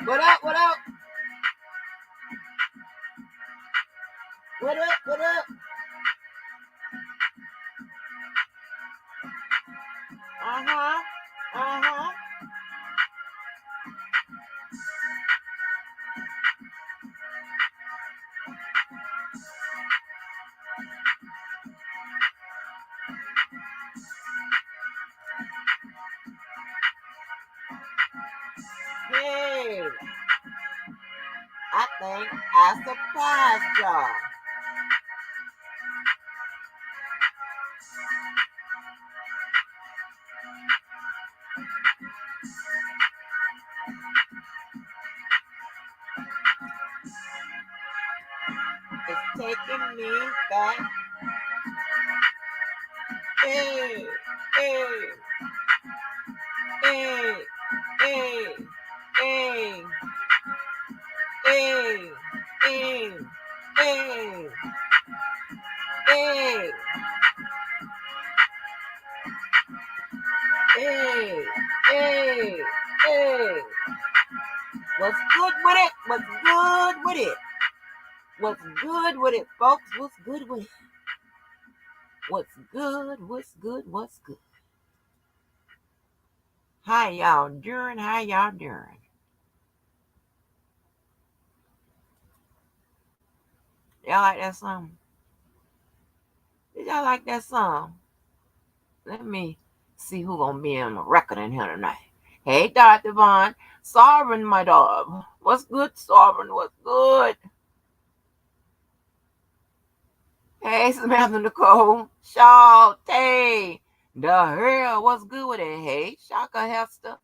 What up? What up? What up? What up? Uh-huh. Uh-huh. Hey, I think I surprised y'all. It's taking me back. Hey, hey, hey, hey, hey, hey, hey, hey, hey, hey, hey, hey. What's good with it? What's good with it? What's good with it, folks? What's good with it? What's good? What's good? What's good? How y'all doing? How y'all doing? Y'all like that song? Did y'all like that song? Let me see who gonna be on the record in here tonight. Hey, Dr. Vaughn. Sovereign, my dog. What's good, Sovereign? What's good? Hey, Samantha Nicole. Shaw, Tay. The hell, what's good with it? Hey, Shaka Hester.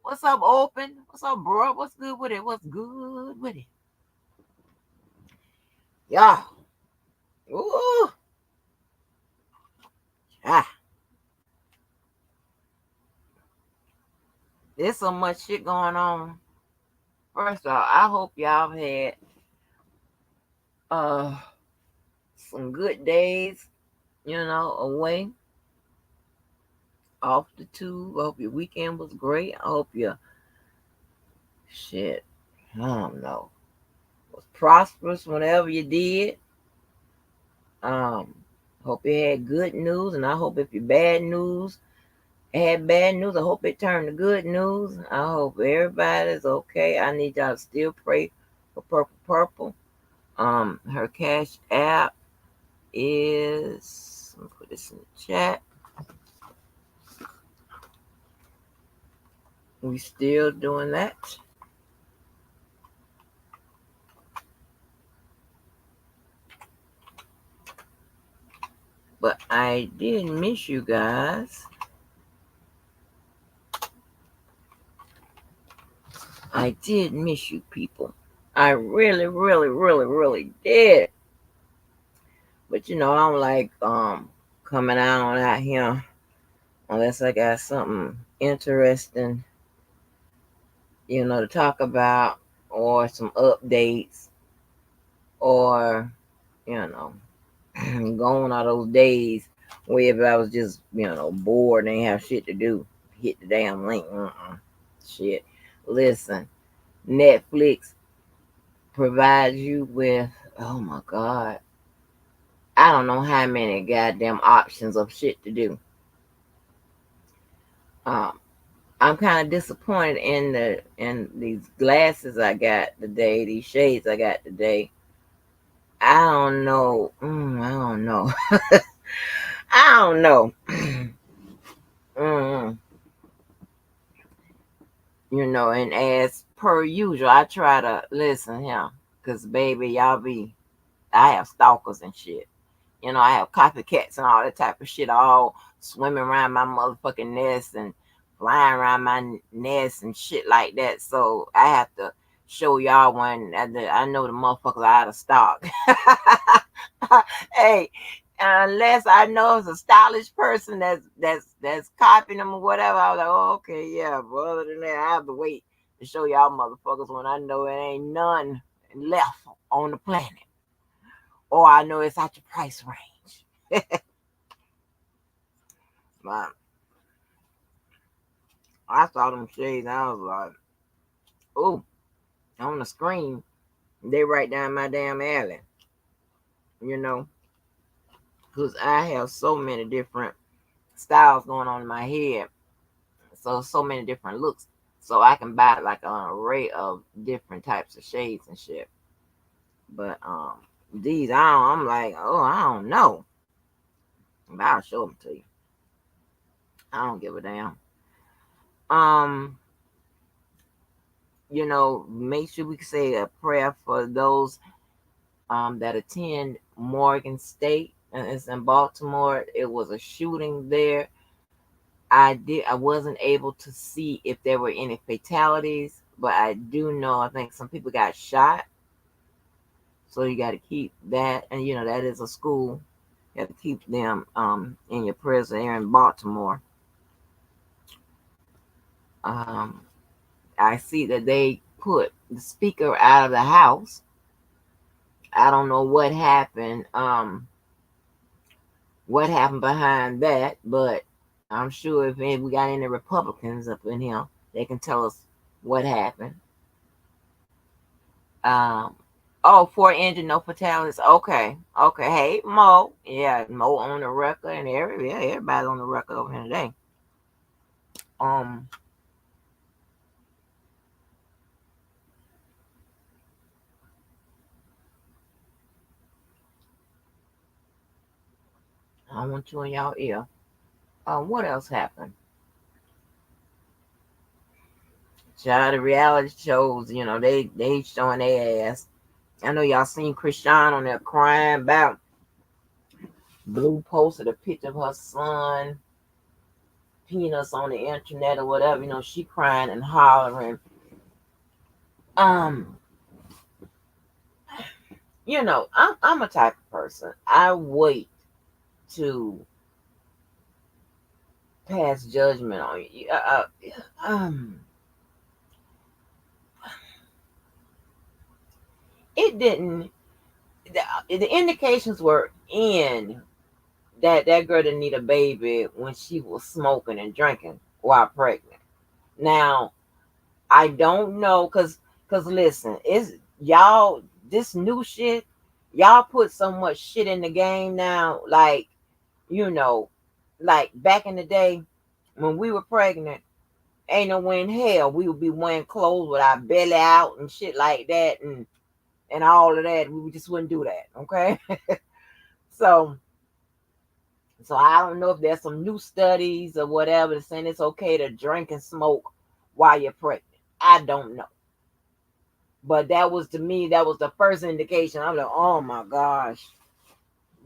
What's up, Open? What's up, bro? What's good with it? What's good with it? Yeah. Ooh. Ah. There's so much shit going on. First of all, I hope y'all had uh some good days, away off the tube. I hope your weekend was great. I hope your shit, I don't know, was prosperous whatever you did. Hope you had good news, and I hope if you had bad news, I hope it turned to good news. I hope everybody's okay. I need y'all to still pray for Purple Purple. Her cash app is, let me put this in the chat. We still doing that. But I did miss you guys. I did miss you people. I really, really, really, really did. But I don't like coming out here unless I got something interesting, to talk about, or some updates, or, going on those days where if I was just, bored and ain't have shit to do, hit the damn link. Shit. Listen, Netflix provides you with, oh my God, I don't know how many goddamn options of shit to do. Um, I'm kind of disappointed in these glasses I got today, these shades I got today. I don't know. I don't know. I don't know. mm, and as per usual, I try to listen here, cause baby, I have stalkers and shit. I have copycats and all that type of shit, all swimming around my motherfucking nest and flying around my nest and shit like that. So I have to show y'all when I know the motherfuckers are out of stock. Hey, unless I know it's a stylish person that's copying them or whatever, I was like, oh, okay, yeah. But other than that, I have to wait to show y'all motherfuckers when I know it ain't none left on the planet, or I know it's at your price range. But I saw them shades and I was like, oh. on the screen. They right down my damn alley, you know, because I have so many different styles going on in my head. So many different looks. So I can buy like an array of different types of shades and shit. But these I'm like, oh, I don't know. But I'll show them to you. I don't give a damn. Um, make sure we say a prayer for those that attend Morgan State. And it's in Baltimore. It was a shooting there. I wasn't able to see if there were any fatalities, but I do know I think some people got shot. So you got to keep that, and that is a school. You have to keep them in your prayers there in Baltimore. Um, I see that they put the speaker out of the house. I don't know what happened behind that, but I'm sure if we got any Republicans up in here, they can tell us what happened. Um, oh, 4 injured, no fatalities. Okay, okay. Hey, Mo. Yeah, Mo on the record, and everybody's on the record over here today. Um, I want you in y'all ear. What else happened? Child, the reality shows, they showing their ass. I know y'all seen Christian on there crying about Blue posted a picture of her son peanuts on the internet or whatever. She crying and hollering. Um, I'm a type of person. I wait to pass judgment on you. It didn't. The indications were in that girl didn't need a baby when she was smoking and drinking while pregnant. Now I don't know, cause listen, it's y'all this new shit. Y'all put so much shit in the game now, you know, like back in the day when we were pregnant. Ain't no way in hell we would be wearing clothes with our belly out and shit like that, and all of that. We just wouldn't do that, okay? so so I don't know if there's some new studies or whatever saying it's okay to drink and smoke while you're pregnant. I don't know. But that was, to me, that was the first indication. I'm like, oh my gosh,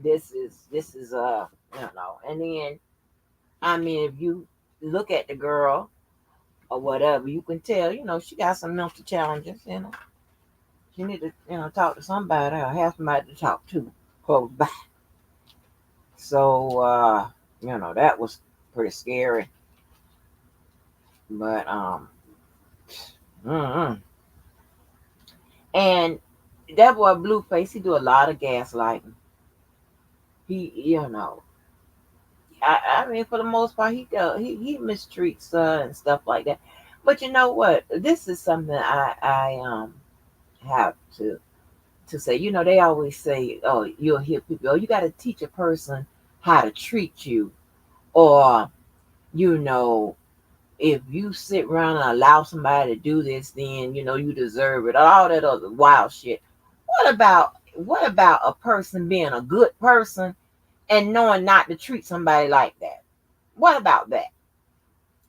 this is And then I mean, if you look at the girl or whatever, you can tell, she got some mental challenges. She need to, talk to somebody or have somebody to talk to close by. So that was pretty scary. But mm-mm. And that boy Blueface, he do a lot of gaslighting. He, I mean, for the most part, he mistreats and stuff like that. But you know what? This is something I have to say. They always say, oh, you'll hear people, oh, you got to teach a person how to treat you, or you know, if you sit around and allow somebody to do this, then you deserve it. All that other wild shit. What about a person being a good person and knowing not to treat somebody like that? What about that?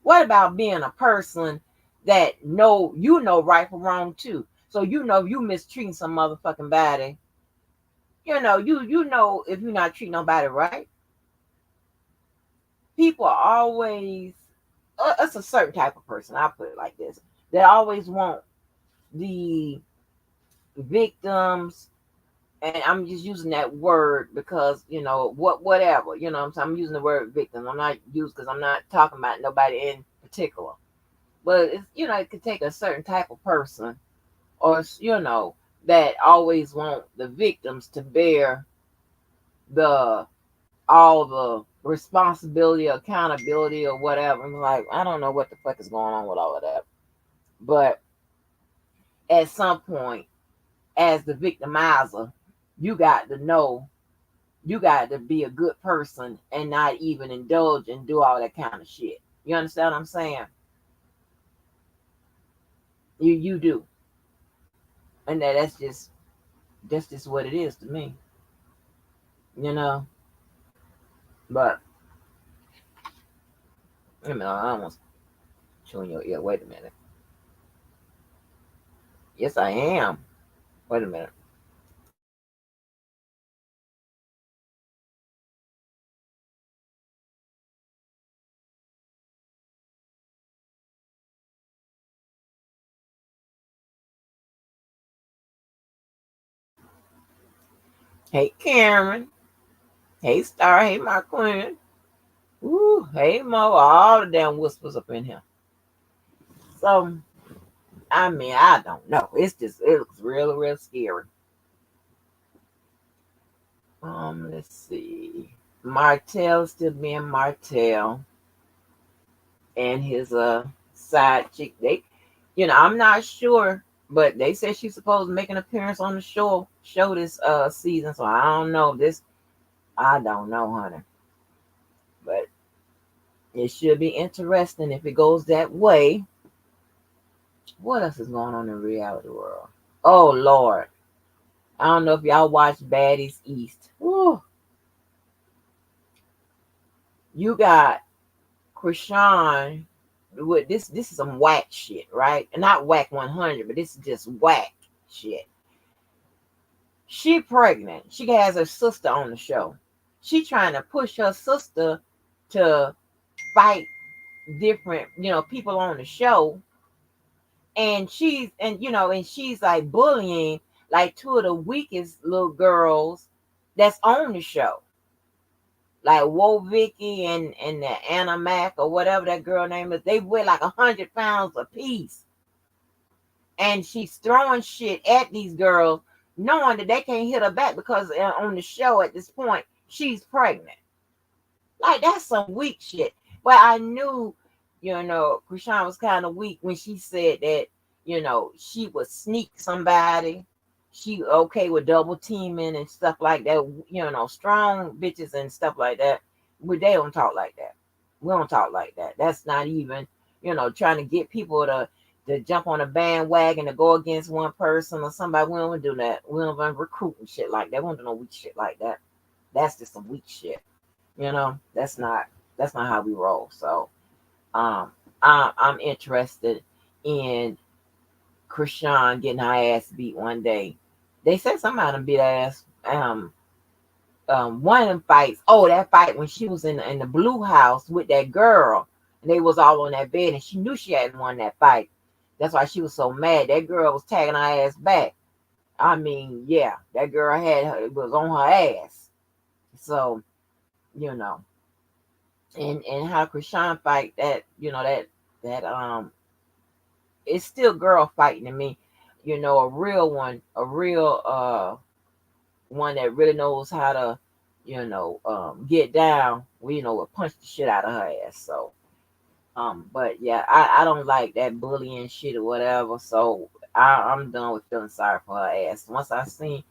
What about being a person that know right from wrong too? So if you mistreating some motherfucking body, you know if you're not treating nobody right. People are always it's a certain type of person, I'll put it like this, that always want the victims, and I'm just using that word because whatever, I'm using the word victim. I'm not used because I'm not talking about nobody in particular. But it's it could take a certain type of person, or that always want the victims to bear the all the responsibility, accountability, or whatever. I'm like, I don't know what the fuck is going on with all of that. But at some point, as the victimizer, you got to know, you got to be a good person and not even indulge and do all that kind of shit. You understand what I'm saying? You do. And that's just what it is to me. You know? But I mean, I almost chewing your ear. Wait a minute. Yes, I am. Wait a minute. Hey, Karen. Hey, Star. Hey, my queen. Ooh, hey, Mo. All the damn whispers up in here. So, I mean, I don't know. It looks real, real scary. Let's see. Martell still being Martell, and his side chick. I'm not sure, but they said she's supposed to make an appearance on the show this season. So I don't know this. I don't know, honey. But it should be interesting if it goes that way. What else is going on in reality world? Oh Lord, I don't know if y'all watch Baddies East. Woo. You got Krishan with this is some whack shit, right? And not whack 100, but this is just whack shit. She pregnant. She has her sister on the show. She trying to push her sister to fight different, people on the show. And she's like bullying like two of the weakest little girls that's on the show. Like Woe Vicky and the Anna Mac or whatever that girl name is. They weigh like 100 pounds apiece. And she's throwing shit at these girls, knowing that they can't hit her back because on the show at this point, she's pregnant. Like, that's some weak shit. But I knew, Krishan was kind of weak when she said that, she would sneak somebody. She okay with double teaming and stuff like that. Strong bitches and stuff like that. But they don't talk like that. We don't talk like that. That's not even, trying to get people to jump on a bandwagon to go against one person or somebody. We don't do that. We don't even recruit and shit like that. We don't do no weak shit like that. That's just some weak shit. That's not how we roll. So I'm interested in Krishan getting her ass beat one day. They said somebody beat her ass. One of them fights. Oh, that fight when she was in the blue house with that girl, and they was all on that bed, and she knew she hadn't won that fight. That's why she was so mad. That girl was tagging her ass back. I mean, yeah, that girl was on her ass. So, you know, and how Krishan fight that, that it's still girl fighting to me. A real one, a real one that really knows how to, get down. Will punch the shit out of her ass. So, but yeah, I don't like that bullying shit or whatever. So I'm done with feeling sorry for her ass. Once I seen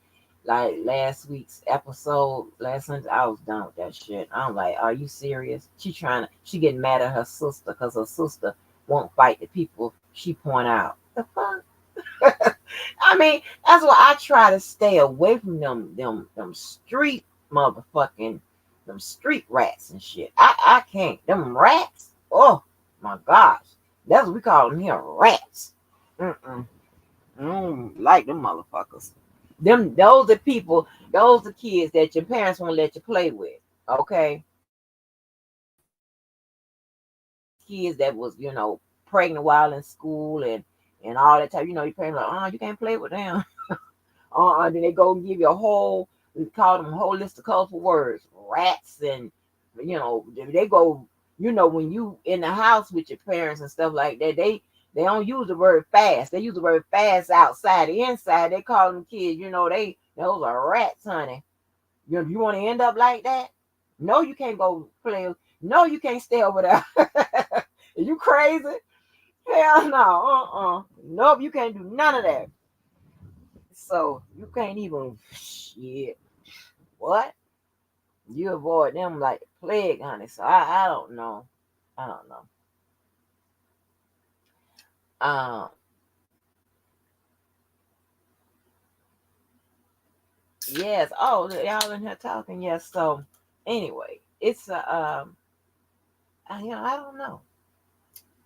like last week's episode, last Sunday, I was done with that shit. I'm like, are you serious? She getting mad at her sister because her sister won't fight the people she point out. The fuck? I mean, that's why I try to stay away from them street motherfucking, them street rats and shit. I can't. Them rats. Oh my gosh, that's what we call them here, rats. Mm-mm. I don't like them motherfuckers. Those are people. Those are kids that your parents won't let you play with. Okay, kids that was pregnant while in school and all that type. Your parents like, oh, you can't play with them. Then they go and give you we call them a whole list of colorful words, rats, and they go, when you in the house with your parents and stuff like that, they don't use the word fast. They use the word fast outside. The inside, they call them kids, those are rats, honey. You want to end up like that? No, you can't go play. No, you can't stay over there. Are you crazy? Hell no. Nope, you can't do none of that. So you can't even shit. What? You avoid them like the plague, honey. So I don't know. I don't know. Um, yes. Oh, y'all in here talking. Yes. So anyway, it's a I don't know.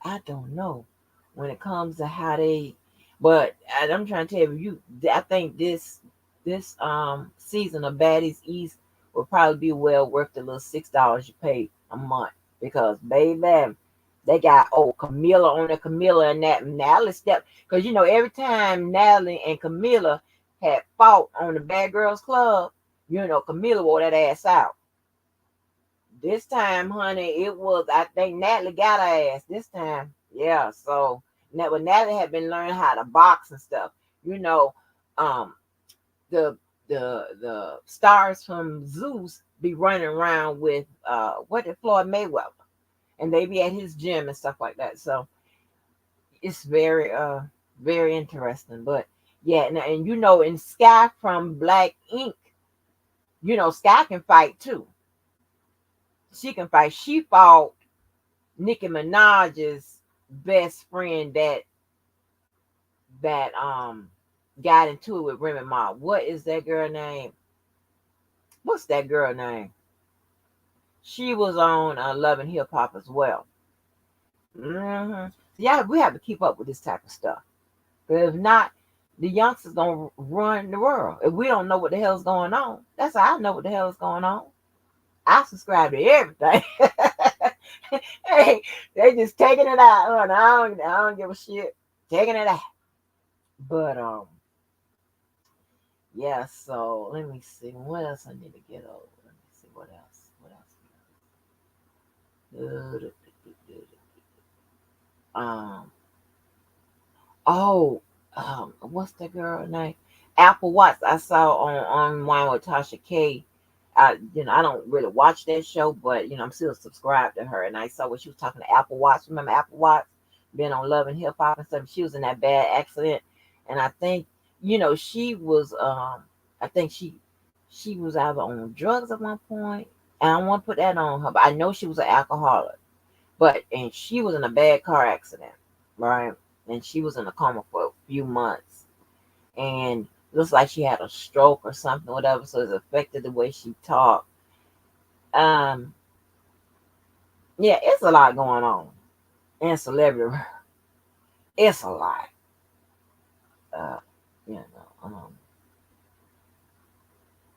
I don't know when it comes to how they. But I'm trying to tell you, I think this season of Baddies East will probably be well worth the little $6 you pay a month because baby, they got Camilla on there, Camilla and that Natalie step because every time Natalie and Camilla had fought on the Bad Girls Club, Camilla wore that ass out. This time, honey, it was, I think Natalie got her ass this time. Yeah, so now, but Natalie had been learning how to box and stuff. You know, um, the the stars from Zeus be running around with what did Floyd Mayweather, and they be at his gym and stuff like that. So it's very interesting. But yeah, and in Sky from Black Ink, Sky can fight too. She can fight. She fought Nicki Minaj's best friend that got into it with Remy Ma. What is that girl name? What's that girl name? She was on Love and Hip Hop as well. So yeah, we have to keep up with this type of stuff. But if not, the youngsters gonna run the world. If we don't know what the hell's going on, that's how I know what the hell is going on. I subscribe to everything. Hey, they just taking it out. I don't give a shit. Taking it out. But yeah, so let me see. What else I need to get over? Let me see what else. What else? Um oh what's the girl name? Apple Watts I saw on one with Tasha K. I don't really watch that show, but I'm still subscribed to her. And I saw what she was talking to Apple Watts. Remember Apple Watts being on Love and Hip Hop and stuff? She was in that bad accident, and I think she was I think she was either on drugs at one point. And I don't want to put that on her, but I know she was an alcoholic. And she was in a bad car accident, right? And she was in a coma for a few months, and looks like she had a stroke or something, whatever. So it's affected the way she talked. Um, yeah, it's a lot going on in celebrity. It's a lot. Uh, you know,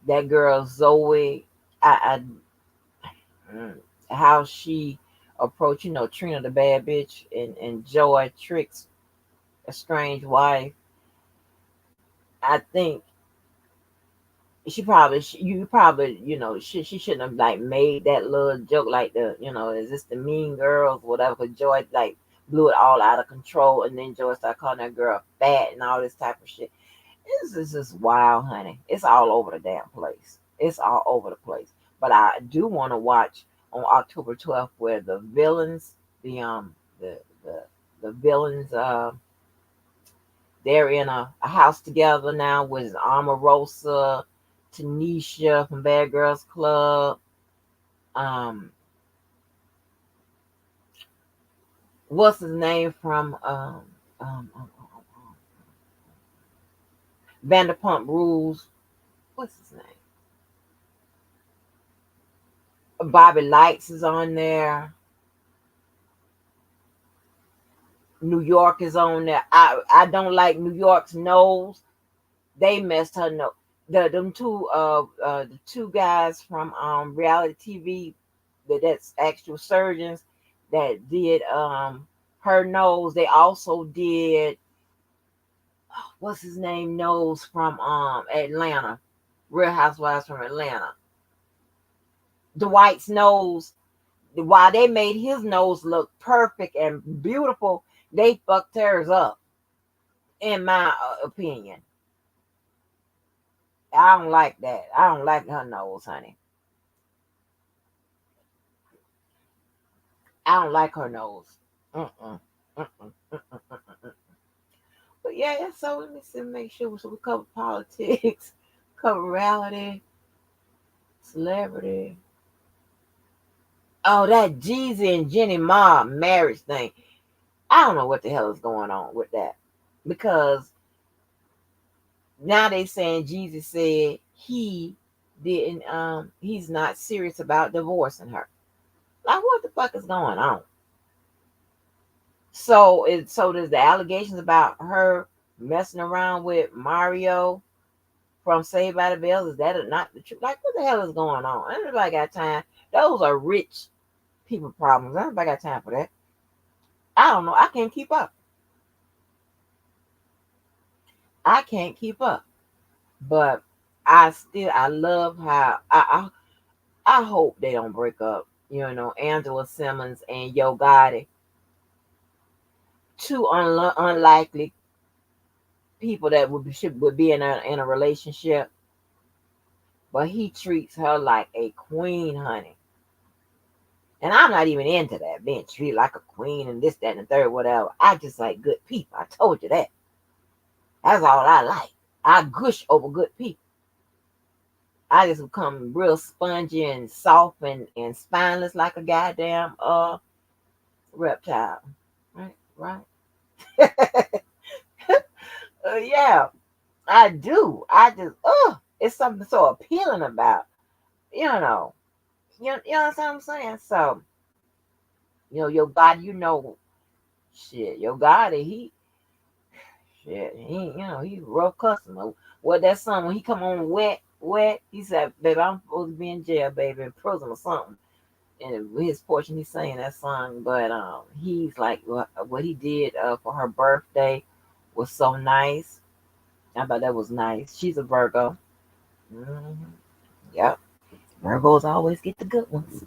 that girl Zoe, mm, how she approached, Trina the bad bitch, and Joy Trick's estranged wife. I think you probably, she shouldn't have like made that little joke like is this the mean girls, whatever. Because Joy like blew it all out of control, and then Joy started calling that girl fat and all this type of shit. This is just wild, honey. It's all over the damn place. It's all over the place. But I do want to watch on October 12th where the villains, the villains, they're in a house together now with Omarosa, Tanisha from Bad Girls Club. Um, what's his name from Vanderpump Rules? What's his name? Bobby Lights is on there. New York is on there. I don't like New York's nose. They messed her nose. The two guys from reality TV that's actual surgeons that did her nose. They also did what's his name nose from Atlanta, Real Housewives from Atlanta. Dwight's nose. While they made his nose look perfect and beautiful, they fucked hers up. In my opinion, I don't like that. I don't like her nose, honey. I don't like her nose. Mm-mm, mm-mm, But yeah, so let me see, make sure so we cover politics, cover reality, celebrity. Oh, that Jeezy and Jenny Mai marriage thing. I don't know what the hell is going on with that. Because now they saying Jeezy said he's not serious about divorcing her. Like what the fuck is going on? So there's the allegations about her messing around with Mario from Saved by the Bell. Is that not the truth? Like what the hell is going on? Anybody got time? Those are rich people problems. Anybody got time for that? I don't know. I can't keep up. I can't keep up. But I love how I hope they don't break up. Angela Simmons and Yo Gotti, two unlikely people that would be in a relationship, but he treats her like a queen, honey. And I'm not even into that, being treated like a queen and this, that, and the third, whatever. I just like good people. I told you that. That's all I like. I gush over good people. I just become real spongy and soft and spineless like a goddamn reptile. Right. Yeah, I do. I just it's something so appealing about, you know. You know what I'm saying? So, your God, your God, he's a rough customer. What that song when he come on wet, he said, "Baby, I'm supposed to be in jail, baby, in prison or something." And his portion, he's saying that song, but he's like what he did for her birthday was so nice. I thought that was nice. She's a Virgo. Hmm. Yep, Virgos always get the good ones.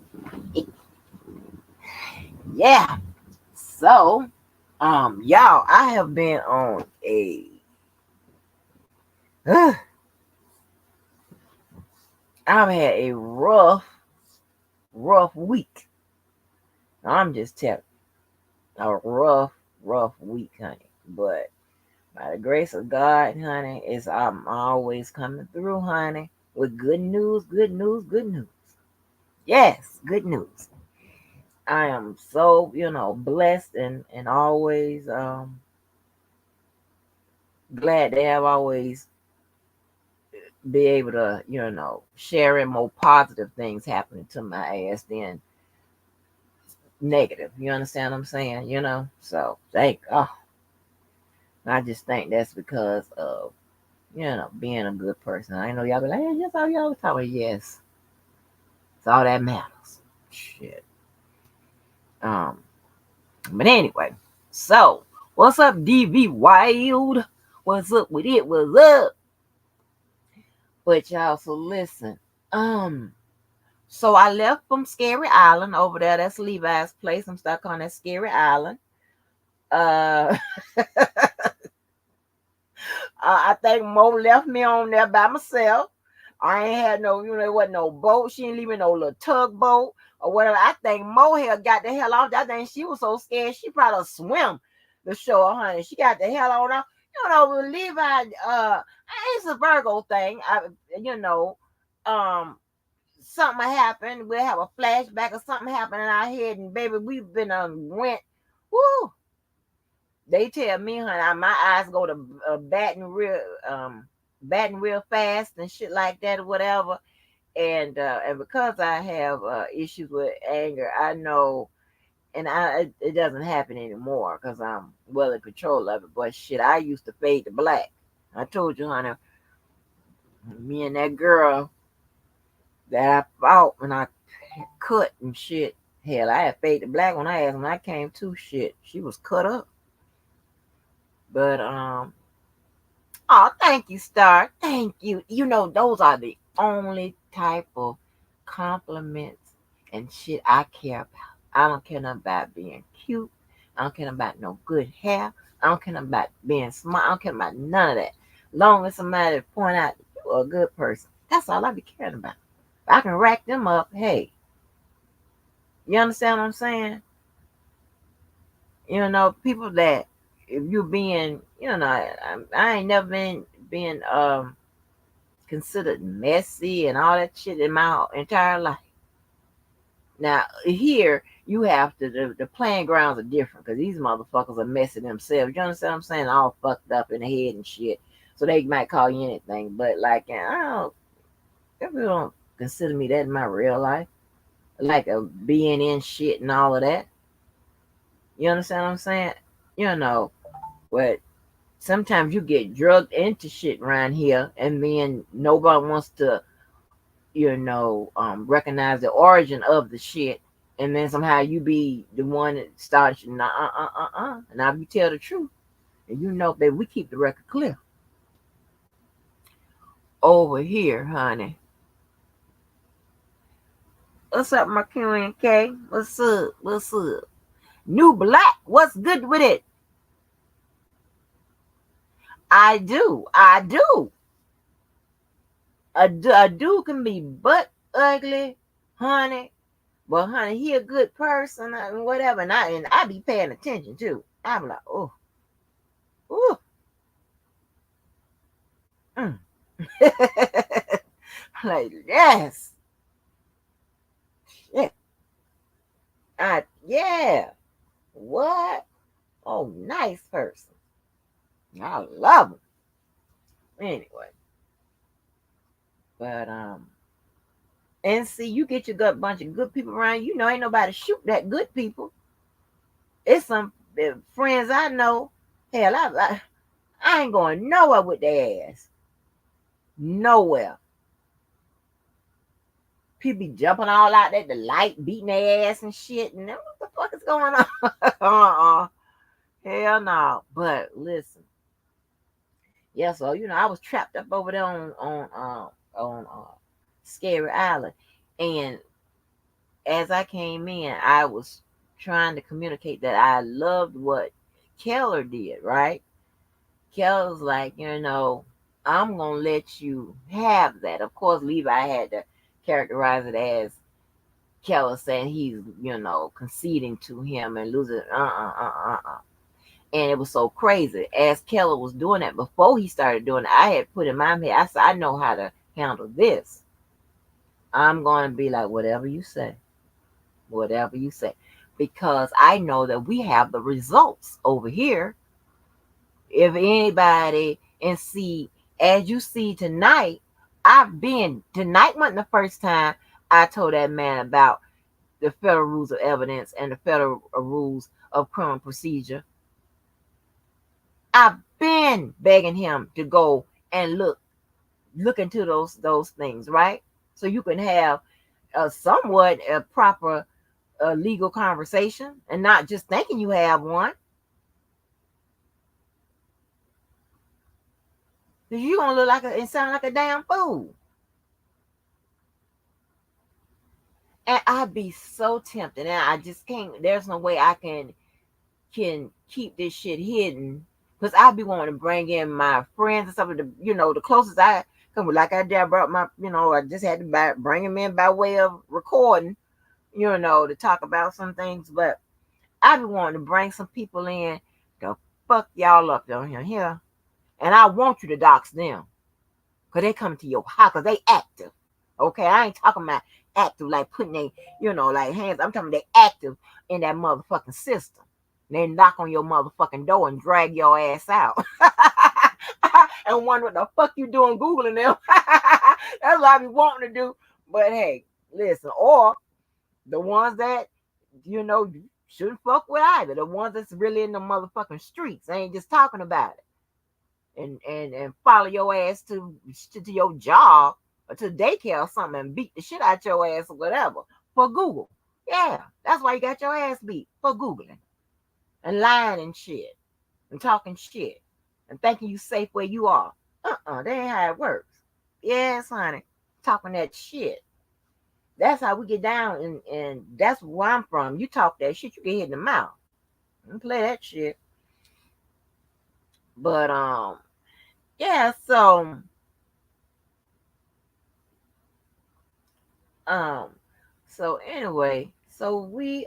Yeah. So, y'all, I have been on uh, I've had a rough week. I'm just telling a rough week, honey. But by the grace of God, honey, I'm always coming through, honey, with good news, good news, good news. Yes, good news. I am so, blessed and always glad to have always be able to, sharing more positive things happening to my ass than negative. You understand what I'm saying? So thank God. I just think that's because of, being a good person. I know y'all be like, hey, yes, all y'all talk about. Yes, it's all that matters. Shit. Um, but anyway, so what's up, DV Wild? What's up with it? What's up? But y'all, so listen. So I left from Scary Island over there. That's Levi's place. I'm stuck on that Scary Island. Uh, I think Mo left me on there by myself. I ain't had no, there wasn't no boat. She ain't leaving no little tugboat or whatever. I think Mo had got the hell off. I think she was so scared she probably swim the shore, honey. She got the hell on her. Levi, it's a Virgo thing. You know, um, something happened. We'll have a flashback or something happened in our head, and baby, we've been went. Woo! They tell me, honey, my eyes go to batting real fast and shit like that or whatever. And because I have issues with anger, I know, and it doesn't happen anymore because I'm well in control of it. But shit, I used to fade to black. I told you, honey, me and that girl that I fought when I cut and shit. Hell, I had fade to black when I came to shit. She was cut up. But oh, thank you, Star. Thank you. Those are the only type of compliments and shit I care about. I don't care nothing about being cute. I don't care about no good hair. I don't care about being smart. I don't care about none of that. Long as somebody point out you're a good person. That's all I be caring about. If I can rack them up, hey. You understand what I'm saying? People that if you being, I ain't never been considered messy and all that shit in my entire life. Now here you have to the playing grounds are different because these motherfuckers are messing themselves. You understand what I'm saying? All fucked up in the head and shit. So they might call you anything, but like I don't. If you don't consider me that in my real life, like a being in shit and all of that. You understand what I'm saying? You know, but sometimes you get drugged into shit around here, and then nobody wants to, recognize the origin of the shit, and then somehow you be the one that starts, Now if you tell the truth, and that we keep the record clear over here, honey. What's up, my Q and K? What's up? What's up? New Black, what's good with it? I do. A dude can be butt ugly, honey. But honey, he a good person and whatever. And I be paying attention too. I'm like, oh, oh. Mm. Like, yes. Yeah. Yeah. What? Oh, nice person. I love him. Anyway. But and see, you get your gut bunch of good people around you. Ain't nobody shoot that good people. It's some friends I know. Hell, I ain't going nowhere with their ass. Nowhere. People be jumping all out there, the light beating their ass and shit. And what the fuck is going on? Hell no. But listen. Yeah, so I was trapped up over there on Scary Island. And as I came in, I was trying to communicate that I loved what Keller did, right? Keller's like, I'm gonna let you have that. Of course, Levi had to characterize it as Keller saying he's, conceding to him and losing. And it was so crazy. As Keller was doing that, before he started doing it, I had put in my head, I said, I know how to handle this. I'm going to be like, whatever you say. Whatever you say. Because I know that we have the results over here. If anybody, and see, as you see tonight, tonight wasn't the first time I told that man about the federal rules of evidence and the federal rules of criminal procedure. I've been begging him to go and look into those things, right? So you can have somewhat a proper legal conversation and not just thinking you have one. Because you're going to look and sound like a damn fool. And I'd be so tempted. And I just can't, there's no way I can keep this shit hidden. Because I'd be wanting to bring in my friends and stuff. The closest I come with, like I did, I brought my, I just had to bring them in by way of recording, to talk about some things. But I'd be wanting to bring some people in to fuck y'all up down here. And I want you to dox them. Because they come to your house because they active. Okay, I ain't talking about active like putting they, like hands. I'm talking they active in that motherfucking system. They knock on your motherfucking door and drag your ass out. And wonder what the fuck you doing Googling them. That's what I be wanting to do. But hey, listen, or the ones that, you shouldn't fuck with either. The ones that's really in the motherfucking streets. I ain't just talking about it. And follow your ass to your job or to daycare or something and beat the shit out your ass or whatever for Google. Yeah, that's why you got your ass beat, for Googling and lying and shit and talking shit and thinking you safe where you are. That ain't how it works. Yes, honey, talking that shit. That's how we get down, and that's where I'm from. You talk that shit, you get hit in the mouth. Don't play that shit. But yeah, um so anyway, so we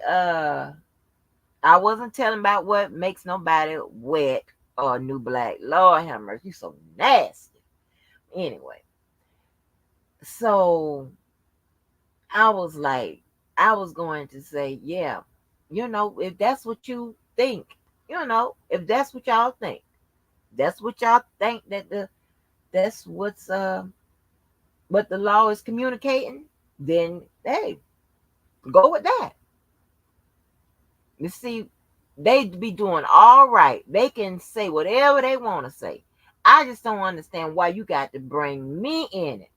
I wasn't telling about what makes nobody wet or new black. Lord have mercy, you so nasty. Anyway, so I was like, I was going to say, yeah, if that's what you think, if that's what y'all think, that's what y'all think that's what the law is communicating, then hey, go with that. You see, they be doing all right. They can say whatever they want to say. I just don't understand why you got to bring me in it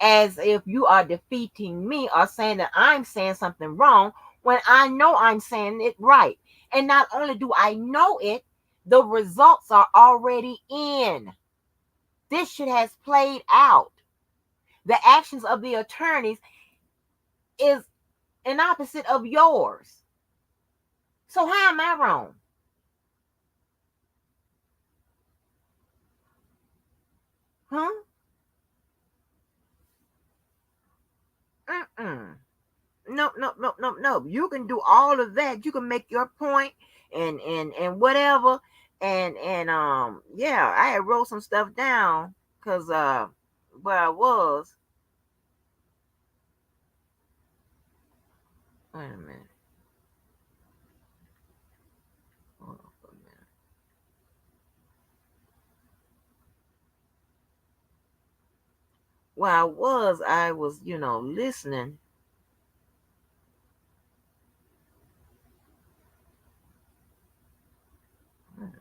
as if you are defeating me or saying that I'm saying something wrong when I know I'm saying it right. And not only do I know it, the results are already in. This shit has played out. The actions of the attorneys is an opposite of yours. So how am I wrong? Huh? Mm-mm. No, no, no, no, no. You can do all of that. You can make your point and whatever. And yeah, I had wrote some stuff down because where I was. Wait a minute. Hold on for a minute. Where I was, listening. Wait a minute.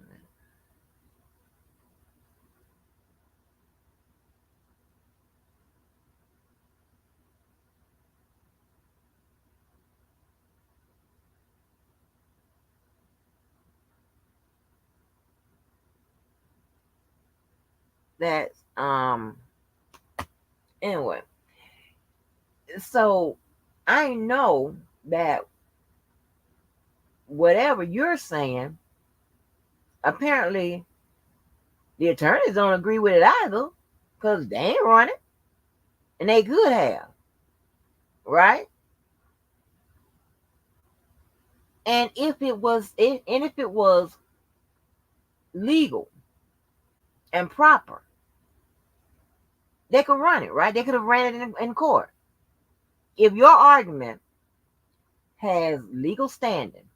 That anyway. So I know that whatever you're saying, apparently the attorneys don't agree with it either, because they ain't run it, and they could have, right? And if it was legal and proper, they could run it, right? They could have ran it in court. If your argument has legal standing,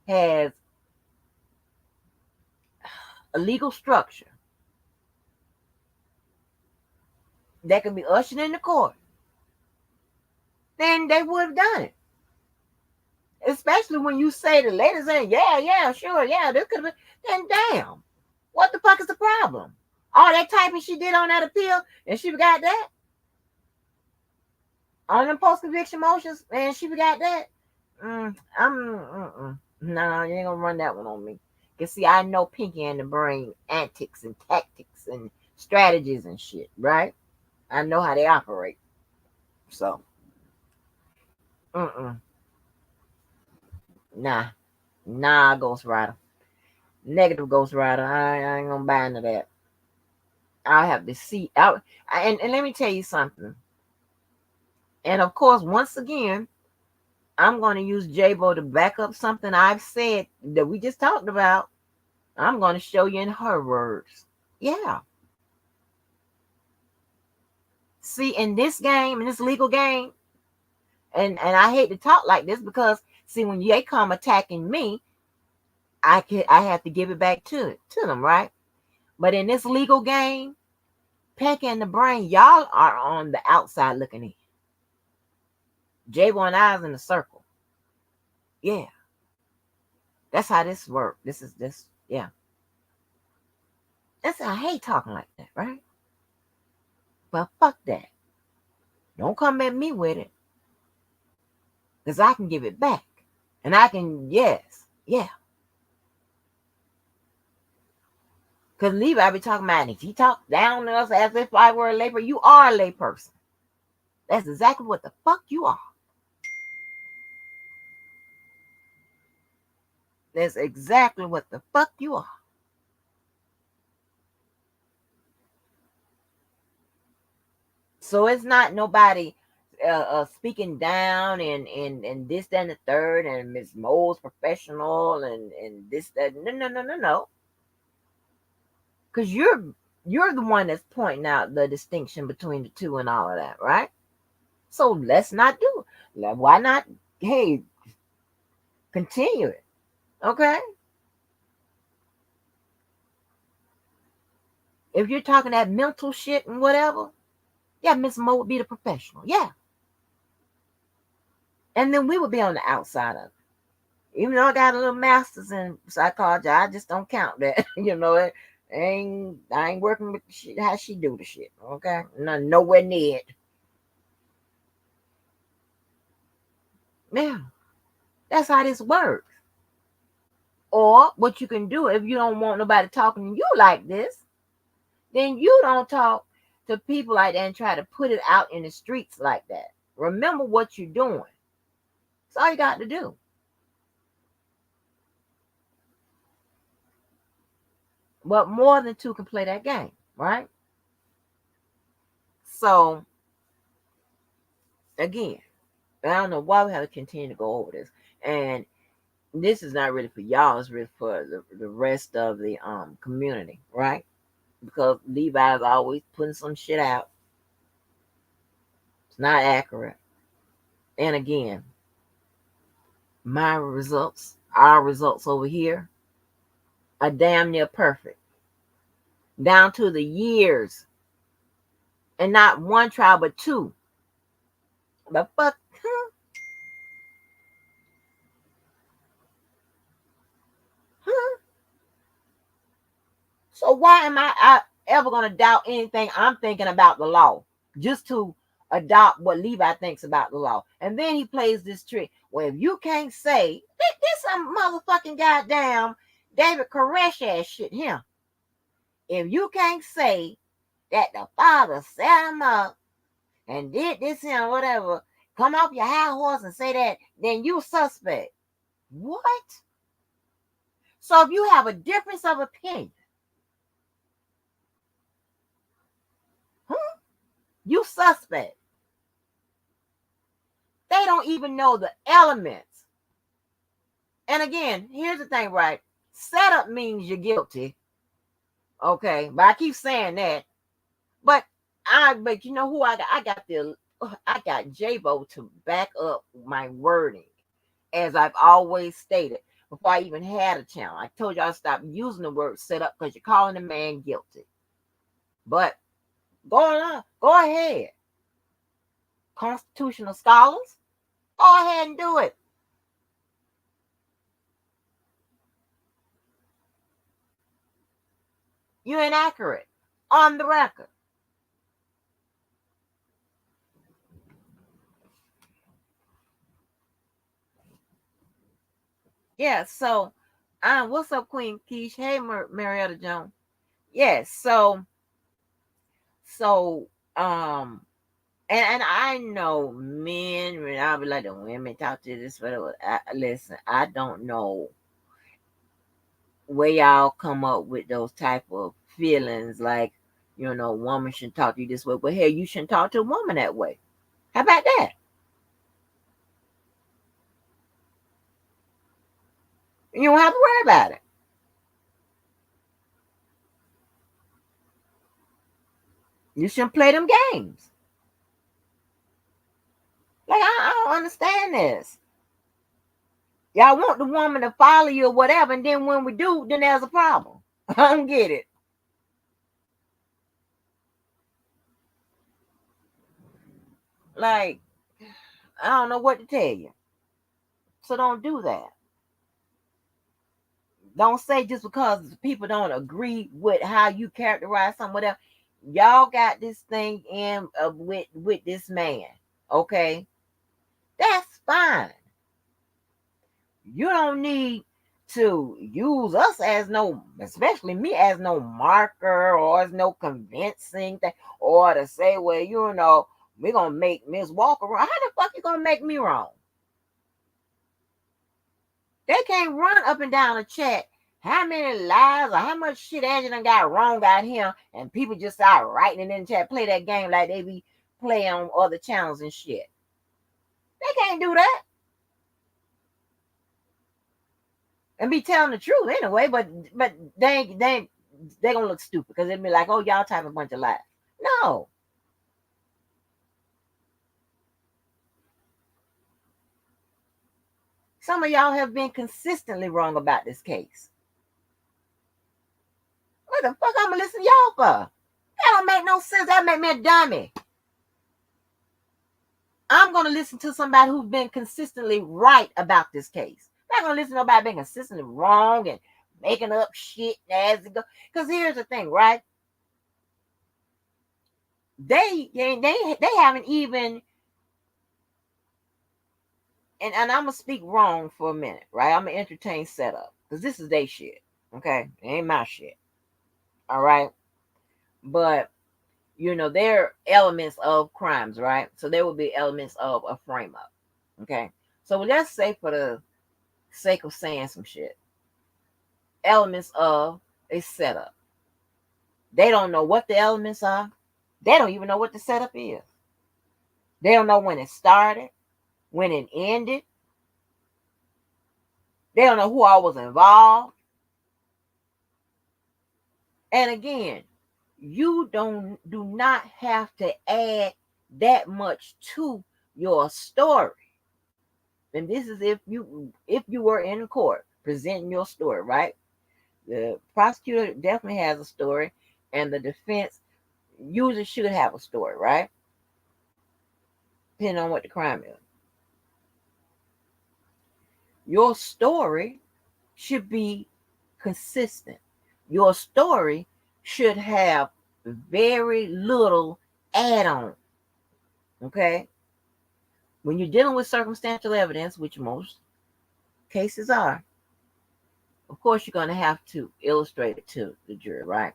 has a legal structure that can be ushered into court, then they would have done it. Especially when you say the lady saying, yeah, yeah, sure, yeah, this could have been, then damn, what the fuck is the problem? All that typing she did on that appeal, and she got that? On them post conviction motions, and she got that? No, you ain't gonna run that one on me. Cause see, I know Pinky and the Brain antics and tactics and strategies and shit, right? I know how they operate. So, mm-mm. Nah, nah, Ghost Rider. Negative Ghost Rider. I ain't gonna buy into that. I'll have to see. And let me tell you something. And of course, once again, I'm going to use J-Bo to back up something I've said that we just talked about. I'm going to show you in her words. Yeah. See, in this game, in this legal game, and I hate to talk like this because see, when they come attacking me, I have to give it back to them, right? But in this legal game, Peck and the Brain, y'all are on the outside looking in. J1 eyes in the circle. Yeah. That's how this works. Yeah. I hate talking like that, right? But fuck that. Don't come at me with it. Because I can give it back. And I can, yes, yeah. Because Levi be talking about it. He talk down to us as if I were a layperson. You are a layperson. That's exactly what the fuck you are. That's exactly what the fuck you are. So it's not nobody. speaking down and this, that, and the third, and Miss Mo's professional and this, that. No. Because you're the one that's pointing out the distinction between the two and all of that, right? So let's not do it. Why not? Hey, continue it. Okay. If you're talking that mental shit and whatever, yeah, Miss Mo would be the professional. Yeah. And then we would be on the outside of it. Even though I got a little master's in psychology, I just don't count that. I ain't working with the shit, how she do the shit. Okay. Nowhere near it. Yeah. That's how this works. Or what you can do, if you don't want nobody talking to you like this, then you don't talk to people like that and try to put it out in the streets like that. Remember what you're doing. That's all you got to do. But more than two can play that game, right? So, again, I don't know why we have to continue to go over this. And this is not really for y'all, it's really for the rest of the community, right? Because Levi's always putting some shit out. It's not accurate. And again, our results over here are damn near perfect. Down to the years. And not one trial, but two. But fuck. So why am I ever going to doubt anything I'm thinking about the law just to adopt what Levi thinks about the law? And then he plays this trick. Well, if you can't say, this some motherfucking goddamn David Koresh ass shit here. If you can't say that the father set him up and did this and whatever, come off your high horse and say that, then you suspect. What? So if you have a difference of opinion, you suspect. They don't even know the elements. And again, here's the thing, right? Setup means you're guilty. Okay, but I keep saying that. But you know who I got? I got J-Bo to back up my wording, as I've always stated before I even had a channel. I told y'all to stop using the word setup because you're calling the man guilty. But go ahead. Constitutional scholars, go ahead and do it. You're inaccurate on the record. Yeah, so what's up, Queen Keish? Hey, Marietta Jones. Yes, so and I know men, and I'll be like the women talk to this, whatever. Listen, I don't know where y'all come up with those type of feelings like, woman shouldn't talk to you this way, but hey, you shouldn't talk to a woman that way. How about that? You don't have to worry about it. You shouldn't play them games. Like, I don't understand this. Y'all want the woman to follow you or whatever, and then when we do, then there's a problem. I don't get it. Like, I don't know what to tell you. So don't do that. Don't say just because people don't agree with how you characterize something, whatever. Y'all got this thing in with this man. Okay? That's fine. You don't need to use us as especially me, as no marker or as no convincing thing, or to say, well, we're gonna make Miss Walker wrong. How the fuck you gonna make me wrong? They can't run up and down the chat how many lies or how much shit Angela got wrong out here, and people just start writing it in the chat, play that game like they be playing on other channels and shit. They can't do that and be telling the truth anyway. But they gonna look stupid because they'll be like, oh, y'all type a bunch of lies. No. Some of y'all have been consistently wrong about this case. What the fuck I'm gonna listen to y'all for? That don't make no sense. That make me a dummy. I'm gonna listen to somebody who's been consistently right about this case. I'm not gonna listen to nobody being consistently wrong and making up shit as it goes. Because here's the thing, right? They haven't even, and I'm gonna speak wrong for a minute, right? I'm gonna entertain setup because this is their shit. Okay, it ain't my shit. All right, but there are elements of crimes, right? So there will be elements of a frame up. Okay, so let's say for the sake of saying some shit, elements of a setup. They don't know what the elements are. They don't even know what the setup is. They don't know when it started, when it ended. They don't know who all was involved. And again, you do not have to add that much to your story. And this is if you were in court presenting your story, right? The prosecutor definitely has a story, and the defense usually should have a story, right? Depending on what the crime is. Your story should be consistent. Your story should have very little add-on. Okay? When you're dealing with circumstantial evidence, which most cases are, of course you're going to have to illustrate it to the jury, right?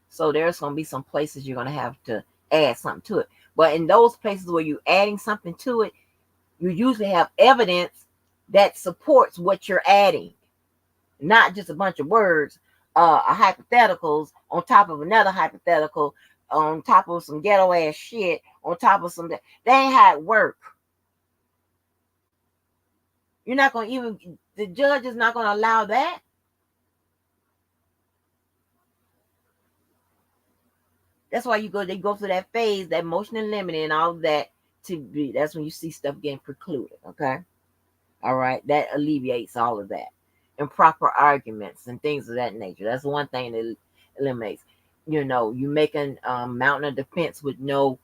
So there's going to be some places you're going to have to add something to it. But in those places where you're adding something to it, you usually have evidence that supports what you're adding, not just a bunch of words, hypotheticals on top of another hypothetical, on top of some ghetto ass shit, on top of some. They ain't how it work. You're not going to even, the judge is not going to allow that. That's why they go through that phase, that motion and limited and all of that that's when you see stuff getting precluded. Okay. All right. That alleviates all of that. Improper arguments and things of that nature. That's one thing that eliminates. You making mounting a defense with no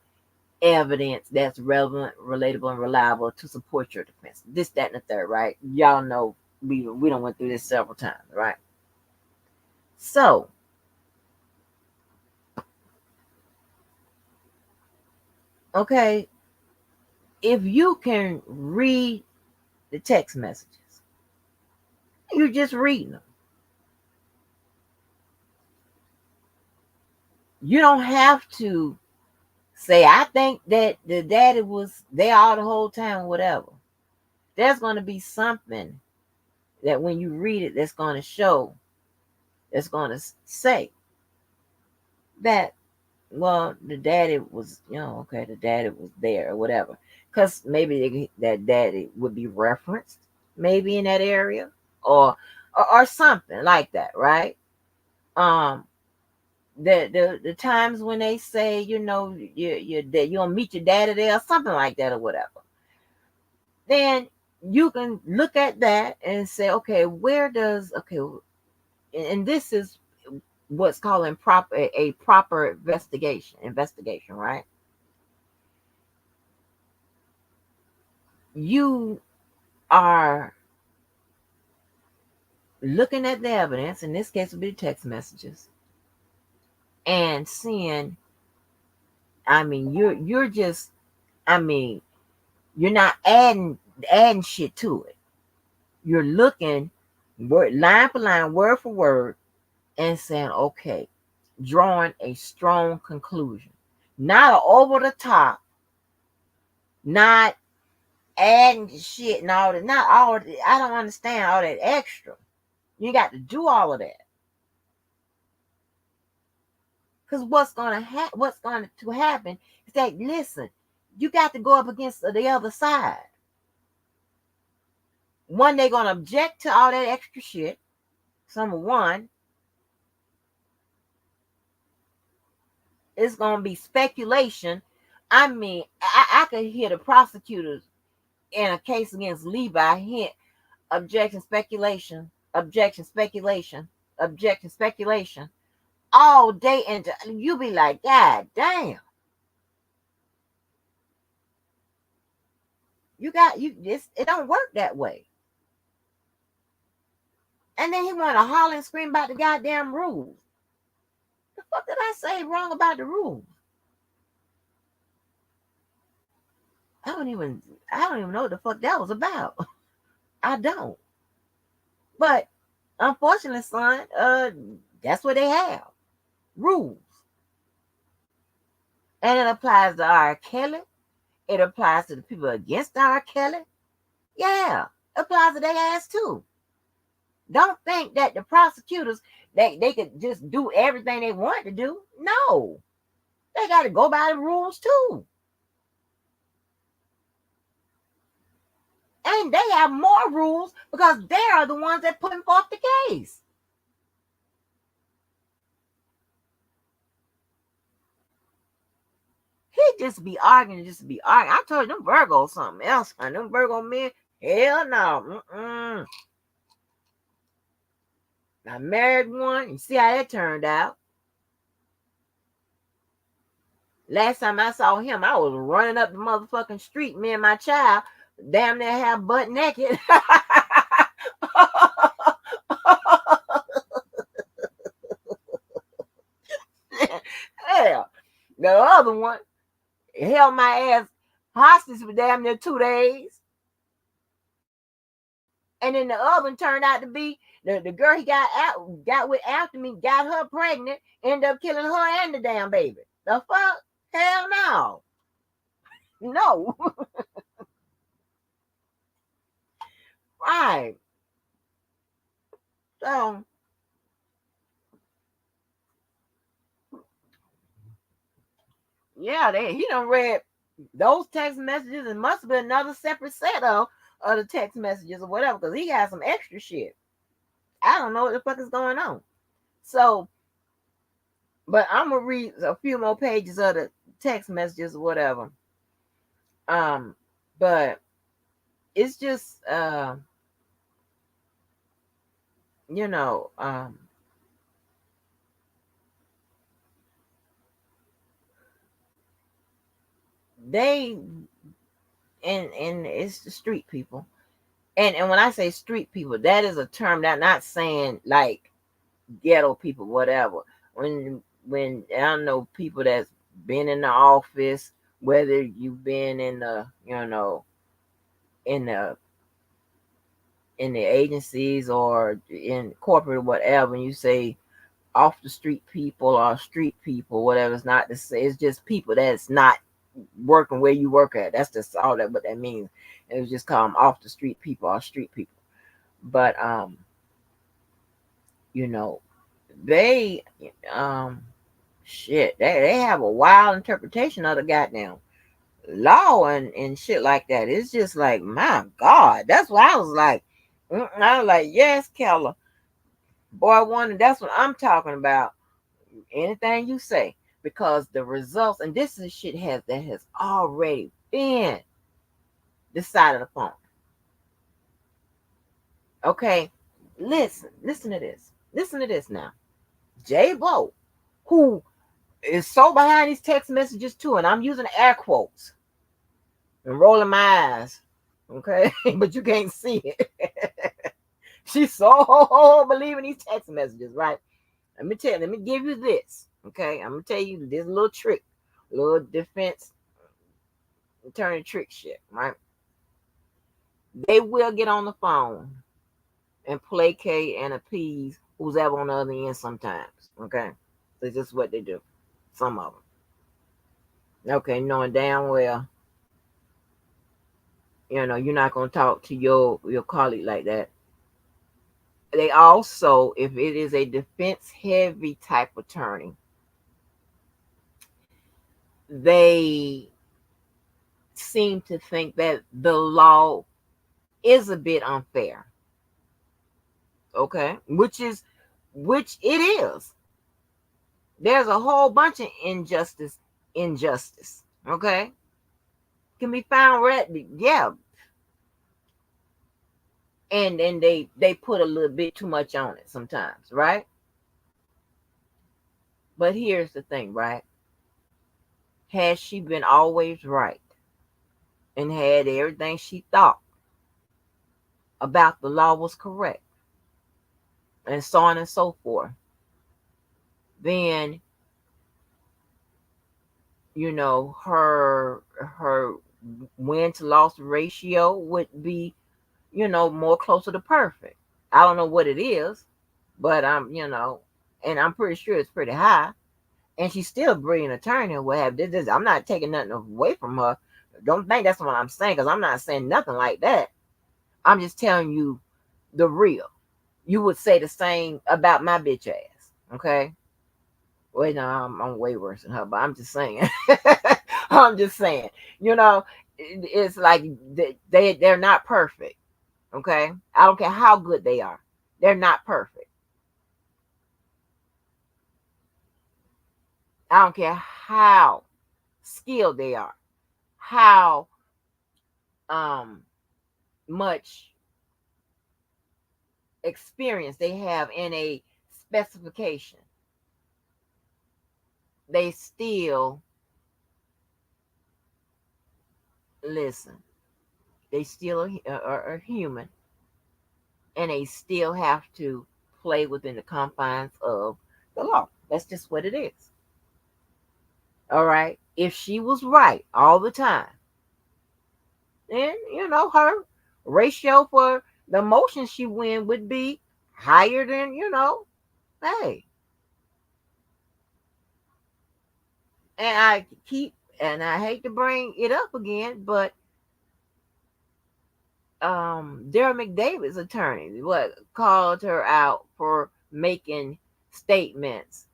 evidence that's relevant, relatable, and reliable to support your defense. This, that, and the third, right? Y'all know we done went through this several times, right? So, okay, if you can read the text messages, you're just reading them. You don't have to say, I think that the daddy was there all the whole time, or whatever. There's going to be something that when you read it, that's going to show, that's going to say that, well, the daddy was, okay, the daddy was there or whatever. Because maybe that daddy would be referenced maybe in that area or something like that, right? The times when they say, you'll meet your daddy there or something like that or whatever, then you can look at that and say, okay, and this is what's called a proper investigation, right? You are looking at the evidence, in this case would be text messages, and seeing, you're just, you're not adding shit to it. You're looking line for line, word for word, and saying, okay, drawing a strong conclusion. Not over the top, not adding shit and all that. Not all. I don't understand all that extra. You got to do all of that. Because what's going to happen is that, listen, you got to go up against the other side. One, they're going to object to all that extra shit. Number one, it's going to be speculation. I mean, I could hear the prosecutors in a case against Levi hint objection, speculation, objection, speculation, objection, speculation all day. And you be like, God damn. It don't work that way. And then he want to holler and scream about the goddamn rules. The fuck did I say wrong about the rules? I don't even know what the fuck that was about. I don't. But unfortunately, son, that's what they have. Rules. And it applies to R. Kelly. It applies to the people against R. Kelly. Yeah, it applies to their ass too. Don't think that the prosecutors they could just do everything they want to do. No, they got to go by the rules too. And they have more rules because they are the ones that putting forth the case. He just be arguing, I told them Virgo something else. And them Virgo men, hell no. I married one. You see how that turned out. Last time I saw him, I was running up the motherfucking street, me and my child, damn near half butt naked. Hell, the other one held my ass hostage for damn near 2 days. And then the other one turned out to be the girl he got with after me, got her pregnant, ended up killing her and the damn baby. The fuck? Hell no. No. Right. So yeah, he done read those text messages and must have been another separate set of the text messages or whatever, because he got some extra shit. I don't know what the fuck is going on. So, but I'm gonna read a few more pages of the text messages or whatever. But it's just you know, they and it's the street people. And when I say street people, that is a term that not saying like ghetto people, whatever. When I know people that's been in the office, whether you've been in the, in the agencies or in corporate or whatever, and you say off the street people or street people, whatever, it's not to say, it's just people that's not working where you work at. That's just all that what that means. It was just call them off the street people or street people. But they shit, they have a wild interpretation of the goddamn law and shit like that. It's just like, my God, that's why I was like, I was like, yes, Keller, boy, I wonder, that's what I'm talking about. Anything you say, because the results, and this is shit that has already been decided upon. Okay, listen to this. Listen to this now. J Bo, who is so behind these text messages too, and I'm using air quotes and rolling my eyes, okay, but you can't see it. She's so believing these text messages, right? Let me give you this, okay? I'm gonna tell you this little trick, little defense attorney trick shit, right? They will get on the phone and placate and appease who's ever on the other end sometimes, okay? That's just what they do, some of them. Okay, knowing damn well, you're not gonna talk to your colleague like that. They also, if it is a defense heavy type attorney, they seem to think that the law is a bit unfair. Okay, which it is. There's a whole bunch of injustice. Okay, can be found right. Yeah, and they put a little bit too much on it sometimes, right? But here's the thing, right? Has she been always right and had everything she thought about the law was correct, and so on and so forth, then her win to loss ratio would be more closer to perfect. I don't know what it is, but and I'm pretty sure it's pretty high. And she's still a brilliant attorney or what have this. I'm not taking nothing away from her. Don't think that's what I'm saying, because I'm not saying nothing like that. I'm just telling you the real. You would say the same about my bitch ass, okay? Well, no, I'm way worse than her, but I'm just saying. I'm just saying. It's like they're not perfect, okay? I don't care how good they are. They're not perfect. I don't care how skilled they are, how much experience they have in a specification. They still listen. They still are human, and they still have to play within the confines of the law. That's just what it is. All right. If she was right all the time, then her ratio for the motion she win would be higher than hey. And I hate to bring it up again, but Daryl McDavid's attorney called her out for making statements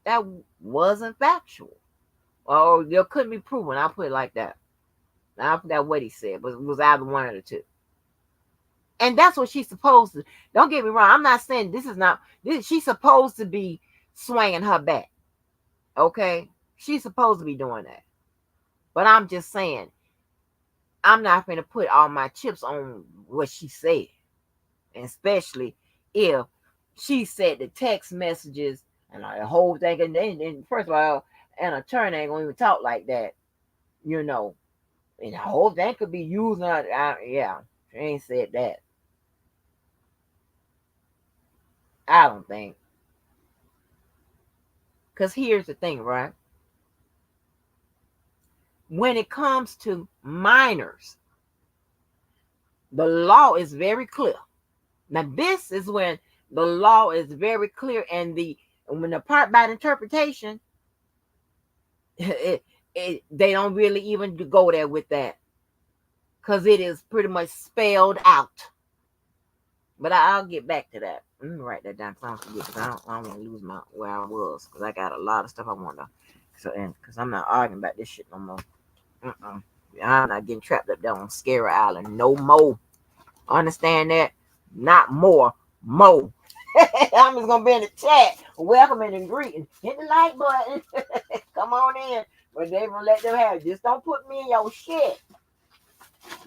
that wasn't factual, or there couldn't be proven. I'll put it like that. I forgot what he said, but it was either one of the two. And that's what she's supposed to. Don't get me wrong. I'm not saying this is not. She's supposed to be swinging her back. Okay, she's supposed to be doing that. But I'm just saying, I'm not going to put all my chips on what she said, and especially if she said the text messages and the whole thing. And first of all, an attorney ain't gonna even talk like that, you know. And the whole thing could be used. Yeah, she ain't said that. I don't think. Because here's the thing, right? When it comes to minors, the law is very clear. Now, this is when the law is very clear, and when the part about interpretation, they don't really even go there with that, because it is pretty much spelled out. But I'll get back to that. Let me write that down, because I don't forget, because I don't want to lose my where I was, because I got a lot of stuff I want to. Because I'm not arguing about this shit no more. I'm not getting trapped up there on Scary Island no more. Understand that? Not more. Mo. I'm just gonna be in the chat, welcoming and greeting. Hit the like button. Come on in. But they gonna let them have it. Just don't put me in your shit.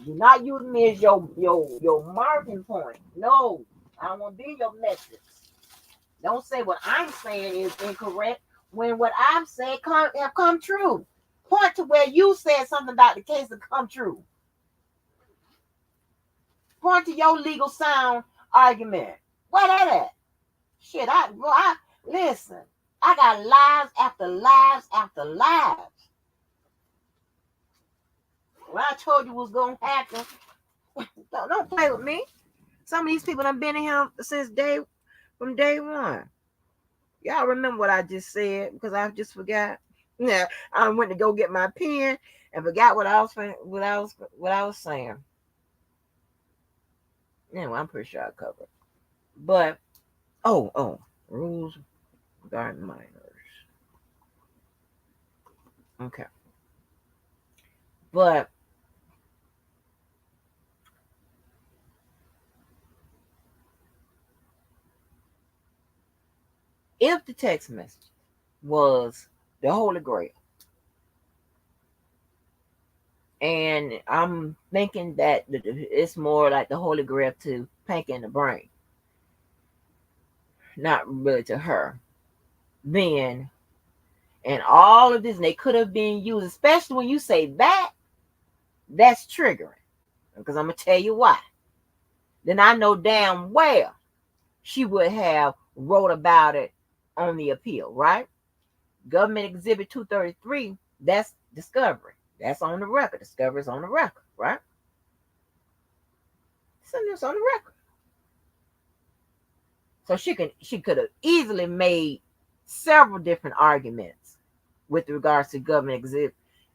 Do not use me as your marking point. No, I don't want to be your message. Don't say what I'm saying is incorrect when what I'm saying have come true. Point to where you said something about the case that come true. Point to your legal sound argument. Where that at? Shit, I listen. I got lives after lives after lives. When I told you was gonna happen, don't play with me. Some of these people have been in here from day one. Y'all remember what I just said, because I just forgot. Yeah, I went to go get my pen and forgot what I was saying. Anyway, I'm pretty sure I covered. But rules regarding minors. Okay. But if the text message was the Holy Grail, and I'm thinking that it's more like the Holy Grail to Pink in the brain, not really to her, then, and all of this, and they could have been used, especially when you say that, that's triggering. Because I'm going to tell you why. Then I know damn well she would have wrote about it on the appeal, right? Government Exhibit 233, that's discovery. That's on the record. Discovery is on the record, right? So it's on the record. So she could have easily made several different arguments with regards to Government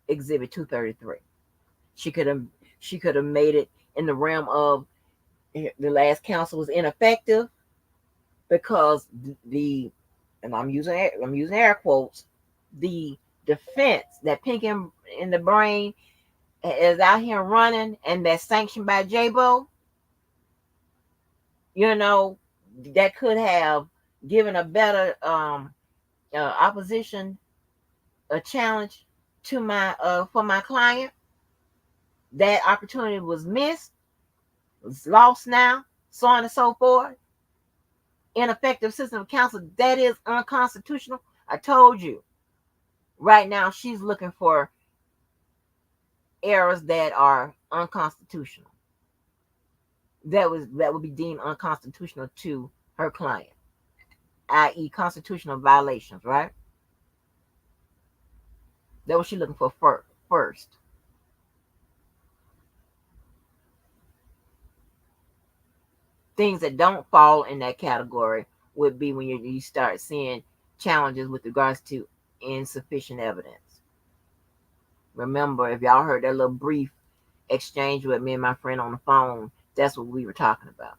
Exhibit 233. She could have made it in the realm of the last counsel was ineffective because and I'm using air quotes, the defense that Pink in the brain is out here running and that's sanctioned by J-Bo, that could have given a better opposition, a challenge to my for my client. That opportunity was missed, was lost now, so on and so forth. Ineffective system of counsel, that is unconstitutional. I told you. Right now, she's looking for errors that are unconstitutional. That would be deemed unconstitutional to her client, i.e., constitutional violations, right? That's what she's looking for first. Things that don't fall in that category would be when you start seeing challenges with regards to insufficient evidence. Remember, if y'all heard that little brief exchange with me and my friend on the phone, that's what we were talking about.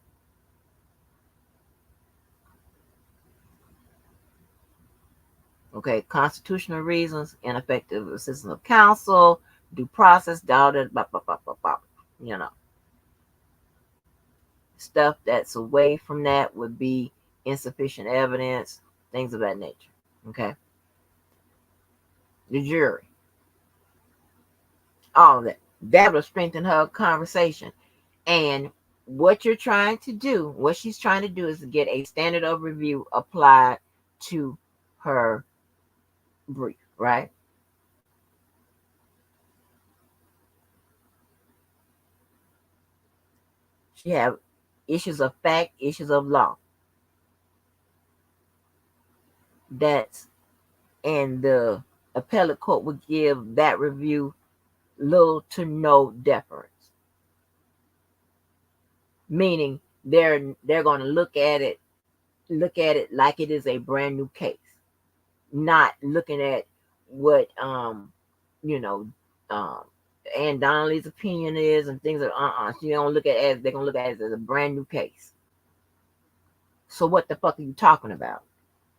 Okay, constitutional reasons, ineffective assistance of counsel, due process, doubted, stuff that's away from that would be insufficient evidence, things of that nature. Okay, the jury, all of that will strengthen her conversation. And what she's trying to do is to get a standard of review applied to her brief, right? She have issues of fact, issues of law. That's and the appellate court would give that review little to no deference. Meaning they're going to look at it like it is a brand new case, not looking at what you know Ann Donnelly's opinion is and things like She don't look at it as they're gonna look at it as a brand new case. So what the fuck are you talking about?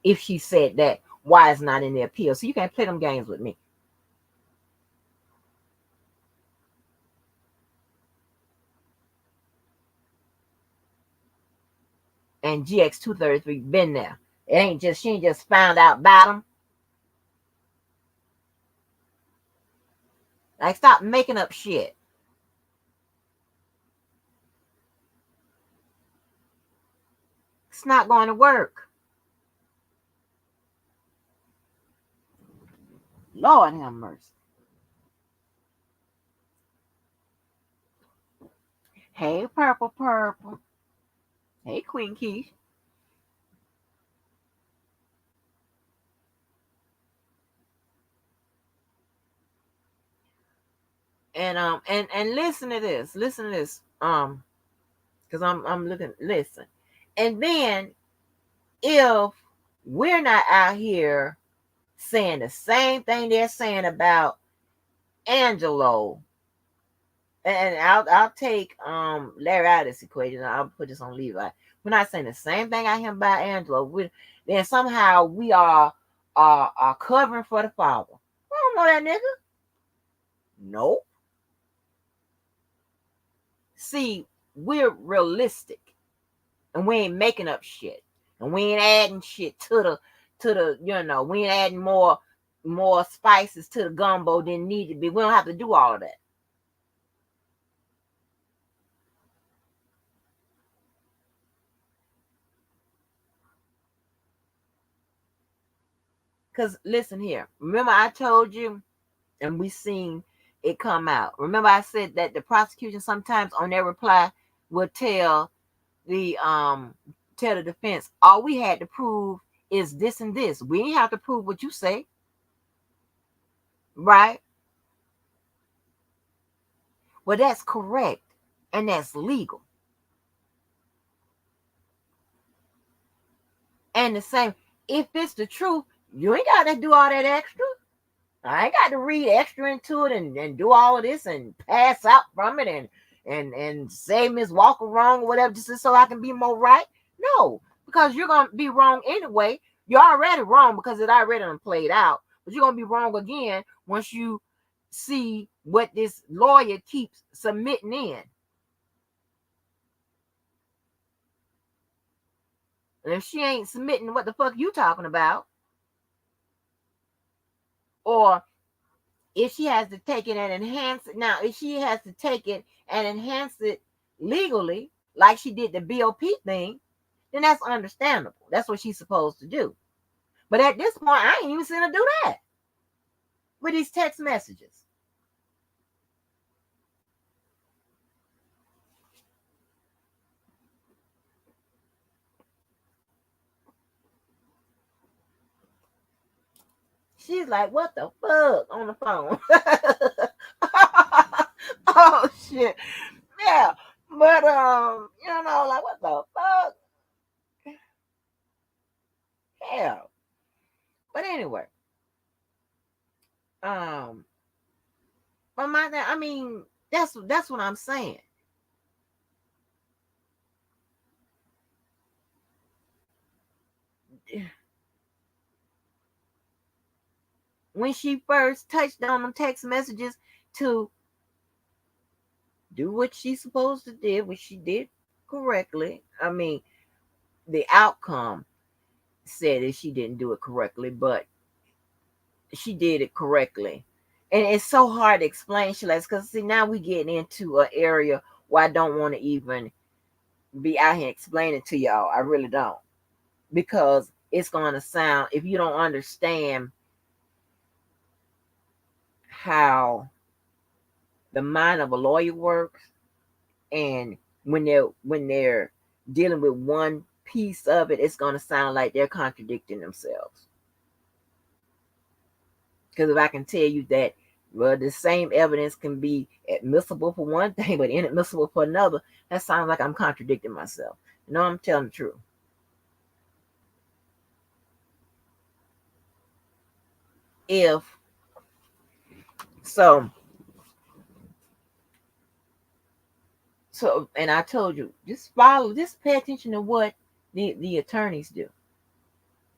If she said that, why it's not in the appeal? So you can't play them games with me. And GX 233 been there. She ain't just found out about them. Like, stop making up shit. It's not going to work. Lord have mercy. Hey, Purple. Hey, Queen Keish. And listen to this. Because I'm looking. Listen, and then if we're not out here saying the same thing they're saying about Angelo, and I'll take Larry out of this equation. I'll put this on Levi. We're not saying the same thing I hear about Angelo. Then somehow we are covering for the father. I don't know that nigga. Nope. See, we're realistic, and we ain't making up shit, and we ain't adding shit to to the, we ain't adding more spices to the gumbo than need to be. We don't have to do all of that. Because listen here. Remember I told you, and we seen it come out. Remember I said that the prosecution sometimes on their reply will tell the defense, all we had to prove is this and this. We didn't have to prove what you say. Right? Well, that's correct. And that's legal. And the same, if it's the truth, you ain't got to do all that extra. I ain't got to read extra into it and do all of this and pass out from it and say Miss Walker wrong or whatever just so I can be more right. No, because you're going to be wrong anyway. You're already wrong because it already played out. But you're going to be wrong again once you see what this lawyer keeps submitting in. And if she ain't submitting, what the fuck you talking about? Or if she has to take it and enhance it. Now, if she has to take it and enhance it legally, like she did the BOP thing, then that's understandable. That's what she's supposed to do. But at this point, I ain't even seen her do that with these text messages. She's like, what the fuck on the phone? Oh shit. Yeah. But like what the fuck? Yeah. But anyway. But I mean, that's what I'm saying. When she first touched on them text messages to do what she's supposed to do, which she did correctly. I mean, the outcome said that she didn't do it correctly, but she did it correctly. And it's so hard to explain, Shalaz, because see, now we getting into an area where I don't want to even be out here explaining to y'all. I really don't. Because it's going to sound, if you don't understand how the mind of a lawyer works, and when they're dealing with one piece of it, it's going to sound like they're contradicting themselves. Because if I can tell you that, well, the same evidence can be admissible for one thing but inadmissible for another, that sounds like I'm contradicting myself. No, I'm telling the truth. If so, and I told you, just pay attention to what the attorneys do.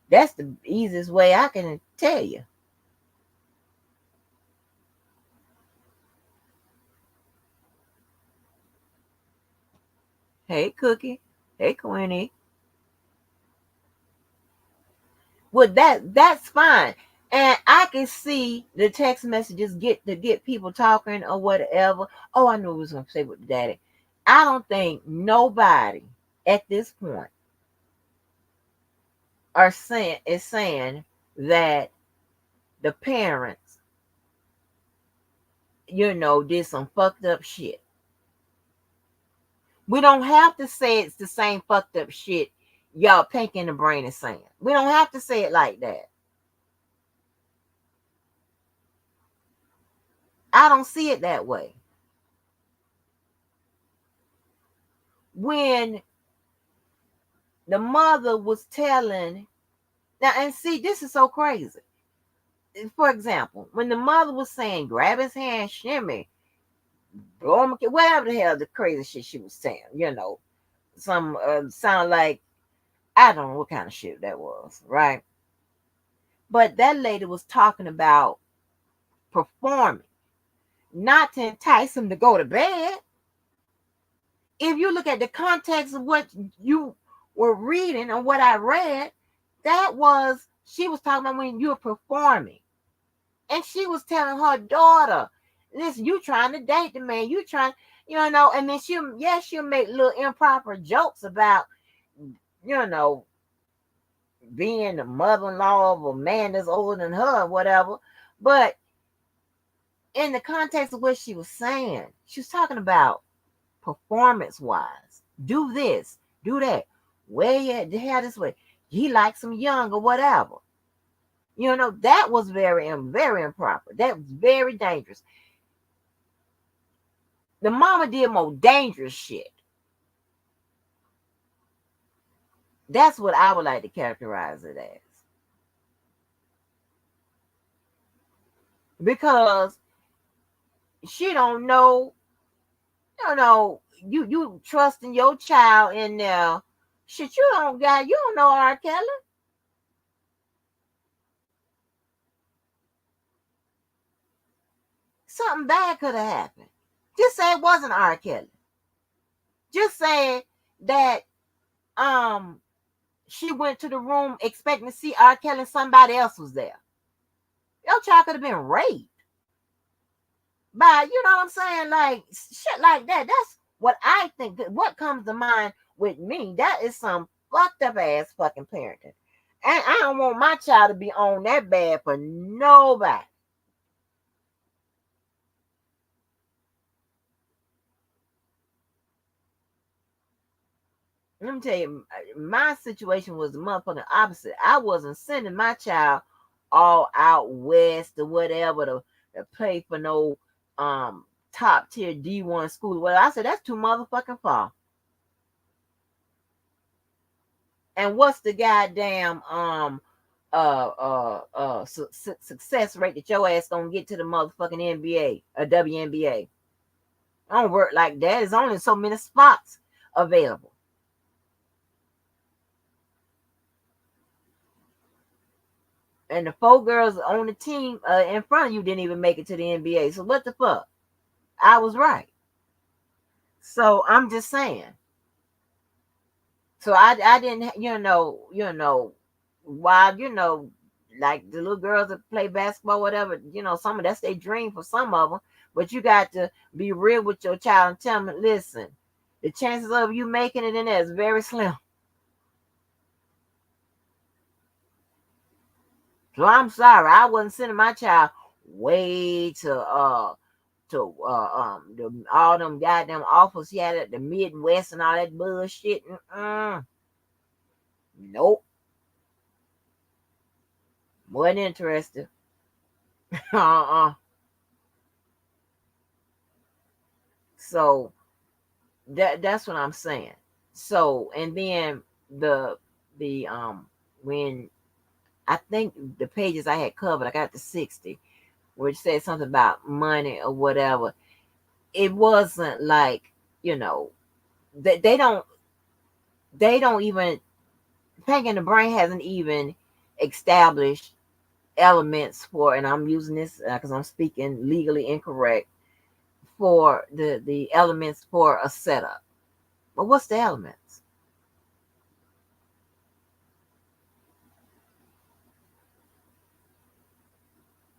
That's the easiest way I can tell you. Hey, Cookie. Hey, Queenie. Well, that's fine. And I can see the text messages get people talking or whatever. Oh, I knew I was gonna say with daddy. I don't think nobody at this point is saying that the parents, did some fucked up shit. We don't have to say it's the same fucked up shit y'all Pink in the Brain is saying. We don't have to say it like that. I don't see it that way. When the mother was telling, now, and see, this is so crazy. For example, when the mother was saying, grab his hand, shimmy, blow him, whatever the hell the crazy shit she was saying, some sound like, I don't know what kind of shit that was, right? But that lady was talking about performing, not to entice him to go to bed. If you look at the context of what you were reading and what I read, that was She was talking about when you're performing. And she was telling her daughter, listen, you trying to date the man. You trying, and then she'll make little improper jokes about, being the mother-in-law of a man that's older than her or whatever. But in the context of what she was saying, she was talking about performance-wise. Do this, do that. Wear your hair this way. He likes him young or whatever. That was very, very improper. That was very dangerous. The mama did more dangerous shit. That's what I would like to characterize it as. Because she don't know, you trusting your child in there. Shit, you don't know R. Kelly. Something bad could have happened. Just say it wasn't R. Kelly. Just say that she went to the room expecting to see R. Kelly and somebody else was there. Your child could have been raped. But you know what I'm saying? Like shit like that. That's what I think. What comes to mind with me, that is some fucked up ass fucking parenting. And I don't want my child to be on that bad for nobody. Let me tell you, my situation was the motherfucking opposite. I wasn't sending my child all out west or whatever to play for no top tier D1 school. Well, I said that's too motherfucking far. And what's the goddamn success rate that your ass gonna get to the motherfucking NBA or WNBA? I don't work like that. There's only so many spots available. And the 4 girls on the team in front of you didn't even make it to the NBA. So what the fuck? I was right. So I'm just saying. So I didn't, while, like the little girls that play basketball, whatever, some of that's their dream for some of them. But you got to be real with your child and tell them, listen, the chances of you making it in there is very slim. So I'm sorry, I wasn't sending my child way to all them goddamn offers he had at the Midwest and all that bullshit. Nope. Wasn't interested. So that's what I'm saying. So, and then the when I think the pages I had covered, I got to 60, which said something about money or whatever. It wasn't like, they don't even, Pink in the Brain hasn't even established elements for, and I'm using this because I'm speaking legally incorrect, for the elements for a setup. But what's the elements?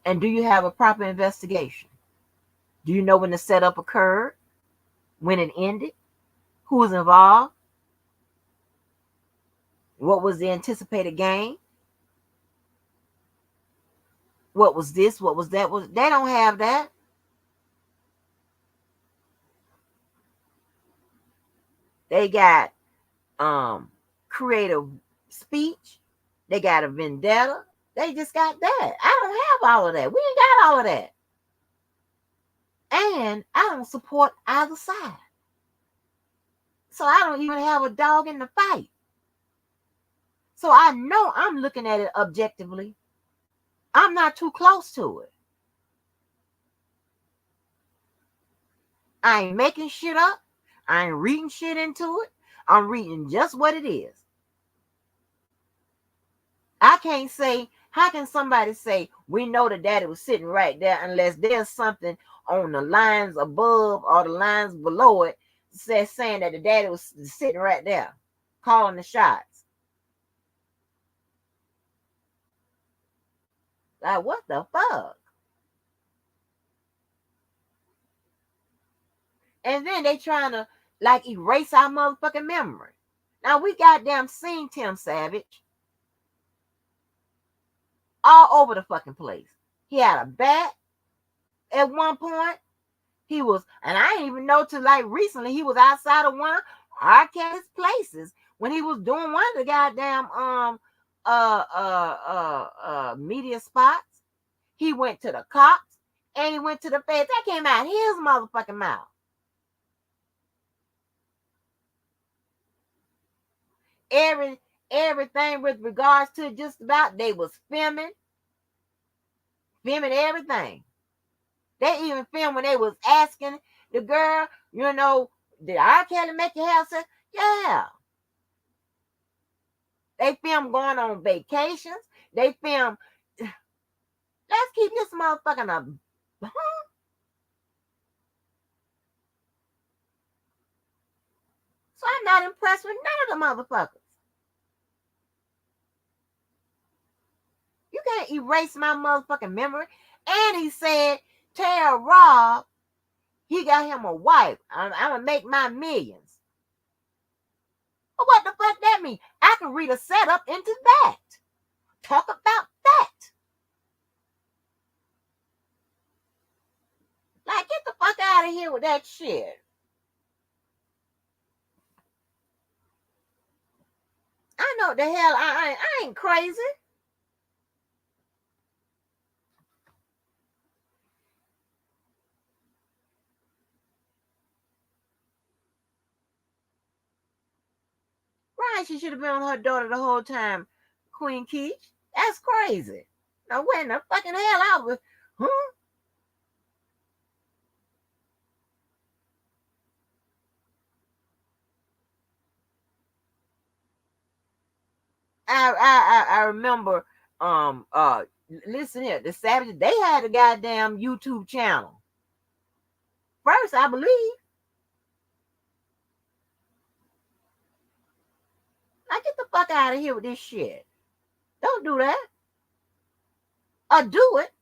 And do you have a proper investigation? Do you know when the setup occurred? When it ended? Who was involved? What was the anticipated gain? What was this? What was that? They don't have that. They got creative speech. They got a vendetta. They just got that. I don't have all of that. We ain't got all of that. And I don't support either side. So I don't even have a dog in the fight. So I know I'm looking at it objectively. I'm not too close to it. I ain't making shit up. I ain't reading shit into it. I'm reading just what it is. I can't say, how can somebody say we know the daddy was sitting right there unless there's something on the lines above or the lines below it saying that the daddy was sitting right there calling the shots? Like, what the fuck? And then they trying to like erase our motherfucking memory. Now we goddamn seen Tim Savage all over the fucking place. He had a bat at one point. He was, and I didn't even know till like recently he was outside of one of R. Kelly's places when he was doing one of the goddamn media spots. He went to the cops and he went to the feds. That came out his motherfucking mouth. Everything with regards to just about they was filming everything. They even filmed when they was asking the girl, did R. Kelly make your hair sex? Yeah. They film going on vacations. They film. Let's keep this motherfucking up. So I'm not impressed with none of the motherfuckers. You can't erase my motherfucking memory. And he said, tell Rob he got him a wife. I'm gonna make my millions. Well, what the fuck that mean? I can read a setup into that. Talk about that. Like, get the fuck out of here with that shit. I know the hell I ain't crazy. Right, she should have been on her daughter the whole time, Queen Keach. That's crazy. Now, where in the fucking hell I was, huh? I remember, listen here, the Savages, they had a goddamn YouTube channel. First, I believe. Now, get the fuck out of here with this shit. Don't do that. Or do it,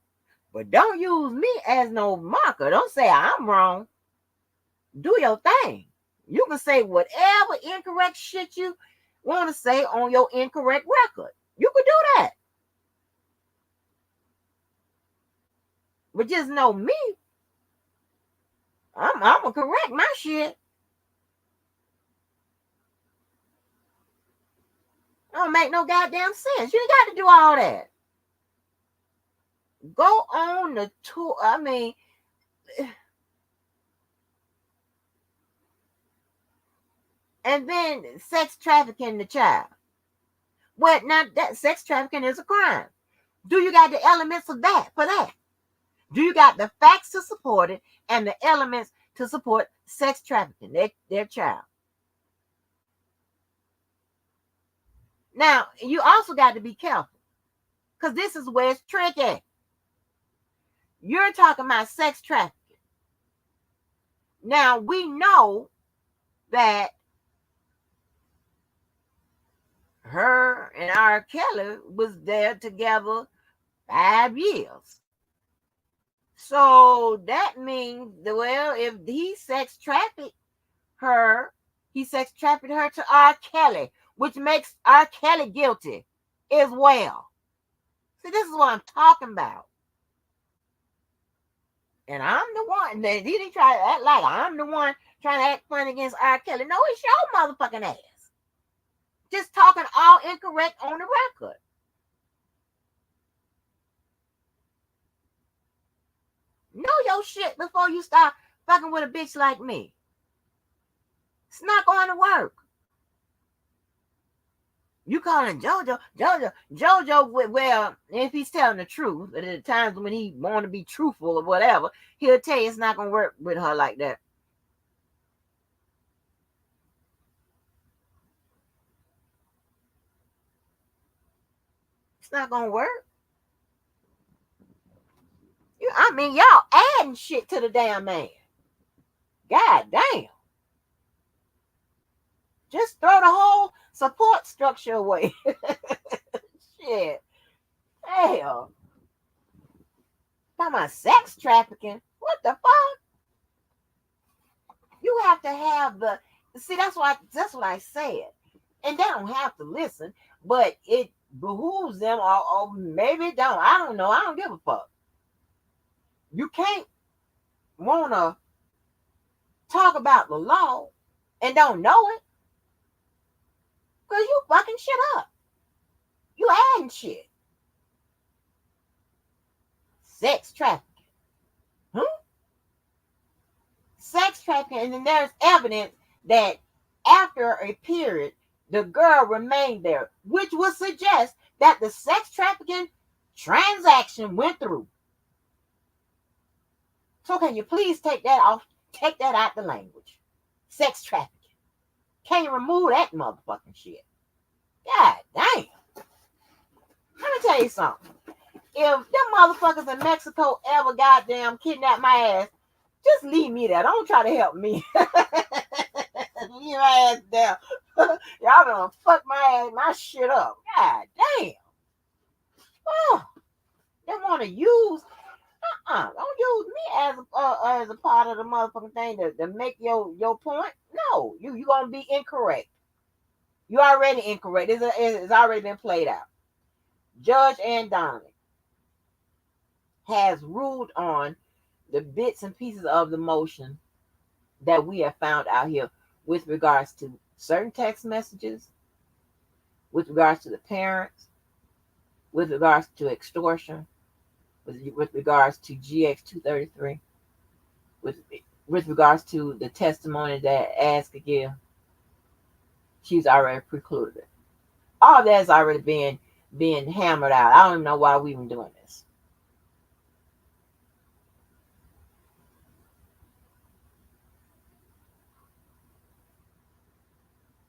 but don't use me as no marker. Don't say I'm wrong. Do your thing. You can say whatever incorrect shit you want to say on your incorrect record. You could do that. But just know me. I'm gonna correct my shit. It don't make no goddamn sense. You ain't got to do all that. Go on the tour. I mean, and then sex trafficking the child. Well, now that sex trafficking is a crime. Do you got the elements of that for that? Do you got the facts to support it and the elements to support sex trafficking, their child? Now, you also got to be careful because this is where it's tricky. You're talking about sex trafficking. Now, we know that her and R. Kelly was there together 5 years. So that means, well, if he sex trafficked her, he sex trafficked her to R. Kelly, which makes R. Kelly guilty as well. See, this is what I'm talking about. And I'm the one that he didn't try to act like I'm the one trying to act funny against R. Kelly. No, it's your motherfucking ass. Just talking all incorrect on the record. Know your shit before you start fucking with a bitch like me. It's not going to work. You calling JoJo, well, if he's telling the truth, at the times when he want to be truthful or whatever, he'll tell you it's not going to work with her like that. It's not going to work. I mean, y'all adding shit to the damn man. God damn. Just throw the whole support structure away. Shit. Hell. Talking about sex trafficking. What the fuck? You have to have the see. That's what I said, and they don't have to listen, but it behooves them, or maybe it don't. I don't know. I don't give a fuck. You can't wanna talk about the law and don't know it because you fucking shit up. You adding shit. Sex trafficking. Hmm? Sex trafficking, and then there's evidence that after a period, the girl remained there, which would suggest that the sex trafficking transaction went through. So can you please take that off? Take that out the language. Sex trafficking. Can you remove that motherfucking shit? God damn. Let me tell you something. If them motherfuckers in Mexico ever goddamn kidnap my ass, just leave me there. Don't try to help me. Leave my ass there. Y'all gonna fuck my shit up. God damn. Oh, they want to use. Don't use me as a part of the motherfucking thing to make your point. No, you gonna be incorrect. You already incorrect. It's already been played out. Judge Ann Donnelly has ruled on the bits and pieces of the motion that we have found out here with regards to certain text messages, with regards to the parents, with regards to extortion, with regards to GX 233, with regards to the testimony that Ash could give. She's already precluded. All of that is already being hammered out. I don't even know why we even doing this.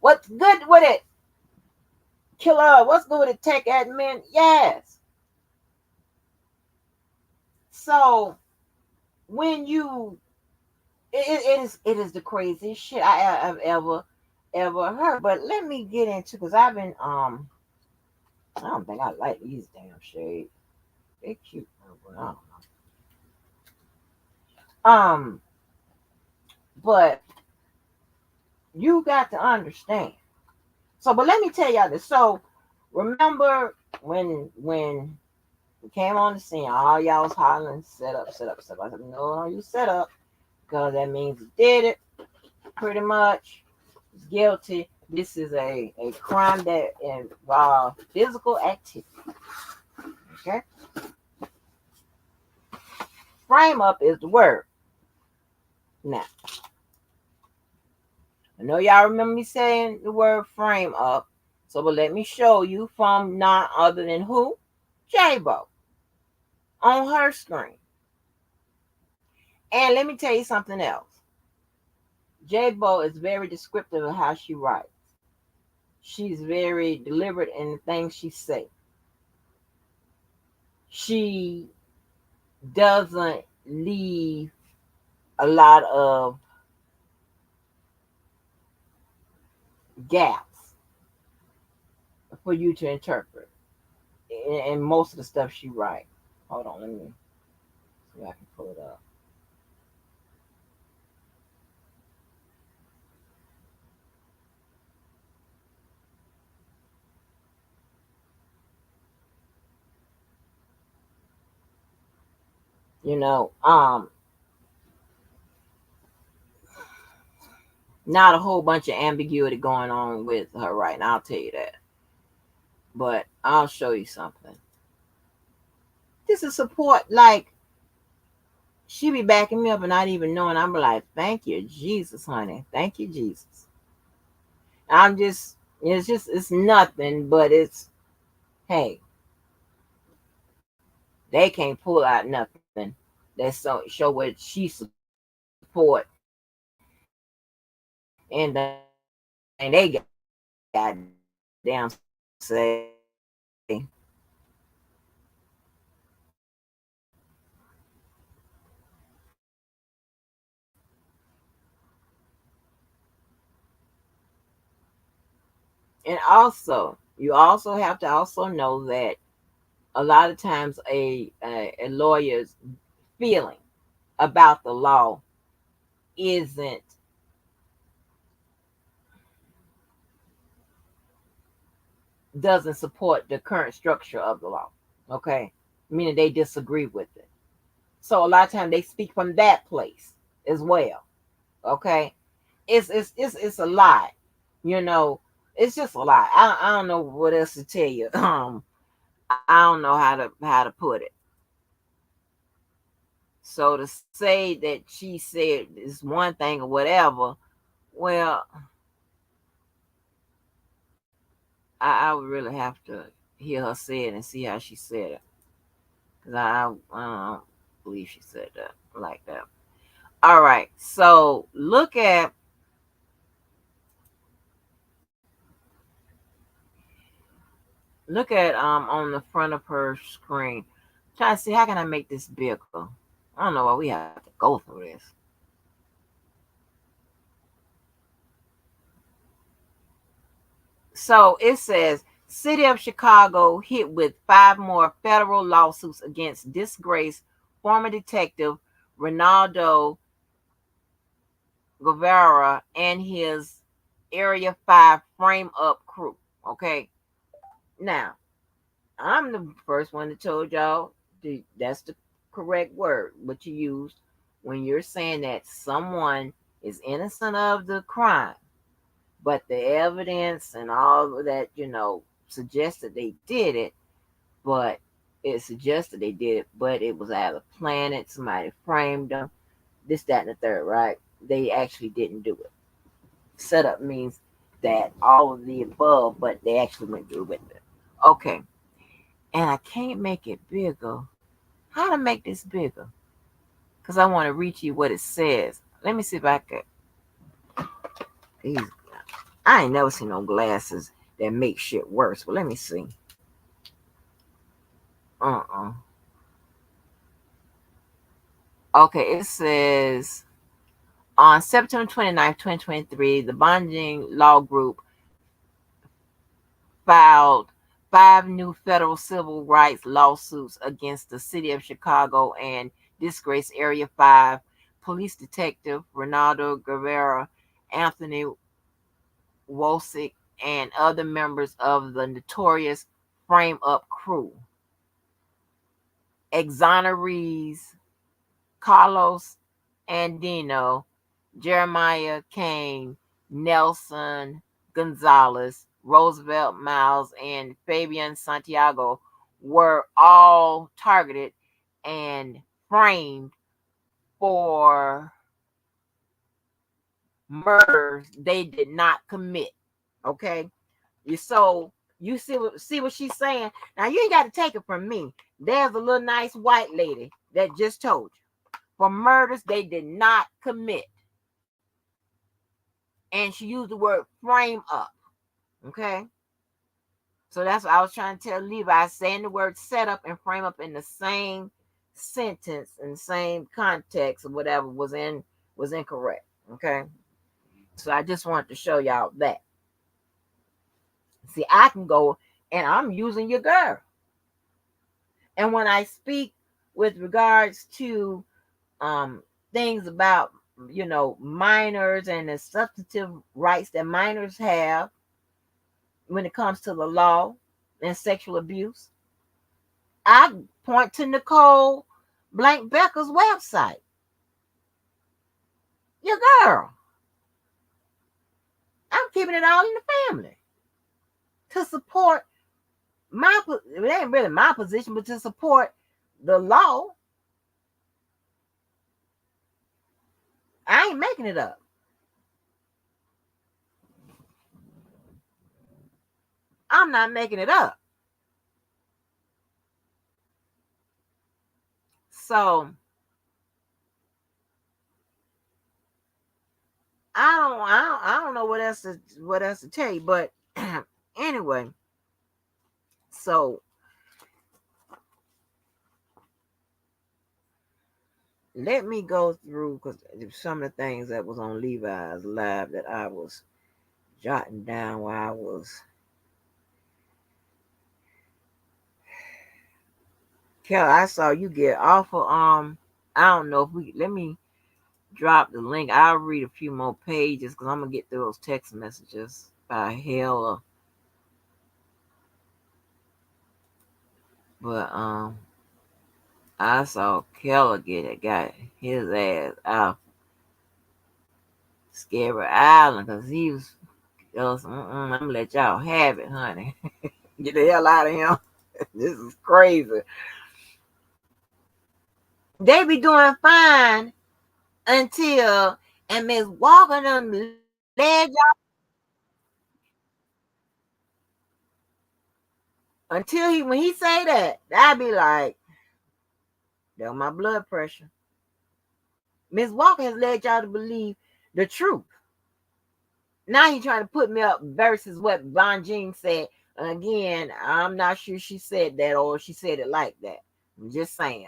What's good with it? Killer, what's good with it? Tech admin? Yes. So when you it is the craziest shit I've ever heard. But let me get into, because I've been I don't think I like these damn shades. They're cute, but I don't know. But you got to understand. So, but let me tell y'all this. So, remember when we came on the scene, all y'all was hollering, set up, set up, set up. I said, no, you set up, because that means you did it, pretty much. It's guilty. This is a crime that involves physical activity. Okay? Frame up is the word. Now, I know y'all remember me saying the word frame up. So, but let me show you from none other than who? J-Bo. On her screen. And let me tell you something else. J-Bo is very descriptive of how she writes. She's very deliberate in the things she says. She doesn't leave a lot of gaps for you to interpret in most of the stuff she writes. Hold on, let me see if I can pull it up. You know, not a whole bunch of ambiguity going on with her right now, I'll tell you that. But I'll show you something. This is support, like, she be backing me up and not even knowing. I'm like, thank you, Jesus, honey. Thank you, Jesus. It's nothing, but it's, hey, they can't pull out nothing that's so show what she support, and they got damn say. And also, you also have to also know that a lot of times a lawyer's feeling about the law isn't doesn't support the current structure of the law. Okay, meaning they disagree with it. So a lot of times they speak from that place as well. Okay, it's a lot. You know, it's just a lot. I don't know what else to tell you. I don't know how to put it. So to say that she said is one thing or whatever, well, I would really have to hear her say it and see how she said it, because I don't believe she said that like that. All right, so look at on the front of her screen. Trying to see how can I make this bigger. I don't know why we have to go through this. So it says City of Chicago hit with five more federal lawsuits against disgraced former detective Ronaldo Guevara and his Area 5 frame up crew. Okay. Now, I'm the first one that told y'all that's the correct word, what you use when you're saying that someone is innocent of the crime, but the evidence and all of that, suggests that they did it, but it suggested they did it, but it was either planned, somebody framed them, this, that, and the third, right? They actually didn't do it. Setup means that all of the above, but they actually went through with it. Okay, and I can't make it bigger. How to make this bigger? Because I want to reach you what it says. Let me see if I can. These, I ain't never seen no glasses that make shit worse. But let me see. Uh-uh. Okay, it says on September 29th, 2023, the bonding law group filed five new federal civil rights lawsuits against the city of Chicago and disgraced Area 5 police detective Ronaldo Guevara, Anthony Wosick, and other members of the notorious frame up crew. Exonerees Carlos Andino, Jeremiah Kane, Nelson Gonzalez, Roosevelt Miles, and Fabian Santiago were all targeted and framed for murders they did not commit. Okay, so you see what she's saying. Now you ain't got to take it from me. There's a little nice white lady that just told you for murders they did not commit. And she used the word frame up. Okay. So that's what I was trying to tell Levi, saying the word set up and frame up in the same sentence in the same context or whatever was incorrect. Okay. So I just wanted to show y'all that. See, I can go and I'm using your girl. And when I speak with regards to things about minors and the substantive rights that minors have when it comes to the law and sexual abuse, I point to Nicole Blank Becker's website. Your girl. I'm keeping it all in the family to support it ain't really my position, but to support the law. I ain't making it up. I'm not making it up. So I don't know what else to tell you, but anyway, so let me go through because some of the things that was on Levi's live that I was jotting down while I was. Kelly, I saw you get awful I don't know if we let me drop the link. I'll read a few more pages because I'm gonna get through those text messages by hell. But I saw Keller got his ass out Scary Island because he was I'm gonna let y'all have it, honey. Get the hell out of him. This is crazy. They be doing fine until and Miss Walker them led y'all until he when he say that, I'd be like, that was my blood pressure. Miss Walker has led y'all to believe the truth. Now he trying to put me up versus what Von Jean said. Again, I'm not sure she said that or she said it like that. I'm just saying.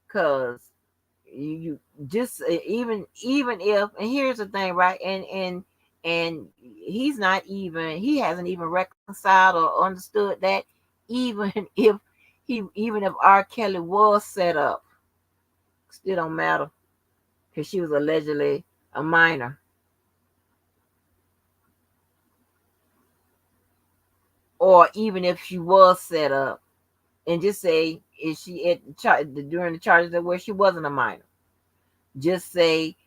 Cause you just even if and here's the thing, right? And he hasn't even reconciled or understood that even if even if R. Kelly was set up, still don't matter because she was allegedly a minor. Or even if she was set up, and just say is she during the charges that where she wasn't a minor. Just say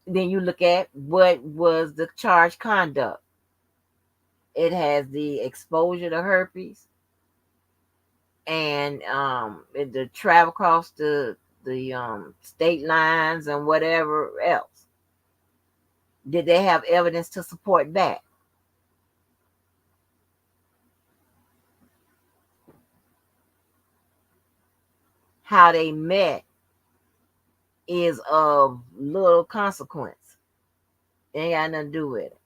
then you look at what was the charge conduct. It has the exposure to herpes and the travel across the state lines and whatever else. Did they have evidence to support that? How they met is of little consequence. It ain't got nothing to do with it.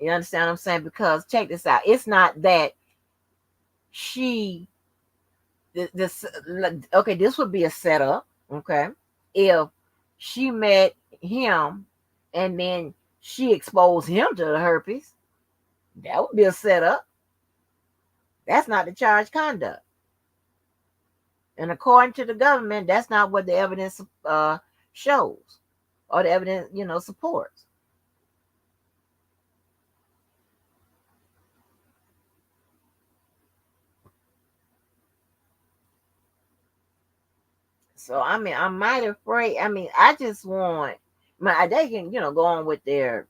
You understand what I'm saying? Because check this out. It's not that she this okay, this would be a setup, okay? If she met him and then she exposed him to the herpes, that would be a setup. That's not the charge conduct. And according to the government, that's not what the evidence shows or the evidence, supports. So I mean, I'm mighty afraid. I mean, I just want they can, go on with their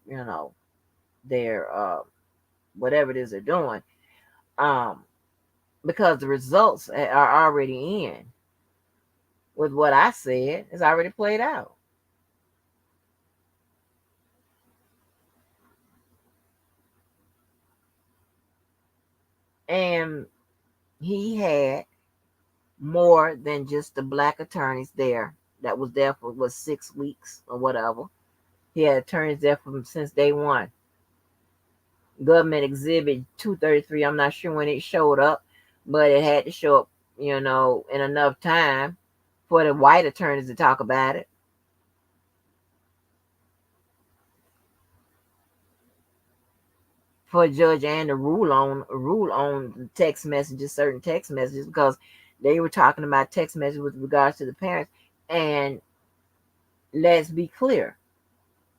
whatever it is they're doing. Um, because the results are already in with what I said. It's already played out. And he had more than just the black attorneys there that was there for 6 weeks or whatever. He had attorneys there from since day one. Government Exhibit 233. I'm not sure when it showed up, but it had to show up, in enough time for the white attorneys to talk about it. For a judge and to rule on the text messages, certain text messages, because they were talking about text messages with regards to the parents. And let's be clear,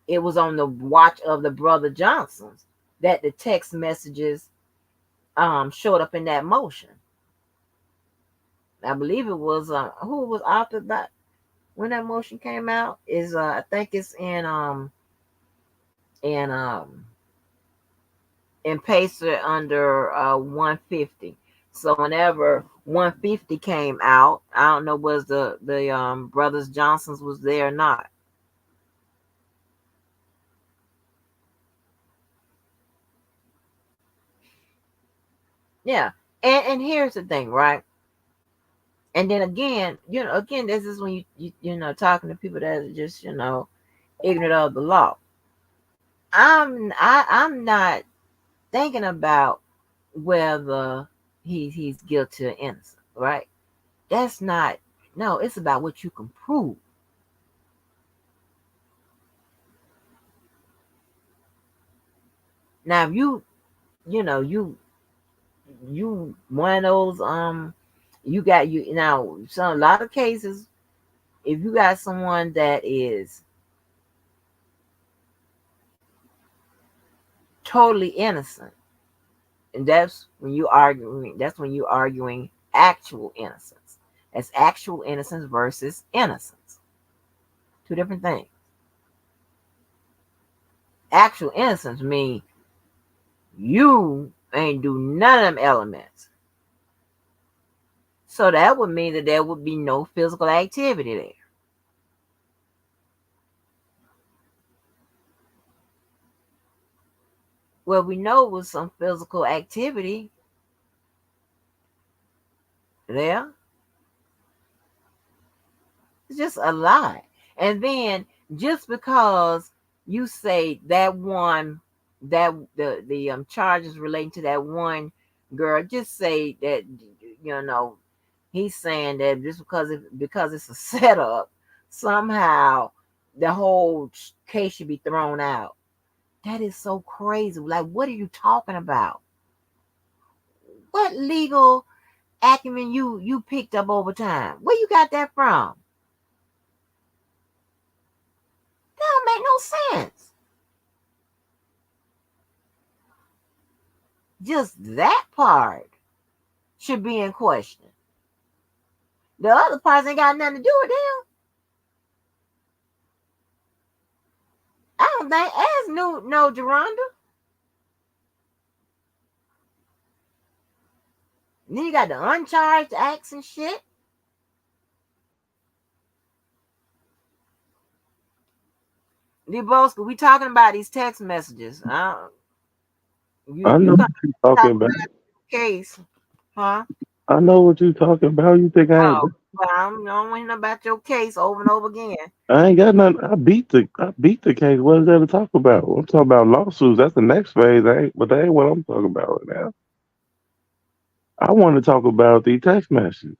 it was on the watch of the brother Johnsons that the text messages showed up in that motion. I believe it was who was authored that when that motion came out is I think it's in pasted under 150. So whenever 150 came out, I don't know was the brothers Johnsons was there or not. Yeah, and here's the thing, right? And then again, again, this is when talking to people that are just ignorant of the law. I'm not thinking about whether he's guilty or innocent, right? That's not, no, it's about what you can prove. Now, if you know, you one of those, you got you now, some a lot of cases, if you got someone that is totally innocent, and that's when you arguing actual innocence. That's actual innocence versus innocence. Two different things. Actual innocence mean you ain't do none of them elements. So that would mean that there would be no physical activity there. Well, we know with some physical activity there. It's just a lie. And then just because you say that one, that the charges relating to that one girl, just say that, you know, he's saying that just because it's a setup, somehow the whole case should be thrown out. That is so crazy. Like, what are you talking about? What legal acumen you picked up over time? Where you got that from? That don't make no sense. Just that part should be in question. The other parts ain't got nothing to do with them. I don't think as no Geronda. Then you got the uncharged acts and shit. Deboska, we talking about these text messages. I You know come what you're talk talking about. about case, huh? I know what you're talking about. You think I ain't? Oh, well, I don't want to know about your case over and over again. I ain't got nothing. I beat the case. What is there to talk about? I'm talking about lawsuits. That's the next phase. But that ain't what I'm talking about right now. I want to talk about the text messages.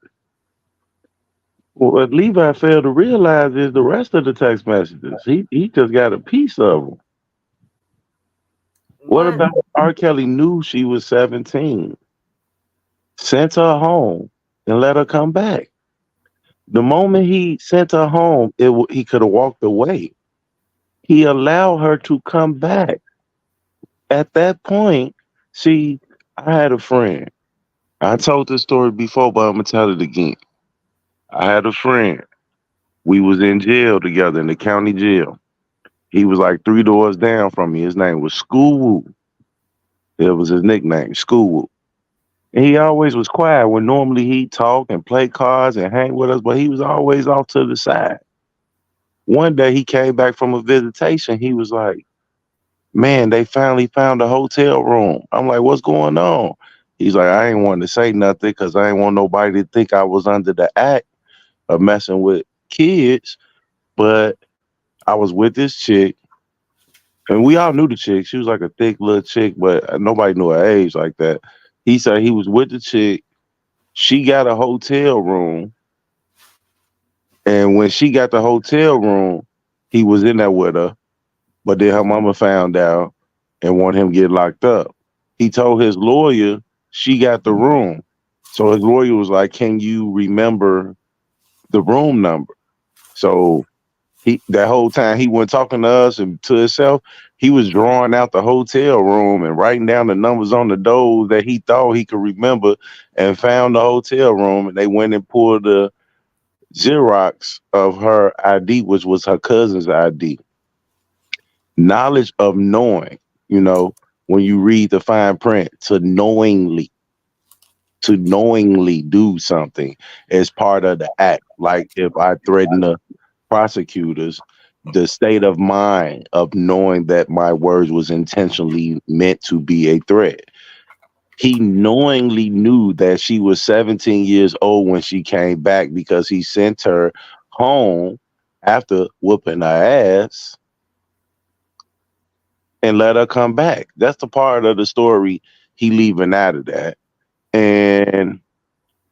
What Levi failed to realize is the rest of the text messages. He just got a piece of them. What What? about R. Kelly knew she was 17, sent her home, and let her come back? The moment he sent her home, he could have walked away. He allowed her to come back. At that point, see, I had a friend. I told this story before, but I'm gonna tell it again. I had a friend. We was in jail together in the county jail. He was like 3 doors down from me. His name was School. It was his nickname, School. And he always was quiet when normally he'd talk and play cards and hang with us, but he was always off to the side. One day he came back from a visitation. He was like, "Man, they finally found a hotel room." I'm like, "What's going on?" He's like, "I ain't want to say nothing because I ain't want nobody to think I was under the act of messing with kids, but I was with this chick, and we all knew the chick. She was like a thick little chick, but nobody knew her age like that." He said he was with the chick. She got a hotel room, and when she got the hotel room, he was in there with her. But then her mama found out and wanted him to get locked up. He told his lawyer she got the room. So his lawyer was like, "Can you remember the room number?" So he that whole time he wasn't talking to us and to himself, he was drawing out the hotel room and writing down the numbers on the doors that he thought he could remember, and found the hotel room, and they went and pulled the Xerox of her ID, which was her cousin's ID. Knowledge of knowing, you know, when you read the fine print, to knowingly do something as part of the act. Like if I threaten the prosecutors, the state of mind of knowing that my words was intentionally meant to be a threat. He knowingly knew that she was 17 years old when she came back because he sent her home after whooping her ass and let her come back. That's the part of the story he leaving out of that. And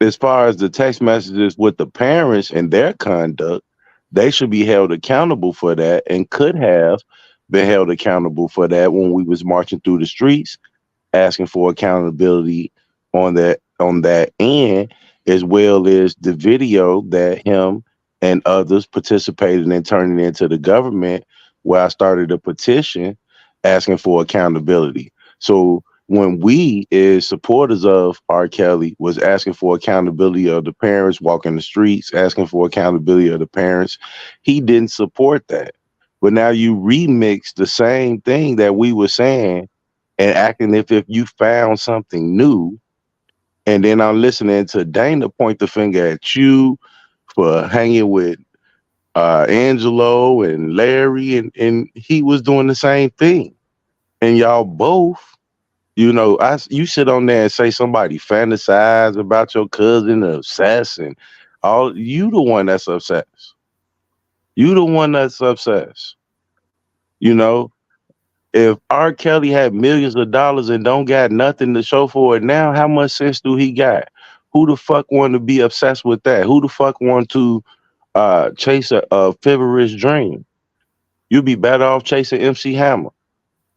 as far as the text messages with the parents and their conduct, they should be held accountable for that and could have been held accountable for that when we was marching through the streets asking for accountability on that end, as well as the video that him and others participated in turning into the government, where I started a petition asking for accountability. So when we as supporters of R. Kelly was asking for accountability of the parents walking the streets, asking for accountability of the parents, he didn't support that. But now you remix the same thing that we were saying and acting if you found something new. And then I'm listening to Dana point the finger at you for hanging with Angelo and Larry, and he was doing the same thing. And y'all both, you sit on there and say somebody fantasize about your cousin, obsessed, and all. You the one that's obsessed. You the one that's obsessed. You know, if R. Kelly had millions of dollars and don't got nothing to show for it now, how much sense do he got? Who the fuck want to be obsessed with that? Who the fuck want to chase a feverish dream? You'd be better off chasing MC Hammer.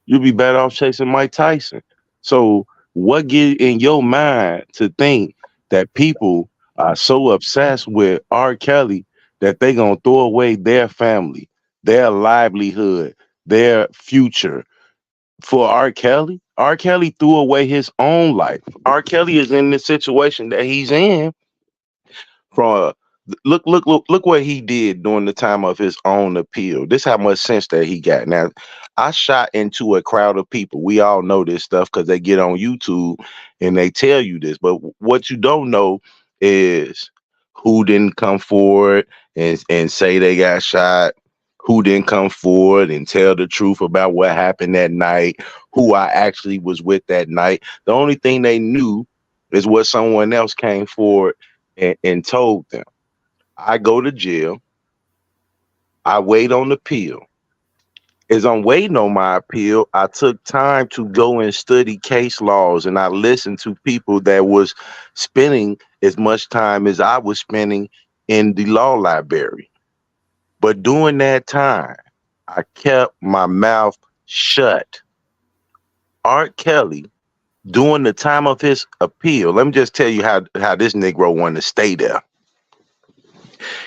You'd be better off chasing Mike Tyson. So what get in your mind to think that people are so obsessed with R. Kelly that they gonna throw away their family, their livelihood, their future for R. Kelly? R. Kelly threw away his own life. R. Kelly is in the situation that he's in from look what he did during the time of his own appeal. This how much sense that he got. Now, I shot into a crowd of people. We all know this stuff because they get on YouTube and they tell you this. But what you don't know is who didn't come forward and say they got shot, who didn't come forward and tell the truth about what happened that night, who I actually was with that night. The only thing they knew is what someone else came forward and told them. I go to jail. I wait on the appeal. As I'm waiting on my appeal, I took time to go and study case laws, and I listened to people that was spending as much time as I was spending in the law library. But during that time, I kept my mouth shut. Art Kelly, during the time of his appeal, let me just tell you how this Negro wanted to stay there.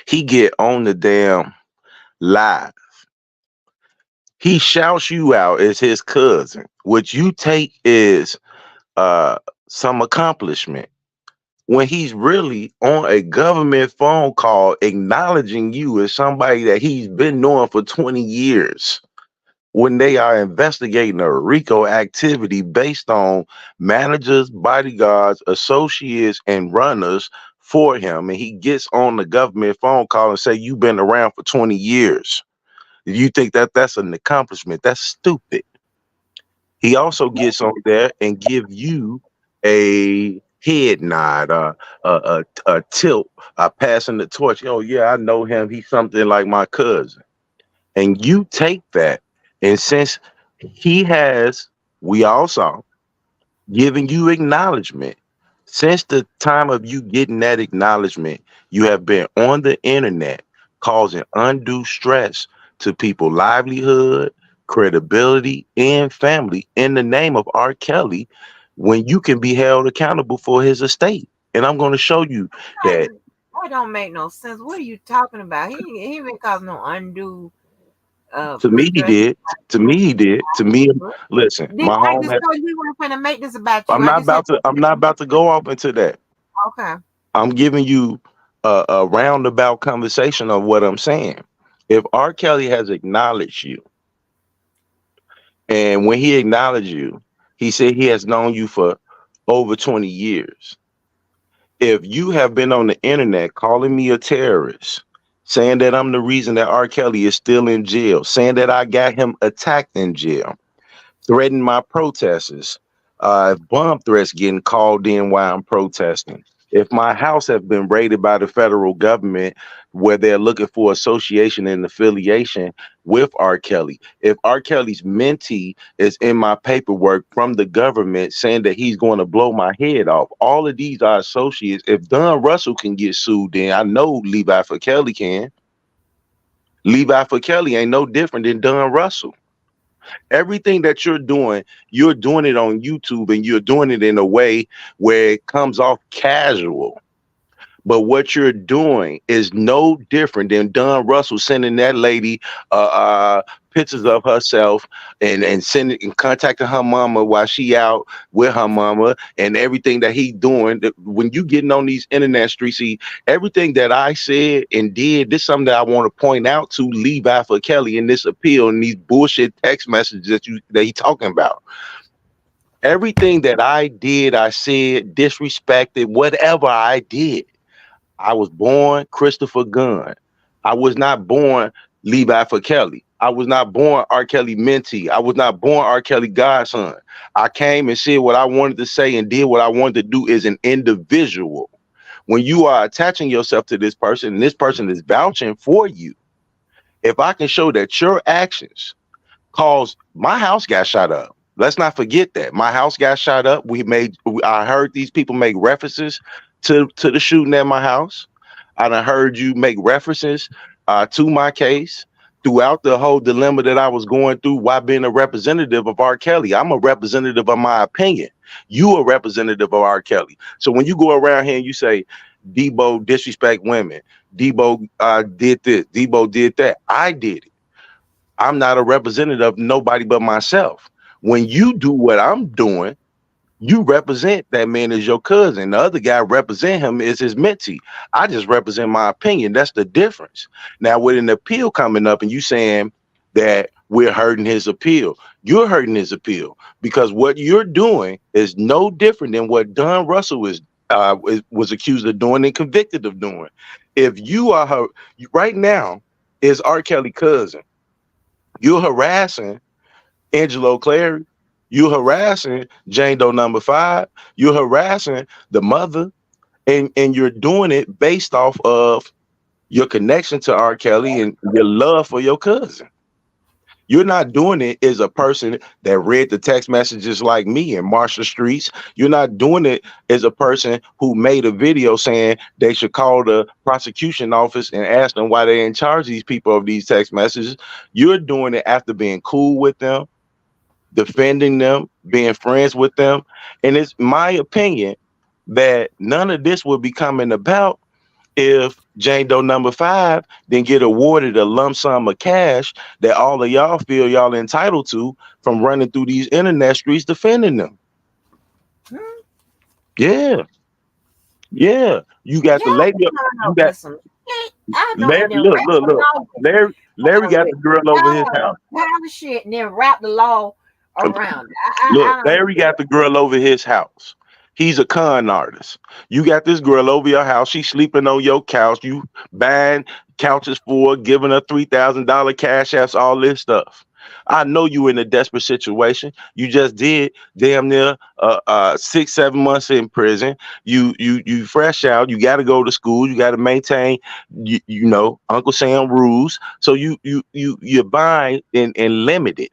He get on the damn live. He shouts you out as his cousin, which you take is uh some accomplishment. When he's really on a government phone call acknowledging you as somebody that he's been knowing for 20 years. When they are investigating a RICO activity based on managers, bodyguards, associates, and runners for him, and he gets on the government phone call and say, "You've been around for 20 years." You think that that's an accomplishment? That's stupid. He also gets on there and give you a head nod, a tilt, passing the torch. Oh yeah, I know him. He's something like my cousin. And you take that, and since he has, we all saw, giving you acknowledgement. Since the time of you getting that acknowledgement, you have been on the internet causing undue stress to people's livelihood, credibility, and family in the name of R. Kelly when you can be held accountable for his estate. And I'm going to show you that. That don't make no sense. What are you talking about? He ain't causing no undue To me, he stress. did. To me, he did. To me, listen, Did my I home just has. told you we weren't gonna make this about you? I'm I not just said about to. I'm not about to go off into that. okay. I'm giving you a roundabout conversation of what I'm saying. If R. Kelly has acknowledged you, and when he acknowledged you, he said he has known you for over 20 years. If you have been on the internet calling me a terrorist, saying that I'm the reason that R. Kelly is still in jail, saying that I got him attacked in jail, threatening my protesters, bomb threats getting called in while I'm protesting. If my house has been raided by the federal government where they're looking for association and affiliation with R. Kelly, if R. Kelly's mentee is in my paperwork from the government saying that he's going to blow my head off, all of these are associates. If Don Russell can get sued, then I know Levi for Kelly can. Levi for Kelly ain't no different than Don Russell. Everything that you're doing it on YouTube and you're doing it in a way where it comes off casual. But what you're doing is no different than Don Russell sending that lady pictures of herself and sending and contacting her mama while she out with her mama and everything that he doing. When you getting on these internet streets, see everything that I said and did. This is something that I want to point out to Levi for Kelly in this appeal and these bullshit text messages that he talking about. Everything that I did, I said, disrespected, whatever I did. I was born Christopher Gunn. I was not born Levi for Kelly. I was not born R. Kelly mentee. I was not born R. Kelly godson. I came and said what I wanted to say and did what I wanted to do as an individual. When you are attaching yourself to this person and this person is vouching for you, if I can show that your actions cause my house got shot up. Let's not forget that my house got shot up. I heard these people make references to the shooting at my house. I done heard you make references to my case throughout the whole dilemma that I was going through while being a representative of R. Kelly. I'm a representative of my opinion. You a representative of R. Kelly. So when you go around here and you say Debo disrespect women, Debo did this, Debo did that, I did it. I'm not a representative of nobody but myself. When you do what I'm doing, you represent that man as your cousin. The other guy represent him as his mentee. I just represent my opinion. That's the difference. Now, with an appeal coming up and you saying that we're hurting his appeal, you're hurting his appeal because what you're doing is no different than what Don Russell was accused of doing and convicted of doing. If you are her right now is R. Kelly cousin, you're harassing Angelo Clary. You're harassing Jane Doe number 5. You're harassing the mother, and you're doing it based off of your connection to R. Kelly and your love for your cousin. You're not doing it as a person that read the text messages like me in Marshall Streets. You're not doing it as a person who made a video saying they should call the prosecution office and ask them why they in charge these people of these text messages. You're doing it after being cool with them, defending them, being friends with them. And it's my opinion that none of this would be coming about if Jane Doe number 5 didn't get awarded a lump sum of cash that all of y'all feel y'all entitled to from running through these internet streets defending them. Hmm? Yeah, yeah. You got the Y'all lady. be coming You up got with some shit. I don't Larry. and then Look, wrap look, the look. law. Larry got the girl over his Y'all house. pile of shit and then wrap the law around it. Look, I don't Larry got the girl over his house. He's a con artist. You got this girl over your house. She's sleeping on your couch. You buying couches for her, giving her $3,000 cash apps, all this stuff. I know you in a desperate situation. You just did damn near 6, 7 months in prison. You fresh out. You got to go to school. You got to maintain, Uncle Sam rules. So you're buying and limited.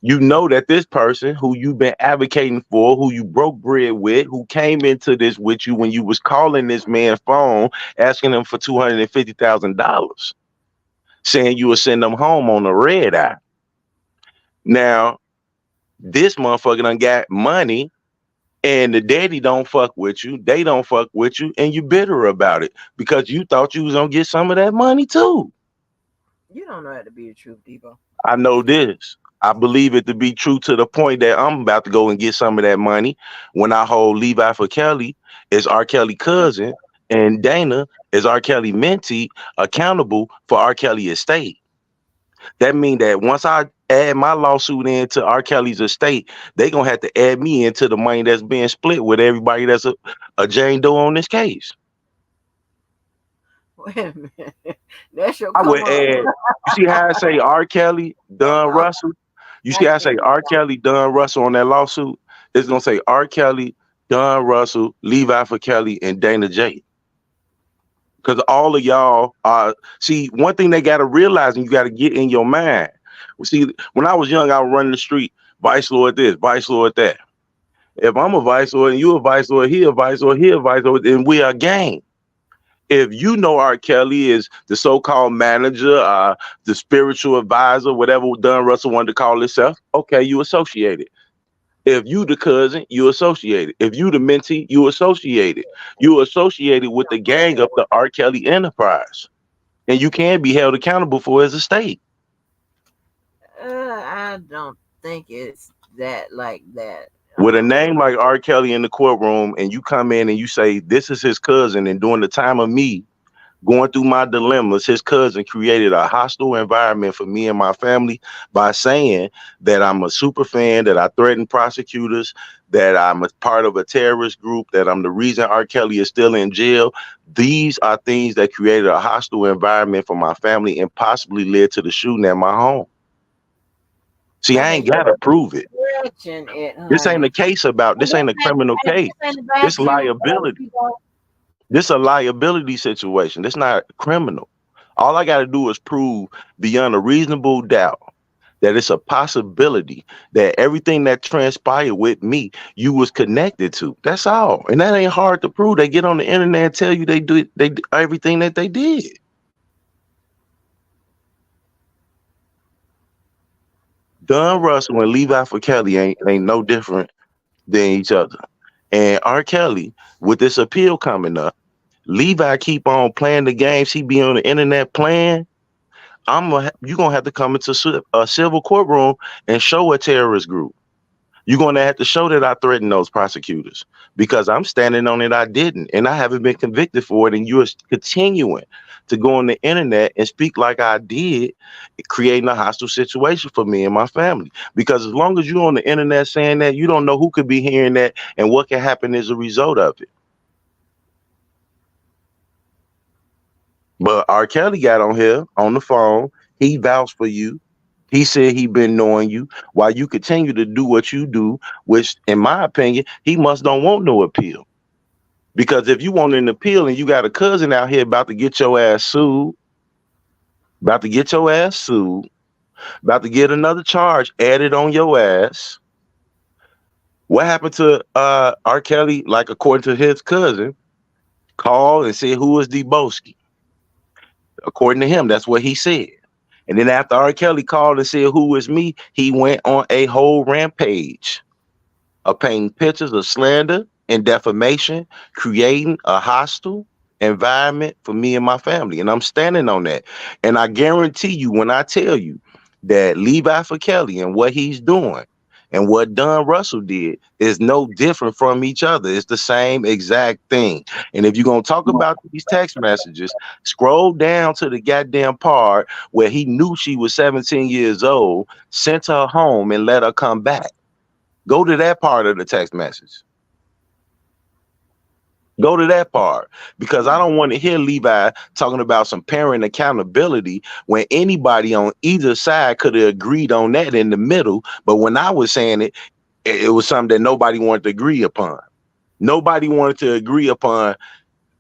You know that this person who you've been advocating for, who you broke bread with, who came into this with you when you was calling this man phone, asking him for $250,000, saying you would send them home on a red eye. Now, this motherfucker done got money and the daddy don't fuck with you. They don't fuck with you. And you bitter about it because you thought you was going to get some of that money too. You don't know that to be the truth, Debo. I know this. I believe it to be true to the point that I'm about to go and get some of that money when I hold Levi for Kelly is R. Kelly cousin and Dana is R. Kelly mentee accountable for R. Kelly estate. That means that once I add my lawsuit into R. Kelly's estate, they gonna have to add me into the money that's being split with everybody that's a Jane Doe on this case. Wait a minute. That's your I come would up. add, you see how I say R. Kelly, Don Russell? You see I how I say can't. R. Kelly, Don Russell on that lawsuit? It's gonna say R. Kelly, Don Russell, Levi for Kelly, and Dana J. Because all of y'all are, see, one thing they got to realize and you got to get in your mind. See, when I was young, I was running the street, vice lord this, vice lord that. If I'm a vice lord and you a vice lord, he a vice lord, he a vice lord, then we are a gang. If you know R. Kelly is the so-called manager, the spiritual advisor, whatever Don Russell wanted to call himself, okay, you associated. If you the cousin, you associated. If you the mentee, you associated. You associated with the gang of the R. Kelly enterprise. And you can be held accountable for his estate. I don't think it's that like that. With a name like R. Kelly in the courtroom, and you come in and you say, this is his cousin, and during the time of me going through my dilemmas, his cousin created a hostile environment for me and my family by saying that I'm a super fan, that I threaten prosecutors, that I'm a part of a terrorist group, that I'm the reason R. Kelly is still in jail. These are things that created a hostile environment for my family and possibly led to the shooting at my home. See, I I think ain't gotta prove it. you're stretching it, This ain't a honey. case about, And this ain't a criminal this case. ain't about This you. liability. This a liability situation. This not criminal. All I got to do is prove beyond a reasonable doubt that it's a possibility that everything that transpired with me, you was connected to. That's all. And that ain't hard to prove. They get on the internet and tell you they did everything that they did. Don Russell and Levi for Kelly ain't no different than each other. And R. Kelly, with this appeal coming up, Levi keep on playing the games he be on the internet playing. You're gonna have to come into a civil courtroom and show a terrorist group. You're gonna have to show that I threatened those prosecutors because I'm standing on it. I didn't, and I haven't been convicted for it. And you're continuing to go on the internet and speak like I did, creating a hostile situation for me and my family. Because as long as you're on the internet saying that, you don't know who could be hearing that and what can happen as a result of it. But R. Kelly got on here on the phone. He vouched for you. He said he been knowing you while you continue to do what you do, which, in my opinion, he must don't want no appeal. Because if you want an appeal and you got a cousin out here about to get your ass sued, about to get your ass sued, about to get another charge added on your ass, what happened to R. Kelly? Like according to his cousin, called and said who is Deboski. According to him, that's what he said. And then after R. Kelly called and said, who is me? He went on a whole rampage of painting pictures of slander and defamation, creating a hostile environment for me and my family. And I'm standing on that. And I guarantee you, when I tell you that Levi for Kelly and what he's doing and what Don Russell did is no different from each other. It's the same exact thing. And if you're going to talk about these text messages, scroll down to the goddamn part where he knew she was 17 years old, sent her home and let her come back. Go to that part of the text message. Go to that part because I don't want to hear Levi talking about some parent accountability when anybody on either side could have agreed on that in the middle. But when I was saying it, it was something that nobody wanted to agree upon. Nobody wanted to agree upon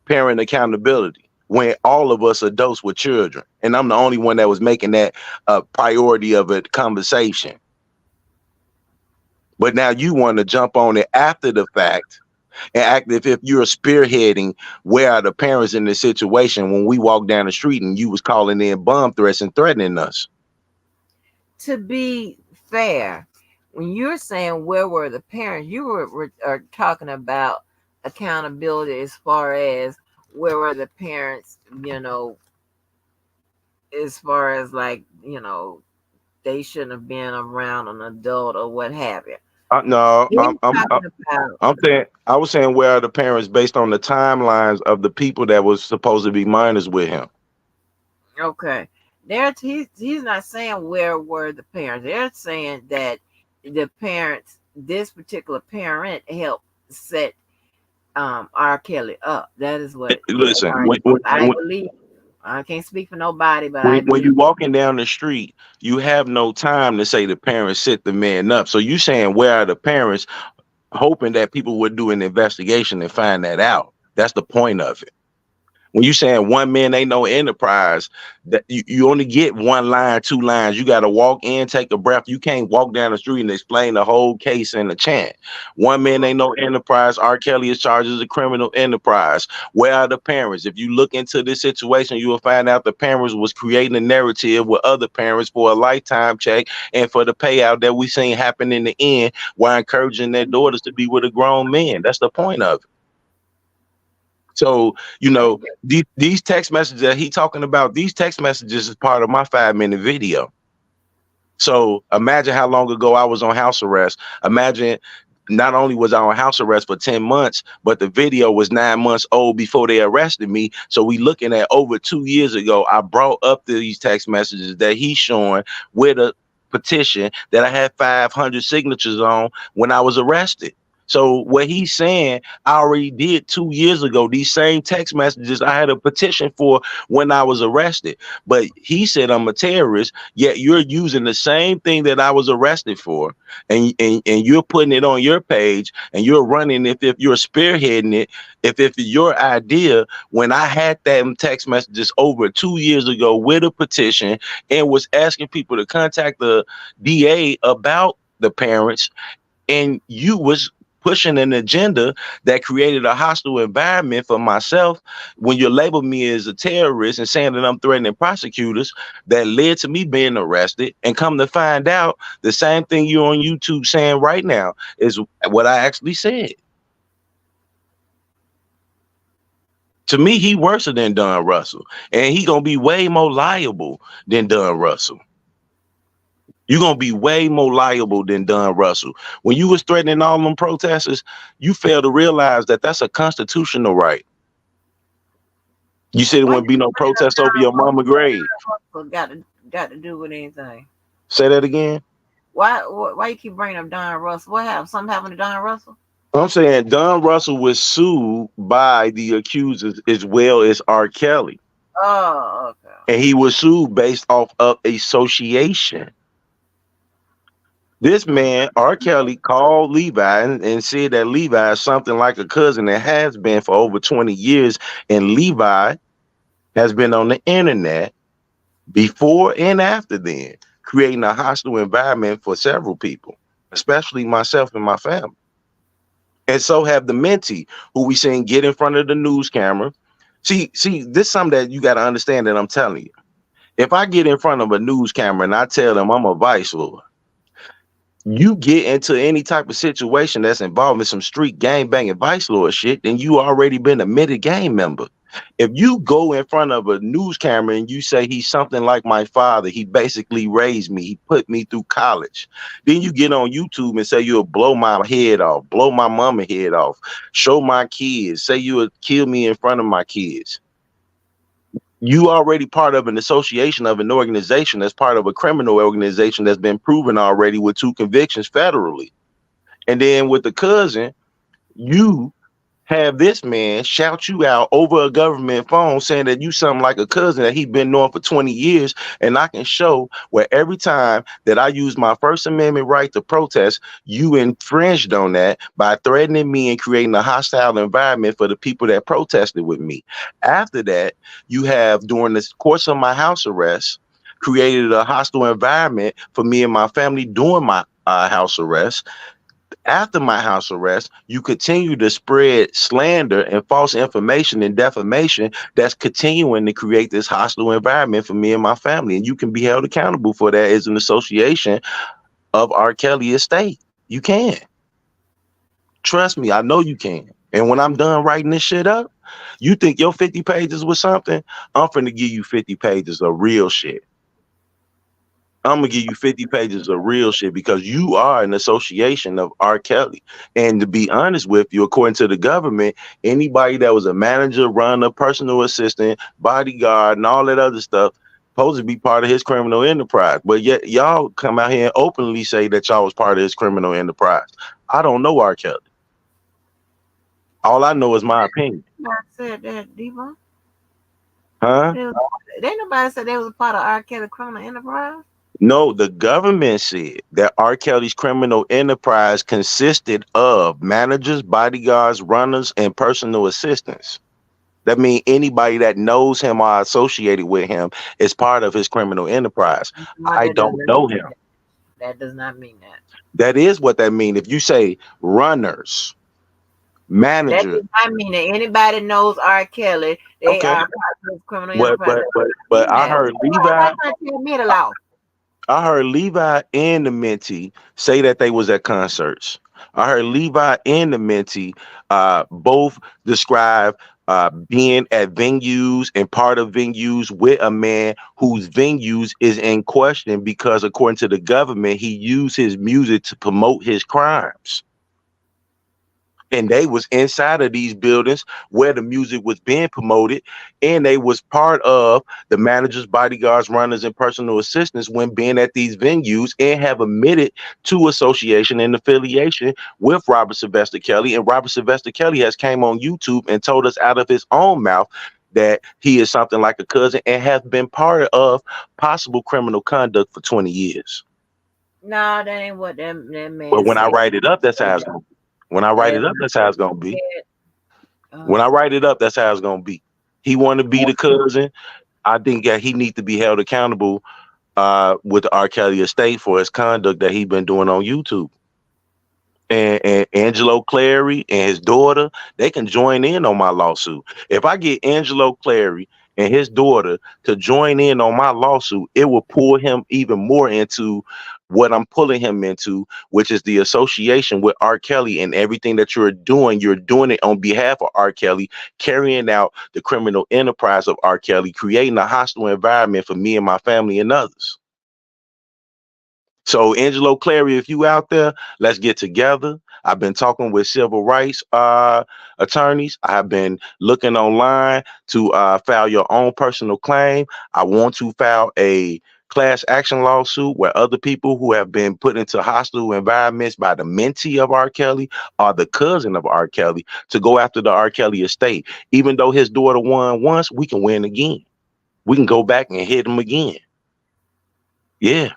parent accountability when all of us adults were children. And I'm the only one that was making that a priority of a conversation. But now you want to jump on it after the fact and act as if you're spearheading where are the parents in this situation when we walk down the street and you was calling in bomb threats and threatening us. To be fair, when you're saying where were the parents, you are talking about accountability as far as where were the parents, as far as like, they shouldn't have been around an adult or what have you. No, You're talking about I'm saying I was saying where are the parents based on the timelines of the people that was supposed to be minors with him. okay. He's not saying where were the parents. They're saying that the parents, this particular parent, helped set R. Kelly up. That is what Listen, I believe. I can't speak for nobody, but I when believe. you walking down the street, you have no time to say the parents set the man up. So you saying where are the parents hoping that people would do an investigation and find that out. That's the point of it. When you saying one man ain't no enterprise, that you only get one line, two lines. You got to walk in, take a breath. You can't walk down the street and explain the whole case in a chant. One man ain't no enterprise. R. Kelly is charged as a criminal enterprise. Where are the parents? If you look into this situation, you will find out the parents was creating a narrative with other parents for a lifetime check and for the payout that we seen happen in the end, while encouraging their daughters to be with a grown man. That's the point of it. So, these text messages that he talking about, these text messages is part of my 5-minute video. So imagine how long ago I was on house arrest. Imagine not only was I on house arrest for 10 months, but the video was 9 months old before they arrested me. So we looking at over 2 years ago, I brought up these text messages that he's showing with a petition that I had 500 signatures on when I was arrested. So what he's saying, I already did 2 years ago. These same text messages I had a petition for when I was arrested. But he said I'm a terrorist, yet you're using the same thing that I was arrested for, and you're putting it on your page, and you're running if you're spearheading it, if it's your idea, when I had them text messages over 2 years ago with a petition and was asking people to contact the DA about the parents, and you was pushing an agenda that created a hostile environment for myself when you labeled me as a terrorist and saying that I'm threatening prosecutors, that led to me being arrested. And come to find out, the same thing you're on YouTube saying right now is what I actually said. To me, he worse than Don Russell, and he gonna be way more liable than Don Russell. You're gonna be way more liable than Don Russell. When you was threatening all them protesters, you failed to realize that that's a constitutional right. You said it Why wouldn't you be no bring up protest over your Don mama grave. Russell? Got to do with anything? Say that again. Why you keep bringing up Don Russell? What happened? Something happened to Don Russell? I'm saying Don Russell was sued by the accusers as well as R. Kelly. Oh, okay. And he was sued based off of association. This man, R. Kelly, called Levi and said that Levi is something like a cousin and has been for over 20 years. And Levi has been on the internet before and after then, creating a hostile environment for several people, especially myself and my family. And so have the mentee, who we seen get in front of the news camera. See, this is something that you got to understand that I'm telling you. If I get in front of a news camera and I tell them I'm a vice lord, you get into any type of situation that's involving some street gang banging vice lord shit, then you already been a admitted gang member. If you go in front of a news camera and you say he's something like my father, he basically raised me, he put me through college, then you get on YouTube and say you'll blow my head off, blow my mama head off, show my kids, say you would kill me in front of my kids. You already part of an association of an organization that's part of a criminal organization that's been proven already with 2 convictions federally. And then with the cousin, you have this man shout you out over a government phone saying that you something like a cousin that he been knowing for 20 years. And I can show where every time that I use my First Amendment right to protest, you infringed on that by threatening me and creating a hostile environment for the people that protested with me. After that, you have, during the course of my house arrest, created a hostile environment for me and my family during my house arrest. After my house arrest, you continue to spread slander and false information and defamation that's continuing to create this hostile environment for me and my family. And you can be held accountable for that as an association of R. Kelly estate. You can. Trust me, I know you can. And when I'm done writing this shit up, you think your 50 pages was something? I'm finna give you 50 pages of real shit. I'm gonna give you 50 pages of real shit because you are an association of R. Kelly. And to be honest with you, according to the government, anybody that was a manager, runner, personal assistant, bodyguard, and all that other stuff supposed to be part of his criminal enterprise. But yet y'all come out here and openly say that y'all was part of his criminal enterprise. I don't know R. Kelly. All I know is my opinion. I said that, Diva. Huh? They, was, they nobody said they was a part of R. Kelly criminal enterprise. No, the government said that R. Kelly's criminal enterprise consisted of managers, bodyguards, runners, and personal assistants. That means anybody that knows him or associated with him is part of his criminal enterprise. No, I that does don't not know mean him. that. That does not mean that. That is what that means. If you say runners, That manager, does not mean that anybody knows R. Kelly. They okay, are part of his criminal but enterprise. but That but does not but mean I that. heard Why Levi. can't you tell me the law? I heard Levi and the mentee say that they was at concerts. I heard Levi and the mentee both describe being at venues and part of venues with a man whose venues is in question because according to the government, he used his music to promote his crimes. And they was inside of these buildings where the music was being promoted, and they was part of the managers, bodyguards, runners, and personal assistants when being at these venues, and have admitted to association and affiliation with Robert Sylvester Kelly. And Robert Sylvester Kelly has came on YouTube and told us out of his own mouth that he is something like a cousin and have been part of possible criminal conduct for 20 years. No, that ain't what that But man when I said. write it up, that's how it's going to be. When I write That it up, that's how it's going to be. said, When I um, write it up, that's how it's gonna be. He want to be the cousin. I think that he need to be held accountable with the R. Kelly estate for his conduct that he been doing on YouTube. And Angelo Clary and his daughter, they can join in on my lawsuit. If I get Angelo Clary and his daughter to join in on my lawsuit, it will pull him even more into what I'm pulling him into, which is the association with R. Kelly, and everything that you're doing it on behalf of R. Kelly, carrying out the criminal enterprise of R. Kelly, creating a hostile environment for me and my family and others. So Angelo Clary, if you out there, let's get together. I've been talking with civil rights attorneys. I've been looking online to file your own personal claim. I want to file a class action lawsuit where other people who have been put into hostile environments by the mentee of R. Kelly or the cousin of R. Kelly to go after the R. Kelly estate. Even though his daughter won once, we can win again. We can go back and hit him again. Yeah.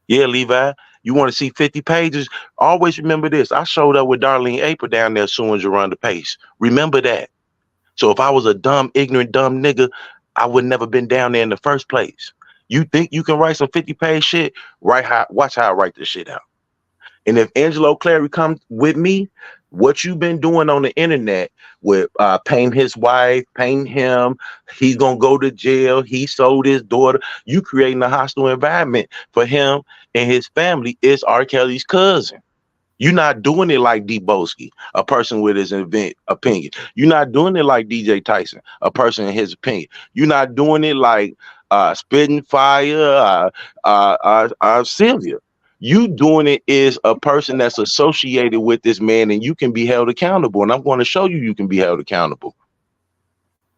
Yeah, Levi, you want to see 50 pages? Always remember this. I showed up with Darlene April down there suing Jerron Pace. Remember that. So if I was a dumb, ignorant, dumb nigga, I would never been down there in the first place. You think you can write some 50-page shit? Watch how I write this shit out. And if Angelo Clary comes with me, what you've been doing on the internet with paying his wife, paying him, he's gonna go to jail. He sold his daughter. You creating a hostile environment for him and his family. Is R. Kelly's cousin. You're not doing it like D. Bosky, a person with his opinion. You're not doing it like DJ Tyson, a person in his opinion. You're not doing it like Spitting Fire, Sylvia. You doing it is a person that's associated with this man, and you can be held accountable. And I'm going to show you can be held accountable.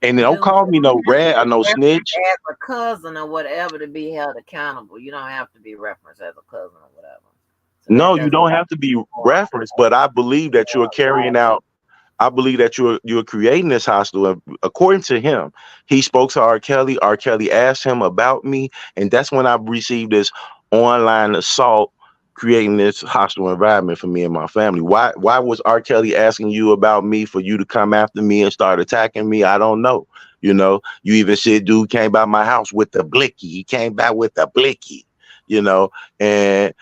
And don't do call me no have to rat or be no referenced snitch. as a cousin or whatever to be held accountable. You don't have to be referenced as a cousin or whatever. So No, that you doesn't don't have to be referenced, but I believe that you're carrying out. I believe that you're creating this hostile. According to him, he spoke to R. Kelly. R. Kelly asked him about me, and that's when I received this online assault, creating this hostile environment for me and my family. Why was R. Kelly asking you about me for you to come after me and start attacking me? I don't know. You even said dude came by my house with the blicky. He came back with the blicky, and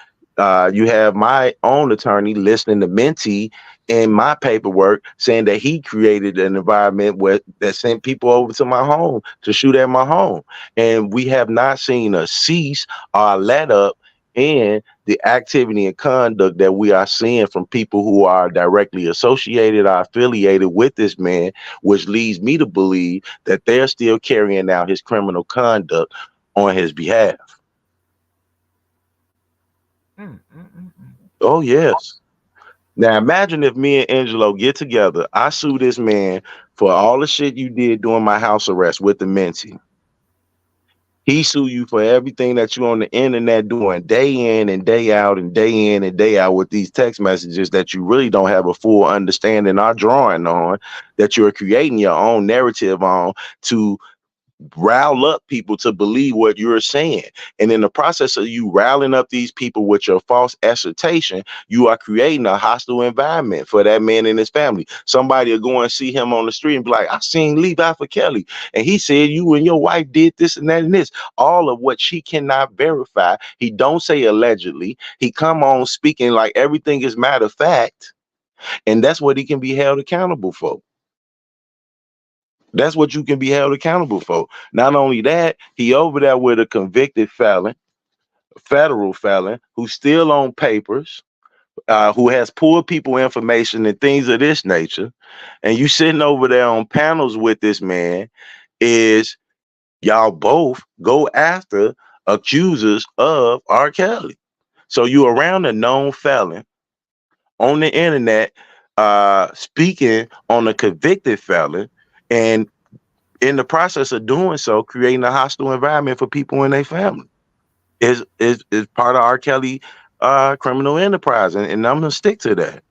you have my own attorney listening to Mentee in my paperwork saying that he created an environment where that sent people over to my home to shoot at my home. And we have not seen a cease or let up in the activity and conduct that we are seeing from people who are directly associated or affiliated with this man, which leads me to believe that they're still carrying out his criminal conduct on his behalf. Oh, yes. Now imagine if me and Angelo get together. I sue this man for all the shit you did during my house arrest with the mentee. He sue you for everything that you on the internet doing day in and day out and day in and day out with these text messages that you really don't have a full understanding or drawing on, that you're creating your own narrative on to rile up people to believe what you're saying. And in the process of you riling up these people with your false assertion, you are creating a hostile environment for that man and his family. Somebody will go and see him on the street and be like, I seen Levi for Kelly, and he said you and your wife did this and that and this. All of what she cannot verify. He don't say allegedly. He come on speaking like everything is matter of fact. And that's what he can be held accountable for. That's what you can be held accountable for. Not only that, he over there with a convicted felon, federal felon, who's still on papers, who has poor people information and things of this nature. And you sitting over there on panels with this man is y'all both go after accusers of R. Kelly. So you around a known felon on the internet, speaking on a convicted felon, and in the process of doing so, creating a hostile environment for people in their family is part of R. Kelly criminal enterprise, and I'm gonna stick to that.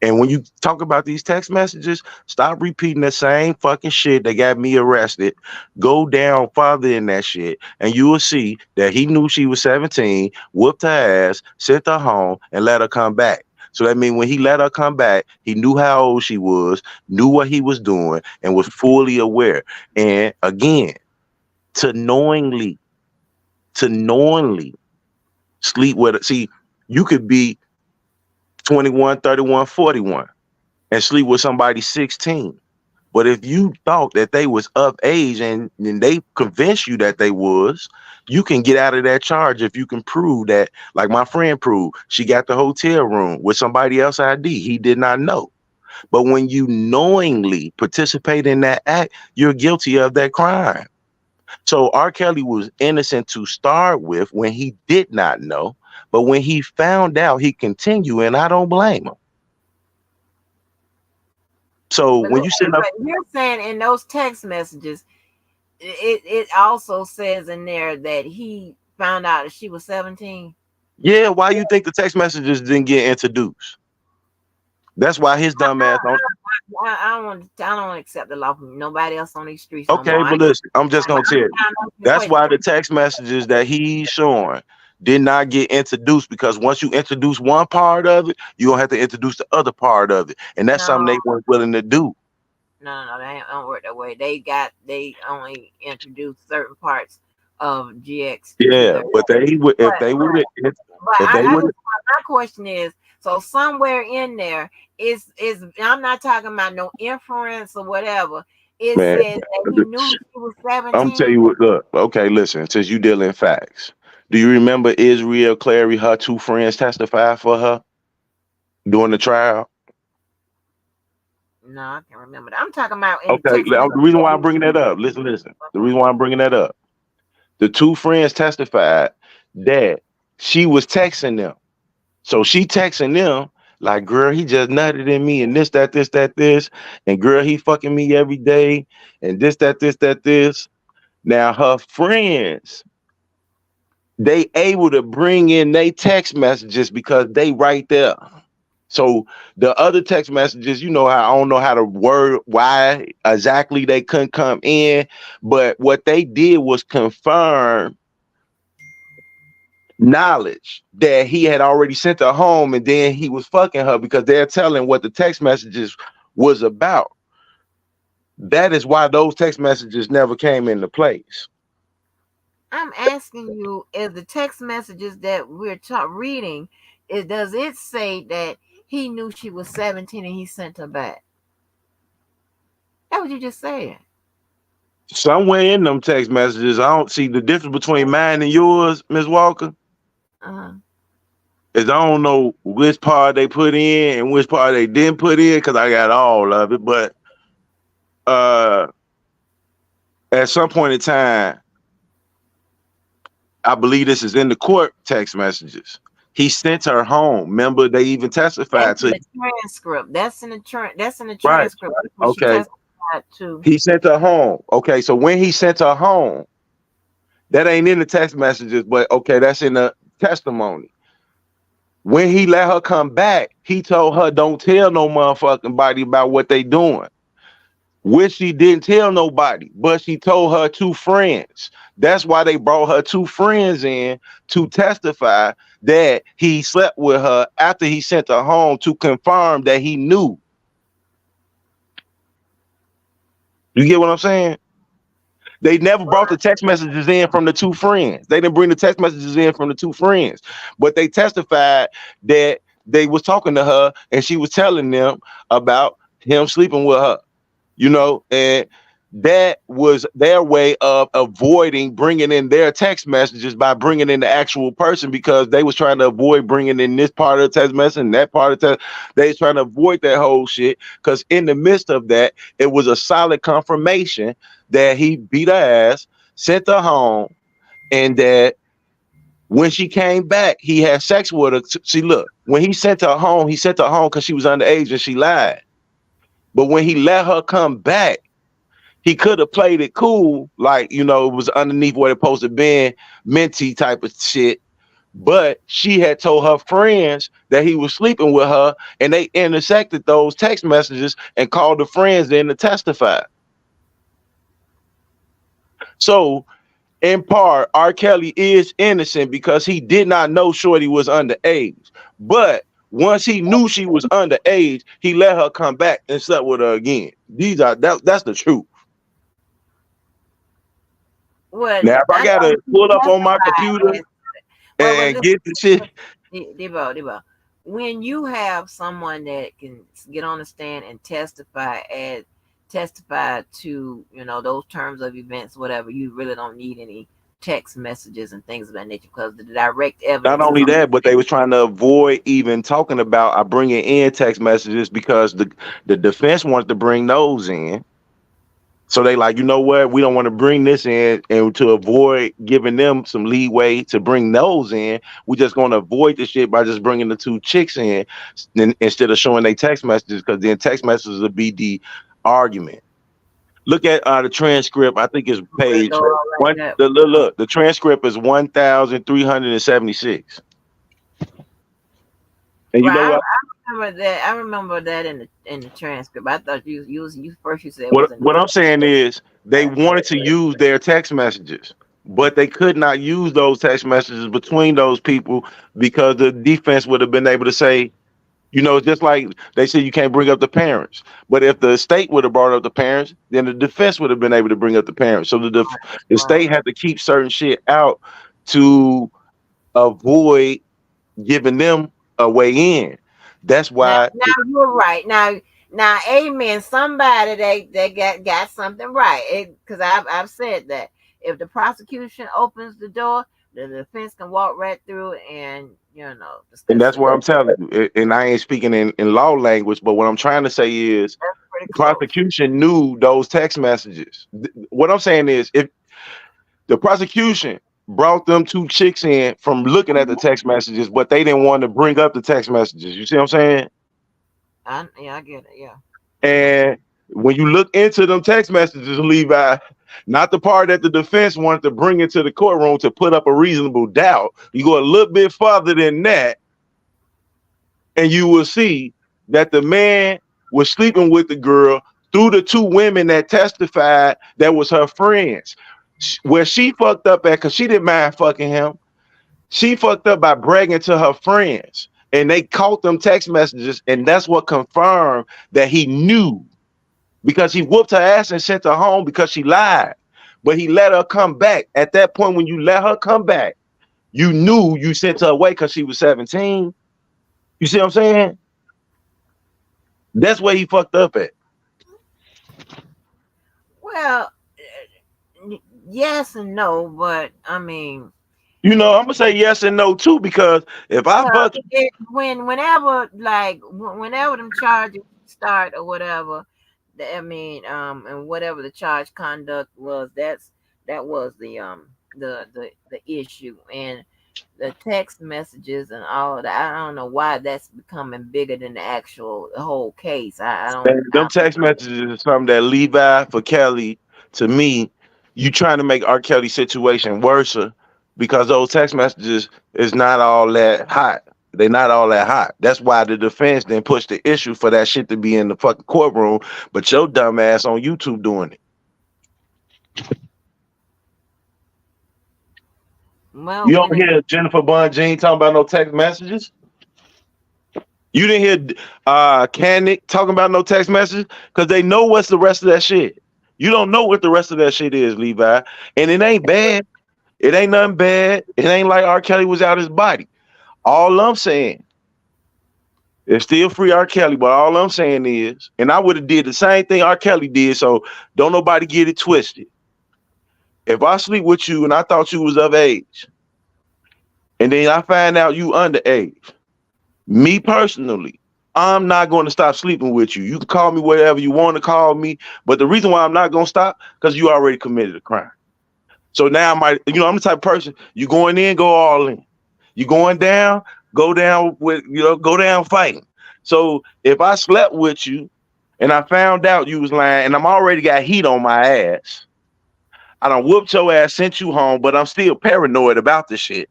And when you talk about these text messages, stop repeating the same fucking shit that got me arrested. Go down farther in that shit, and you will see that he knew she was 17, whooped her ass, sent her home, and let her come back. So that means when he let her come back, he knew how old she was, knew what he was doing, and was fully aware. And again, to knowingly, to knowingly sleep with it. See, you could be 21, 31, 41 and sleep with somebody 16. But if you thought that they was of age and they convinced you that they was, you can get out of that charge if you can prove that, like my friend proved, she got the hotel room with somebody else ID. He did not know. But when you knowingly participate in that act, you're guilty of that crime. So R. Kelly was innocent to start with when he did not know. But when he found out, he continued, and I don't blame him. So But when you sit up, you're saying in those text messages, it also says in there that he found out that she was 17. yeah, why you think the text messages didn't get introduced? That's why his dumb ass don't. I don't want. I don't want to accept the law from nobody else on these streets no Okay, more. but listen, I'm just gonna tell you. I'm asking the That's question. why the text messages that he's showing did not get introduced, because once you introduce one part of it, you're gonna have to introduce the other part of it. And that's something No, they weren't willing to do. no, they don't work that way. They only introduced certain parts of GX to Yeah, their. but they would But if they would but if they I would just my question is, so somewhere in there is I'm not talking about no inference or whatever. It man, says that he knew she was I'm tell 17. you what, look, okay, listen, since you deal in facts. Do you remember Israel Clary, her two friends testified for her during the trial? No, I can't remember that. I'm talking about in the Okay, text message the reason that why he I'm bringing that received. up, listen. The reason why I'm bringing that up, the two friends testified that she was texting them. So she texting them like, girl, he just nutted in me and this, and girl, he fucking me every day, and this. Now her friends, they able to bring in they text messages because they right there. So the other text messages, how I don't know how to word why exactly they couldn't come in, but what they did was confirm knowledge that he had already sent her home, and then he was fucking her because they're telling what the text messages was about. That is why those text messages never came into place. I'm asking you, is the text messages that we're reading, does it say that he knew she was 17 and he sent her back? That what you just said. Somewhere in them text messages, I don't see the difference between mine and yours, Miss Walker. Uh-huh. Is I don't know which part they put in and which part they didn't put in because I got all of it. But uh, at some point in time, I believe this is in the court text messages. He sent her home. Remember, they even That's testified in to. the transcript. That's in the Right. transcript. That's what she Okay. testified to. He sent her home. Okay. So when he sent her home, that ain't in the text messages, but okay, that's in the testimony. When he let her come back, he told her, don't tell no motherfucking body about what they doing. which she didn't tell nobody, but she told her two friends. That's why they brought her two friends in to testify that he slept with her after he sent her home to confirm that he knew. You get what I'm saying? They never brought the text messages in from the two friends. They didn't bring the text messages in from the two friends, but they testified that they was talking to her and she was telling them about him sleeping with her. And that was their way of avoiding bringing in their text messages by bringing in the actual person, because they was trying to avoid bringing in this part of the text message and that part of the text. They was trying to avoid that whole shit, because in the midst of that, it was a solid confirmation that he beat her ass, sent her home, and that when she came back, he had sex with her. See, look, when he sent her home because she was underage and she lied. But when he let her come back, he could have played it cool, like, it was underneath what it supposed to be, minty type of shit. But she had told her friends that he was sleeping with her, and they intersected those text messages and called the friends in to testify. So, in part, R. Kelly is innocent because he did not know Shorty was underage. But once he knew she was underage, he let her come back and slept with her again. That's the truth. Well, Now, if I I know gotta he pull up on my computer testified. Well, and get the shit. Debo, when you have someone that can get on the stand and testify to those terms of events, whatever, you really don't need any text messages and things of that nature, because the direct Not evidence is only on. that, but they was trying to avoid even talking about bringing in text messages, because the defense wanted to bring those in. So they like, you know what? We don't want to bring this in, and to avoid giving them some leeway to bring those in, we just going to avoid the shit by just bringing the two chicks in instead of showing they text messages, because then text messages will be the argument. Look at the transcript. I think it's Go page all one. right up. Look, the transcript is 1,376. And you know Right, what? I remember that. I remember that in the transcript. I thought you first you said it What wasn't. what I'm saying is they wanted to use their text messages, but they could not use those text messages between those people, because the defense would have been able to say, just like they said you can't bring up the parents. But if the state would have brought up the parents, then the defense would have been able to bring up the parents. So the Right. state had to keep certain shit out to avoid giving them a way in. That's why. Now you're right. Now, amen. Somebody they got something right. Because I've said that if the prosecution opens the door, the defense can walk right through and And discuss that's it. what I'm telling you. And I ain't speaking in law language, but what I'm trying to say is That's pretty the close. prosecution knew those text messages. What I'm saying is, if the prosecution brought them two chicks in from looking at the text messages, but they didn't want to bring up the text messages. You see what I'm saying? Yeah, I get it. Yeah. And when you look into them text messages, Levi, not the part that the defense wanted to bring into the courtroom to put up a reasonable doubt, you go a little bit farther than that, and you will see that the man was sleeping with the girl through the two women that testified that was her friends. Where she fucked up at, because she didn't mind fucking him, she fucked up by bragging to her friends. And they caught them text messages, and that's what confirmed that he knew, because he whooped her ass and sent her home because she lied. But he let her come back. At that point, when you let her come back, you knew you sent her away because she was 17. You see what I'm saying? That's where he fucked up at. Well, yes and no, but I mean, I'm gonna say yes and no too, because if I well, fuck, whenever them charges start or whatever, I mean, and whatever the charge conduct was, that was the issue, and the text messages and all that. I don't know why that's becoming bigger than the whole case. I don't. them text messages is something that Levi for Kelly, to me, you trying to make R. Kelly's situation worse, because those text messages is not all that hot. They not all that hot. That's why the defense then pushed the issue for that shit to be in the fucking courtroom, but your dumb ass on YouTube doing it. Well, You when don't it hear Jennifer Bun Jean talking about no text messages? You didn't hear Canick talking about no text messages? Because they know what's the rest of that shit. You don't know what the rest of that shit is, Levi. And it ain't bad. It ain't nothing bad. It ain't like R. Kelly was out his body. All I'm saying, it's still free R. Kelly, but all I'm saying is, and I would have did the same thing R. Kelly did, so don't nobody get it twisted. If I sleep with you and I thought you was of age, and then I find out you underage, me personally, I'm not going to stop sleeping with you. You can call me whatever you want to call me, but the reason why I'm not going to stop, because you already committed a crime. So now I'm the type of person, you going in, go all in. You going down, go down with, go down fighting. So if I slept with you and I found out you was lying and I'm already got heat on my ass, I done whooped your ass, sent you home, but I'm still paranoid about this shit.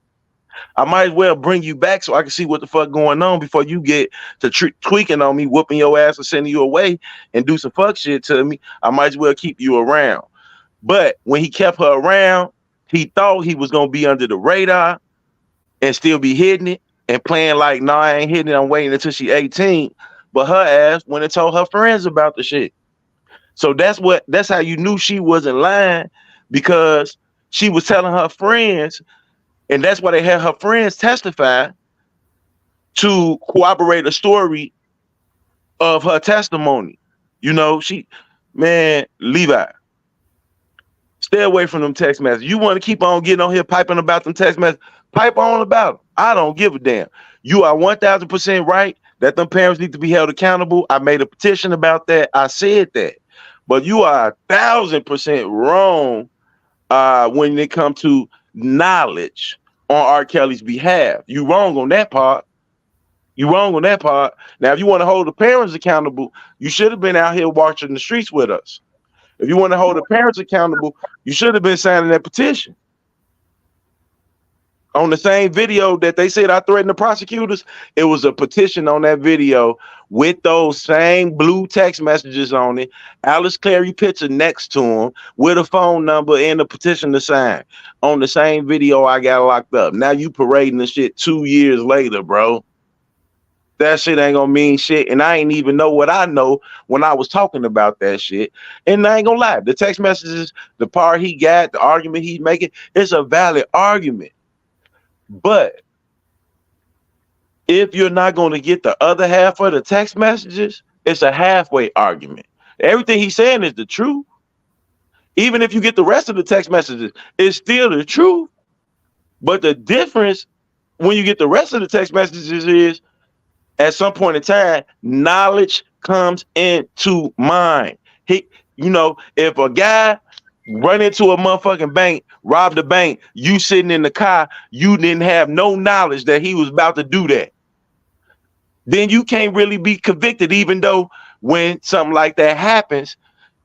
I might as well bring you back so I can see what the fuck going on before you get to tweaking on me, whooping your ass and sending you away and do some fuck shit to me. I might as well keep you around. But when he kept her around, he thought he was gonna be under the radar and still be hitting it and playing like, nah, I ain't hitting it. I'm waiting until she 18. But her ass went and told her friends about the shit. So that's how you knew she wasn't lying, because she was telling her friends, and that's why they had her friends testify to corroborate a story of her testimony. Man, Levi, stay away from them text messages. You want to keep on getting on here piping about them text messages, pipe on about them. I don't give a damn. You are 1000% right that them parents need to be held accountable. I made a petition about that. I said that. But you are 1000% wrong when it comes to knowledge on R. Kelly's behalf. You wrong on that part. You wrong on that part. Now, if you want to hold the parents accountable, you should have been out here watching the streets with us. If you want to hold the parents accountable, you should have been signing that petition. On the same video that they said I threatened the prosecutors, it was a petition on that video with those same blue text messages on it, Alice Clary picture next to him with a phone number and a petition to sign. On the same video I got locked up. Now you parading the shit 2 years later, bro. That shit ain't gonna mean shit. And I ain't even know what I know when I was talking about that shit. And I ain't gonna lie, the text messages, the part he got, the argument he's making, it's a valid argument. But if you're not going to get the other half of the text messages, it's a halfway argument. Everything he's saying is the truth. Even if you get the rest of the text messages, it's still the truth. But the difference when you get the rest of the text messages is, at some point in time, knowledge comes into mind. If a guy run into a motherfucking bank, rob the bank, you sitting in the car, you didn't have no knowledge that he was about to do that, then you can't really be convicted, even though when something like that happens,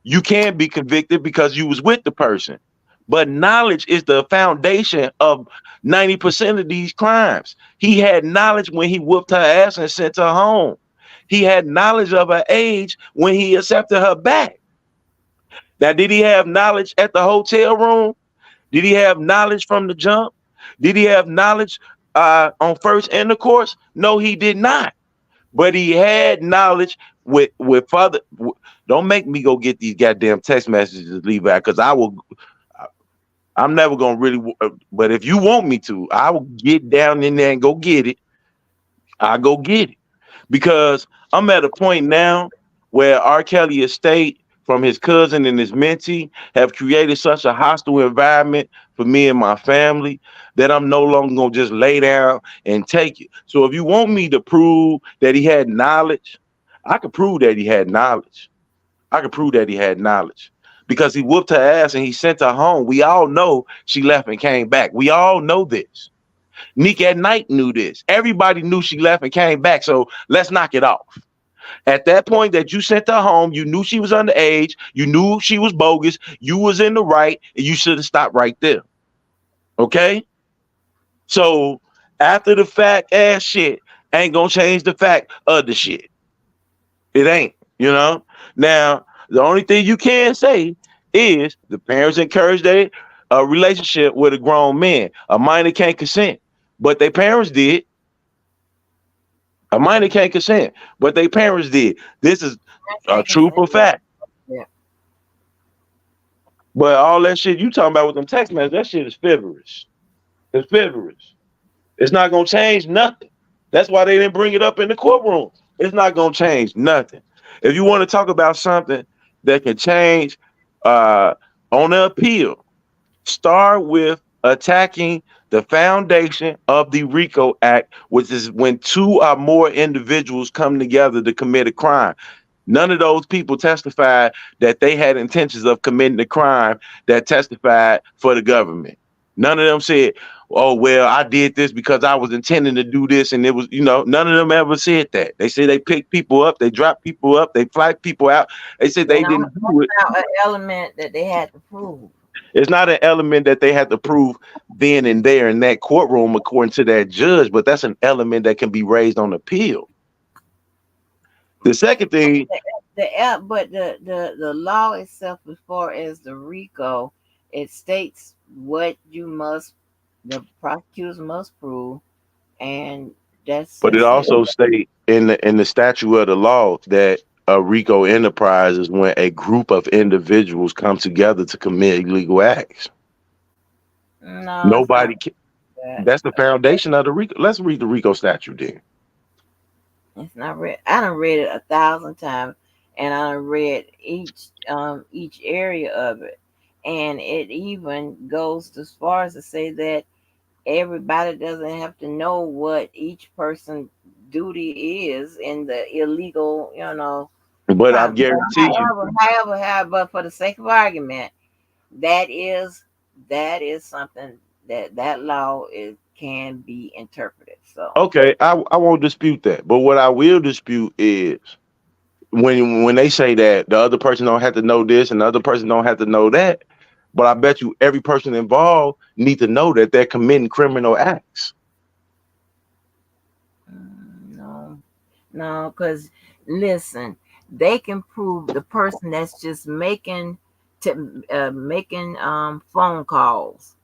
you can be convicted because you was with the person. But knowledge is the foundation of 90% of these crimes. He had knowledge when he whooped her ass and sent her home. He had knowledge of her age when he accepted her back. Now, did he have knowledge at the hotel room? Did he have knowledge from the jump? Did he have knowledge on first intercourse? No, he did not. But he had knowledge with father. Don't make me go get these goddamn text messages, Levi, because I'm never gonna really. But if you want me to, I will get down in there and go get it. I'll go get it, because I'm at a point now where R. Kelly estate, from his cousin and his mentee, have created such a hostile environment for me and my family that I'm no longer gonna just lay down and take it. So if you want me to prove that he had knowledge, I could prove that he had knowledge. I could prove that he had knowledge, because he whooped her ass and he sent her home. We all know she left and came back. We all know this. Nick at Night knew this. Everybody knew she left and came back. So let's knock it off. At that point that you sent her home, you knew she was underage. You knew she was bogus. You was in the right, and you should have stopped right there. Okay? So after the fact ass shit, ain't gonna change the fact of the shit. It ain't, you know. Now, the only thing you can say is the parents encourage their relationship with a grown man. A minor can't consent, but their parents did. A minor can't consent, but their parents did. This is a Can't consent. truthful fact. Yeah. But all that shit you talking about with them text messages, that shit is frivolous. It's frivolous. It's not gonna change nothing. That's why they didn't bring it up in the courtroom. It's not gonna change nothing. If you want to talk about something that can change uh, on the appeal, start with attacking the foundation of the RICO Act, which is when two or more individuals come together to commit a crime. None of those people testified that they had intentions of committing the crime that testified for the government. None of them said, oh, well, I did this because I was intending to do this. And it was, none of them ever said that. They say they picked people up, they dropped people up, they fly people out. They said They they don't didn't do it. have an element that they had to prove. It's not an element that they had to prove then and there in that courtroom, according to that judge, but that's an element that can be raised on appeal. The second thing, But the law itself, as far as the RICO, it states what the prosecutors must prove, and that's but it just it. also states in the statute of the law that a RICO enterprise is when a group of individuals come together to commit illegal acts. No, it's not Nobody can. that. That's the foundation of the RICO. Let's read the RICO statute then. It's not read. I done read it 1,000 times, and I done read each area of it, and it even goes as far as to say that everybody doesn't have to know what each person's duty is in the illegal, But I crime. But guarantee you, however, but for the sake of argument, that is something that law is can be interpreted. So okay, I won't dispute that. But what I will dispute is when they say that the other person don't have to know this and the other person don't have to know that. But I bet you every person involved need to know that they're committing criminal acts. no, no, because listen, they can prove the person that's just making phone calls.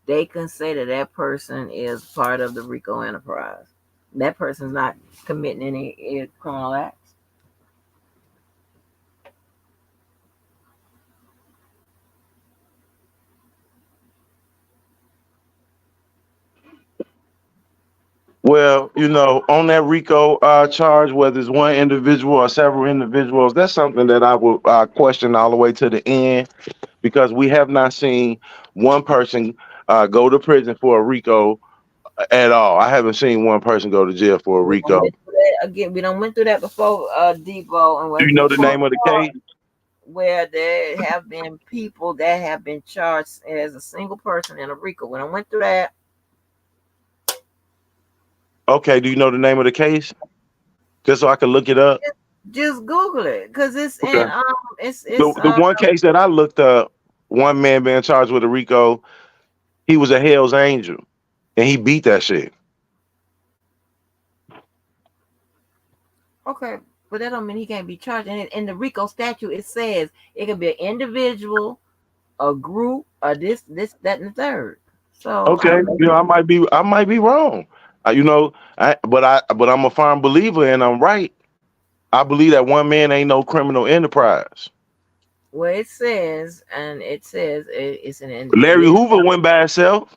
They can say that that person is part of the RICO enterprise. That person's not committing any criminal acts. Well, on that RICO charge, whether it's one individual or several individuals, that's something that I will question all the way to the end because we have not seen one person go to prison for a RICO at all. I haven't seen one person go to jail for a We done RICO. went through that again. We done went through that before, Debo, and Do was you know the before name of the case? where there have been people that have been charged as a single person in a RICO. When I went through that, Okay, do you know the name of the case? Just so I can look it up. just Google it because it's Okay. in it's The one case that I looked up, one man being charged with a RICO, he was a Hell's Angel and he beat that shit. okay, but that don't mean he can't be charged. And in the RICO statute, it says it can be an individual, a group, or this, that, and the third. So I Okay, mean, I might be wrong. But I'm a firm believer and I'm right. I believe that one man ain't no criminal enterprise. well, it says, and it says it's an Larry individual. Hoover went by himself.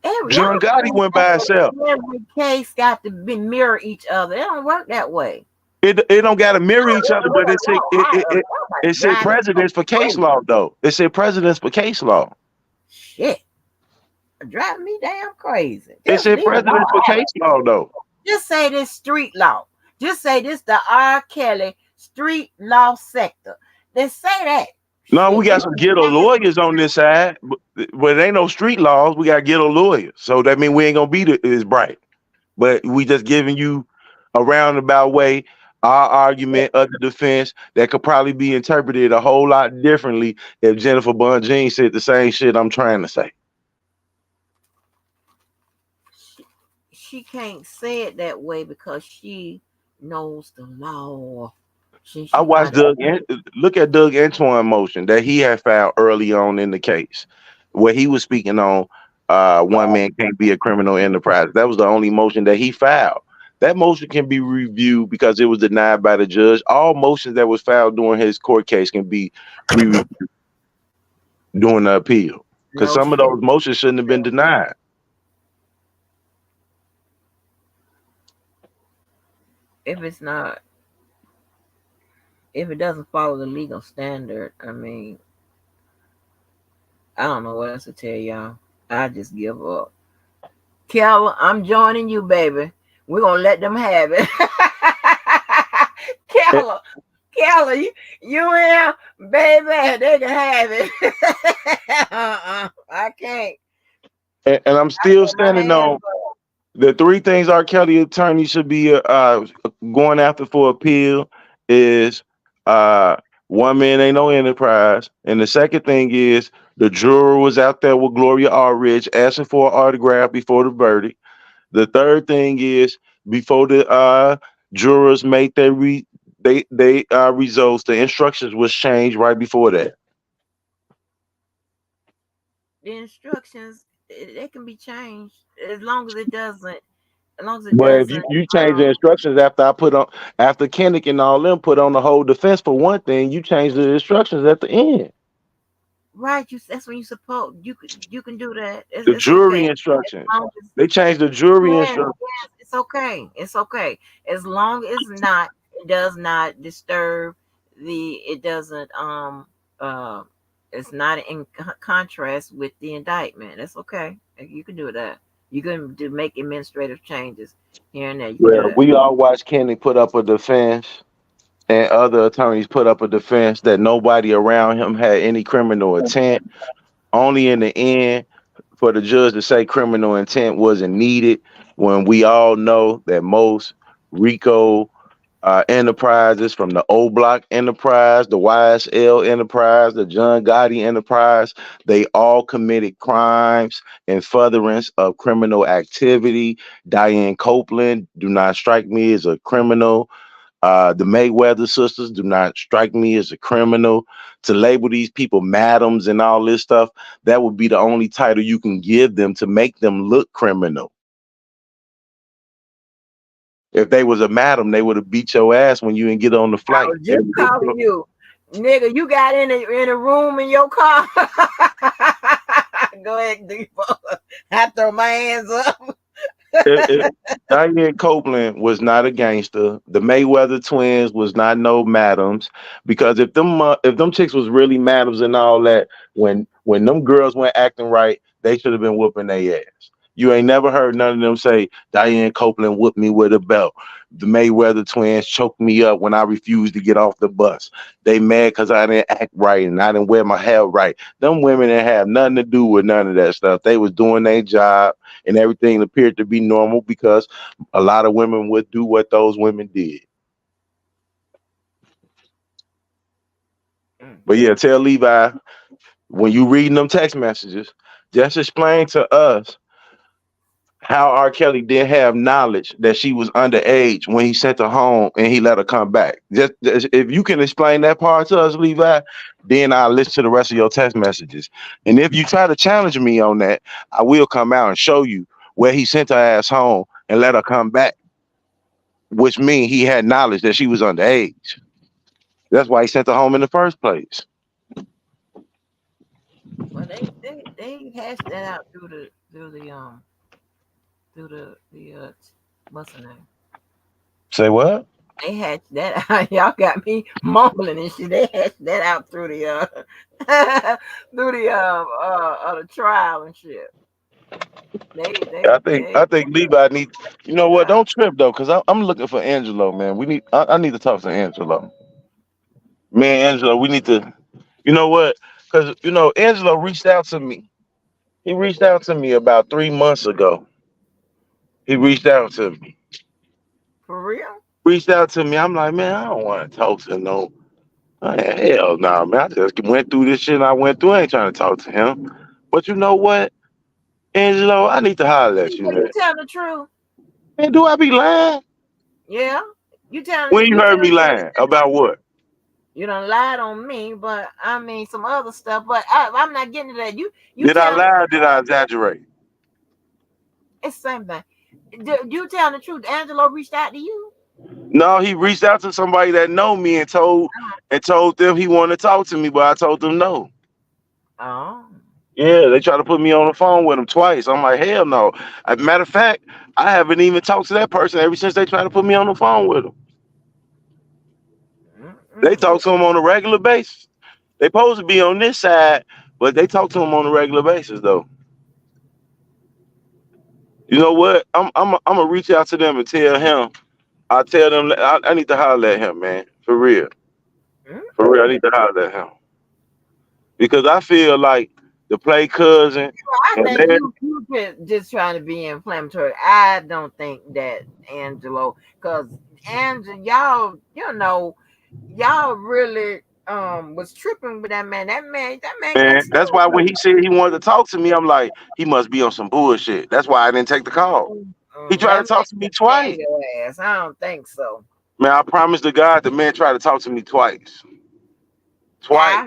Every, I John don't Gotti went by himself. think every case got to be mirror each other. It don't work that way. It don't got to mirror each other, but it said Oh my it said God, it's so presidents for case crazy. law though. It said presidents for case law. Shit, driving me damn crazy. It Just said leave it presidents for alone. case law though. Just say this street law. Just say this the R. Kelly street law sector. Then say that. No, we Shit, got just some ghetto lawyers on this side, but it ain't no street laws. We got ghetto lawyers, so that means we ain't gonna be as bright. But we just giving you a roundabout way our argument of the defense that could probably be interpreted a whole lot differently if Jennifer Bunjean said the same shit I'm trying to say. she can't say it that way because she knows the law. I She watched not. Look at Doug Antoine motion that he had filed early on in the case, where he was speaking on one man can't be a criminal enterprise. That was the only motion that he filed. That motion can be reviewed because it was denied by the judge. All motions that was filed during his court case can be re during the appeal because No some of shit. those motions shouldn't have been denied. If it's not, if it doesn't follow the legal standard, I mean, I don't know what else to tell y'all. I just give up. Kel, I'm joining you, baby. We're gonna let them have it. And, Keller, Keller, you here, baby? They can have it. I can't. and I'm I still got my standing hands on up. the three things R. Kelly attorney should be going after for appeal is uh, one man ain't no enterprise, and the second thing is the juror was out there with Gloria Allred asking for an autograph before the verdict. The third thing is before the jurors made their results, the instructions was changed right before that. The instructions they can be changed as long as it doesn't. As long as it But if doesn't. you change the instructions after Kennick and all them put on the whole defense for one thing, you change the instructions at the end. Right, you that's when you suppose you can do that. The It's okay. jury As instructions. long as They changed the jury yes, instructions. yes, it's okay. It's okay. As long as not it does not disturb it doesn't uh it's not in contrast with the indictment. That's okay. You can do that. You can do make administrative changes here and there. You can do Well, that. we all watched Kennick put up a defense and other attorneys put up a defense that nobody around him had any criminal intent. Only in the end, for the judge to say criminal intent wasn't needed when we all know that most RICO enterprises from the O Block Enterprise, the YSL Enterprise, the John Gotti Enterprise, they all committed crimes in furtherance of criminal activity. Diane Copeland do not strike me as a criminal. The Mayweather sisters do not strike me as a criminal. To label these people madams and all this stuff, that would be the only title you can give them to make them look criminal. If they was a madam, they would have beat your ass when you didn't get on the I flight. was just calling you. Nigga, you got in a room in your car. Go ahead, Debo. I throw my hands up. If Diane Copeland was not a gangster, the Mayweather twins was not no madams. Because if them chicks was really madams and all that, when them girls weren't acting right, they should have been whooping their ass. You ain't never heard none of them say Diane Copeland whooped me with a belt. The Mayweather twins choked me up when I refused to get off the bus. They mad because I didn't act right and I didn't wear my hair right. Them women didn't have nothing to do with none of that stuff. They was doing their job and everything appeared to be normal because a lot of women would do what those women did. Mm. But yeah, tell Levi when you reading them text messages, just explain to us how R. Kelly didn't have knowledge that she was underage when he sent her home and he let her come back. Just if you can explain that part to us, Levi, then I'll listen to the rest of your text messages. And if you try to challenge me on that, I will come out and show you where he sent her ass home and let her come back, which means he had knowledge that she was underage. That's why he sent her home in the first place. Well, they hashed that out through the what's the name? Say what? They hatched that out. Y'all got me mumbling and shit. They hatched that out through the the trial and shit. They they I they think Levi need. You know what? uh, Don't trip though, because I'm looking for Angelo, man. I need to talk to Angelo. Me and Angelo, we need to. You know what? Because Angelo reached out to me. He reached out to me about 3 months ago. He reached out to me. for real. Reached out to me. I'm like, man, I don't want to talk to no. Hell no, man. I just went through this shit I went through. I ain't trying to talk to him. But you know what, Angelo? I need to holler at you, Are you man. telling the truth? Man, do I be lying? Yeah, you When telling you you heard me telling the truth. lying about what? You done lied on me, but I mean some other stuff. But I'm not getting to that. You Did I telling the lie or truth. did I exaggerate? It's the same thing. You telling the truth. Angelo reached out to you. No, he reached out to somebody that know me and told them he wanted to talk to me, but I told them no. Oh. Yeah, they tried to put me on the phone with him twice. I'm like, hell no. As a matter of fact, I haven't even talked to that person ever since they tried to put me on the phone with him. They Mm-mm. talk to him on a regular basis. They supposed to be on this side, but they talk to him on a regular basis though. You know what? I'm gonna reach out to them and tell him. I tell them that I need to holler at him, man. For real. For real, I Mm-mm. need to holler at him. Because I feel like the play cousin I and think man, just trying to be inflammatory. I don't think that Angelo, because y'all, y'all really was tripping with that man. That man got that's why when stories. he said he wanted to talk to me, I'm like, he must be on some bullshit. That's why I didn't take the call. He tried That to man talk to me can twice. scam your ass. I don't think so. Man, I promise to God, the man tried to talk to me twice. Twice.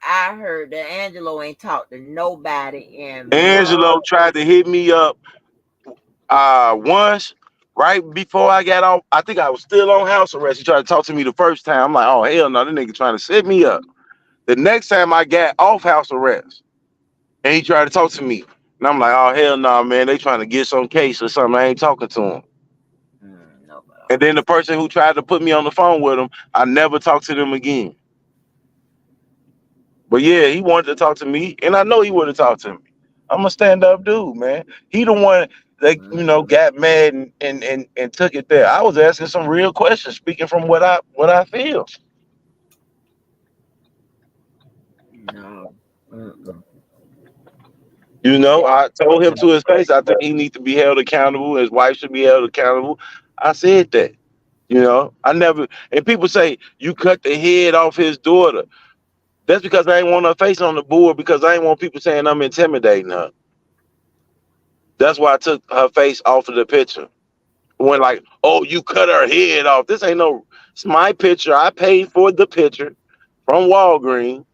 I heard that Angelo ain't talked to nobody in Angelo months. tried to hit me up once right before I got off. I think I was still on house arrest. He tried to talk to me the first time. I'm like, oh hell no, this nigga trying to set me up. The next time I got off house arrest and he tried to talk to me. And I'm like, oh hell no, man, they trying to get some case or something. I ain't talking to him. No, but And then the person who tried to put me on the phone with him, I never talked to them again. But yeah, he wanted to talk to me, and I know he would have talked to me. I'm a stand up dude, man. He the one that got mad and took it there. I was asking some real questions, speaking from what I feel. no. Mm-mm. I told him to his face. I think he needs to be held accountable. His wife should be held accountable. I said that. I never. And people say you cut the head off his daughter. That's because I ain't want her face on the board because I ain't want people saying I'm intimidating her. That's why I took her face off of the picture. When like, oh, you cut her head off. This ain't no. It's my picture. I paid for the picture from Walgreens.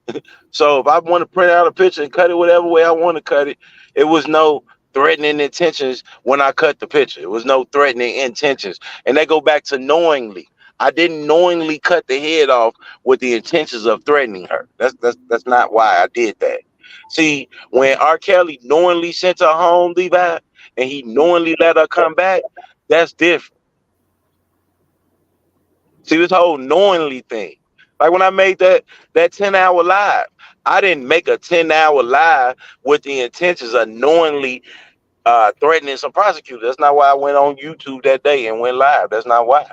So if I want to print out a picture and cut it whatever way I want to cut it, it was no threatening intentions when I cut the picture. It was no threatening intentions. And they go back to knowingly. I didn't knowingly cut the head off with the intentions of threatening her. That's not why I did that. See, when R. Kelly knowingly sent her home, Levi, and he knowingly let her come back, that's different. See, this whole knowingly thing. Like when I made that 10-hour live, I didn't make a 10-hour live with the intentions of knowingly threatening some prosecutors. That's not why I went on YouTube that day and went live. That's not why.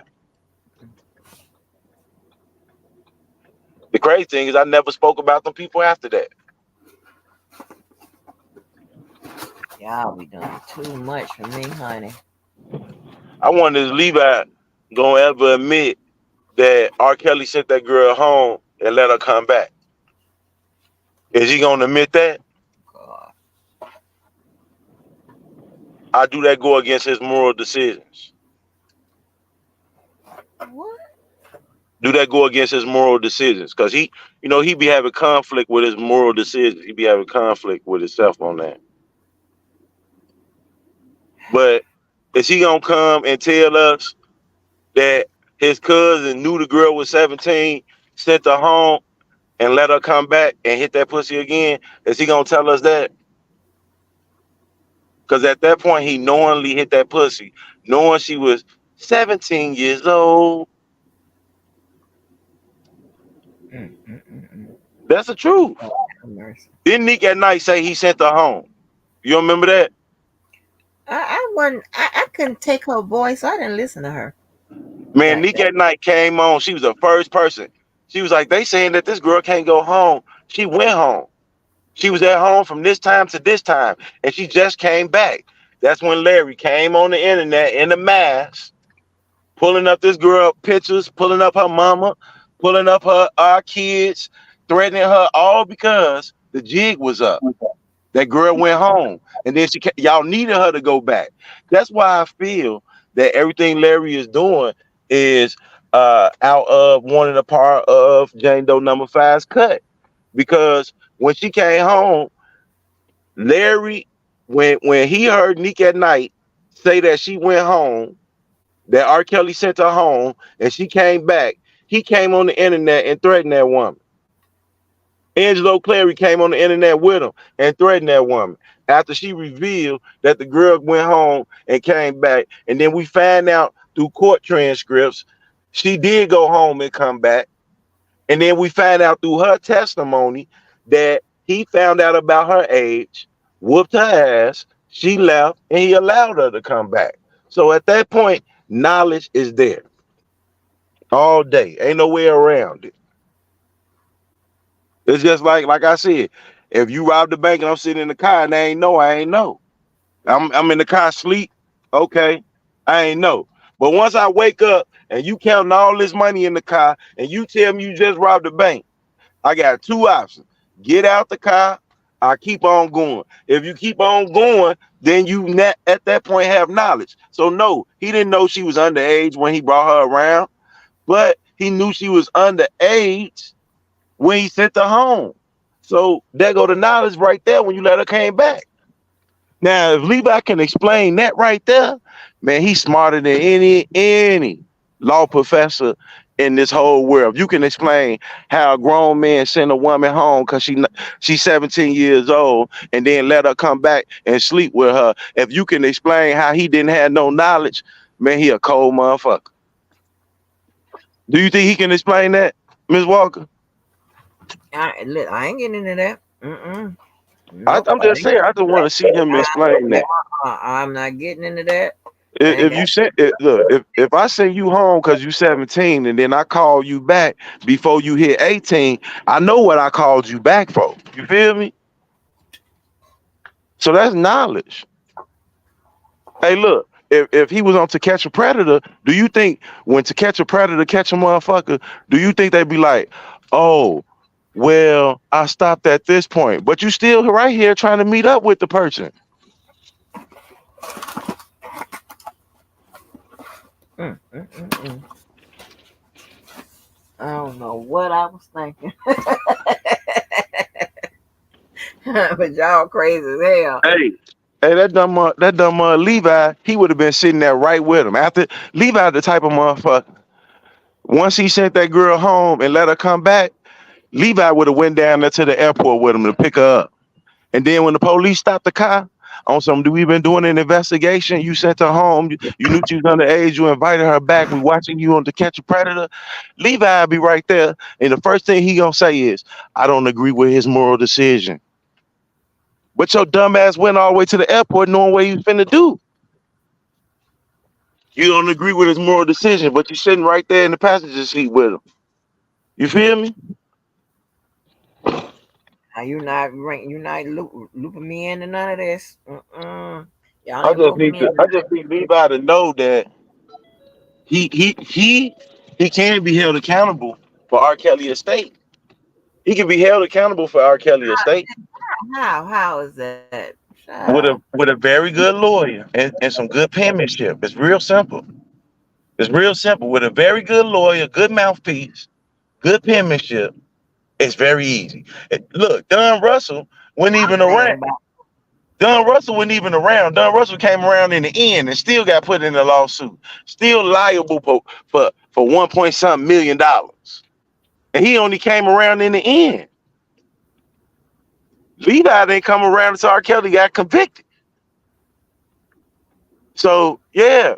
The crazy thing is I never spoke about them people after that. Y'all be doing too much for me, honey. I wonder if Levi gonna ever admit that R. Kelly sent that girl home and let her come back. Is he gonna admit that? God. I do that go against his moral decisions? What? Do that go against his moral decisions? Because he be having conflict with his moral decisions. He be having conflict with himself on that. But is he gonna come and tell us that his cousin knew the girl was 17, sent her home, and let her come back and hit that pussy again? Is he gonna tell us that? Because at that point he knowingly hit that pussy, knowing she was 17 years old. Mm. That's the truth. Oh, have mercy. Didn't Nick at night say he sent her home? You remember that? I wasn't. I couldn't take her voice. So I didn't listen to her Man, like Nick that. at night came on. She was the first person. She was like, they saying that this girl can't go home. She went home. She was at home from this time to this time, and she just came back. That's when Larry came on the internet in a mask, pulling up this girl pictures, pulling up her mama, pulling up our kids, threatening her, all because the jig was up. That girl went home, and then y'all needed her to go back. That's why I feel that everything Larry is doing is out of wanting a part of Jane Doe number five's cut. Because when she came home, Larry, when he heard Nick at night say that she went home, that R. Kelly sent her home, and she came back, he came on the internet and threatened that woman. Angelo Clary came on the internet with him and threatened that woman after she revealed that the girl went home and came back. And then we find out through court transcripts she did go home and come back. And then we find out through her testimony that he found out about her age, whooped her ass, she left, and he allowed her to come back. So at that point, knowledge is there all day. Ain't no way around it. It's just like I said, if you rob the bank and I'm sitting in the car and I ain't know. I'm in the car sleep, okay, I ain't know. But once I wake up and you counting all this money in the car and you tell me you just robbed the bank, I got two options. Get out the car, I keep on going. If you keep on going, then you at that point have knowledge. So no, he didn't know she was underage when he brought her around, but he knew she was underage when he sent her home. So there go the knowledge right there when you let her came back. Now, if Levi can explain that right there, man, he's smarter than any law professor in this whole world. You can explain how a grown man sent a woman home because she's 17 years old and then let her come back and sleep with her. If you can explain how he didn't have no knowledge, man, he a cold motherfucker. Do you think he can explain that, Ms. Walker? I ain't getting into that. Mm-mm. I, Nope. I'm I just ain't saying, I just want to see him explain that. I'm not getting into that. I ain't If got. you sent it, look, if I send you home because you 17 and then I call you back before you hit 18, I know what I called you back for. You feel me? So that's knowledge. Hey, look, if he was on To Catch a Predator, do you think when To Catch a Predator catch a motherfucker, do you think they'd be like, oh, well, I stopped at this point, but you still right here trying to meet up with the person? Mm. I don't know what I was thinking, but y'all crazy as hell. Hey, hey, that dumb Levi, he would have been sitting there right with him. After Levi, the type of motherfucker. Once he sent that girl home and let her come back, Levi would have went down there to the airport with him to pick her up. And then when the police stopped the car on some, do we been doing an investigation? You sent her home. You knew she was underage. You invited her back. We watching you on To Catch a Predator. Levi be right there, and the first thing he gonna say is, "I don't agree with his moral decision." But your dumb ass went all the way to the airport knowing what he was finna do. You don't agree with his moral decision, but you're sitting right there in the passenger seat with him. You feel me? Now you not looping me into none of this. Mm-mm. Y'all ain't looping me into I just need Levi to know that he he he he can be held accountable for R. Kelly estate. He can be held accountable for R. Kelly estate that. How is that? Child. with a very good lawyer and some good penmanship. It's real simple. It's real simple. With a very good lawyer, good mouthpiece, good penmanship, it's very easy. Look, Don Russell wasn't even Saying around. about Don Russell wasn't even around. Don Russell came around in the end and still got put in a lawsuit. Still liable for 1 point something million dollars. And he only came around in the end. Levi didn't come around until R. Kelly got convicted. So yeah,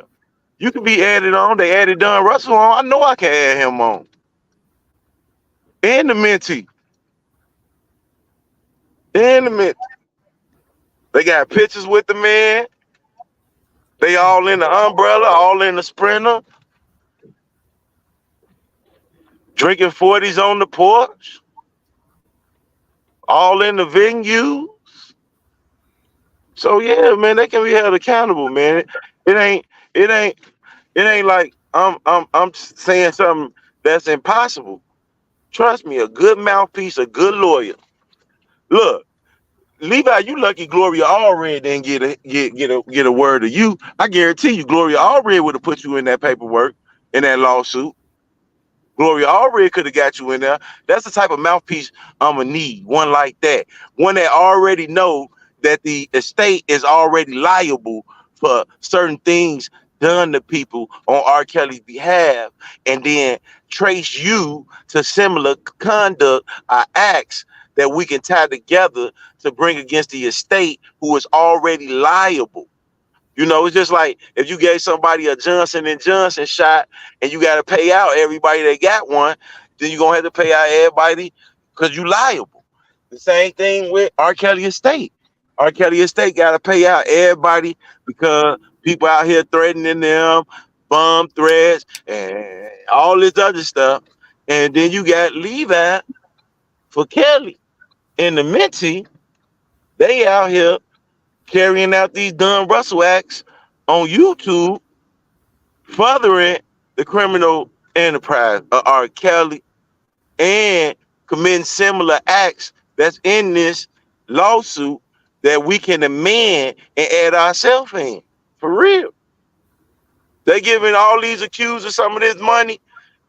you can be added on. They added Don Russell on. I know I can add him on. And the mentee. And the mentee. They got pictures with the man. They all in the umbrella, all in the sprinter, drinking 40s on the porch, all in the venue. So yeah, man, they can be held accountable, man. It ain't it ain't it ain't like I'm saying something that's impossible. Trust me, a good mouthpiece, a good lawyer. Look, Levi, you lucky Gloria already didn't get a word of you. I guarantee you, Gloria already would have put you in that paperwork, in that lawsuit. Gloria already could have got you in there. That's the type of mouthpiece I'ma need. One like that. One that already know that the estate is already liable for certain things done to people on R. Kelly's behalf, and then trace you to similar conduct or acts that we can tie together to bring against the estate who is already liable. You know, it's just like if you gave somebody a Johnson and Johnson shot and you got to pay out everybody that got one, then you're gonna have to pay out everybody because you liable. The same thing with R. Kelly estate. R. Kelly estate got to pay out everybody because people out here threatening them, bomb threats, and all this other stuff. And then you got Levi for Kelly and the Minty. They out here carrying out these dumb Russell acts on YouTube, furthering the criminal enterprise of R. Kelly and committing similar acts that's in this lawsuit that we can amend and add ourselves in. For real. They giving all these accusers some of this money.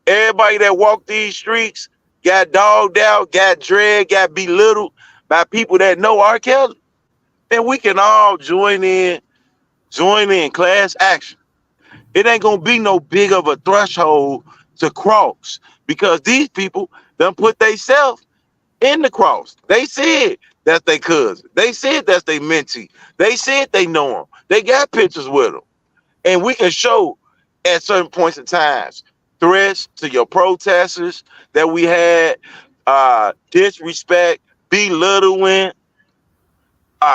Everybody that walked these streets got dogged out, got dragged, got belittled by people that know R. Kelly. And we can all join in class action. It ain't gonna be no big of a threshold to cross because these people done put themselves in the cross. They said that's their cousin. They said that's their mentee. They said they know him. They got pictures with them. And we can show at certain points in times threats to your protesters that we had, disrespect, belittling,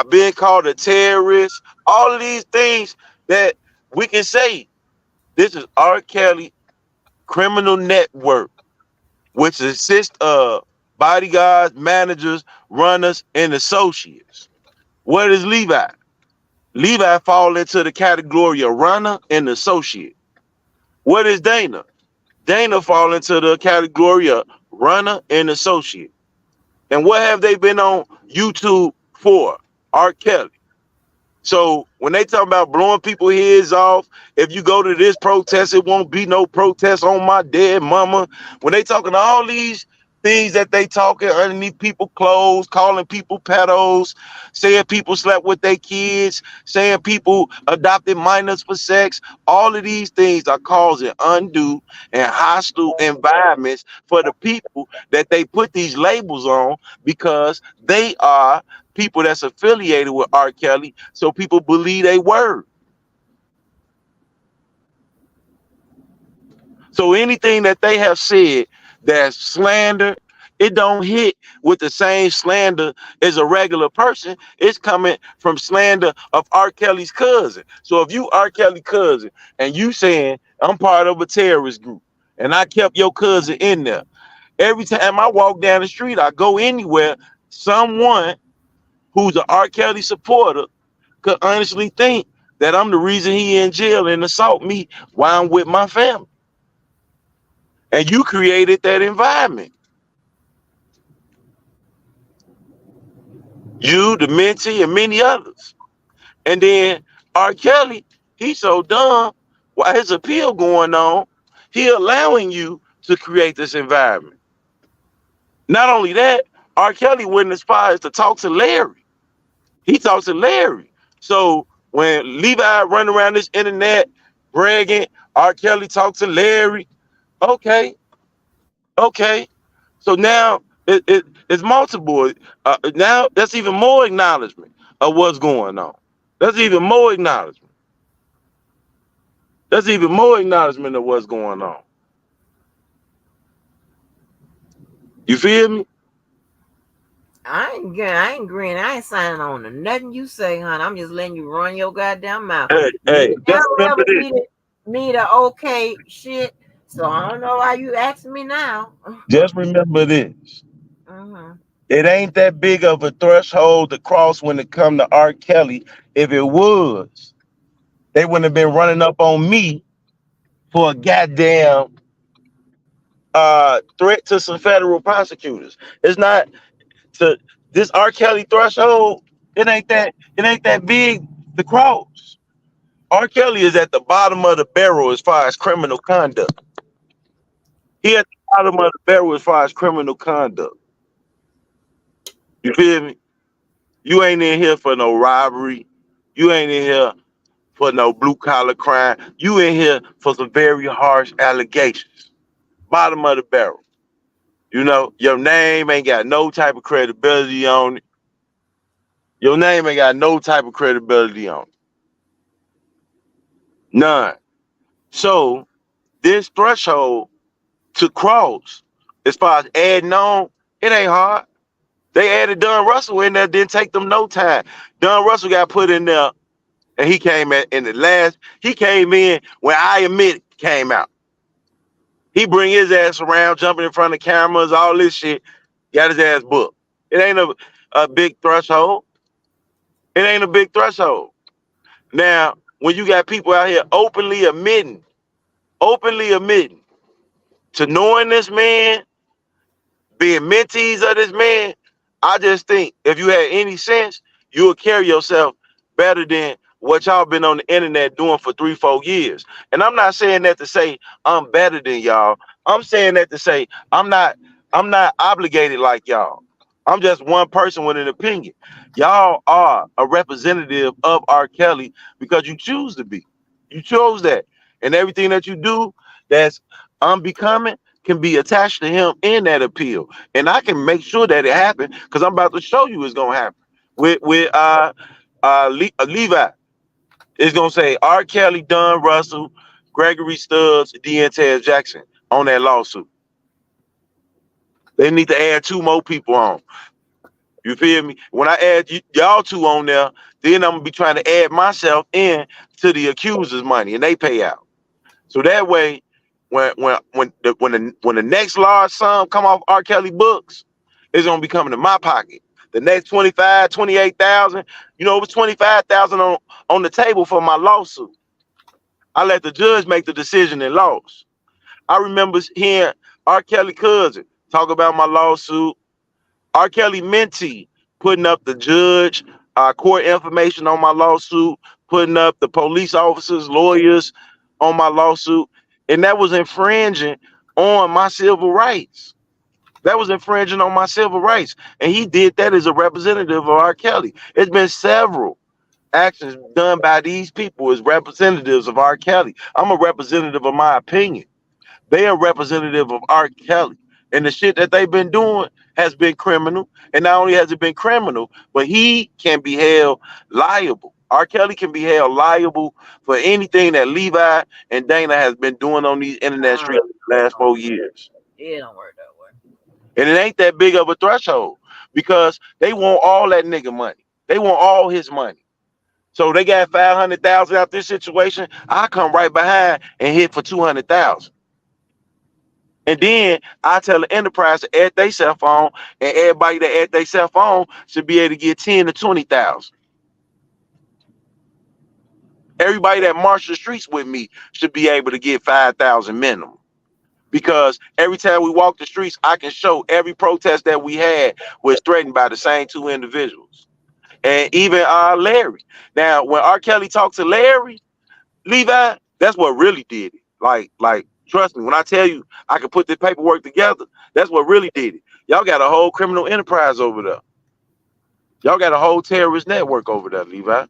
being called a terrorist, all of these things that we can say. This is R. Kelly criminal network, which consists of bodyguards, managers, runners, and associates. What is Levi? Levi fall into the category of runner and associate. What is Dana? Dana fall into the category of runner and associate. And what have they been on YouTube for? R. Kelly. So when they talk about blowing people heads off, if you go to this protest, it won't be no protest on my dead mama. When they talking all these things that they talking underneath people clothes, calling people pedos, saying people slept with their kids, saying people adopted minors for sex, all of these things are causing undue and hostile environments for the people that they put these labels on because they are people that's affiliated with R. Kelly, so people believe they word. So anything that they have said that's slander, it don't hit with the same slander as a regular person. It's coming from slander of R. Kelly's cousin. So if you R. Kelly cousin and you saying I'm part of a terrorist group and I kept your cousin in there, every time I walk down the street, I go anywhere, someone who's an R. Kelly supporter could honestly think that I'm the reason he in jail and assault me while I'm with my family. And you created that environment. You, the mentee, and many others. And then R. Kelly, he's so dumb while his appeal going on, he allowing you to create this environment. Not only that, R. Kelly went as far as to talk to Larry. He talks to Larry. So when Levi run around this internet bragging, R. Kelly talks to Larry. Okay, okay. So now it's multiple. Now that's even more acknowledgement of what's going on. That's even more acknowledgement. That's even more acknowledgement of what's going on. You feel me? I ain't agreeing. I ain't signing on to nothing you say, hon. I'm just letting you run your goddamn mouth. Hey, You hey, just never remember ever this. needed me to okay shit. So I don't know why you asking me now. Just remember this. Mm-hmm. It ain't that big of a threshold to cross when it come to R. Kelly. If it was, they wouldn't have been running up on me for a goddamn threat to some federal prosecutors. It's not to this R. Kelly threshold. It ain't that big to cross. R. Kelly is at the bottom of the barrel as far as criminal conduct. He at the bottom of the barrel as far as criminal conduct. You feel me? You ain't in here for no robbery. You ain't in here for no blue collar crime. You in here for some very harsh allegations. Bottom of the barrel. You know, your name ain't got no type of credibility on it. Your name ain't got no type of credibility on it. None. So this threshold to cross, as far as adding on, it ain't hard. They added Don Russell in there, didn't take them no time. Don Russell got put in there, and he came in the last. He came in when I Admit It came out. He bring his ass around, jumping in front of cameras, all this shit. Got his ass booked. It ain't a big threshold. It ain't a big threshold. Now, when you got people out here openly admitting to knowing this man, being mentees of this man, I just think if you had any sense, you would carry yourself better than what y'all been on the internet doing for 3, 4 years. And I'm not saying that to say I'm better than y'all. I'm saying that to say I'm not obligated like y'all. I'm just one person with an opinion. Y'all are a representative of R. Kelly because you choose to be. You chose that. And everything that you do that's unbecoming can be attached to him in that appeal. And I can make sure that it happened because I'm about to show you it's gonna happen. With Levi. It's gonna say R. Kelly, Don Russell, Gregory Stubbs, Deontay Jackson on that lawsuit. They need to add 2 more people on. You feel me? When I add y'all 2 on there, then I'm gonna be trying to add myself in to the accusers' money and they pay out. So that way, when the next large sum come off R. Kelly books, it's gonna be coming to my pocket. The next 25, 28,000, it was 25,000 on the table for my lawsuit. I let the judge make the decision and lost. I remember hearing R. Kelly cousin talk about my lawsuit. R. Kelly mentee putting up the judge court information on my lawsuit, putting up the police officers, lawyers on my lawsuit, and that was infringing on my civil rights. That was infringing on my civil rights, and he did that as a representative of R. Kelly. It's been several actions done by these people as representatives of R. Kelly. I'm a representative of my opinion. They are representative of R. Kelly. And the shit that they've been doing has been criminal. And not only has it been criminal, but he can be held liable. R. Kelly can be held liable for anything that Levi and Dana has been doing on these internet streets the last 4 years. It don't work that way. And it ain't that big of a threshold because they want all that nigga money. They want all his money. So they got 500,000 out this situation. I come right behind and hit for 200,000. And then I tell the enterprise to add their cell phone, and everybody that add their cell phone should be able to get 10 to 20,000. Everybody that marched the streets with me should be able to get 5,000 minimum. Because every time we walk the streets, I can show every protest that we had was threatened by the same 2 individuals. And even Larry. Now, when R. Kelly talked to Levi, that's what really did it. Like, trust me, when I tell you I can put the paperwork together, that's what really did it. Y'all got a whole criminal enterprise over there. Y'all got a whole terrorist network over there, Levi.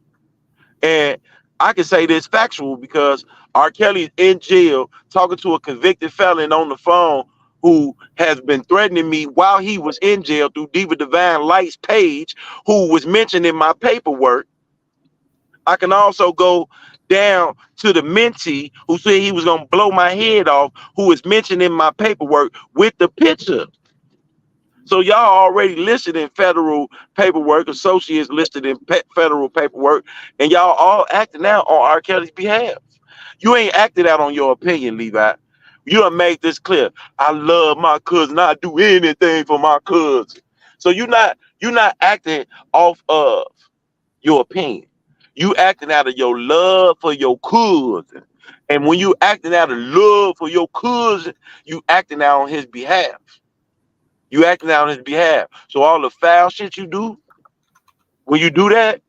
And I can say this factual because R. Kelly is in jail talking to a convicted felon on the phone who has been threatening me while he was in jail through Diva Divine Light's page, who was mentioned in my paperwork. I can also go down to the mentee who said he was going to blow my head off, who is mentioned in my paperwork with the picture. So y'all already listed in federal paperwork, associates listed in federal paperwork, and y'all all acting out on R. Kelly's behalf. You ain't acted out on your opinion, Levi. You done made this clear. I love my cousin. I do anything for my cousin. So you're not acting off of your opinion. You acting out of your love for your cousin. And when you acting out of love for your cousin, you acting out on his behalf. You acting out on his behalf. So all the foul shit you do When you do that,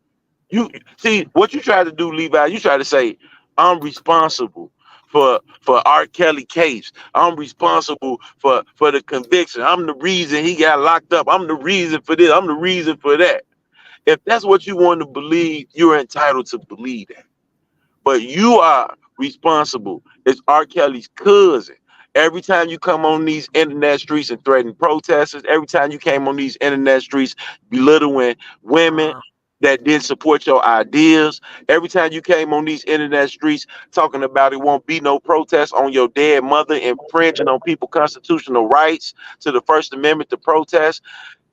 you see what you try to do, Levi. You try to say, I'm responsible for R. Kelly case. I'm responsible for the conviction. I'm the reason he got locked up. I'm the reason for this. I'm the reason for that. If that's what you want to believe, you're entitled to believe that. But you are responsible. It's R. Kelly's cousin. Every time you come on these internet streets and threaten protesters, every time you came on these internet streets belittling women Uh, that didn't support your ideas, every time you came on these internet streets talking about it won't be no protest on your dead mother, infringing on people's constitutional rights to the First Amendment to protest,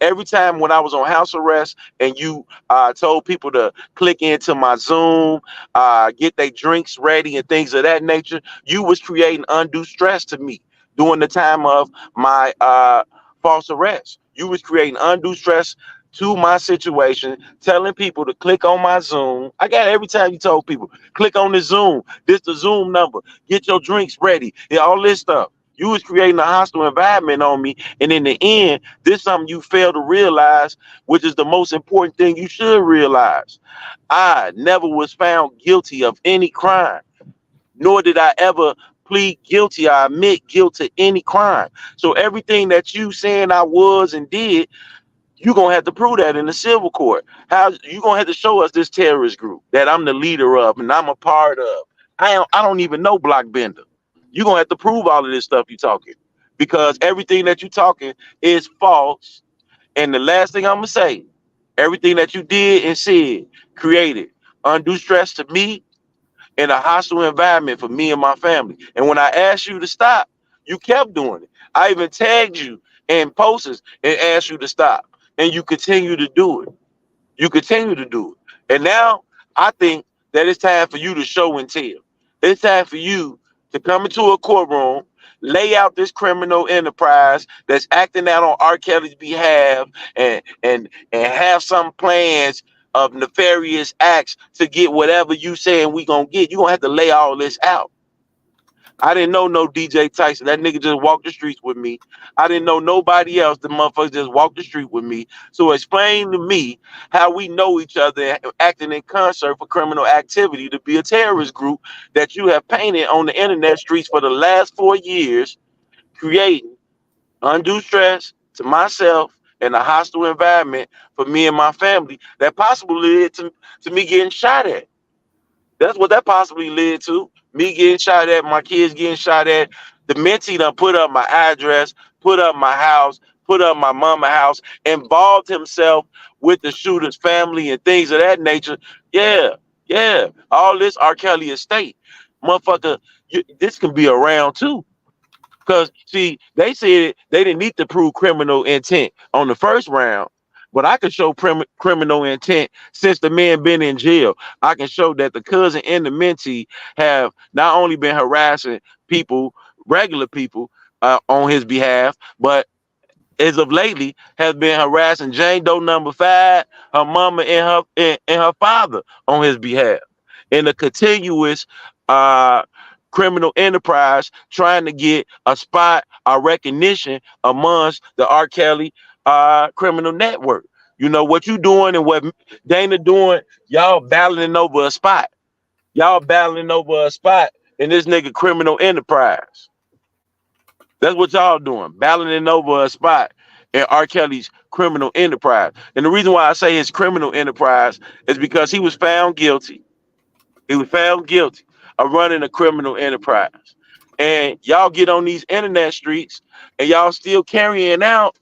every time when I was on house arrest and you told people to click into my Zoom, get their drinks ready and things of that nature, you was creating undue stress to me during the time of my false arrest. You was creating undue stress to my situation, telling people to click on my Zoom. I got every time you told people, click on the Zoom. This the Zoom number. Get your drinks ready. Yeah, all this stuff. You was creating a hostile environment on me. And in the end, this is something you fail to realize, which is the most important thing you should realize. I never was found guilty of any crime, nor did I ever plead guilty. I admit guilt to any crime. So everything that you saying I was and did, you're gonna have to prove that in the civil court. How you gonna have to show us this terrorist group that I'm the leader of and I'm a part of? I don't even know Block Bender. You're gonna have to prove all of this stuff you talking. Because everything that you talking is false. And the last thing I'm gonna say, everything that you did and said created undue stress to me in a hostile environment for me and my family. And when I asked you to stop, you kept doing it. I even tagged you in posts and asked you to stop, and you continue to do it. You continue to do it. And now I think that it's time for you to show and tell. It's time for you to come into a courtroom, lay out this criminal enterprise that's acting out on R. Kelly's behalf and have some plans of nefarious acts to get whatever you saying we gonna get. You gonna have to lay all this out. I didn't know no DJ Tyson. That nigga just walked the streets with me. I didn't know nobody else. The motherfuckers just walked the street with me. So explain to me how we know each other acting in concert for criminal activity to be a terrorist group that you have painted on the internet streets for the last 4 years, creating undue stress to myself and a hostile environment for me and my family that possibly led to me getting shot at. That's what that possibly led to. Me getting shot at, my kids getting shot at. The mentee done put up my address, put up my house, put up my mama house, involved himself with the shooter's family and things of that nature. Yeah, yeah. All this R. Kelly estate. Motherfucker, this can be around too. Because, see, they said they didn't need to prove criminal intent on the first round, but I can show criminal intent since the man been in jail. I can show that the cousin and the mentee have not only been harassing people, regular people, on his behalf, but as of lately has been harassing Jane Doe number 5, her mama and her father on his behalf in a continuous uh criminal enterprise trying to get a spot or recognition amongst the R. Kelly criminal network. You know what you doing and what Dana doing, y'all battling over a spot. Y'all battling over a spot in this nigga criminal enterprise. That's what y'all doing, battling over a spot in R. Kelly's criminal enterprise. And the reason why I say his criminal enterprise is because he was found guilty. He was found guilty of running a criminal enterprise. And y'all get on these internet streets and y'all still carrying out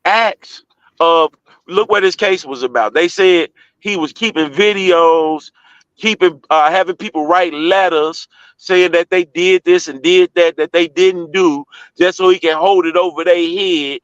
acts of, look what his case was about. They said he was keeping videos, keeping having people write letters saying that they did this and did that they didn't do, just so he can hold it over their head.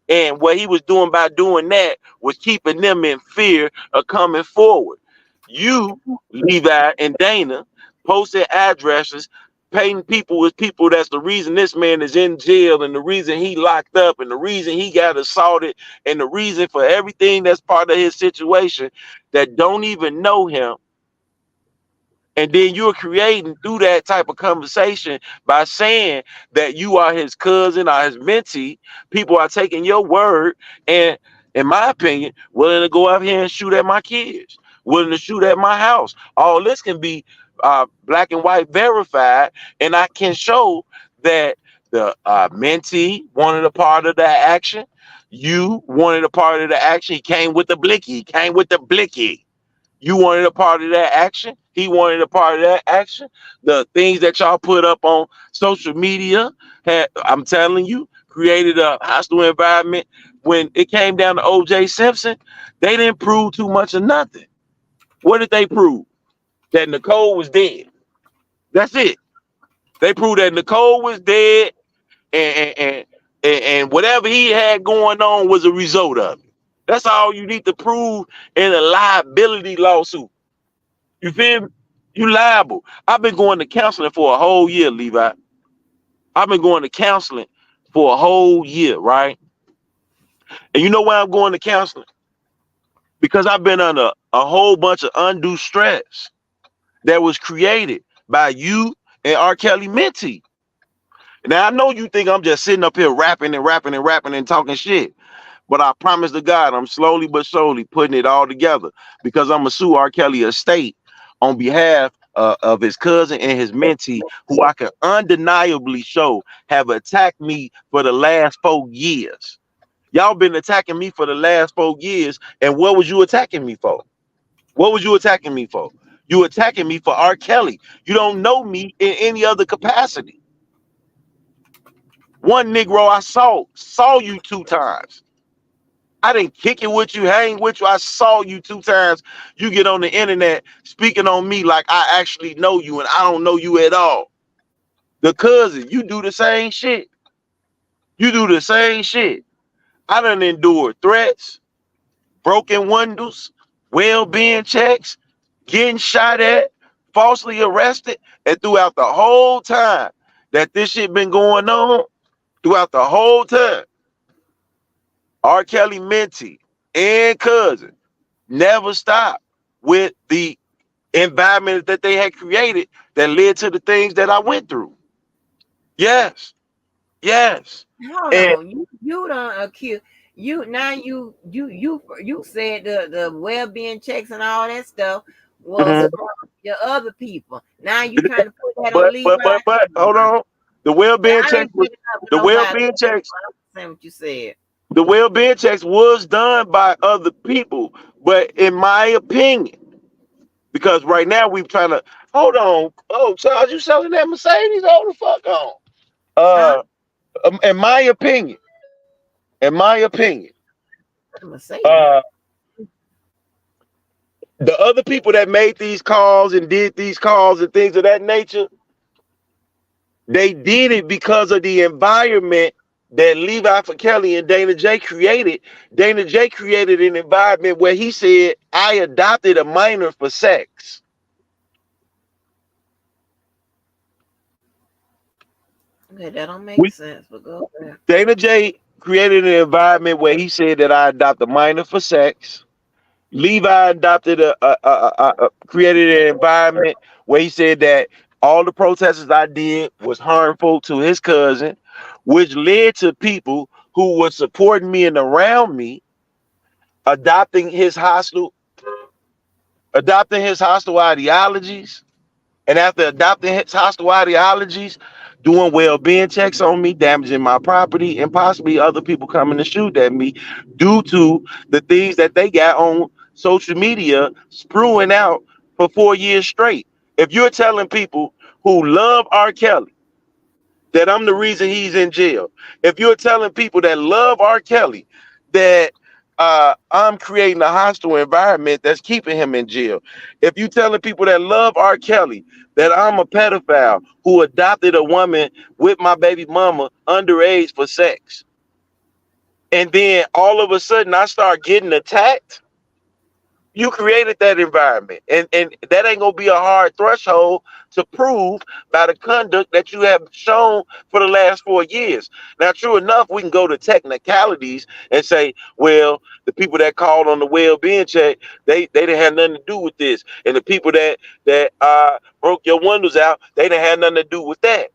And what he was doing by doing that was keeping them in fear of coming forward. You, Levi and Dana, posted addresses, painting people as people that's the reason this man is in jail and the reason he locked up and the reason he got assaulted and the reason for everything that's part of his situation that don't even know him. And then you're creating through that type of conversation by saying that you are his cousin or his mentee. People are taking your word and in my opinion, willing to go out here and shoot at my kids, willing to shoot at my house. All this can be black and white verified, and I can show that the mentee wanted a part of that action. You wanted a part of the action. He came with the blicky. He came with the blicky. You wanted a part of that action. He wanted a part of that action. The things that y'all put up on social media had, I'm telling you, created a hostile environment. When it came down to OJ Simpson, they didn't prove too much of nothing. What did they prove? That Nicole was dead. That's it. They proved that Nicole was dead, and and whatever he had going on was a result of it. That's all you need to prove in a liability lawsuit. You feel me? You liable. I've been going to counseling for a whole year, Levi. I've been going to counseling for a whole year, right? And you know why I'm going to counseling? Because I've been under a whole bunch of undue stress that was created by you and R. Kelly mentee. Now I know you think I'm just sitting up here rapping and rapping and rapping and talking shit. But I promise to God, I'm slowly but surely putting it all together because I'm going to sue R. Kelly estate on behalf of his cousin and his mentee, who I can undeniably show have attacked me for the last 4 years. Y'all been attacking me for the last 4 years, and what was you attacking me for? What was you attacking me for? You attacking me for R. Kelly. You don't know me in any other capacity. One Negro I saw you 2 times. I didn't kick it with you, hang with you. I saw you 2 times. You get on the internet speaking on me like I actually know you and I don't know you at all. The cousin, you do the same shit. You do the same shit. I done endured threats, broken windows, well-being checks, getting shot at, falsely arrested, and throughout the whole time that this shit been going on, throughout the whole time, R. Kelly mentee and cousin never stopped with the environment that they had created that led to the things that I went through. Yes, yes. Hold And on, you don't accuse you now. You said the well-being checks and all that stuff was mhm, from your other people. Now you trying to put that on but Levi? but but but hold on. The well-being I checks ain't was putting up with the nobody. well-being checks, I'm saying what you said. the well-being checks was done by other people. But in my opinion, because right now we're trying to hold on. Oh, Charles, you selling that Mercedes? Hold the fuck on. Huh? Uh in my opinion, in my opinion, Mercedes. uh the other people that made these calls and did these calls and things of that nature, they did it because of the environment that Levi for Kelly and Dana J created. Dana J created an environment where he said, I adopted a minor for sex. Okay, that don't make We, sense. But go there. Dana J created an environment where he said that I adopt a minor for sex. Levi adopted created an environment where he said that all the protesters I did was harmful to his cousin, which led to people who were supporting me and around me adopting his hostile ideologies. And after adopting his hostile ideologies, doing well-being checks on me, damaging my property, and possibly other people coming to shoot at me due to the things that they got on social media spewing out for 4 years straight. If you're telling people who love R. Kelly that I'm the reason he's in jail, if you're telling people that love R. Kelly that I'm creating a hostile environment that's keeping him in jail, if you're telling people that love R. Kelly that I'm a pedophile who adopted a woman with my baby mama underage for sex, and then all of a sudden I start getting attacked, you created that environment, and that ain't gonna be a hard threshold to prove by the conduct that you have shown for the last 4 years. Now, true enough, we can go to technicalities and say, well, the people that called on the well-being check, they didn't have nothing to do with this, and the people that broke your windows out, they didn't have nothing to do with that.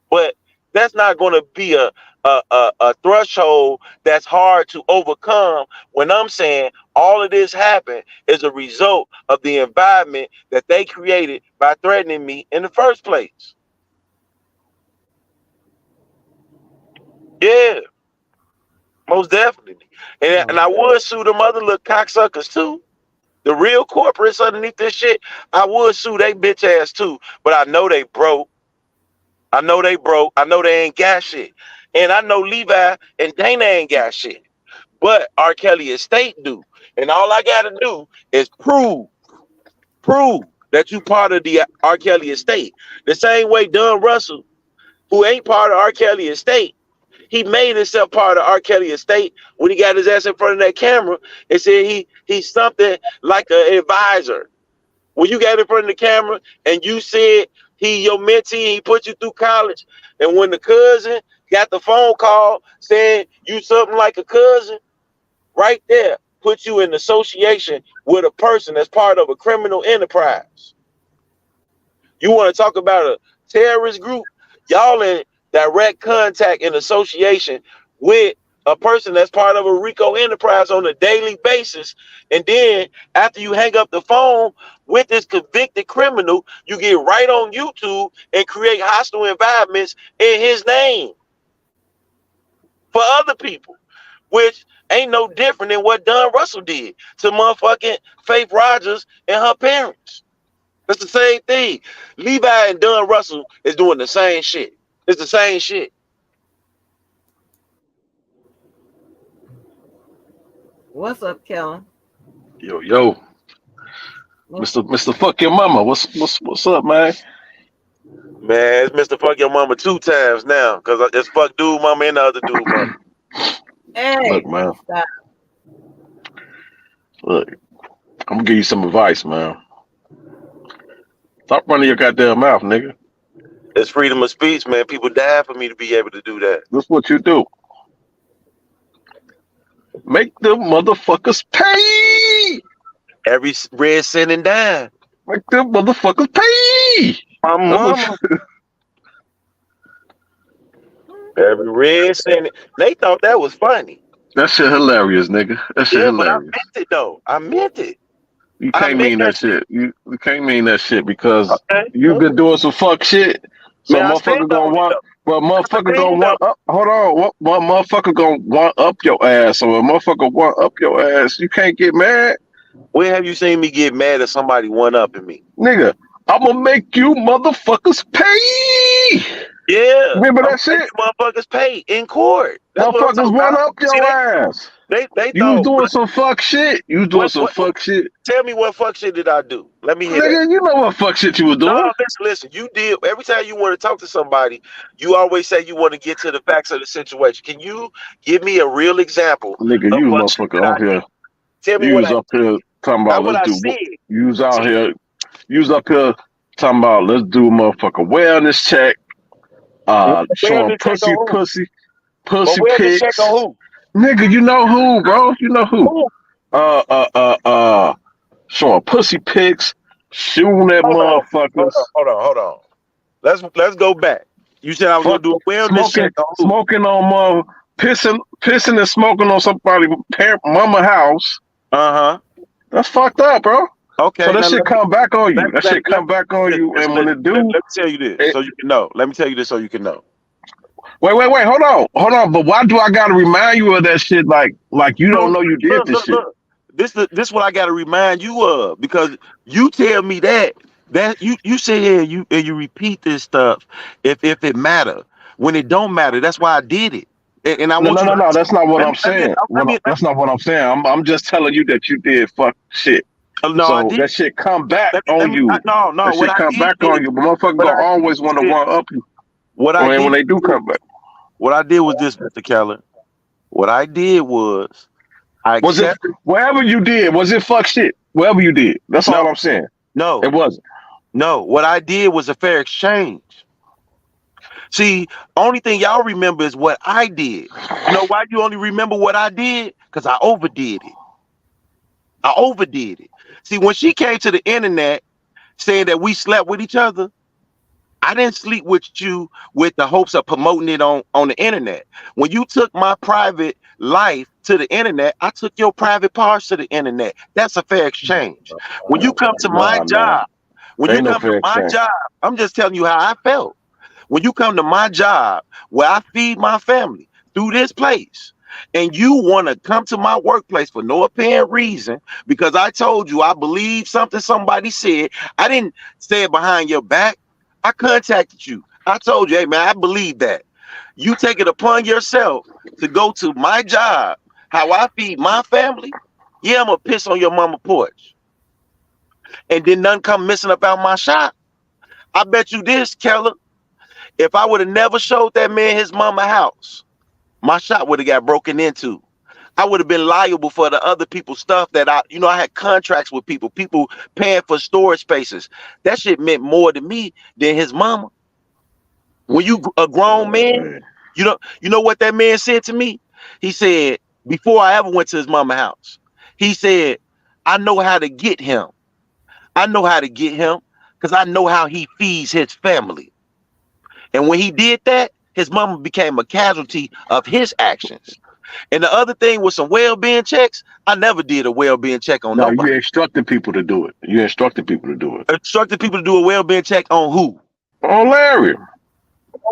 But That's not going to be a threshold that's hard to overcome when I'm saying all of this happened as a result of the environment that they created by threatening me in the first place. Yeah, most definitely. And Oh, I would sue them other little cocksuckers too. The real corporates underneath this shit, I would sue they bitch ass too. But I know they broke. I know they broke. I know they ain't got shit. And I know Levi and Dana ain't got shit. But R. Kelly estate do. And all I gotta do is prove that you part of the R. Kelly estate. The same way Don Russell, who ain't part of R. Kelly estate, he made himself part of R. Kelly estate when he got his ass in front of that camera and said he's something like an advisor. When you got in front of the camera and you said he your mentee, he put you through college, and when the cousin got the phone call saying you something like a cousin, right there put you in association with a person that's part of a criminal enterprise. You want to talk about a terrorist group? Y'all in direct contact and association with a person that's part of a RICO enterprise on a daily basis. And then after you hang up the phone with this convicted criminal, you get right on YouTube and create hostile environments in his name for other people, which ain't no different than what Don Russell did to motherfucking Faith Rogers and her parents. That's the same thing. Levi and Don Russell is doing the same shit. It's the same shit. what's up, Kellen? Yo, yo, What's Mr. Fuck your mama. What's up, man? Man, it's Mr. Fuck Your Mama 2 times now. Because it's fuck dude mama and the other dude mama. Look, hey? man. Stop. Look, I'm gonna give you some advice, man. Stop running your goddamn mouth, nigga. It's freedom of speech, man. People die for me to be able to do that. That's what you do. Make the motherfuckers pay. Every red cent and dime. Make the motherfuckers pay. My That's what. mama. Every red cent. They thought that was funny. That shit hilarious, nigga. That shit Yeah, but I hilarious. meant it though. I meant it. You I can't meant mean that that shit. shit. You can't mean that shit because Okay. you've been doing some fuck shit. So Man, I stand motherfucker gonna on it want, though. but I motherfucker gonna stand on want it. up. Hold on, what motherfucker gonna want up your ass? So a motherfucker want up your ass, you can't get mad, Where have you seen me get mad at somebody one upping me? nigga. I'ma make you motherfuckers pay. Yeah, Remember I'm that gonna make shit? you motherfuckers pay in court. That's what I'm Motherfuckers talking want about. up See, your ass. they You was thought doing some fuck shit. You was doing some what fuck shit, tell me what fuck shit did I do? Let me hear that. nigga. You know what fuck shit you was No, doing, listen. You did every time you want to talk to somebody, you always say you want to get to the facts of the situation. Can you give me a real example nigga. of You fuck shit motherfucker that I out did? here. Tell me You what was I up here talking about not what let's I do. said. You was out See, here. You was up here talking about let's do a motherfucker wellness check. Showing wellness check on who? But pussy wellness check pics. on Nigga, you know who, bro? You know who? who? Who? Uh, uh, uh, uh, Showing pussy pics, shooting at motherfuckers, Hold on. Let's go back. You said I was gonna fuck, do a wellness smoking, check on who? smoking on pissing and smoking on somebody parent mama house. Uh-huh. That's fucked up, bro. So Okay, that now shit come back on you. That shit let come back on you, and when it let do, me tell you this it, so you can know. Let me tell you this so you can know. wait, hold on. But why do I gotta remind you of that shit? Like you don't Look, know you did this shit, This what I gotta remind you of because you tell me that you sit here and you repeat this stuff if it matter. When it don't matter, that's why I did it. And I No, want no, you no, to no. That's not what let me I'm saying. let That's not what I'm saying. I'm just telling you that you did fuck shit. no, I So did. that shit come back Let on me you. no, That what shit I come did back on you. But motherfucker what gonna I did always was want to this. one up you What I when did they do was come back. what I did was this, Mr. Keller. What I did was I Was it kept whatever you did? Was it fuck shit? Whatever you did. That's no, all I'm saying. It no, wasn't. no. What I did was a fair exchange. See, only thing y'all remember is what I did. You know why you only remember what I did? Because I overdid it. I overdid it. See, when she came to the internet saying that we slept with each other, I didn't sleep with you with the hopes of promoting it on the internet. When you took my private life to the internet, I took your private parts to the internet. That's a fair exchange. When you come to my Nah. job, when you Ain't no come to fair my exchange. job, I'm just telling you how I felt. When you come to my job where I feed my family through this place, and you want to come to my workplace for no apparent reason because I told you I believe something somebody said, I didn't say it behind your back. I contacted you. I told you, hey man, I believe that. You take it upon yourself to go to my job, how I feed my family. Yeah, I'm gonna piss on your mama porch. And then none come missing about my shop. I bet you this, Keller. If I would have never showed that man his mama house, my shop would have got broken into. I would have been liable for the other people's stuff that I had contracts with people paying for storage spaces. That shit meant more to me than his mama. When you a grown man, Man. you know what that man said to me? He said, before I ever went to his mama house, he said, I know how to get him. I know how to get him because I know how he feeds his family. And when he did that, his mama became a casualty of his actions. And the other thing with some well-being checks, I never did a well-being check on No, you nobody. instructed people to do it. You instructed people to do it. Instructed people to do a well-being check on who? Oh, Larry.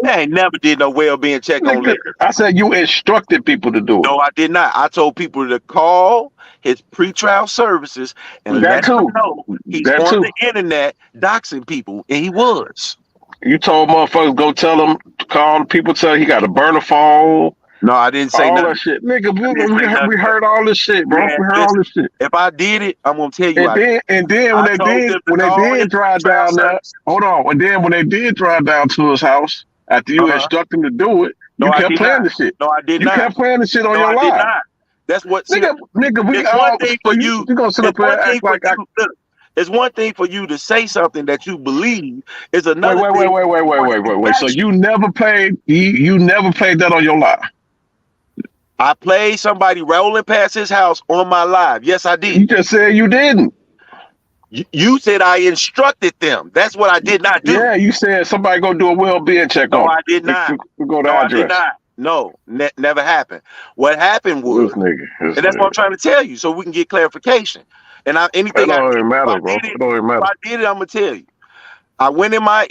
I ain't never did no well-being check on Nigga, Larry. I said you instructed people to do it. No, I did not. I told people to call his pretrial services and That let him too. know he's That on too. the internet doxing people, and he was. You told motherfuckers go tell them, call people, tell he got to burn a phone, No, I didn't say all that nothing. shit. Nigga, I didn't say we nothing. heard all this shit, bro. Man, We heard all listen, this shit. if I did it, I'm gonna tell you And I did. then I told them to when they call his did drive pretrial down there, services. hold on. And then when they did drive down to his house after you Uh-huh. instructed him to do it, No, you I kept did playing not. the shit. No, I did You not. kept playing the shit on No, your I did live. not. That's what. See, Nigga, we it's one thing so for you. you gonna sit It's up here one and thing act for like I you. Look, it's one thing for you to say something that you believe. It's another thing for it to be So factual. you never paid you never paid that on your live. I played somebody rolling past his house on my live. Yes, I did. You just said you didn't. You said I instructed them. That's what I did not do. Yeah, you said somebody go do a well-being check No, on I him. did not. We go to No, I did address. not. No, never happened. What happened was, This and that's what I'm nigga. trying to tell you, so we can get clarification. And That anything I don't did, even if I matter, bro. did It it, don't even if matter. I did it, I'm gonna tell you. I went in my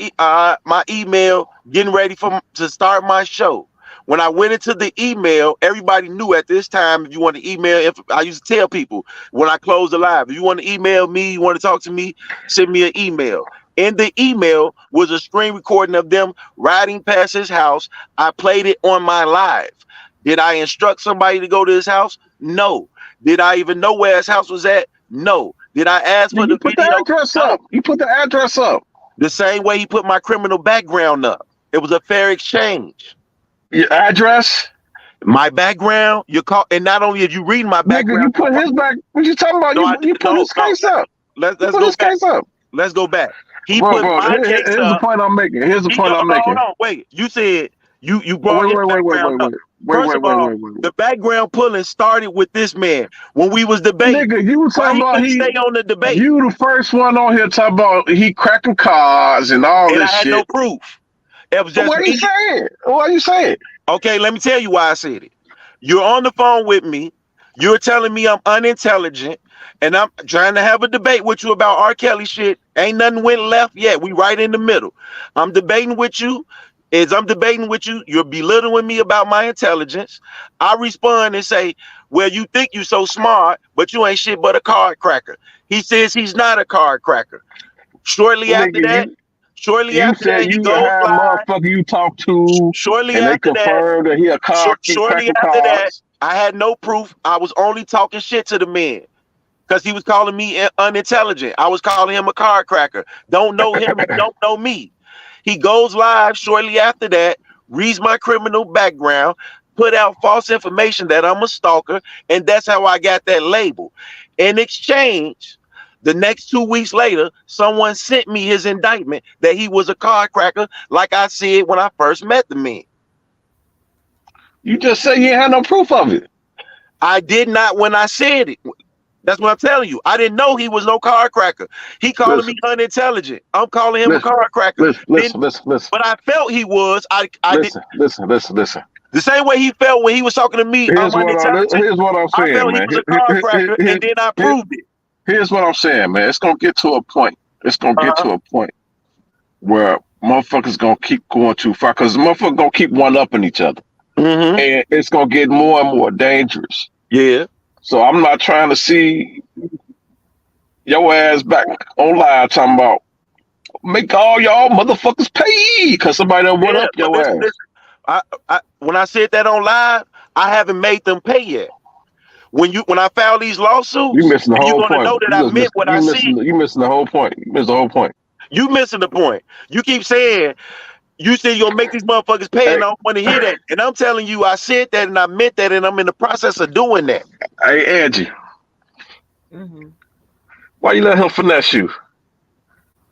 email, getting ready to start my show. When I went into the email, everybody knew at this time if you want to email. If I used to tell people when I closed the live, if you want to email me, you want to talk to me, send me an email. In the email was a screen recording of them riding past his house. I played it on my live. Did I instruct somebody to go to his house? No. Did I even know where his house was at? No. Did I ask for You the put the video? address No. up. You put the address up. The same way he put my criminal background up. It was a fair exchange. Your address? My background, you call, and not only did you read my Nigga, background, you put his back. What you talking about? no, I You didn't. put No, his no. case up. You Let's put go his back. case up. Let's go back. He Bro, put my case here's the up. point I'm making. Here's the point I'm Hold making. on, wait. You said you Oh, brought his background up. First of all, wait. the background pulling started with this man when we was debating. Nigga, you Why talking he about couldn't stay on the debate? you the first one on here talking about he cracking cars and all And I this had no shit. proof. It was just What you me. saying? What you saying? Okay, let me tell you why I said it. You're on the phone with me. You're telling me I'm unintelligent, and I'm trying to have a debate with you about R. Kelly shit. Ain't nothing went left yet. We right in the middle. I'm debating with you. As I'm debating with you, you're belittling me about my intelligence. I respond and say, well, you think you so smart, but you ain't shit but a card cracker. He says he's not a card cracker. Shortly after Nigga, that, shortly you after said that, he you goes had live. motherfucker you talk to Shortly and they after that, confirmed that he shortly cracking after that, cars. I had no proof. I was only talking shit to the man because he was calling me unintelligent. I was calling him a card cracker. Don't know him. He don't know me. He goes live shortly after that, reads my criminal background, put out false information that I'm a stalker, and that's how I got that label. In exchange, the next 2 weeks later, someone sent me his indictment that he was a card cracker, like I said when I first met the man. You just said you had no proof of it. I did not when I said it. That's what I'm telling you. I didn't know he was no card cracker. He calling me Listen, unintelligent. I'm calling him a listen, card cracker. listen, Then, listen, listen, listen, but I felt he was. I did listen. the same way he felt when he was talking to me. I'm unintelligent. Here's what I'm I saying, felt he man. was a card cracker, and then I proved it. Here's what I'm saying, man. It's gonna get to a point. It's gonna get Uh-huh. to a point where motherfuckers gonna keep going too far because motherfuckers gonna keep one upping each other, Mm-hmm. and it's gonna get more and more dangerous. Yeah. So I'm not trying to see your ass back on live talking about make all y'all motherfuckers pay because somebody done went up But your ass. when I said that on live, I haven't made them pay yet. When I file these You lawsuits, missing the you're whole gonna point. know that I meant what I said. You missing the whole point. You missed the whole point. You missing the point. You keep saying you said you're gonna make these motherfuckers pay, Hey, and I don't want to hear that. And I'm telling you, I said that and I meant that, and I'm in the process of doing that. hey, Angie, Mm-hmm. why you let him finesse you?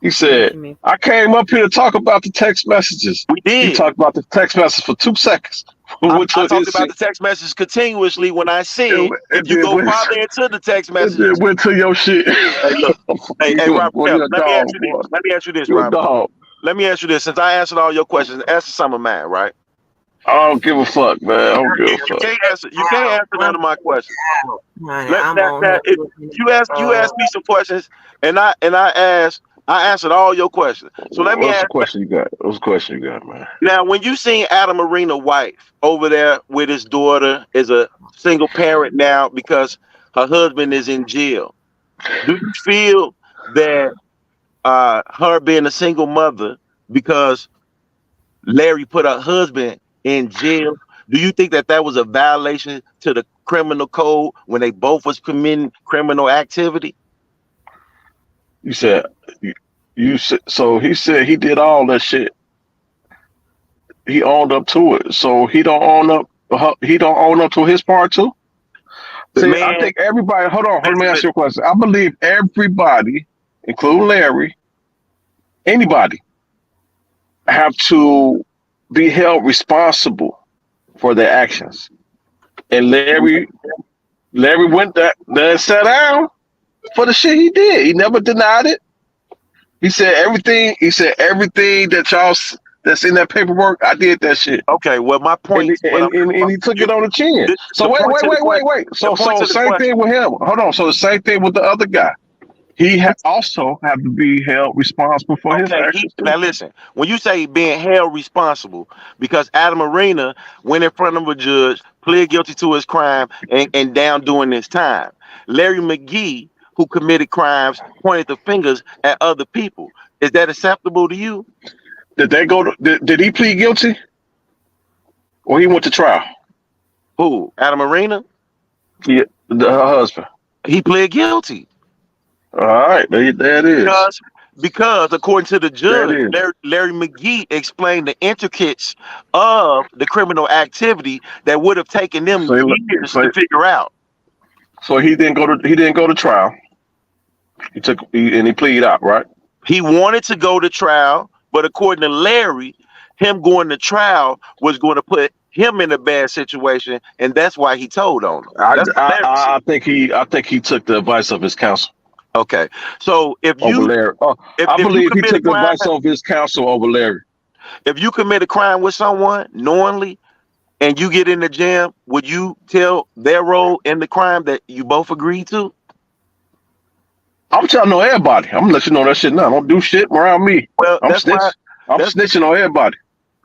He What said, you mean? I came up here to talk about the text messages. We He did. talked about the text message for 2 seconds. I Went to talked his about shit. the text messages continuously when I said if It you did go went, farther into the text it did messages. went to your shit. Hey, look. Hey, you, Robert, boy, you a let me ask dog, you boy. this. Let me ask you this, You a Robert. dog. Let me ask you this. Since I answered all your questions, answer some of mine, right? I don't give a fuck, man. I don't give a You fuck. can't answer. You can't Out. answer none of my questions. Out, honey. Let I'm now, on now here if looking you ask me some questions, and I answered all your questions. So let me What's the ask question you got? What's the question you got, man? now: when you seen Adam Marina's wife over there with his daughter as a single parent now because her husband is in jail, do you feel that her being a single mother because Larry put her husband in jail? Do you think that was a violation to the criminal code when they both was committing criminal activity? You said you said so. He said he did all that shit. He owned up to it. So he don't own up. He don't own up to his part too. See, I Man, think everybody. Hold on. Let me ask listen, you a question. I believe everybody, including Larry, anybody, have to be held responsible for their actions. And Larry went there, sat down for the shit he did. He never denied it. He said everything. He said everything that that's in that paperwork. I did that shit, okay, well, my and point, what and he took you, it on the chin. So the point to the question, wait. the So point to the same question. thing with him. Hold on. So the same thing with the other guy. He also have to be held responsible for his Okay, actions too. now listen. When you say being held responsible, because Adam Arena went in front of a judge, pled guilty to his crime, and down doing his time. Larry McGee, who committed crimes, pointed the fingers at other people. Is that acceptable to you? Did they go? Did he plead guilty or he went to trial? Who? Adam Arena? Yeah, her husband. He pled guilty. All right, there it is. Because according to the There judge, it is. Larry McGee explained the intricacies of the criminal activity that would have taken them So years to figure out. he didn't go to trial. And he pleaded out, right? He wanted to go to trial, but according to Larry, him going to trial was going to put him in a bad situation, and that's why he told on him. That's what Larry said. I think he took the advice of his counsel Okay, so over Larry. Oh, I if you believe he commit a took the crime, advice of his counsel over Larry. if you commit a crime with someone knowingly and you get in the jam, would you tell their role in the crime that you both agreed to? I'm telling on everybody. I'm gonna let you know that shit now. Don't do shit around me. Well, I'm snitch. I'm that's snitching on everybody.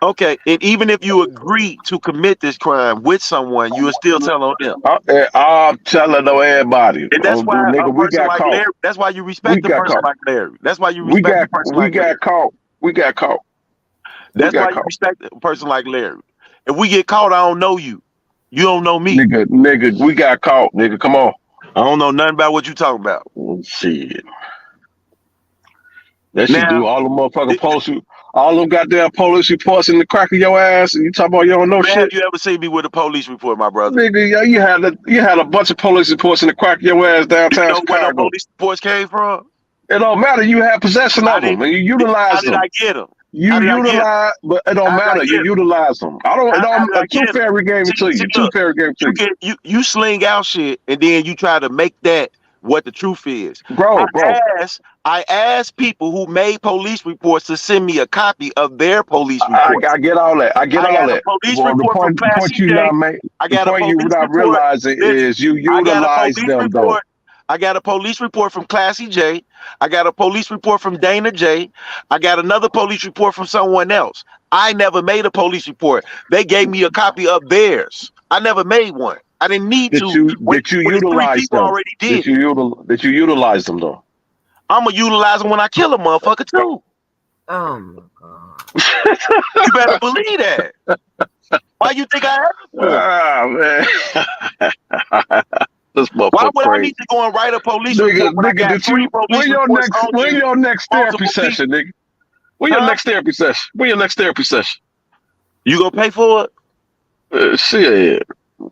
okay. And even if you agree to commit this crime with someone, you will still tell on them. I'm telling on everybody. And that's why a Nigga, we person got like caught. Larry, that's why you We respect a got person caught. like Larry. That's why you respect a person We like Larry. got caught. We got caught. We That's got why you caught. respect a person like Larry. If we get caught, I don't know you. You don't know me. Nigga, we got caught. Nigga, come on. I don't know nothing about what you talking about. Shit. That shit Now, do all the motherfucking all them goddamn police reports in the crack of your ass, and you talk about you don't know man, have shit. you ever seen me with a police report, my brother? Nigga, yeah, you had a bunch of police reports in the crack of your ass You downtown know where them Chicago. police reports came from? It don't matter. You had possession I of them, didn't. and you How utilize did them. I get them? You How did I get them? utilize, but it don't How did I matter. You get them? utilize them. I don't. It How don't. did I Tooth get them? Fairy gave it to See, you. Tooth look, Fairy gave it to you. you sling out shit and then you try to make that what the truth is. bro, bro. I asked people who made police reports to send me a copy of their police reports. I get all that. I get I all got a that. police Well, report from the point Classy you J. not make, I the got a point you police not report. realizing Listen, is you I got a utilize police them though. report. I got a police report from Classy J. I got a police report from Dana J. I got another police report from someone else. I never made a police report. They gave me a copy of theirs. I never made one. I didn't need to when Did you it's three utilize people them? already did it. Did you utilize them though? I'm gonna utilize them when I kill a motherfucker too. Oh my God. You better believe that. Why you think I asked for 'em? Ah man, this Why motherfucker would I need crazy. to go and write a police report when I Nigga, got did three you police reports on when you, your next therapy multiple session, people? nigga? When your Huh? next therapy session? When your next therapy session? You gonna pay for it? Shit,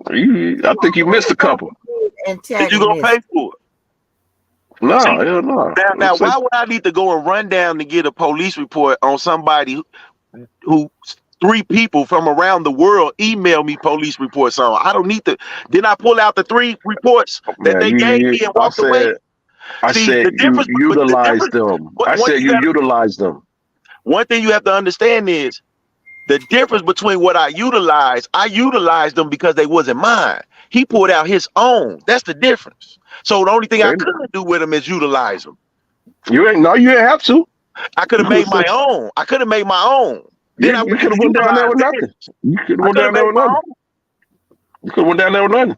I think you missed a couple. Is you gonna Antagonist. pay for it? No, See, hell no. now, why would I need to go and run down to get a police report on somebody who three people from around the world email me police reports on? I don't need to. Then I pull out the three reports that Man, they gave me and walked away. I See, said the you difference, but the utilize difference, them. I one said thing you utilize them. one thing you have to understand is the difference between what I utilized them because they wasn't mine. He pulled out his own. That's the difference. So the only thing I Ain't- could do with them is utilize them. You ain't have to. I could You have could made have my own. I could have made my own. Then I you wouldn't could have have went down there utilized with it. nothing. You could have I went could have down there made with my nothing. own. You could have went down there with nothing.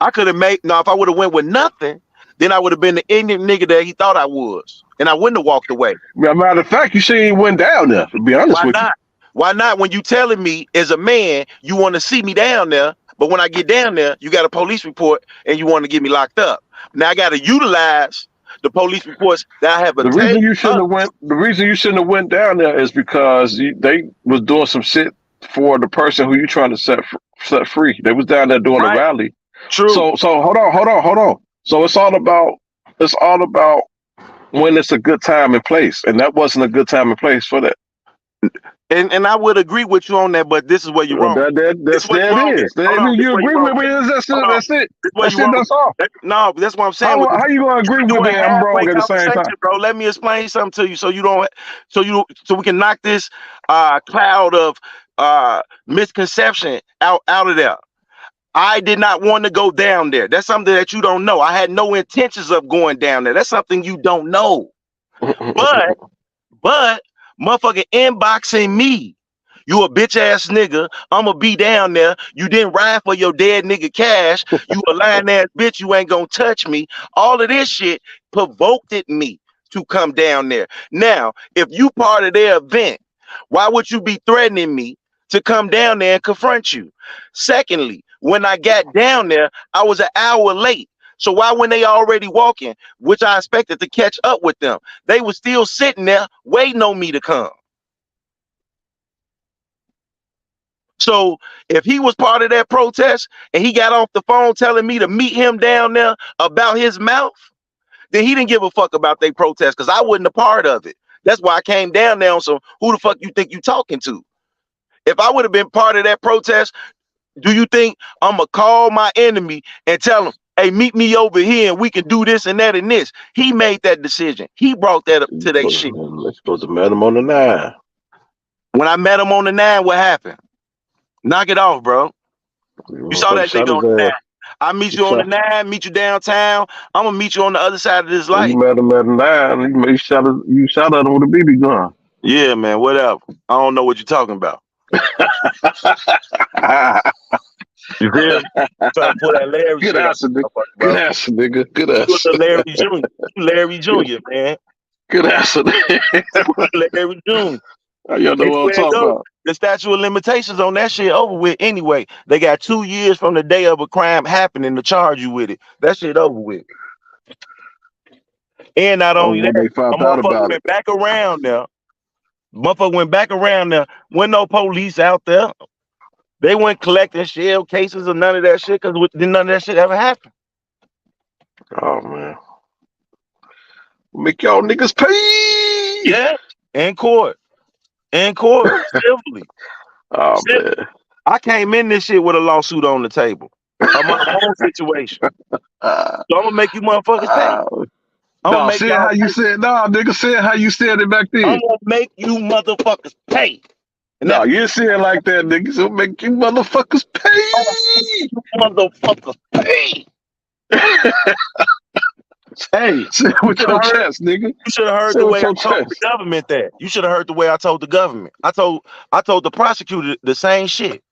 I could have made now if I would have went with nothing, then I would have been the Indian nigga that he thought I was. And I wouldn't have walked away. Matter of fact, you see, he went down there. To be honest Why with you, not? Why not? When you telling me as a man you want to see me down there, but when I get down there, you got a police report and you want to get me locked up. Now I got to utilize the police reports that I have the obtained. reason you shouldn't have went. The reason you shouldn't have went down there is because they was doing some shit for the person who you trying to set free. They was down there doing a Right? rally. True. So hold on. So it's all about when it's a good time and place, and that wasn't a good time and place for that. And I would agree with you on that, but this is where you're Well, wrong. This is where you're there wrong it at. is. Hold on. This is You where agree you're wrong with me? at. That's Hold it. on. That's it. This is where That's you're it. wrong. That's all. No, that's what I'm saying. With How you gonna agree with doing me? I'm halfway wrong at the same conversation, time. bro. Let me explain something to you so we can knock this cloud of misconception out of there. I did not want to go down there. That's something that you don't know. I had no intentions of going down there. That's something you don't know. But motherfucking inboxing me. You a bitch ass nigga. I'ma be down there. You didn't ride for your dead nigga cash. You a lying ass bitch. You ain't gonna touch me. All of this shit provoked me to come down there. Now, if you part of their event, why would you be threatening me to come down there and confront you? Secondly, when I got down there, I was an hour late. So why when they already walking, which I expected to catch up with them, they were still sitting there waiting on me to come. So if he was part of that protest and he got off the phone telling me to meet him down there about his mouth, then he didn't give a fuck about their protest because I wasn't a part of it. That's why I came down there on some who the fuck you think you talking to? If I would have been part of that protest, do you think I'm gonna call my enemy and tell him, hey, meet me over here and we can do this and that and this? He made that decision. He brought that up to their shit. Let's supposed to met him on the 9. When I met him on the 9, what happened? Knock it off, bro. You saw that nigga on the 9. I meet you on the 9, meet you downtown. I'm gonna meet you on the other side of this light. You met him at 9. You shot at him with a BB gun. Yeah, man. Whatever. I don't know what you're talking about. You feel me? Trying to pull that Larry Good shit answer, nigga. Good answer, nigga. Good You answer. Larry Jr. You Larry Jr., man. Good answer. Larry Jr. Y'all know what I'm talking about. The statute of limitations on that shit over with anyway. They got 2 years from the day of a crime happening to charge you with it. That shit over with. And not only that, they found out about went back around there. Motherfucker went back around there. Wasn't no police out there. They weren't collecting shell cases or none of that shit because none of that shit ever happened. Oh man. Make y'all niggas pay. Yeah. In court. Civilly. Oh man. I came in this shit with a lawsuit on the table. of my own situation. Uh, So I'm gonna make you motherfuckers pay. uh, I'm gonna no, make say it y'all how you pay. said. No, nigga, say it how you said it back I'm then. gonna make you motherfuckers pay. And No, that's you didn't say it like that, nigga. So make you motherfuckers pay. motherfuckers pay. Hey, Say it you with should have your heard. chest, nigga. You should have heard Say it the with way I your told the chest. government that. You should have heard the way I told the government. I told the prosecutor the same shit,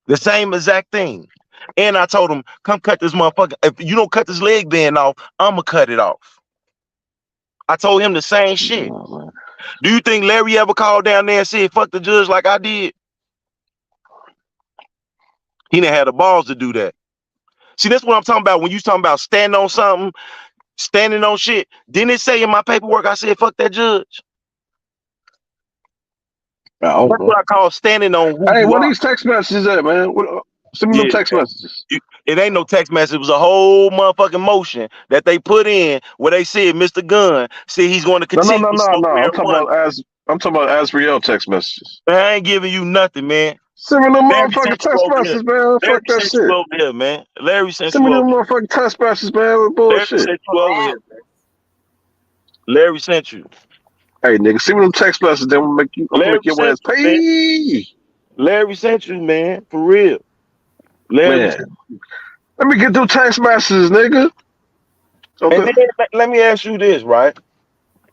the same exact thing. And I told him, come cut this motherfucker. If you don't cut this leg band off, I'ma cut it off. I told him the same shit. Oh, man. Do you think Larry ever called down there and said fuck the judge like I did? He didn't have the balls to do that. See, that's what I'm talking about. When you talking about standing on something, standing on shit. Didn't it say in my paperwork I said fuck that judge? I don't That's know. what I call standing on who Hey, you what are. these text messages at, man? Send me them Yeah, text messages. it ain't no text message. It was a whole motherfucking motion that they put in where they said Mr. Gunn said he's going to No, no, continue no, to no, smoke no. marijuana. I'm talking about as real text messages. Man, I ain't giving you nothing, man. Send me them Larry motherfucking sent you text over here. messages, man. Larry Fuck that sent you shit. over here, man. Larry sent Send you me them over here. motherfucking text messages, man. With Larry bullshit. sent you over here. Larry sent you. Hey, nigga, send me them text messages. Then I'm gonna Larry make your sent ass you, man. pay. Larry sent you, man. For real. Larry Man, sent let me get them text messages, nigga. And Okay. then let me ask you this, right?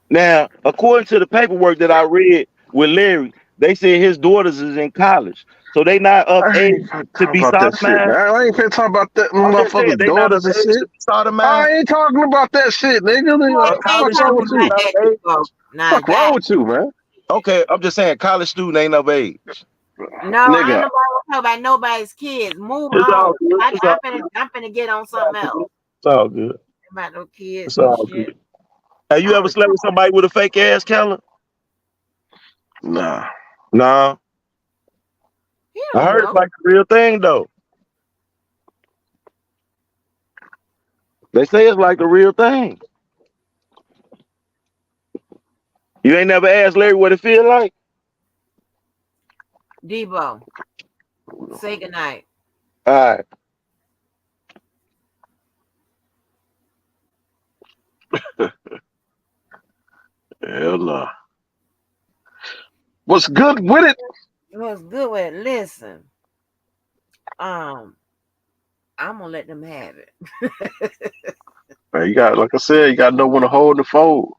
Now, according to the paperwork that I read with Larry, they said his daughters is in college. So they not of I age ain't finna to talk be about that shit, man. sodomized. I ain't finna talk about that I'm just saying motherfuckers' they not of daughters and age shit. to be sodomized. I ain't talking about that shit, nigga. Boy, Nigga, I ain't fuck College wrong talking with students is you? about not that, of age. people. Now Fuck wrong that with you, man? Okay, I'm just saying college student ain't of age. no, ain't Nigga, nobody talking about nobody's kids. Move It's on. all good. It's all good. I'm finna get on something else. It's all good. About no kids It's and all shit. good. Have you Y'all ever slept with somebody with a fake ass calendar? nah. Nah. he I don't heard it's know. like the real thing though. They say it's like the real thing. You ain't never asked Larry what it feel like? Debo, say goodnight. All right. Hell no. What's good with it? What's good with it? Listen, um, I'm gonna let them have it. Man, you got, like I said, you got to know when to hold the fold.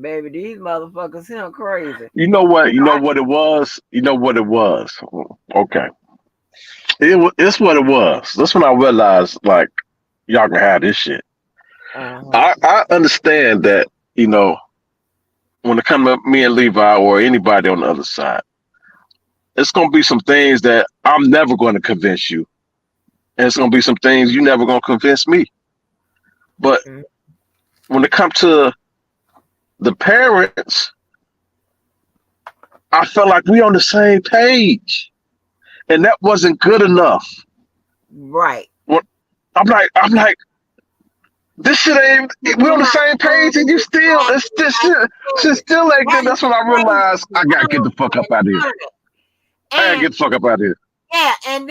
Baby, these motherfuckers him crazy. You know what? You know what it was? You know what it was? Okay. It's what it was. That's when I realized, like, y'all can have this shit. Uh-huh. I understand that, you know, when it comes to me and Levi or anybody on the other side, it's going to be some things that I'm never going to convince you. And it's going to be some things you never going to convince me. But Mm. when it comes to the parents, I felt like we on the same page. And that wasn't good enough. Right. When, I'm like, this shit ain't, we on the same page and you still, it's this shit still ain't Why good. you That's when I crazy? realized I I got to get don't the fuck up out of here. understand it. I got to And get the fuck up out of here. yeah, and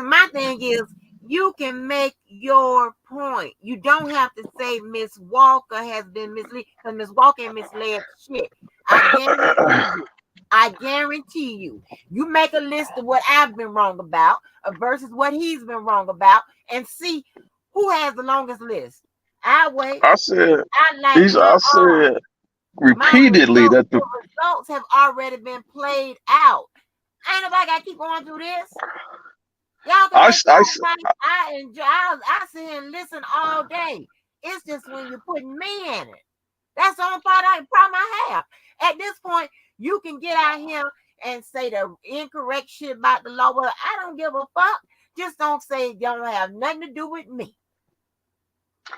my thing is, you can make your point. You don't have to say Miss Walker has been misled because Miss Walker ain't misled shit. I guarantee you. I guarantee you. You make a list of what I've been wrong about versus what he's been wrong about, and see who has the longest list. I wait. I said, I like my I said my repeatedly results. that The results have already been played out. Ain't nobody got to keep going through this. Y'all can I, let I, y'all fight. I enjoy. I sit here and listen all day. It's just when you're putting me in it. That's the only problem I have. At this point, you can get out here and say the incorrect shit about the law. Well, I don't give a fuck. Just don't say it don't have nothing to do with me.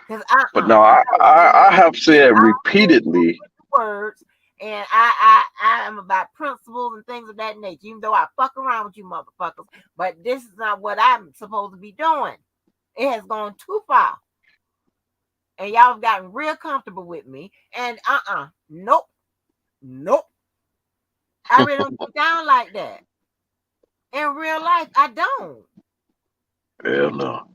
Cause but no, no, I have said repeatedly. with the words, and I am about principles and things of that nature. Even though I fuck around with you motherfuckers, but this is not what I'm supposed to be doing. It has gone too far, and y'all have gotten real comfortable with me. And nope, nope. I really don't get down like that in real life. I don't. Hell no.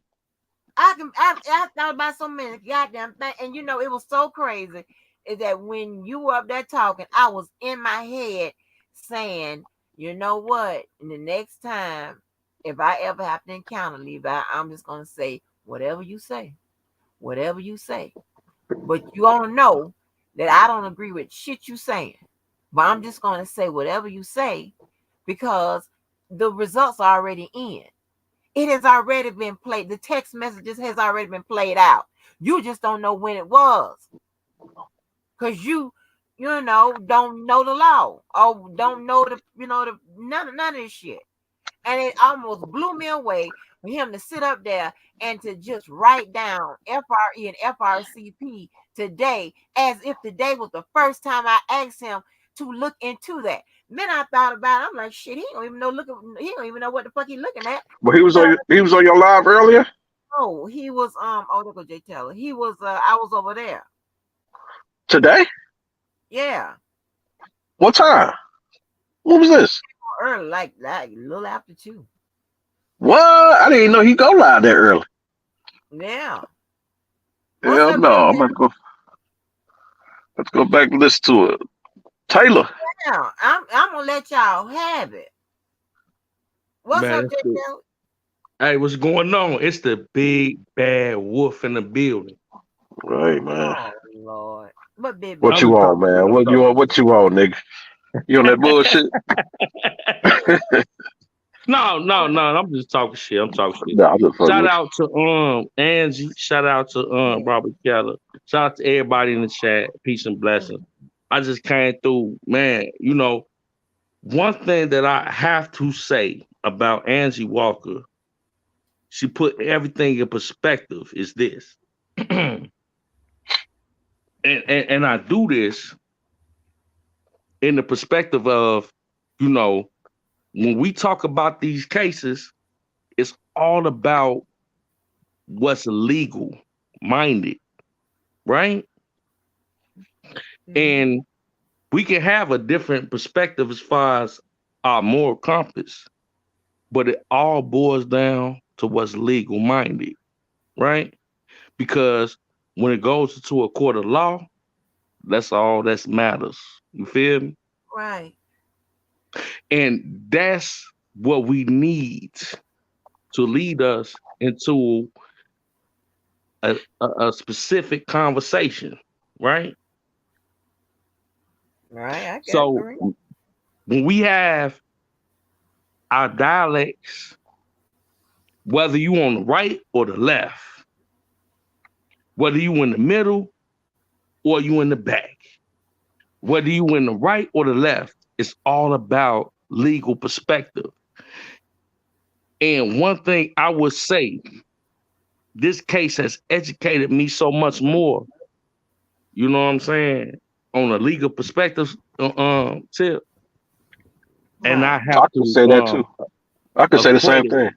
I thought about so many goddamn things, and it was so crazy is that when you were up there talking, I was in my head saying, you know what? And the next time, if I ever have to encounter Levi, I'm just gonna say whatever you say, whatever you say. But you all know that I don't agree with shit you saying. But I'm just gonna say whatever you say because the results are already in. It has already been played. The text messages has already been played out. You just don't know when it was. Because don't know the law. Or don't know none of this shit. And it almost blew me away for him to sit up there and to just write down FRE and FRCP today as if today was the first time I asked him to look into that. Then I thought about it. I'm like, shit, he don't even know he don't even know what the fuck he looking at. But he was on your live earlier. Oh, he was there go Jay Taylor. He was I was over there. Today? Yeah. What time? What was this? Early, like a little after 2. What? I didn't even know he go live that early. Yeah. Hell no. I'm gonna go. Let's go back and listen to it. Taylor. Yeah, I'm gonna let y'all have it. What's Man, up, Jay Taylor? hey, what's going on? It's the big bad wolf in the building. Right, man. Oh Lord. What big What bad you I'm on, talking man? real What you talk. on? What you on, nigga? You on that bullshit? No. I'm just talking shit. I'm talking shit. Nah, I'm just fucking Shout with out to Angie. Shout out to Robert Keller. Shout out to everybody in the chat. Peace and blessings. I just came through, man. One thing that I have to say about Angie Walker, she put everything in perspective. Is this, and I do this in the perspective of, when we talk about these cases, it's all about what's legal minded, right? And we can have a different perspective as far as our moral compass, but it all boils down to what's legal minded, right? Because when it goes into a court of law, that's all that matters. You feel me? Right. And that's what we need to lead us into a specific conversation, right? Right. I got So agree. when we have our dialects, whether you on the right or the left, whether you in the middle or you in the back, whether you in the right or the left, it's all about legal perspective. And one thing I would say, this case has educated me so much more, you know what I'm saying, on a legal perspective tip. And I Right. have I can to say that too. I can say the same accredit, thing.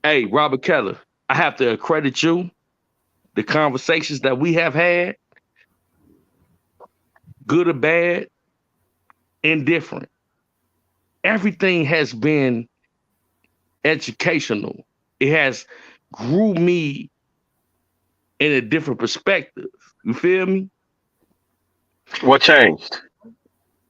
hey, Robert Keller, I have to accredit you, the conversations that we have had, good or bad, indifferent. Everything has been educational. It has grew me in a different perspective. You feel me? What changed?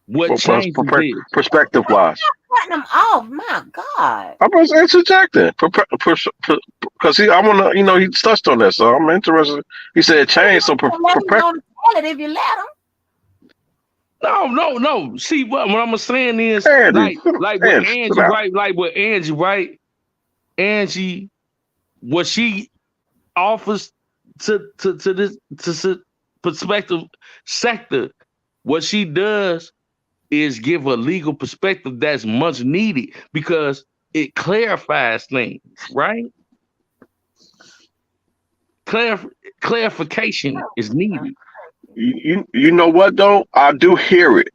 What changed is this. Perspective wise. Cutting them off. My God. I was interjecting because I want to, he touched on that, so I'm interested. He said change, so Let him go to tell it if you let him. No. See, what I'm saying is, Andy, like with Andy, sit Angie, down. right? Like with Angie, right? Angie, what she offers to this perspective sector, what she does is give a legal perspective that's much needed because it clarifies things, right? Clarification is needed. You know what though? I do hear it.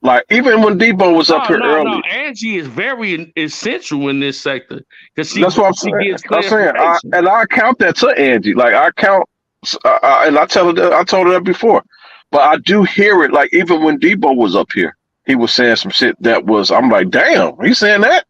Like even when Debo was up here No. early, Angie is very essential in this sector because that's what I'm she saying. gives I'm saying, clarification. I count that to Angie. Like I count, and I told her that before. But I do hear it. Like even when Debo was up here, he was saying some shit that was. I'm like, damn, he's saying that.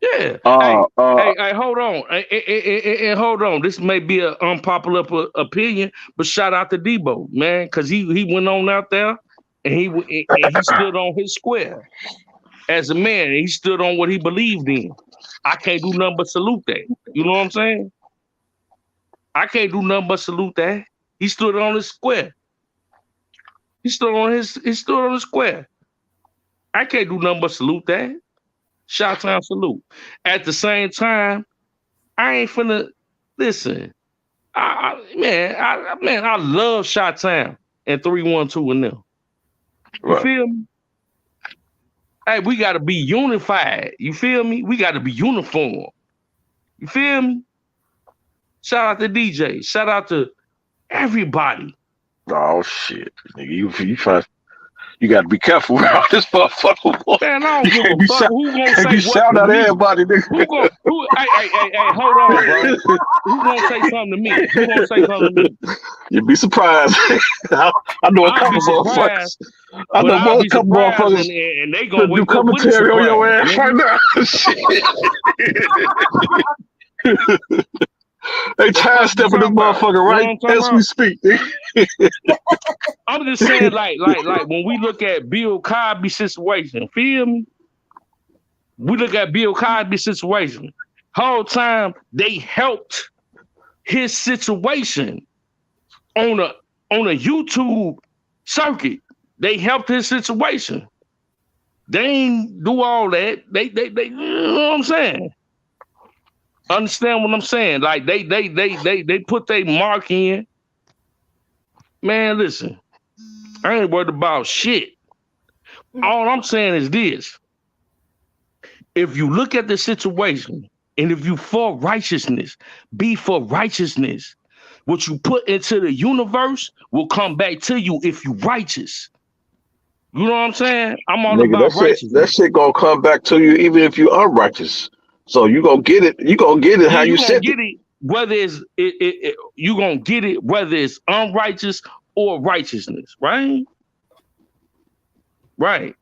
Yeah. Uh, uh, Hey, hold on. Hey, hold on. This may be an unpopular opinion, but shout out to Debo, man, because he went on out there and he stood on his square as a man. And he stood on what he believed in. I can't do nothing but salute that. You know what I'm saying? I can't do nothing but salute that. He stood on his square. He stood on his square. I can't do nothing but salute that. Shout out salute. At the same time, I ain't finna listen. I love Shot Town and 312 and them. You right. feel me? Hey, we gotta be unified. You feel me? We gotta be uniform. You feel me? Shout out to DJ. Shout out to everybody. Oh shit, nigga, you got to be careful around this motherfucker. Boy. Man, I don't You give a can't be fuck shout, who gonna can't say be what shout to out at me. everybody, Who nigga. go who hey, hold on, bro. Who gonna say something to me? Who gonna say something to me? You'd be surprised. I, I know a I'll be couple surprised, motherfuckers. I but know I'll more, a be couple surprised motherfuckers and they to gonna do wake up with a commentary on your surprise, ass right nigga. now. Shit. They time Fuck you stepping this talking about? motherfucker You know what right I'm talking as we about? speak. Nigga. I'm just saying, like when we look at Bill Cosby situation, feel me? We look at Bill Cosby situation. Whole time they helped his situation on a YouTube circuit. They helped his situation. They ain't do all that. They you know what I'm saying? Understand what I'm saying? Like they put their mark in. Man, listen, I ain't worried about shit. All I'm saying is this. If you look at the situation and if you for righteousness, be for righteousness. What you put into the universe will come back to you if you righteous. You know what I'm saying? I'm all Nigga, about that righteousness. shit gonna come back to you even if you unrighteous. So you gonna get it. You gonna get it Yeah, how you you gonna sent it. get it whether you gonna get it whether it's unrighteous or righteousness, right? Right.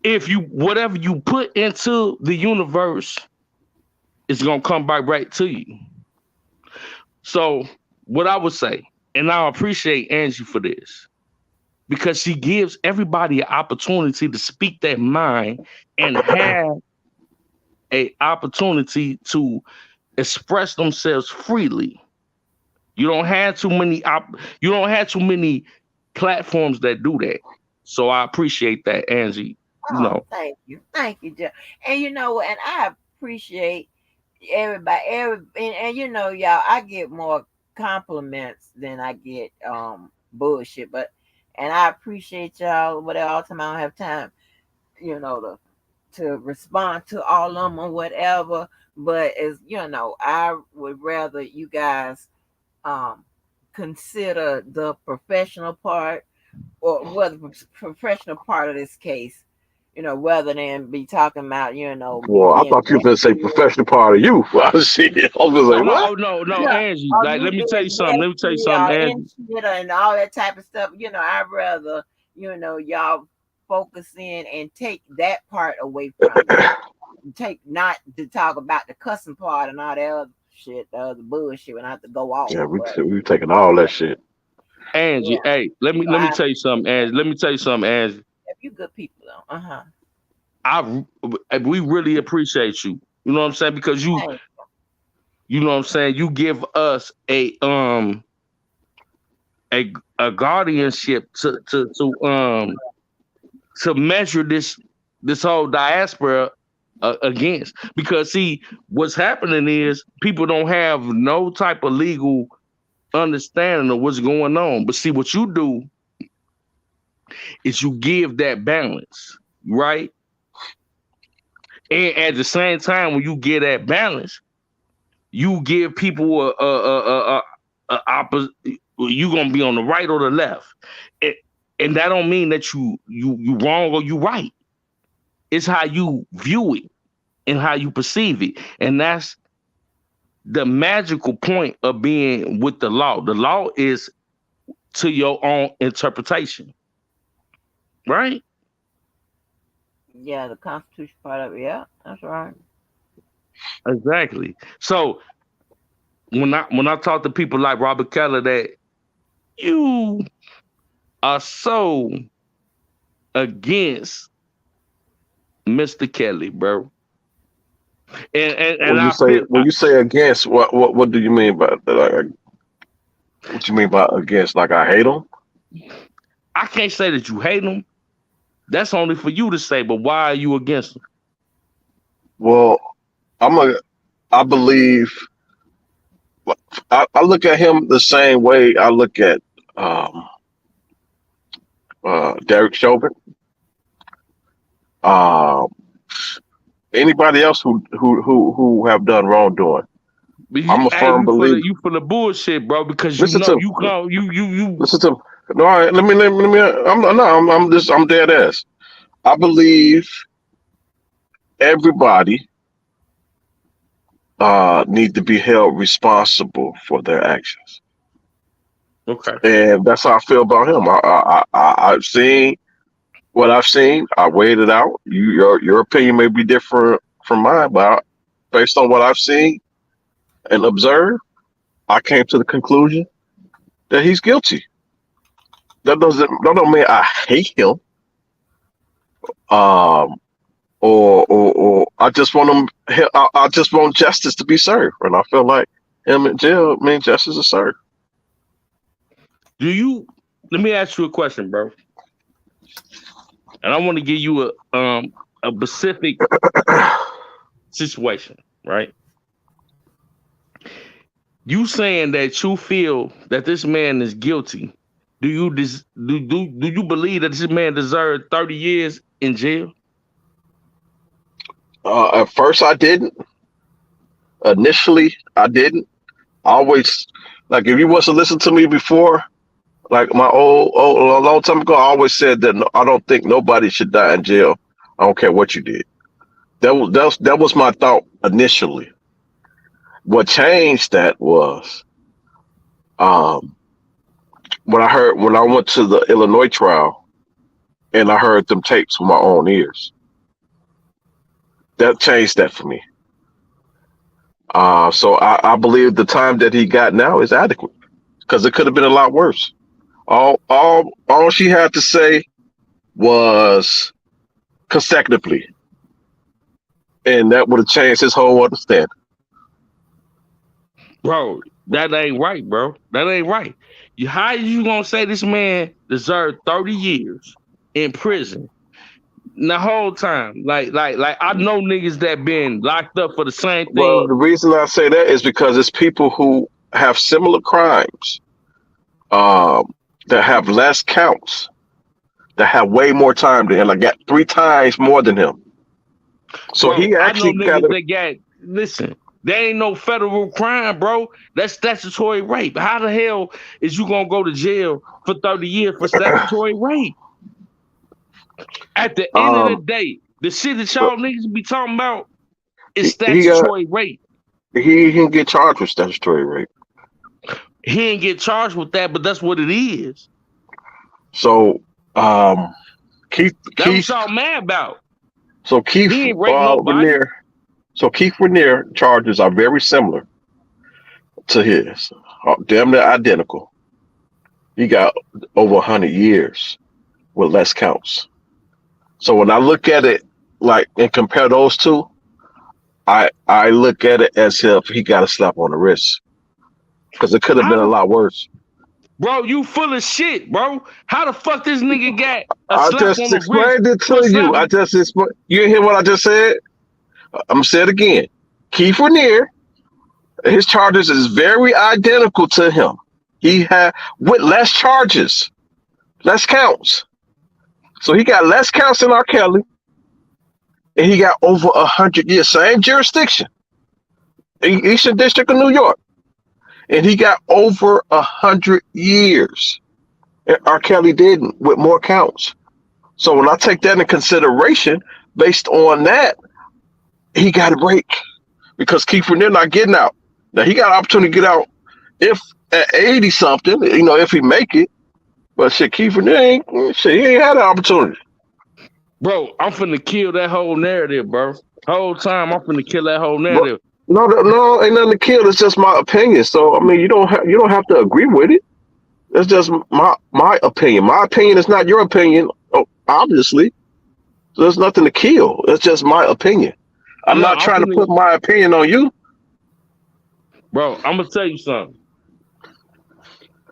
If you whatever you put into the universe, it's gonna come back right to you. So what I would say, and I appreciate Angie for this, because she gives everybody an opportunity to speak their mind and have a opportunity to express themselves freely. You don't have too many you don't have too many platforms that do that. So I appreciate that, Angie. You Oh, know, thank you, Jeff. And you know what? And I appreciate everybody. And you know, y'all, I get more compliments than I get bullshit. But and I appreciate y'all. Whatever, all the time I don't have time, you know, to respond to all of them or whatever. But as you know, I would rather you guys um consider the professional part or whether professional part of this case, you know, rather than be talking about, you know, me Well, I being thought you were gonna say backslid. professional part of you. Well, shit. I was gonna oh say no, what? oh no, Yeah, Angie. or Like, me let me tell you being something. Let me tell you backslid something, or Angie. in shit and all that type of stuff. You know, I'd rather, you know, y'all focus in and take that part away from me. Take not to talk about the cussing part and all that other shit, the other bullshit when I have to go off. Yeah, But we taking all that shit. Angie, yeah, hey, let you me know, let me I tell you something, Angie. Let me tell you something, Angie. you good people though. Uh-huh. I we really appreciate you. You know what I'm saying? Because Hey, you know what I'm saying, you give us a guardianship to measure this whole diaspora against. Because see, what's happening is people don't have no type of legal understanding of what's going on. But see, what you do is you give that balance, right? And at the same time, when you get that balance, you give people a opposite. You gonna be on the right or the left, and, and that don't mean that you wrong or you right. It's how you view it and how you perceive it, and that's the magical point of being with the law. The law is to your own interpretation, right? Yeah, the Constitution part of it. Yeah, that's right. Exactly. So when I talk to people like Robert Kelly, that you are so against Mr. Kelly, bro. And When you I say feel against, what do you mean by that? Like, what you mean by against? Like I hate him? I can't say that you hate him. That's only for you to say. But why are you against him? Well, I'm a. I believe. I look at him the same way I look at um, Derek Chauvin. Uh, Anybody else who have done wrongdoing. I'm a Hey, firm believer. you for the bullshit, bro, because you Listen know to you go you. listen to. No, all right, let me. I'm no, I'm dead ass. I believe everybody need to be held responsible for their actions, Okay. and that's how I feel about him. I've seen what I've seen. I weighed it out. Your opinion may be different from mine, but based on what I've seen and observed, I came to the conclusion that he's guilty. That don't mean I hate him. Um, or I just want him. I just want justice to be served, and I feel like him in jail means justice is served. Do you? Let me ask you a question, bro. And I want to give you a specific situation, right? You saying that you feel that this man is guilty. Do you believe that this man deserved 30 years in jail? At first, I didn't. Initially, I didn't. I always like if you was to listen to me before, like my old a long time ago, I always said that I don't think nobody should die in jail. I don't care what you did. That was my thought initially. What changed that was um, when I went to the Illinois trial and I heard them tapes with my own ears. That changed that for me. So I believe the time that he got now is adequate because it could have been a lot worse. All she had to say was consecutively, and that would have changed his whole understanding. Bro, that ain't right, bro. That ain't right. How you gonna say this man deserved 30 years in prison the whole time? Like I know niggas that been locked up for the same Well, thing. the reason I say that is because it's people who have similar crimes um, that have less counts, that have way more time than him. Like got three times more than him. So Bro, he I know actually got niggas it. that got listen. There ain't no federal crime, bro. That's statutory rape. How the hell is you gonna go to jail for 30 years for statutory rape? At the end of the um, day, the shit that but y'all niggas be talking about is he got statutory rape. he didn't get charged with statutory rape. He ain't get charged with that, but that's what it is. So um, Keith That's what Keith y'all mad about. so Keith He ain't raped nobody. Renier Keith Renier charges are very similar to his, damn near identical. He got over 100 years with less counts. So when I look at it like and compare those two, I look at it as if he got a slap on the wrist because it could have How been a the lot worse. bro, you full of shit, bro. How the fuck this nigga got a I slap on just the wrist explained it for to you. I slapping? just explained. You didn't hear what I just said? I'm gonna say it again. Keith Renier, his charges is very identical to him. He had with less charges, less counts. So he got less counts than R. Kelly, and he got over 100 years, same jurisdiction, Eastern District of New York, and he got over 100 years. And R. Kelly didn't with more counts. So when I take that into consideration, based on that, he got a break because Keith Renier not getting out. Now he got an opportunity to get out if at 80 something, if he make it. But shit, Keith Renier ain't had an opportunity. Bro, I'm finna kill that whole narrative, bro. Whole time I'm finna kill that whole But narrative. no, ain't nothing to kill. It's just my opinion. So I mean, you don't have to agree with it. It's just my opinion. My opinion is not your opinion, obviously. So there's nothing to kill. It's just my opinion. I'm No, not I'm trying to finna, put my opinion on you. bro. I'm gonna tell you something.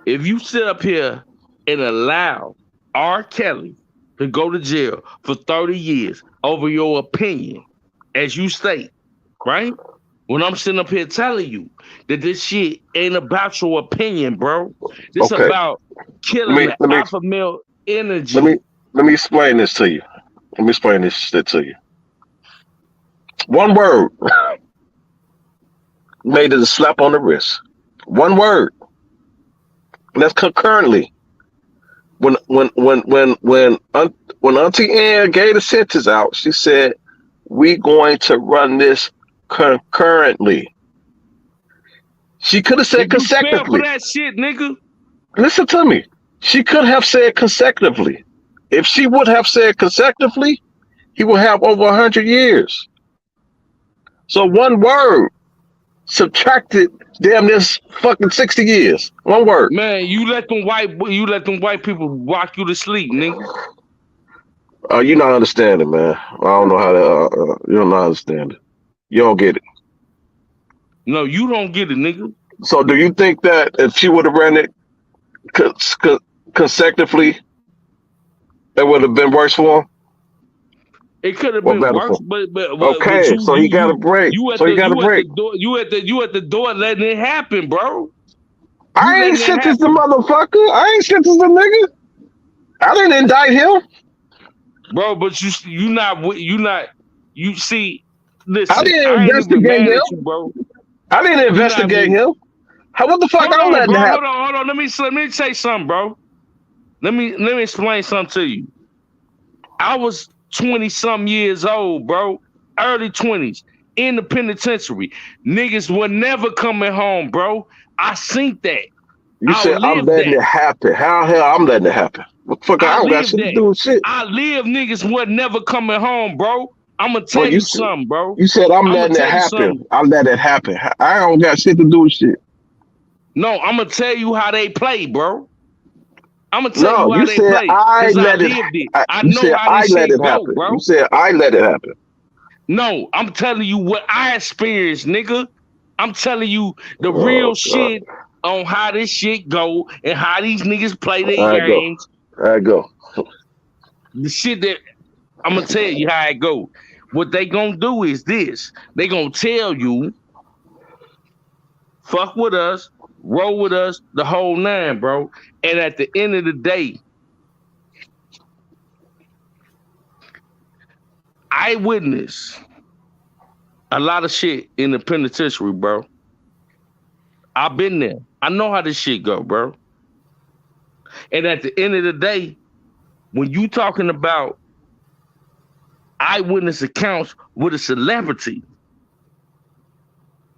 If you sit up here and allow R. Kelly to go to jail for 30 years over your opinion, as you state, right? When I'm sitting up here telling you that this shit ain't about your opinion, bro. This Okay. about Let killing me the let me alpha male let me energy. let me explain this to you. Let me explain this shit to you. One word made it a slap on the wrist. One word. And that's concurrently. When Auntie Ann gave the sentence out, she said, "We going to run this concurrently." She could have said If you fell for consecutively. that shit, nigga, Listen to me. She could have said consecutively. If she would have said consecutively, he would have over 100 years. So one word subtracted damn this fucking 60 years. One word. man, you let them white people rock you to sleep, nigga. You're not understanding, man. I don't know how to. You don't understand it. You don't get it. No, you don't get it, nigga. So, do you think that if she would have ran it cons- con- consecutively, it would have been worse for him It could have or been better worse, for him? but Okay, so he got a break. you at So he the got a break. door you at the door letting it happen, bro. You I ain't letting it sentenced the happen, motherfucker. I ain't sentenced the nigga. I didn't indict him. bro. But you not you see. I Listen, didn't I ain't even investigate mad him. at you, bro. I didn't You not investigate even. him. How, what the fuck Hold I'm on, letting bro. happen? Hold on. Let me say something, bro. Let me explain something to you. I was 20 some years old, bro. Early 20s in the penitentiary. Niggas were never coming home, bro. I seen that. You I said I'm lived letting that. it happen. How the hell I'm letting it happen? What the fuck? I I don't got lived shit to that. do with shit. I lived niggas were never coming home, bro. I'ma Oh, tell you something, bro. you said I'm I'ma letting it tell you happen. something. I let it happen. I don't got shit to do with shit. No, I'ma tell you how they play, bro. I'ma tell No, you how you they said play. I Cause I let it. lived it. I You know said how I this let shit it go, happen. You bro. said I let it happen. No, I'm telling you what I experienced, nigga. I'm telling you the Oh real God. shit on how this shit go and how these niggas play their I go. games. I go. The shit that I'm gonna tell you how it go. What they gonna do is this. They gonna tell you, fuck with us, roll with us, the whole nine, bro. And at the end of the day, I witnessed a lot of shit in the penitentiary, bro. I've been there. I know how this shit go, bro. And at the end of the day, when you talking about eyewitness accounts with a celebrity,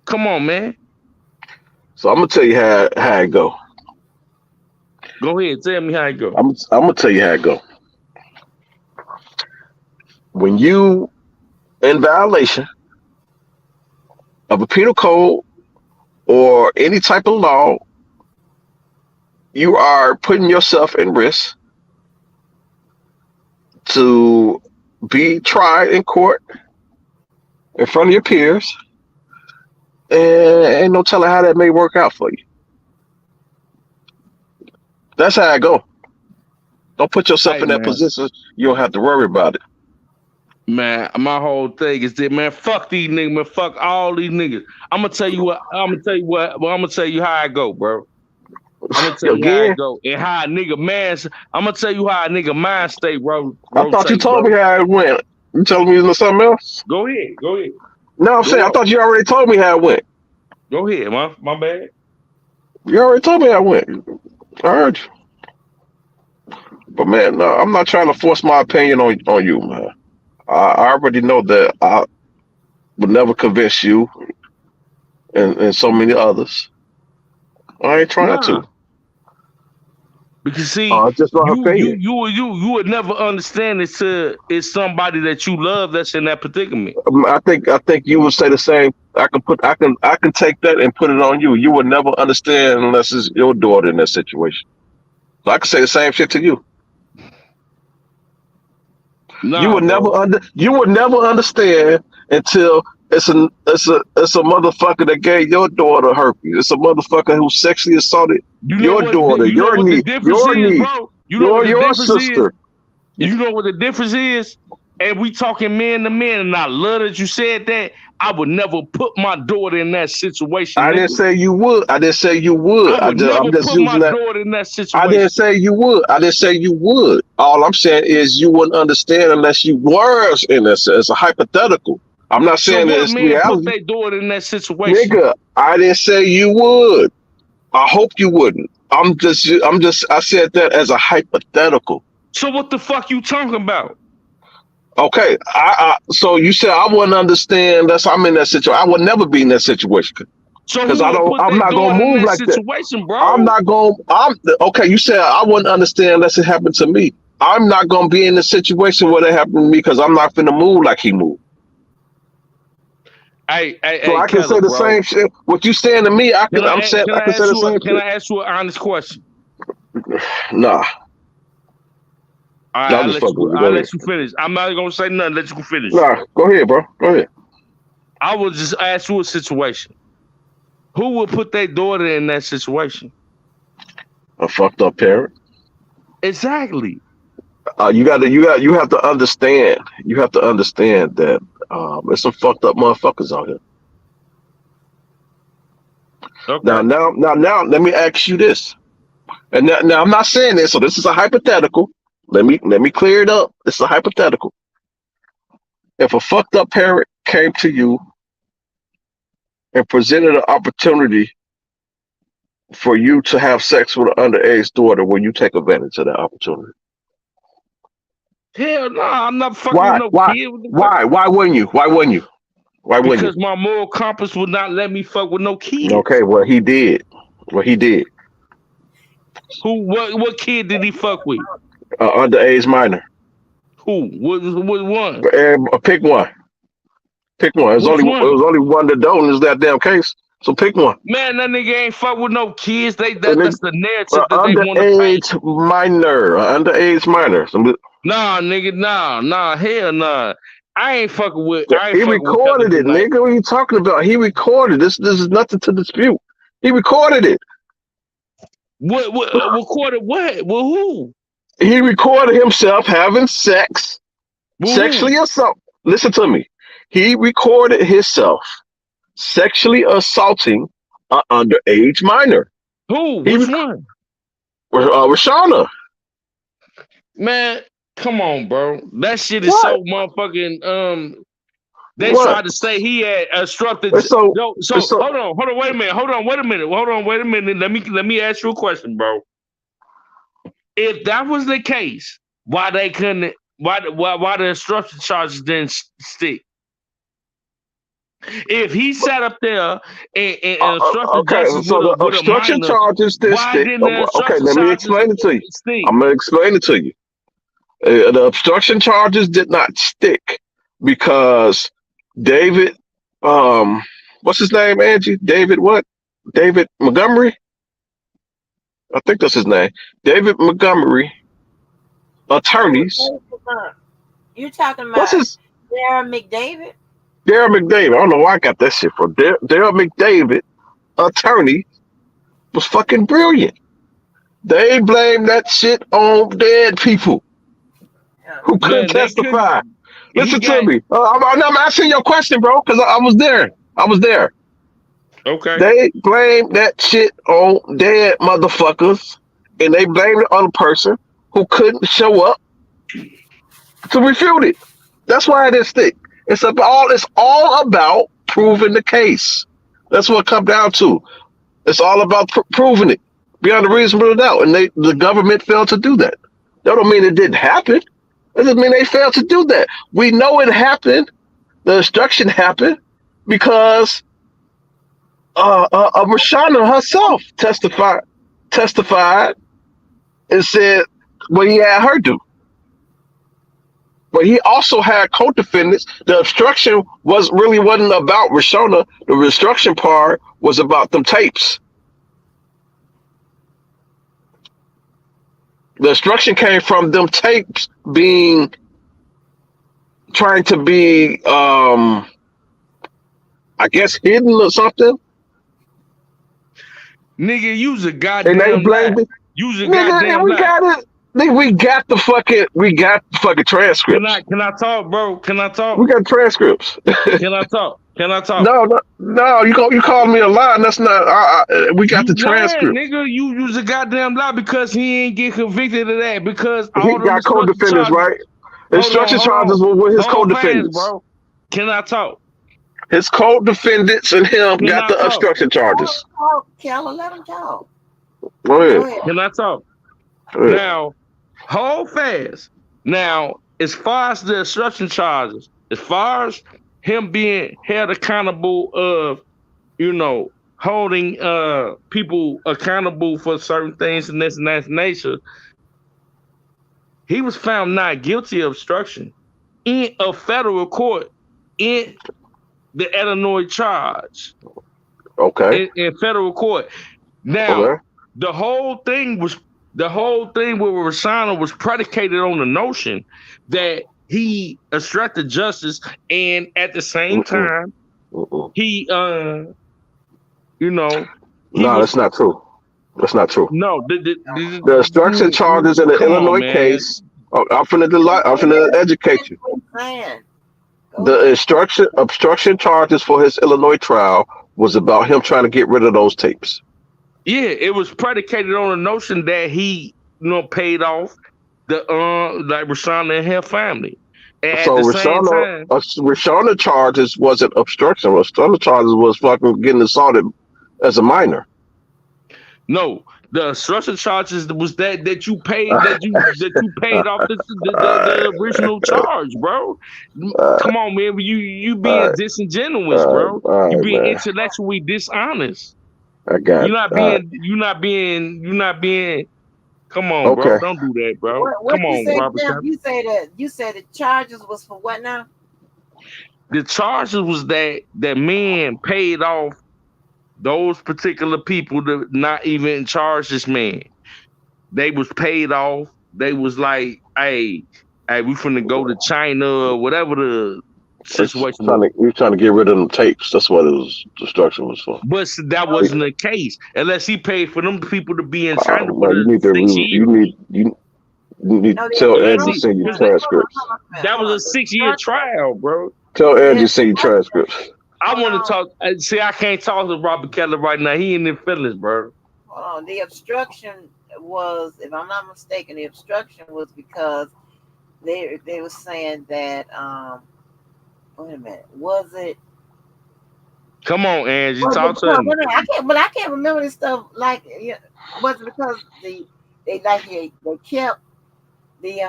come on, man. So I'm gonna tell you how it go. Go ahead, tell me how it go. I'm gonna tell you how it go. When you in violation of a penal code or any type of law, you are putting yourself in risk to be tried in court in front of your peers, and ain't no telling how that may work out for you. That's how I go. Don't put yourself Hey, in that man. position. You don't have to worry about it. Man, my whole thing is that, man, fuck these niggas, man, fuck all these niggas. I'm gonna tell you what. I'm gonna tell you what. Well, I'm gonna tell you how I go, bro. I'm gonna tell you how I Again, go and how a nigga man. I'm gonna tell you how a nigga mind state I thought you rotate, told me bro. how it went. You telling me something else? Go ahead, go ahead, No, I'm saying go I up, thought you already told me how it went. go ahead, my bad. You already told me how it went. I heard you. But man, no, I'm not trying to force my opinion on you, man. I already know that I would never convince you and so many others. I ain't trying Nah, to. Because see, Just on her opinion. you would never understand it till it's somebody that you love that's in that predicament. I think you would say the same. I can take that and put it on you. You would never understand unless it's your daughter in that situation. So I can say the same shit to you. Nah, bro. You would never understand until it's a motherfucker that gave your daughter herpes. It's a motherfucker who sexually assaulted your daughter, You know your what the niece, difference your is, niece, bro? You know what the your difference is? sister. You know what the difference is? And we talking man to man, and I love that you said that. I would never put my daughter in that situation, I didn't nigga. say you would. I didn't say you would. I would I'm never just put my using that. daughter in that I didn't situation. say you would. I didn't say you would. All I'm saying is you wouldn't understand unless you were in this. It's a hypothetical. I'm not So saying that what it's man put reality. their daughter in that situation? Nigga, I didn't say you would. I hope you wouldn't. I said that as a hypothetical. So what the fuck you talking about? Okay, so you said I wouldn't understand unless I'm in that situation. I would never be in that situation So because who would put I'm their not gonna daughter in move that like that. situation, I'm bro? not going. I'm okay. You said I wouldn't understand unless it happened to me. I'm not gonna be in a situation where that happened to me because I'm not finna move like he moved. So Hey, I can Keller, say the bro. same shit. What you saying to me, I'm saying Can I can I say ask the you same can shit. I ask you an honest question? Nah, All right, nah, I'm just fucking with you. I'll Go ahead. let you finish. I'm not gonna say nothing. Let you finish. Nah, go ahead, bro. Go ahead. I will just ask you a situation. Who would put their daughter in that situation? A fucked up parent. Exactly. You have to understand. You have to understand that there's some fucked up motherfuckers out here. Okay. Now, let me ask you this. And now I'm not saying this, so this is a hypothetical. Let me clear it up. This is a hypothetical. If a fucked up parent came to you and presented an opportunity for you to have sex with an underage daughter, will you take advantage of that opportunity? Hell no, I'm not fucking with Why? no Why? kid. What the fuck? Why? Why wouldn't you? Why wouldn't you? Why wouldn't you? Because my moral compass would not let me fuck with no Okay, kids. well he did. Well he did. What kid did he fuck with? Underage minor. Who? What one? Pick one. Pick one. Which It one? was only one adult in this that damn case. So pick one. Man, that nigga ain't fuck with no kids. And That's the narrative that they want to paint. Underage minor. Nah, nigga, nah, hell nah. I ain't He fucking with Kelly recorded it, tonight. nigga. What are you talking about? He recorded this. This is nothing to dispute. He recorded it. What recorded what? With who? He recorded himself having sex, With who? sexually assault. Listen to me. He recorded himself sexually assaulting an underage minor. Who? He Which one? Rashana. Man, come on, bro. That shit is What? so motherfucking they What? tried to say he had obstructed. It's so. No, It's so so. hold on, wait a minute, wait a minute. Let me ask you a question, bro. If that was the case, why they couldn't? Why the obstruction charges didn't stick? If he sat up there and obstructed Okay, justice so the with a obstruction minor, charges did why stick. didn't the Okay, obstruction let me charges explain it to you. stick? I'm gonna explain it to you. The obstruction charges did not stick because David, what's his name, Angie? David what? David Montgomery? I think that's his name. David Montgomery, attorneys. You talking What's about his? Sarah McDavid? Darryl McDavid. I don't know where I got that shit from. Darryl McDavid, attorney, was fucking brilliant. They blame that shit on dead people Yeah. who couldn't Man, they testify. couldn't. He Listen to got me. I'm asking your question, bro, because I was there. I was there. okay. They blame that shit on dead motherfuckers, and they blame it on a person who couldn't show up to refute it. That's why it didn't stick. It's all about proving the case. That's what it comes down to. It's all about proving it beyond a reasonable doubt, and the government failed to do that. That don't mean it didn't happen. That doesn't mean they failed to do that. We know it happened. The destruction happened because Rashana herself testified and said what he had her do. But he also had co-defendants. The obstruction wasn't about Rashona. The obstruction part was about them tapes. The obstruction came from them tapes being trying to be, I guess, hidden or something. Nigga, use a And they goddamn lie. blamed me. Use a Nigga, goddamn we lie. got it. Nigga, we got the fucking transcripts. Can I talk, bro? Can I talk? We got transcripts. Can I talk? Can I talk? No. You called me a lie. That's not. We got You the lying, transcript. nigga. You use a goddamn lie because he ain't get convicted of that because He all them got co-defendants, right? Instruction charges were with his Hold fast, co-defendants. bro. Can I talk? His co-defendants and him Can got I the talk? obstruction charges. Keller, let him talk. Go Go ahead. ahead. Can I talk? Go ahead. Now, hold fast. Now, as far as the obstruction charges, as far as him being held accountable of, holding people accountable for certain things and this and that nature, he was found not guilty of obstruction in a federal court in the Illinois charge. Okay. In federal court. Now, Okay. the whole thing with Rashana was predicated on the notion that he obstructed justice, and at the same time, he, No, that's not true. That's not true. No, The obstruction charges in the Illinois case. I'm finna educate you. The obstruction charges for his Illinois trial was about him trying to get rid of those tapes. Yeah, it was predicated on the notion that he, paid off the like Rashana and her family. And so Rashana charges wasn't obstruction. Rashana charges was fucking getting assaulted as a minor. No, the obstruction charges was that you paid off the original charge, bro. Come on, man, you being disingenuous, bro. You being intellectually dishonest. I got You're not being. Come on, bro. Don't do that, bro. What Come on, Robert. You said the charges was for what now? The charges was that man paid off those particular people to not even charge this man. They was paid off. They was like, hey, we finna go to China or whatever the situation was. We trying to get rid of them tapes. That's what obstruction was for. But that wasn't the case. Unless he paid for them people to be in China for you need to tell Ed to send you transcripts. That was a 6-year trial, bro. Tell Ed to send you transcripts. I want to talk. See, I can't talk to Robert Kelly right now. He in their feelings, bro. Hold on. The obstruction was, if I'm not mistaken, the obstruction was because they were saying that. Wait a minute. Was it? Come on, Angie. Talk to him. I can't remember this stuff. Like, was it because they kept the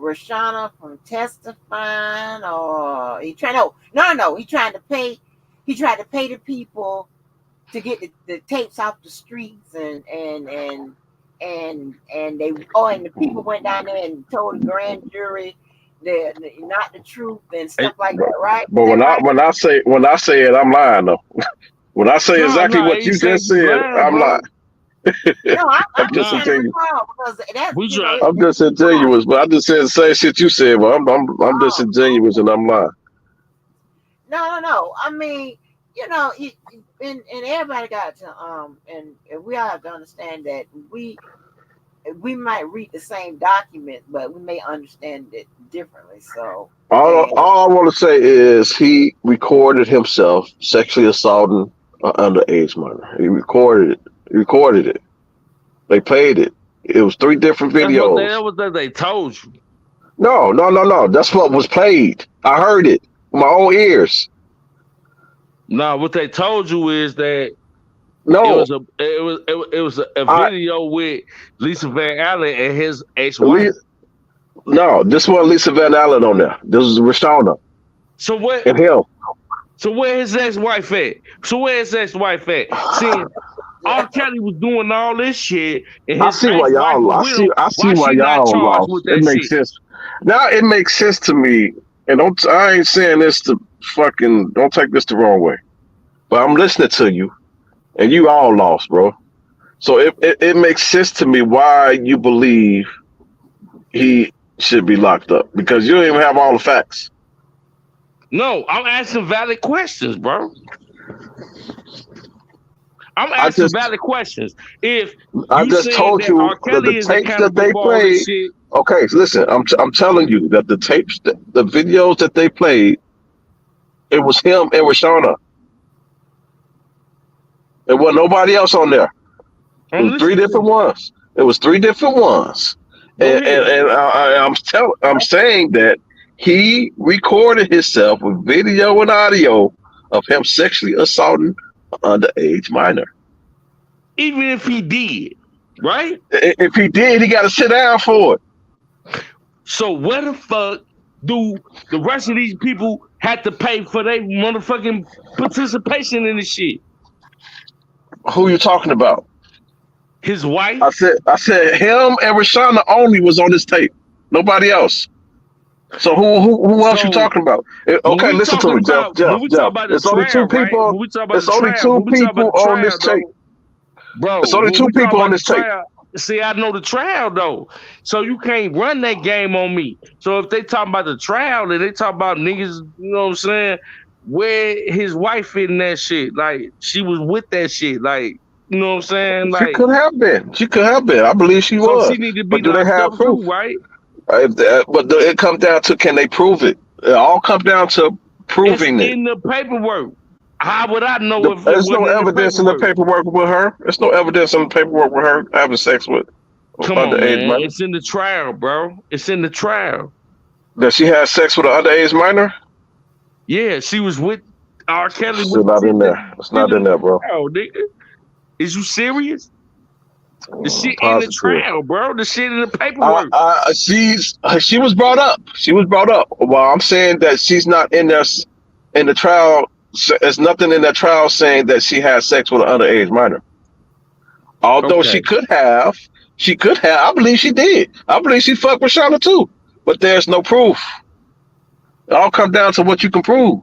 Rashana from testifying, or he tried? No. He tried to pay the people to get the tapes off the streets, and the people went down there and told the grand jury not the truth and stuff like that, right? But when I say it, I'm lying though. When I say exactly what you just said, I'm lying. No, I'm just disingenuous. I'm disingenuous, but I just said the same shit you said. But I'm disingenuous and I'm lying. No. I mean, and everybody got to and we all have to understand that we might read the same document, but we may understand it differently. So all I want to say is he recorded himself sexually assaulting an underage minor. He recorded it. They played it. It was 3 different videos. That was what they told you. No. That's what was played. I heard it with my own ears. No, what they told you is that it was a video with Lisa Van Allen and his ex-wife. No, this wasn't Lisa Van Allen on there. This was Rashana. So what? And him. So where his ex-wife at? See, R. Kelly was doing all this shit, and I his see why ex-wife y'all. was with him. I see Why why she not y'all charged lost. with It that makes shit? sense. Now it makes sense to me. And don't I ain't saying this to fucking. Don't take this the wrong way. But I'm listening to you, and you all lost, bro. So it makes sense to me why you believe he should be locked up because you don't even have all the facts. No, I'm asking valid questions, bro. I'm I asking just valid questions. If I you just saying told that you R. that the Kelly is tapes that accountable they for all this played. shit, Okay, so listen, I'm telling you that the tapes, the videos that they played, it was him and Rashana. There wasn't nobody else on there. It I'm was three listening to different you. ones. It was three different ones, Go ahead. I'm saying that he recorded himself with video and audio of him sexually assaulting an underage minor. Even if he did, right? If he did, he got to sit down for it. So where the fuck do the rest of these people have to pay for their motherfucking participation in this shit? Who you talking about? His wife. I said him and Rashana only was on this tape. Nobody else. So who else you So talking about? when Okay, we listen to talking me, Jeff. about Jeff. when we talk Jeff. about the It's only two trial, right? people. When we talk about It's the only trial, two when we talk about people the on this trial, tape. though, bro, It's only when two we talk people on about the this tape. trial, see, I know the trial though, so you can't run that game on me. So if they talk about the trial and they talk about niggas, you know what I'm saying? Where his wife in that shit, like she was with that shit, like you know what I'm saying? She Like could have been. She could have been. I believe she so, was. she need to be But do they locked have up proof? too, right? It comes down to can they prove it? It all comes down to It's proving it. in the paperwork. How would I know if it There's no wasn't in the evidence in the paperwork? paperwork with her. There's no evidence in the paperwork with her having sex with Come on, underage man. minor. It's in the trial, bro. It's in the trial. That she had sex with an underage minor? Yeah, she was with R. Kelly It's with still not in there. It's shit not in in the there, bro. trial, nigga. Is you serious? The shit in the Positive. trial, bro. The shit in the paperwork. She was brought up. She was brought up. Well, I'm saying that she's not in there in the trial. There's nothing in that trial saying that she had sex with an underage minor. Although Okay. she could have. She could have. I believe she did. I believe she fucked with Shauna too. But there's no proof. It all comes down to what you can prove.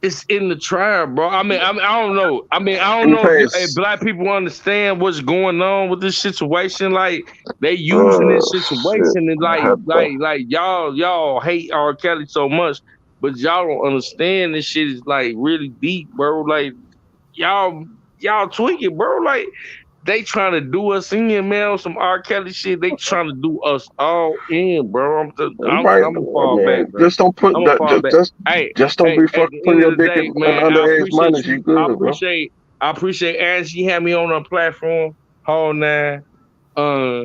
It's in the trial, bro. I don't know. I Let don't me know if, pay. if black people understand what's going on with this situation. Like they using this Shit. situation and I have to. like y'all hate R. Kelly so much, but y'all don't understand this shit is like really deep, bro. Like y'all y'all tweaking, bro. Like they trying to do us in, man. On some R. Kelly shit. They trying to do us all in, bro. Right. I'm gonna I fall back, mean, bro. just don't put I'm gonna that. fall back. Hey, Just don't hey, be at fucking the putting end your of the dick day, in man, underage minors. You good, bro? I appreciate Angie had me on her platform. Whole nine. Uh,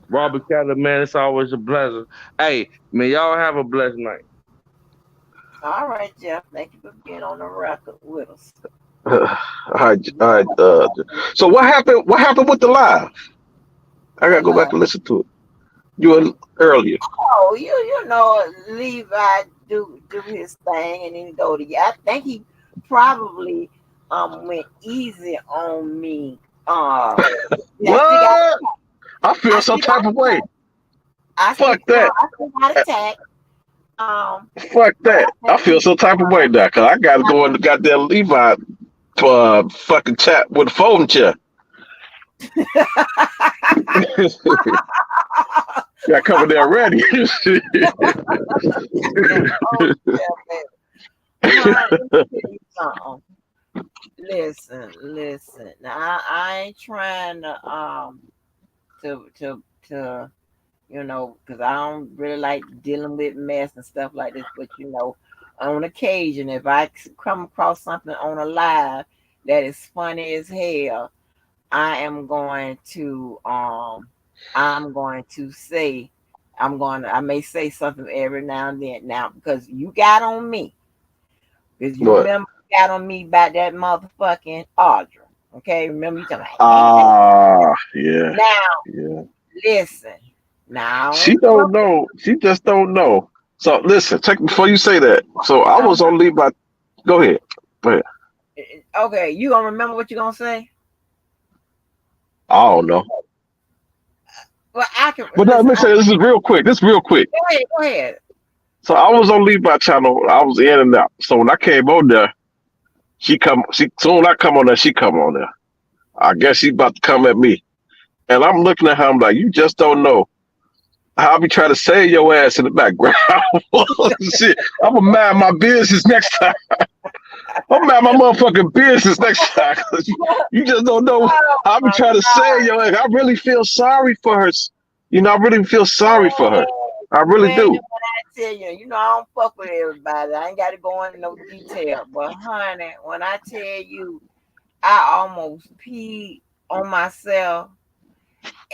Robert Kelly, man, it's always a pleasure. Hey, man, y'all have a blessed night. All right, Jeff. Thank you for being on the record with us. All right, all right. So what happened? What happened with the live? I gotta What go back love? and listen to it. You were earlier. Oh, you know, Levi do his thing, and then go to you. I think he probably went easy on me. Yeah, I still got What? I feel I some still got type of way. I Fuck that. still got attacked. Um, Fuck but that. I I think feel he some type of way now because I gotta go in the goddamn Levi fucking chat with a folding chair. Got coming there ready. yeah, oh yeah, man. Let me tell you something. Listen. Now I ain't trying to because I don't really like dealing with mess and stuff like this. But on occasion, if I come across something on a live that is funny as hell, I am going to say I may say something every now and then now because you got on me. Because you What? remember you got on me about that motherfucking Audra. Okay, remember you talking about Yeah, now yeah. listen. Now I She don't don't know. She just don't know. So listen, check before you say that. So I know. was on Levi. Go ahead. Go ahead. Okay, you gonna remember what you gonna say? I don't know. Well, I can But now, let listen. me say this is real quick. This is real quick. Go ahead. Go ahead. So I was on Levi channel. I was in and out. So when I came on there, she soon I come on there, she come on there. I guess she about to come at me. And I'm looking at her, I'm like, you just don't know. I'll be trying to save your ass in the background. Shit, I'm gonna mind my business next time. I'm mind my motherfucking business next time. 'Cause you just don't know. Oh I'll be my trying to God, save your ass. I really feel sorry for her. You know, I really feel sorry for her. I really man! When do. I tell you, I don't fuck with everybody. I ain't got to go into no detail, but honey, when I tell you, I almost peed on myself,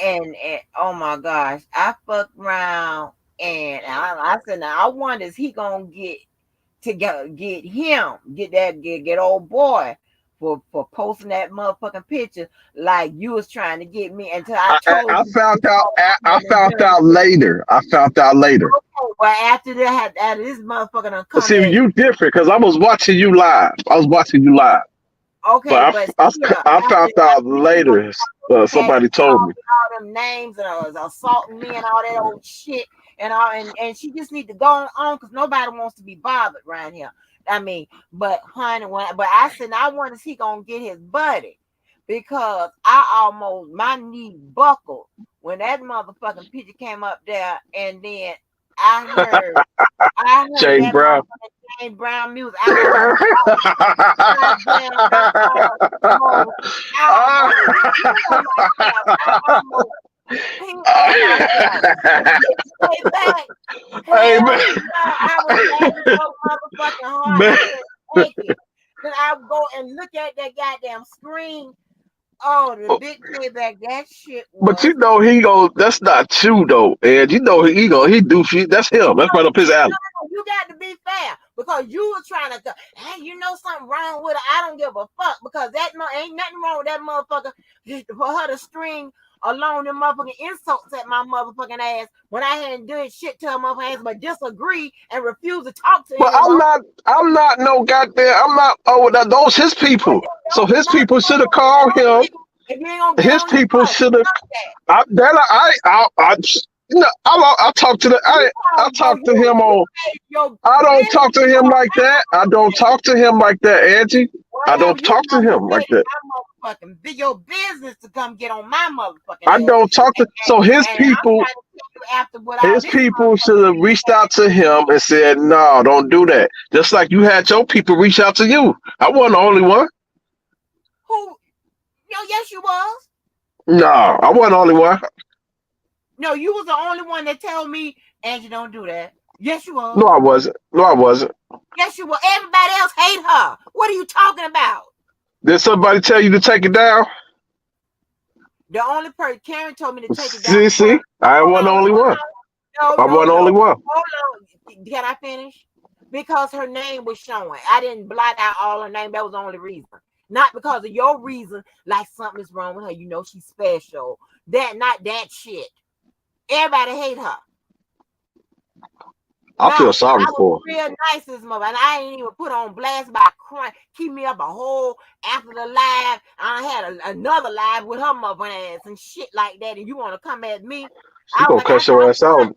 and oh my gosh, I fucked around, and I said, now I wonder is he gonna get him, get old boy for posting that motherfucking picture like you was trying to get me until I told I you found it's out. all I done and found done. out later. I found out later. Okay, well after that, after this motherfucker done But come see, at you different because I was watching you live. I was watching you live. okay, But but I, still I after found out you done later. had Somebody told me. calling all them names and was assaulting me and all that old shit and all, and she just need to go on because nobody wants to be bothered around here. I mean, but honey, but I said I wonder if he gonna get his buddy because I almost my knee buckled when that motherfucking picture came up there, and then I heard I heard James that Brown. motherfucking James Brown music. I almost goddamn I almost myself. I almost peed on myself. The bitch came back. Hey Hell man, no. I was laughing so motherfucking hard. man. I couldn't take it. Then I would go and look at that goddamn screen. Oh, the bitch came back. That shit But you was know he go. That's not you though, and you know he do shit. That's him. That's right up his alley. no, you got to be fair because you were trying to go, hey, you know something wrong with her. I don't give a fuck because ain't nothing wrong with that motherfucker for her to string along them motherfucking insults at my motherfucking ass when I hadn't done shit to her motherfucking ass but disagree and refuse to talk to But any motherfucker. I'm not no goddamn. I'm not. Oh, those his people. So his people should have called him. If you ain't gonna get His on his people butt, should have. fuck that. You know, I talk to the. I talk to him on. Your I don't business talk to him like that. I don't talk to him like that, Angie. I whatever don't you talk to must have him made like that. my motherfucking your business to come get on my motherfucking I ass. don't talk to. So And I'm trying to tell you after what all his this people should motherfucker have reached out to him and said, "No, don't do that." Just like you had your people reach out to you. I wasn't the only one. who yes you was. No, I wasn't the only one. No, you was the only one that told me, Angie, don't do that. Yes, you No, was. I wasn't. No, I wasn't. Yes, you was. Everybody else hate her. What are you talking about? Did somebody tell you to take it down? The only person Karen told me to take it down See, because I hold wasn't the on, only one. no, I no, wasn't the no. only one. Hold on. Can I finish? Because her name was showing. I didn't blot out all her name. That was the only reason. Not because of your reason, like something is wrong with her. You know she's special. Not that shit. Everybody hate her. I feel No, sorry I was for real nice this mother, and I ain't even put on blast by crying. Keep me up a whole after the live. I had another live with her mother ass and shit like that, and you want to come at me? She I was gonna like, I cuss your ass out.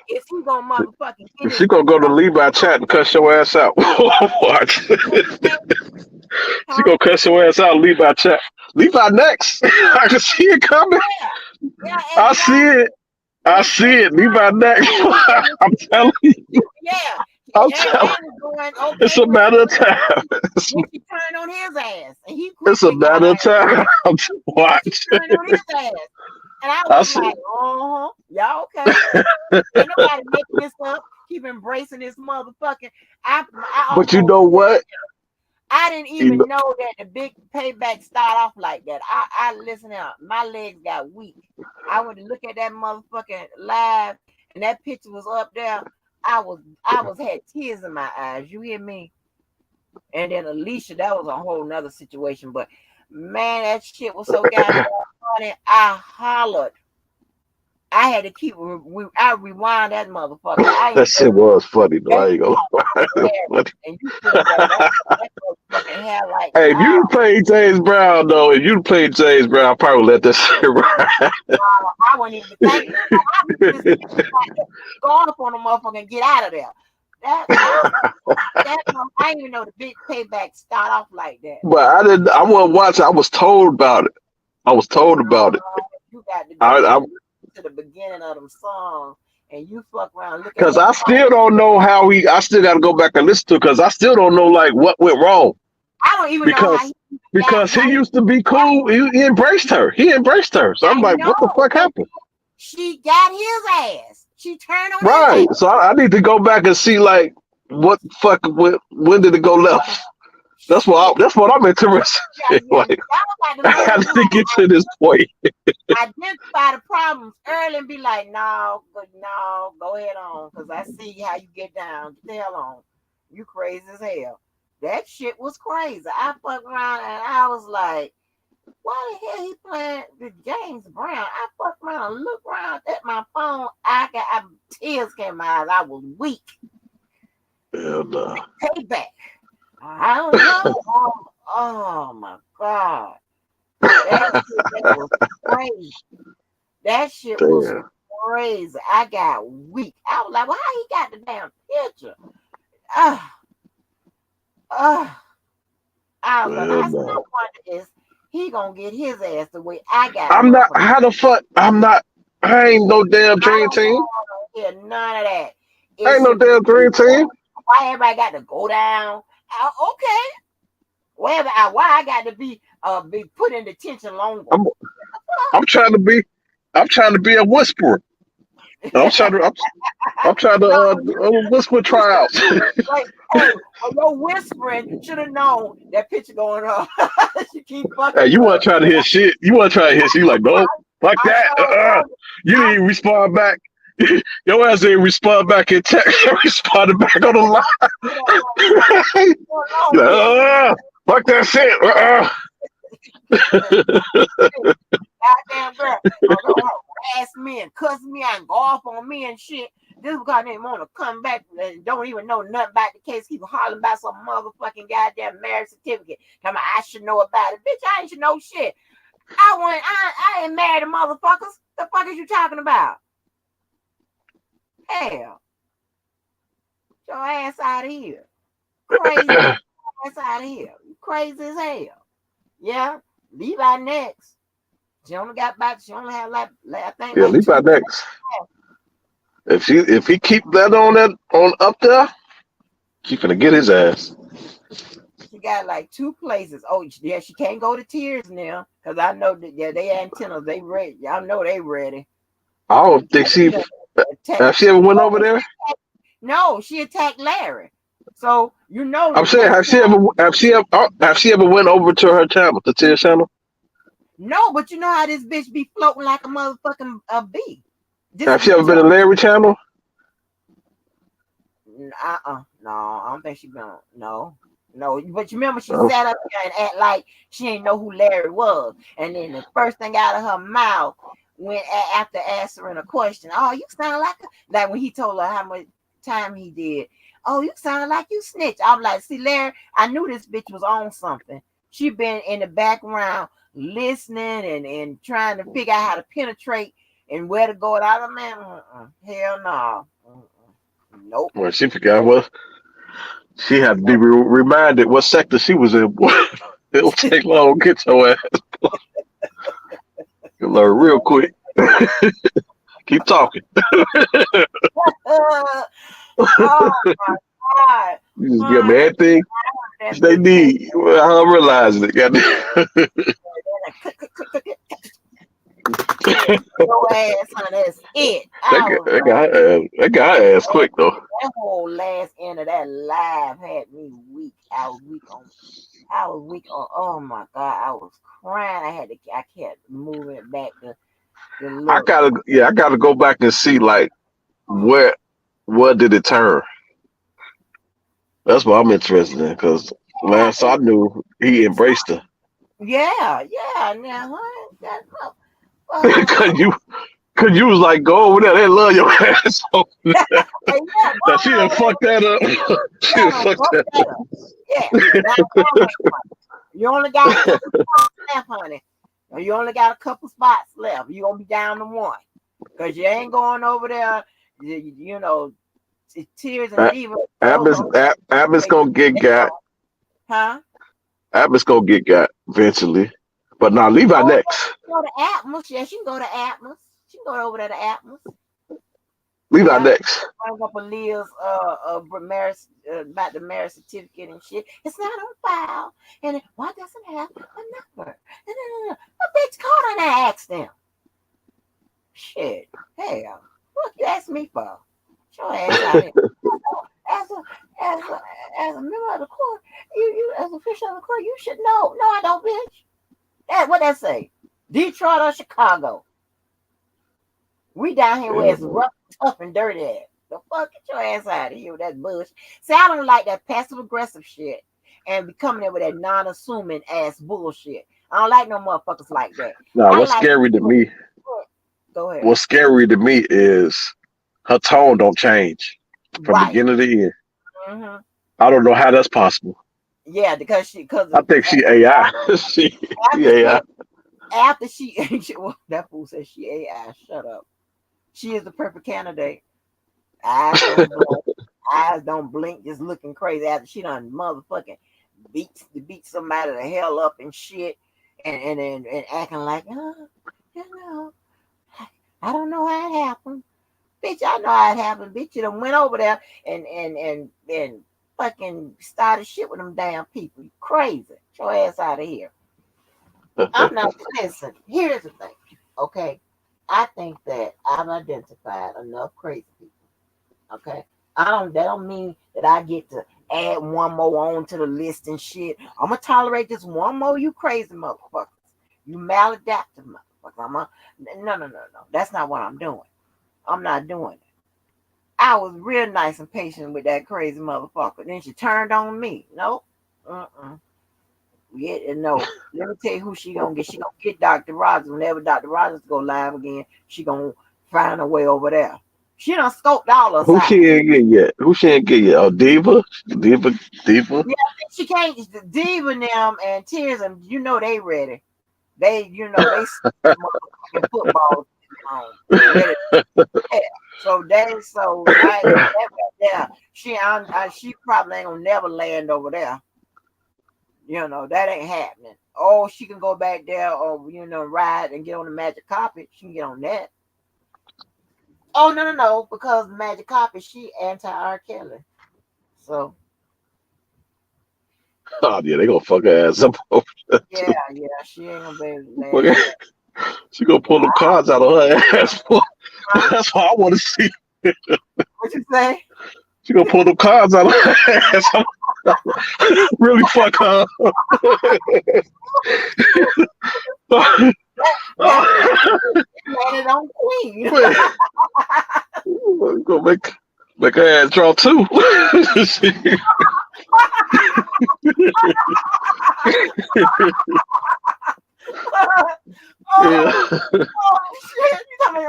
is he gonna motherfucking get his She gonna go to Levi chat and cuss your ass out. Watch. She huh? gonna cuss your ass out. Levi chat. Levi next. I can see it coming. Yeah, I see exactly. it. I It's see it. Levi next. I'm telling you. yeah. I'm telling. Everybody was going It's okay a matter of time. It's, when she turned on his ass, and he it's a quickly got matter of her. time. When she Watch. turned on his ass. And I I was see. like, y'all okay. Ain't nobody making this up. Keep embracing this motherfucking. I But you almost know said, what? I didn't You know, even know that the big payback start off like that. I listen out. My legs got weak. I went to look at that motherfucking live, and that picture was up there. I was had tears in my eyes. You hear me? And then Alicia, that was a whole nother situation. But man, that shit was so goddamn funny. I hollered. I had to I rewind that motherfucker. I that ain't shit was funny though. that I ain't gonna lie. shit was It was hilarious. funny. And you put that motherfucking and had like, Hey, if you oh, played James Brown though, if you played James Brown, I probably would let that shit I wouldn't even think. I would just go off on a motherfucker and get out of there. I didn't even know the big payback start off like that. But I didn't. I wasn't watching. I was told about it. I was told about it. You got to go I and listen to the beginning of them songs, and you fuck around look at because that I song. still don't know how he. I still got to go back and listen to it because I still don't know like what went wrong I don't even know how because he because he how used to be cool. He embraced her. He embraced her. So I'm I like, what the know, fuck but happened? she got his ass. She turned on his Right. ass. So I need to go back and see like what fuck when did it go left? That's Shit. what I'm interested Yeah, in. yeah. Like I got to I learn have to get how to this point. identify the problems early and be like, no, go ahead on, because I see how you get down. Get the hell on. You crazy as hell. That shit was crazy. I fucked around and I was like, why the hell he playing the James Brown? I fucked around and looked around at my phone. Tears came in my eyes. I was weak. Hell no. Payback. I don't know. Oh my God. That was crazy. That shit was Damn. crazy. I got weak. I was like, well, how he got the damn picture? Ah, I was like, Hell I still no. wonder is he gonna get his ass the way I got I'm not. motherfucker. How the fuck? I'm not. I ain't no damn I dream don't team. want to hear none of that. I It ain't no should be damn dream team. why everybody got to go down. Okay. Why I got to be put in detention longer. I'm. I'm trying to be. I'm trying to be a whisperer. I'm trying to. I'm trying to No, whisper trials. like, hey, your whispering should have known that picture going on. She keep Hey, fucking you with want to try to hear shit? You want to try to hear shit? You like, nope, like I that. told You I didn't respond back. Your ass didn't respond back in text. You responded back on the put that motherfucker. line. What's You wrong with you? like, fuck that shit. Goddamn girl. Don't harass me and cuss me out and go off on me and shit. This because they want to come back and don't even know nothing about the case. Keep hollering about some motherfucking goddamn marriage certificate. Come on, I should know about it. Bitch, I ain't should know shit. I ain't married to motherfuckers. The fuck is you talking about? Hell. Get your ass out of here. Crazy ass out of here. You crazy as hell. Yeah. Levi next. She only got back. She only had I think Yeah, like leave 2 that next. If he keep that on up there, she finna get his ass. She got like 2 places. Oh yeah, she can't go to Tears now because I know that they antennas. They ready. Y'all know they ready. I don't think she. Have she ever went over there? No, she attacked Larry. So you know I'm the saying, first have she ever went over to her channel, to Tia channel? no, but you know how this bitch be floating like a motherfucking bee. Have she ever been to Larry channel? No, I don't think she been. No. But you remember she Oh, sat up there and act like she ain't know who Larry was, and then the first thing out of her mouth went after answering a question. Oh, you sound like when he told her how much time he did. Oh, you sound like you snitch. I'm like, see, Larry, I knew this bitch was on something. She been in the background listening and trying to figure out how to penetrate and where to go. I don't man, hell no. Nope. well, she forgot what she had to be reminded what sector she was in. It'll take long to get your ass. You'll learn real quick. Keep talking. Oh my God. You just give them everything they need. Well, I realize it. Goddamn. Your ass, honey, that's it. That got her ass quick though. That whole last end of that live had me weak. I was weak on, oh my God, I was crying. I kept moving it back to look. I gotta go back and see like where did it turn? That's what I'm interested in because last I knew he embraced her. Yeah, now, honey, that's Cause Cause you was like, go over there. They love your ass over there. Hey, yeah, Now go she on done over there. fucked that up. She Yeah, done no, fucked fuck that that up. up. Yeah. Now go ahead, honey. You only got a couple spots left, honey. You only got a couple spots left. You gonna be down to one. Cause you ain't going over there, you know, Tears and A- Diva. Abbott's They gonna get got. gone. Huh? Abbott's gonna get got eventually. But now Levi Oh, next. go to Atmos. Yeah, she can go to Atmos. She can go over there to Atmos. Levi Yeah, next. bring up a Leah's marriage about the marriage certificate and shit. It's not on file, and why doesn't it have a number? No. A bitch called and I asked them. Shit, hell, what you ask me for? Get your ass out here. As a as a as a member of the court, you as an official of the court, you should know. No, I don't, bitch. What that say? Detroit or Chicago? We down here where Yeah. it's rough, tough, and dirty ass. The fuck, get your ass out of here with that bullshit. See, I don't like that passive aggressive shit and be coming in with that non-assuming ass bullshit. I don't like no motherfuckers like that. Now I what's like scary to me? go ahead. What's scary to me is her tone don't change from Right. beginning to end. hmm I don't know how that's possible. Yeah, because I think she AI. She after AI. after she well, that fool said she AI. Shut up. She is the perfect candidate. Eyes don't blink. Eyes don't blink, just looking crazy after she done motherfucking beat somebody the hell up and shit, and acting like, you know, I don't know how it happened, bitch. I know how it happened, bitch. You done went over there and fucking started shit with them damn people. You crazy. Get your ass out of here. I'm not. Listen. Here's the thing. Okay, I think that I've identified enough crazy people. Okay. That don't mean that I get to add one more on to the list and shit. I'm gonna tolerate this one more, you crazy motherfuckers. You maladaptive motherfuckers. No. That's not what I'm doing. I'm not doing it. I was real nice and patient with that crazy motherfucker. Then she turned on me. Nope. Uh-uh. Yeah, no. Let me tell you who she gonna get. She gonna get Dr. Rogers. Whenever Dr. Rogers go live again, she gonna find a way over there. She done scoped all us Who out. she ain't get yet? Who she ain't get yet? Oh, Diva. Yeah, she can't. The Diva and them and Tears and you know they ready. They they motherfucking football on ready. Yeah. So yeah. She probably ain't gonna never land over there. That ain't happening. Oh, she can go back there or ride and get on the magic carpet. She can get on that. Oh no, because magic carpet she anti R. Kelly. So Oh yeah, they gonna fuck her ass up over there yeah, too. she ain't gonna be able to land over there. She gonna pull them cards out of her ass. Huh? That's what I want to see. What you say? She gonna pull them cards out of her ass. Really fuck her. That's landed on Queen. Gonna make her ass draw too. Oh, Yeah. shit! You talking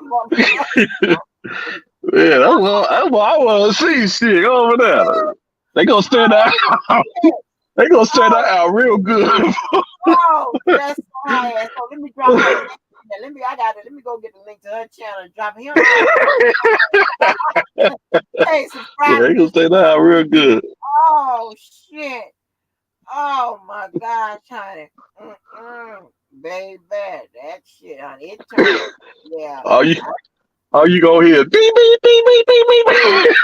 about Yeah, that's what I want to see. Shit over there. They gonna stand out. They gonna stand out real good. Oh, that's fine. So let me drop her link. Let me go get the link to her channel and drop him. Hey, Yeah, subscribe to they gonna me. stand out real good. Oh shit. Oh my God, honey. Baby, that shit, honey. It turned. Yeah. Are you gonna hear beep beep beep beep beep beep?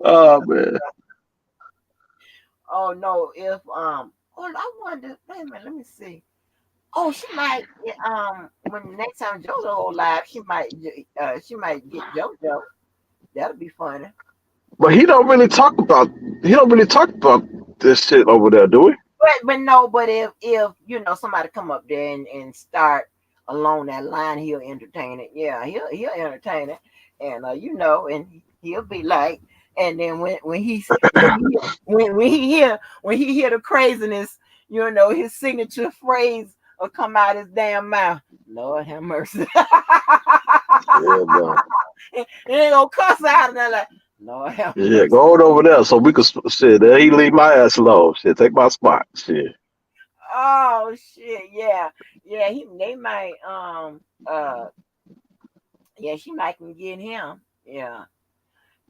Oh man. Oh no, if I wonder, wait a minute, let me see. Oh, she might when the next time JoJo go live, she might get JoJo. That'll be funny. But he don't really talk about this shit over there, do we? But if somebody come up there and start along that line, he'll entertain it. Yeah, he'll entertain it, and and he'll be like, and then when he hear the craziness, his signature phrase will come out his damn mouth. Lord have mercy. Yeah, man. He ain't gonna cuss out and they're like, Lord have Yeah, mercy. go on over there so we can shit. There he leave my ass alone. Shit, take my spot. Shit. Oh shit, yeah. Yeah, they might yeah, she might can get him. Yeah.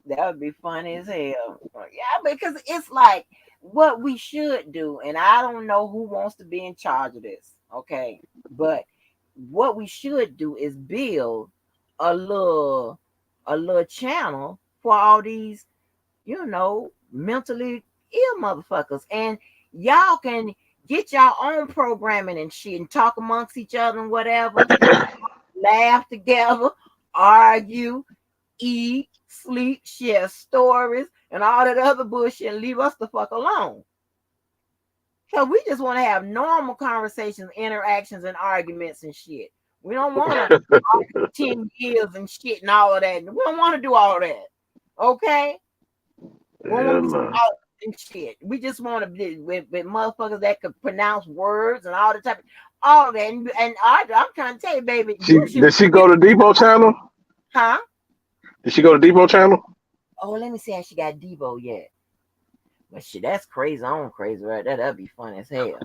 That would be funny as hell. Yeah, because it's like what we should do, and I don't know who wants to be in charge of this. Okay. But what we should do is build a little channel for all these, mentally ill motherfuckers. And y'all can get y'all own programming and shit and talk amongst each other and whatever, laugh together, argue, eat, sleep, share stories, and all that other bullshit and leave us the fuck alone. So we just want to have normal conversations, interactions, and arguments and shit. We don't want to 10 years and shit and all of that. We don't want to do all that. Okay? We don't want Yeah, to be man. out and shit. We just want to be with motherfuckers that could pronounce words and all the type of all of that. And I'm trying to tell you, baby, you should Did she go to Depot Channel? huh? Did she go to Depot Channel? Oh, let me see how she got Debo yet. But shit, that's crazy on crazy right there. That'd be funny as hell.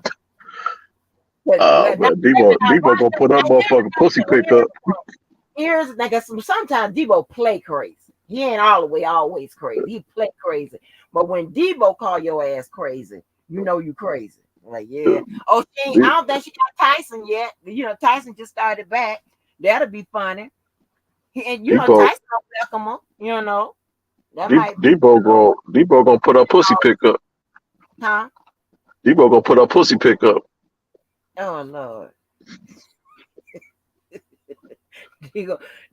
But now, But Depot gonna put her motherfucking pussy pick up. here's like sometimes Debo play crazy. He ain't all the way always crazy. He play crazy. But when Debo call your ass crazy, you know you crazy. Like, yeah. Oh, I don't think she got Tyson yet. Tyson just started back. That'll be funny. And Depot Tyson don't welcome her. That might be Depot gonna put her pussy pick up. huh? Depot gonna put her pussy pick up. Oh Lord.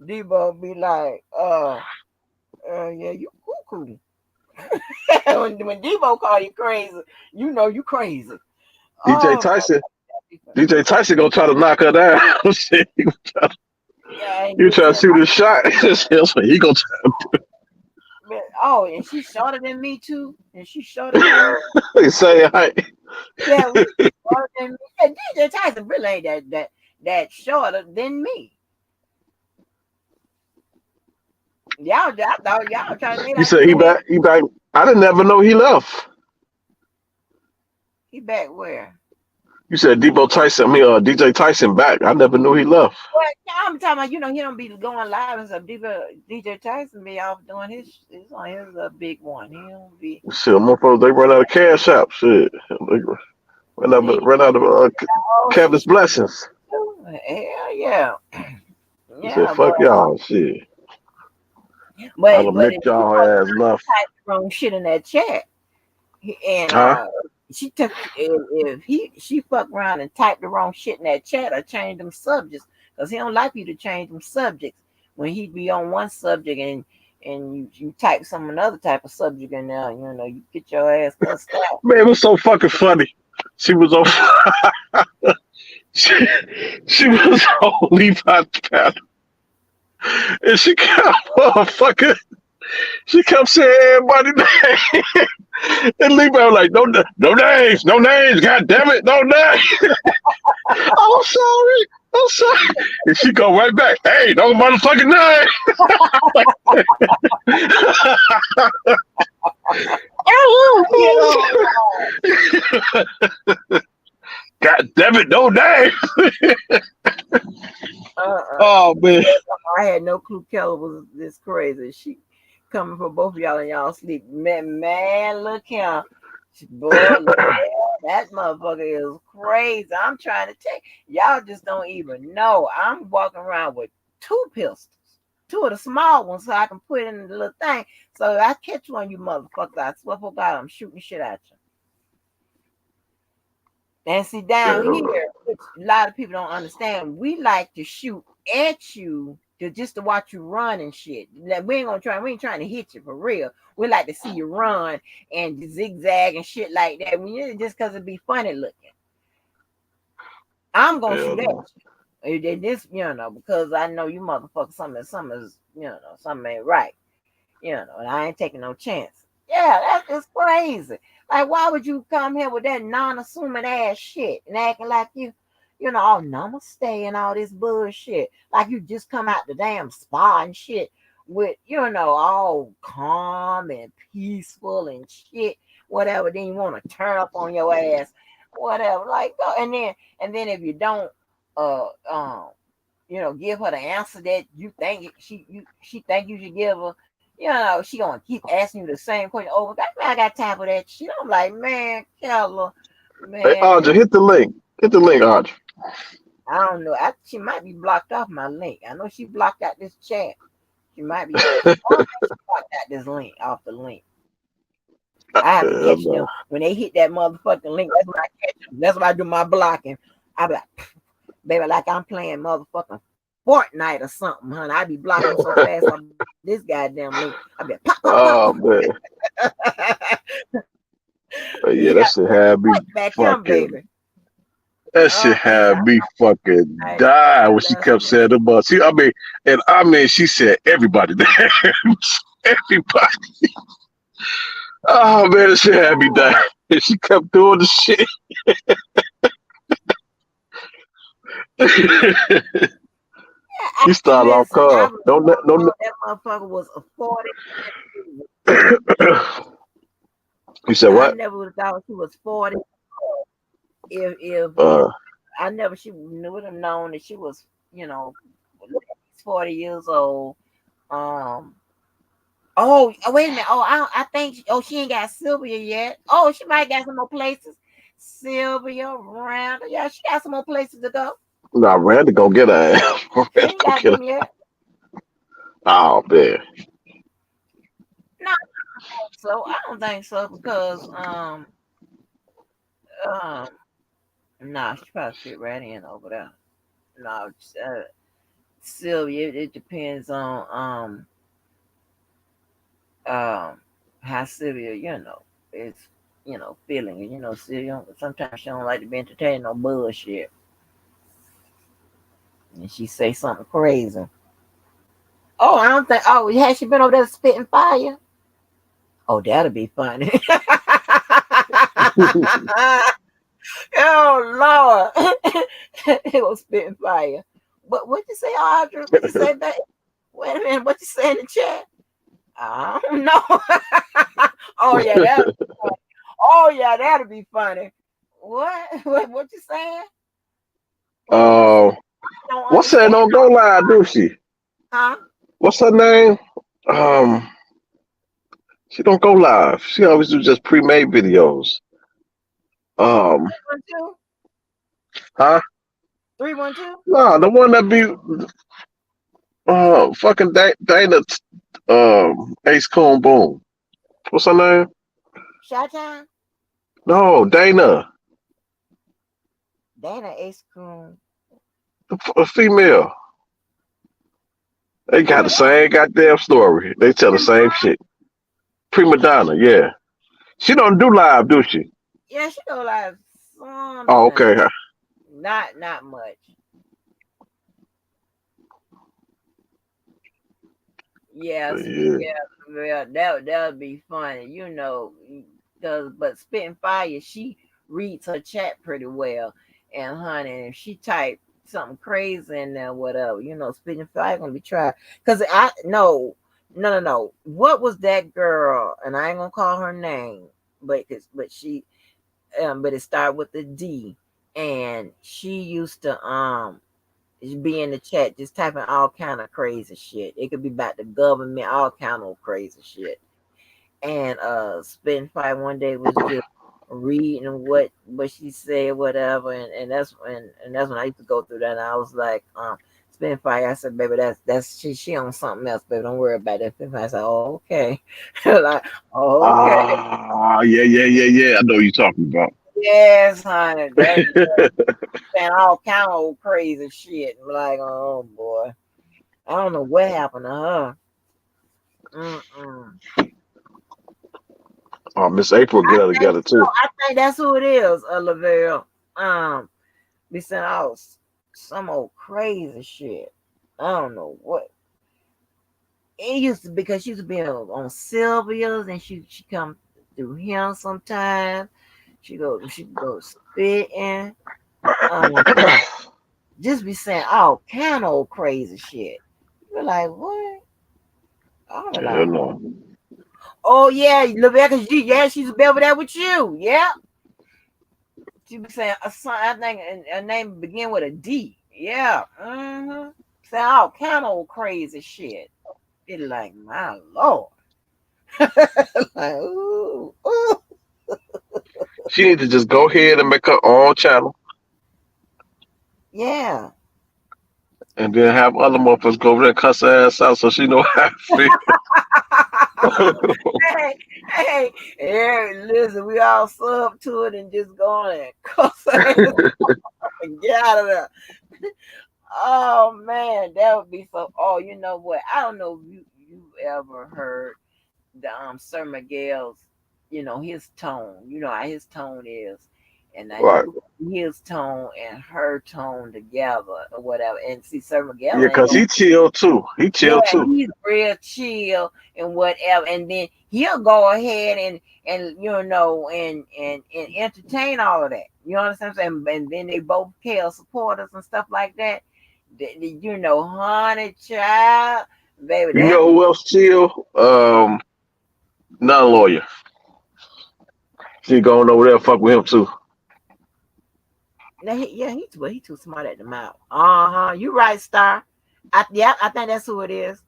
Debo be like, yeah, you cuckoo. when Debo call you crazy, you know you crazy. DJ Oh, Tyson. DJ Tyson gonna try to knock her down. Shit, yeah, and you get try to you. shoot a shot. That's what he gonna try Oh, and she's shorter than me too, and she's shorter than me. to say. Yeah, shorter than me. Yeah, DJ Tyson really ain't that shorter than me. I thought y'all trying to make You like said he he big. back. He back. I didn't ever know he left. He back where? You said Debo Tyson. DJ Tyson back. I never knew he left. Well, I'm talking about, he don't be going live and stuff. DJ Tyson be off doing he's on his big one. He don't be. Shit, motherfuckers, they run out of cash out. Shit, they He, run out of oh, Kevin's blessings. hell yeah, He said, yeah, "Fuck y'all, shit. I done but make if she y'all fuck ass left." type the wrong shit in that chat, and Huh? she took if she fuck around and type the wrong shit in that chat or change them subjects because he don't like you to change them subjects when he be on one subject and you type some another type of subject in there, you get your ass cussed out. Man, it was so fucking funny. She was on. she, she was on Levi's panel, and she kept fucking. She kept saying everybody name. And Levi was like, no names, no names, god damn it, no names. I'm sorry. I'm sorry. And she go right back, hey, no motherfucking name. You God damn it, no name. uh-uh. Oh man. I had no clue Keller was this crazy. She coming for both of y'all and y'all sleep. Man, look here. Boy, look here. That motherfucker is crazy. I'm trying to tell y'all just don't even know. I'm walking around with two pistols. Two of the small ones so I can put in the little thing. So if I catch one of you motherfuckers, I swear for God, I'm shooting shit at you. And see down here, which a lot of people don't understand, we like to shoot at you just to watch you run and shit. Like, we ain't trying to hit you for real. We like to see you run and zigzag and shit like that. Just because it be funny looking. I'm gonna shoot at you. This, because I know you motherfuckers, something ain't right. And I ain't taking no chance. Yeah, that's just crazy. Like, why would you come here with that non-assuming ass shit and acting like all namaste and all this bullshit? Like you just come out the damn spa and shit with, all calm and peaceful and shit, whatever. Then you want to turn up on your ass, whatever. Like, go and then if you don't, uh, um, give her the answer that you think she think you should give her. She gonna keep asking you the same question over. I got time for that shit. I'm like, man, Keller, Hey, man, Audrey, hit the link. Hit the link, Audrey. I don't know. She might be blocked off my link. I know she blocked out this chat. She might be. I don't think she blocked out this link off the link. I have to catch them Man. when they hit that motherfucking link. That's when I catch them. That's when I do my blocking. I be like, baby, like I'm playing motherfucking Fortnite or something, honey. I be blocking them so fast off this goddamn link. I be pop, pop, Oh pop. man. Yeah, You that got shit had me back him, fucking. baby. That shit had me fucking die when she kept saying the bus. She said everybody there. Everybody. Oh man, that shit had me die. And she kept doing the shit. You started off listen, I calm. was Don't let no. that motherfucker was a 40. You said I what? never would have thought she was 40. If Uh, I never she would have known that she was, 40 years old. Oh, wait a minute. Oh, I think. Oh, she ain't got Sylvia yet. Oh, she might got some more places. Sylvia, Randall. Yeah, she got some more places to go. nah, Randy go get her ass. She Randy ain't go got get her. them yet. Oh man. No, so I don't think so because um nah, she probably fit right in over there. No, Sylvia. It depends on how Sylvia, is, feeling. Sylvia, sometimes she don't like to be entertained no bullshit. And she say something crazy. Oh, I don't think. Oh, has she been over there spitting fire? Oh, that'll be funny. Oh Lord, it was spitting fire. But what you say, Audrey? What you say, babe? Wait a minute. What you say in the chat? I don't know. Oh yeah, that'll be funny. Oh yeah, that'll be funny. What? What you saying? What you saying? Uh, I don't what's that? understand. Don't go live, do she? Huh? What's her name? Um, she don't go live. She always do just pre-made videos. Oh, Um, 312? huh? 312? Nah, the one that be fucking Dana Ace Coon Boom. What's her name? Shot time? No, Dana, Dana Ace Coon. a female. They got Prima the Donna? same goddamn story. They tell the Prima same Donna? shit. Prima Donna, yeah. She don't do live, do she? Yeah, she go like Oh, okay. sometimes. Not much. Yes, Yeah. yeah, yeah, that would be funny, cause but spitting fire, she reads her chat pretty well, and honey, if she type something crazy in there, whatever, spitting fire gonna be tried. Cause I no, no, no, no. What was that girl? And I ain't gonna call her name, but it started with the D, and she used to be in the chat just typing all kind of crazy shit. It could be about the government, all kind of crazy shit. And Spitting Fire one day was just reading what she said, whatever, and that's when I used to go through that. And I was like, Spitting Fire. I said, baby, that's she on something else, baby. Don't worry about that. Spitting Fire. I said, oh, okay, like, oh, okay, Ah, yeah. I know what you're talking about. yes, honey. That saying all kind of old crazy shit. Like, oh boy. I don't know what happened to her. Mm-mm. Oh, Miss April I get her think together so. too. I think that's who it is, Lavelle. Be sent out some old crazy shit. I don't know what. It used to because she used to be on Sylvia's and she come. through him sometimes. She go spitting. Um, just be saying all kind of old crazy shit. You're like, what? I'm Yeah, like, no. oh yeah, Rebecca, yeah, she's over there with you. Yeah. She be saying a son, I think a name begin with a D. Yeah. Mm-hmm. Saying all kind of old crazy shit. It like, my lord. Like, ooh, ooh. She need to just go ahead and make her own channel, Yeah. and then have other motherfuckers go over there and cuss her ass out so she know how to feel. Hey, hey, hey, listen, we all sub to it and just go on and cuss our ass and get out of there. Oh man, that would be so. Oh, you know what? I don't know if you ever heard the Sir Miguel's, his tone. You know how his tone is, and now you Right. put his tone and her tone together or whatever, and see Sir Miguel Yeah, ain't cause gonna. he chill too. He Yeah, chill too. he's real chill and whatever, and then he'll go ahead and and entertain all of that. You understand what I'm saying? And then they both kill supporters and stuff like that. Honey child, baby, You that know who else chill? Non-lawyer. She going over there and fuck with him too. yeah, he too smart at the mouth. Uh-huh. You right, Star. I think that's who it is.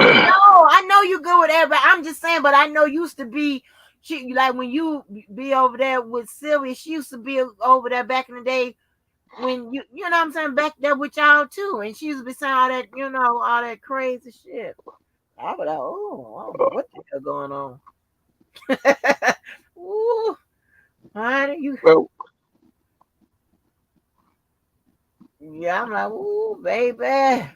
No, I know you good with everybody. I'm just saying, but I know used to be like when you be over there with Sylvia, she used to be over there back in the day when you know what I'm saying, back there with y'all too. And she used to be saying all that, all that crazy shit. I was like, oh, I don't know what the hell going on. Ooh, honey, Well, yeah, I'm like, ooh, baby.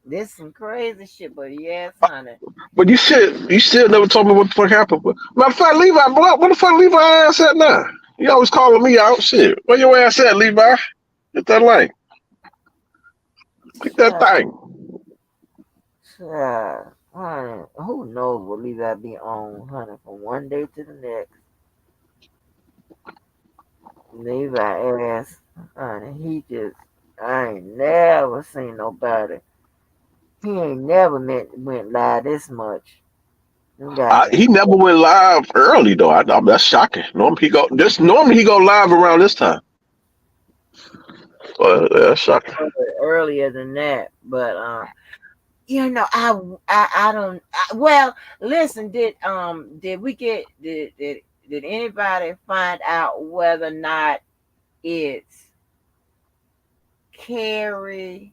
This some crazy shit, but yes, honey. but you still never told me what the fuck happened. But matter of fact, Levi, what the fuck Levi ass at now? You always calling me out. Shit, where your ass at, Levi? Get that line. Get that Child, thing. child, honey, who knows what Levi be on, honey, from one day to the next. Levi ass, honey, I ain't never seen nobody. He ain't never went live this much. Them guys been He never went live early though. That's shocking. Normally he go live around this time. That's shocking. earlier than that, but I don't. Well, listen, did we get did anybody find out whether or not it's Carrie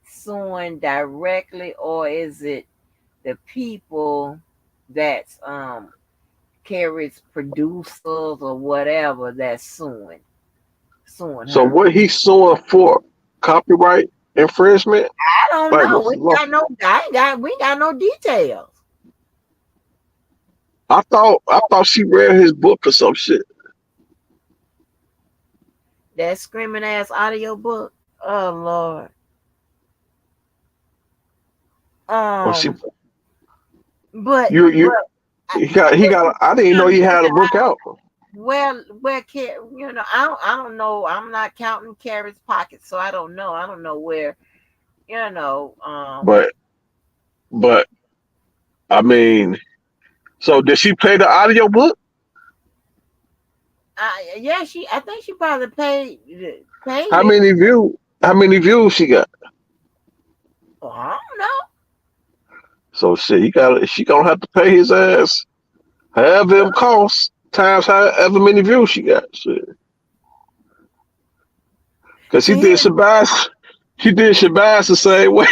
suing directly, or is it the people that's Carrie's producers or whatever that's suing So her? what he suing for? Copyright infringement? I don't Like know. what's We the law? got no. We ain't got no details. I thought she read his book or some shit. That screaming ass audio book. Oh Lord. Or she Um, but you I, he got I didn't know he had a listen, book out. I don't know. I'm not counting Carrie's pockets, so I don't know. I don't know where. You know. But but I mean, so did she play the audio book? Yeah. I think she probably paid How it. many views she got? Oh, I don't know. So shit, she gonna have to pay his ass however them costs times however many views she got. Shit. Cause See, she did Shabazz the same way.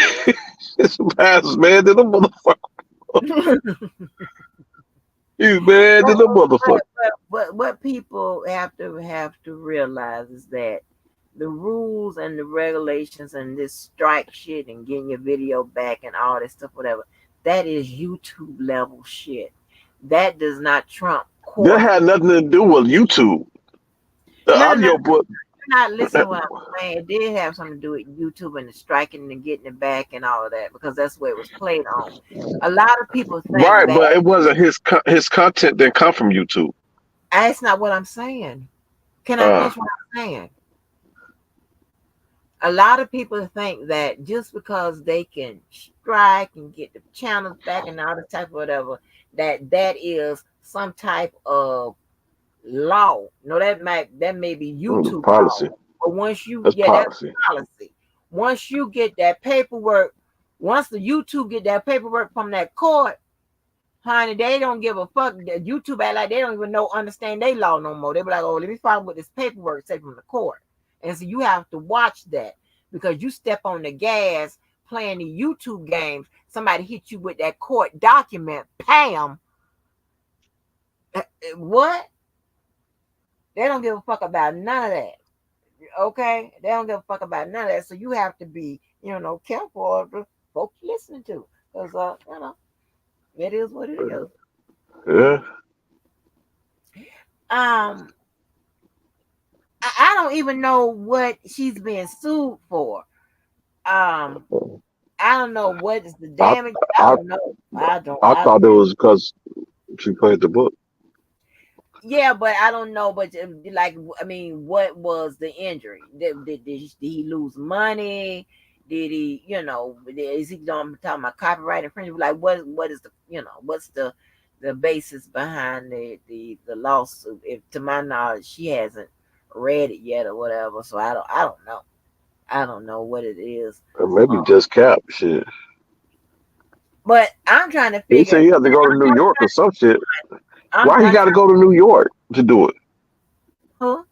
Shabazz is mad than a motherfucker. He's mad than a motherfucker. but what people have to realize is that the rules and the regulations and this strike shit and getting your video back and all this stuff, whatever, that is YouTube level shit. That does not trump That court. had nothing to do with YouTube. The No, no, no, audio book. not listening to what I'm saying. It did have something to do with YouTube and the striking and getting it back and all of that because that's where it was played on. A lot of people think Right, that but it wasn't his content didn't come from YouTube. that's not what I'm saying. Can I Uh, finish what I'm saying? A lot of people think that just because they can strike and get the channels back and all the type of whatever, that is some type of law. No, that may be YouTube law. policy. But once you That's yeah, that's policy. policy. Once you get that paperwork, once the YouTube get that paperwork from that court, honey, they don't give a fuck. The YouTube act like they don't even understand they law no more. They be like, oh, let me find what this paperwork say from the court. And so you have to watch that because you step on the gas playing the YouTube games, somebody hit you with that court document, Pam. What? They don't give a fuck about none of that. Okay? They don't give a fuck about none of that. So you have to be, careful of the folks you listening to. Because, it is what it is. Yeah. I don't even know what she's being sued for. I don't know what is the I damage. I I don't know. I don't. I thought it was because she played the book. Yeah, but I don't know. But like, I mean, what was the injury? Did he lose money? Did he, is he talking about copyright infringement? Like, what is the, what's the basis behind the lawsuit? If to my knowledge, she hasn't read it yet or whatever. So I don't know. I don't know what it is. Or maybe just Cap shit. But I'm trying to He figure. said he had to go to New York or some shit. I'm Why he got to go to New York to do it? Who?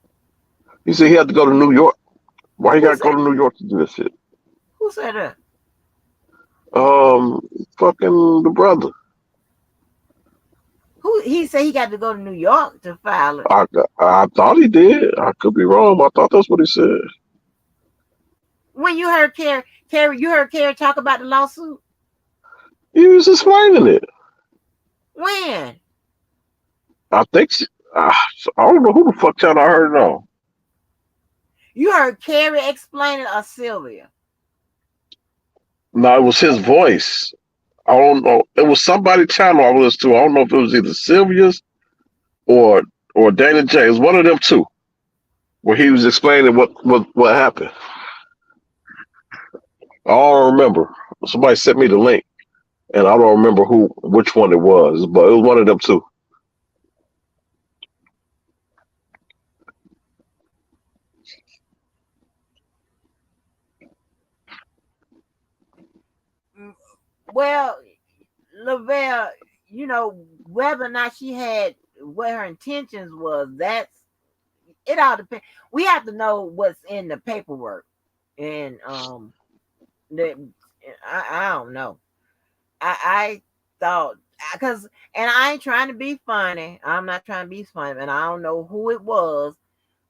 He said he had to go to New York. Why he got Who to go said, to New York to do this shit? who said that? Fucking the brother. Who he said he got to go to New York to file it. I thought he did. I could be wrong. I thought that's what he said. When you heard Carrie, you heard Carrie talk about the lawsuit? He was explaining it. When? I think I don't know who the fuck channel I heard it on. You heard Carrie explain it or Sylvia? No, it was his voice. I don't know. It was somebody channel I listened to. I don't know if it was either Sylvia's or Dana J. It was one of them two, where he was explaining what happened. I don't remember. Somebody sent me the link, and I don't remember which one it was, but it was one of them two. Well, Lavelle, whether or not she had what her intentions was, it all depends. We have to know what's in the paperwork. And I don't know. I thought and I ain't trying to be funny. I'm not trying to be funny, and I don't know who it was,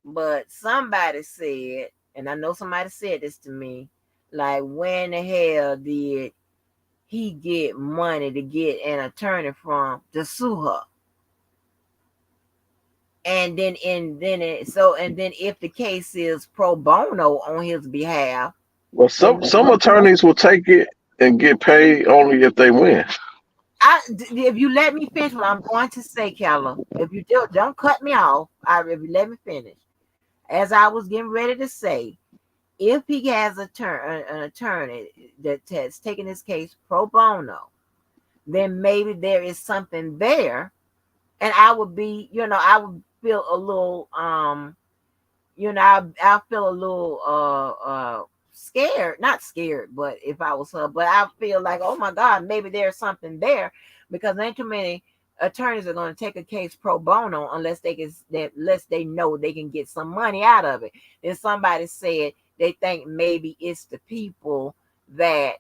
but somebody said, and I know somebody said this to me, like, when the hell did he get money to get an attorney to sue her? And then if the case is pro bono on his behalf, Well, some attorneys will take it and get paid only if they win. If you let me finish what I'm going to say, Keller, if you don't cut me off, if you let me finish. As I was getting ready to say, if he has an attorney that has taken his case pro bono, then maybe there is something there, and I would be, I would feel a little, I feel a little scared, not scared, but if I was her, but I feel like, oh my God, maybe there's something there, because ain't too many attorneys are going to take a case pro bono unless they know they can get some money out of it. Then somebody said they think maybe it's the people that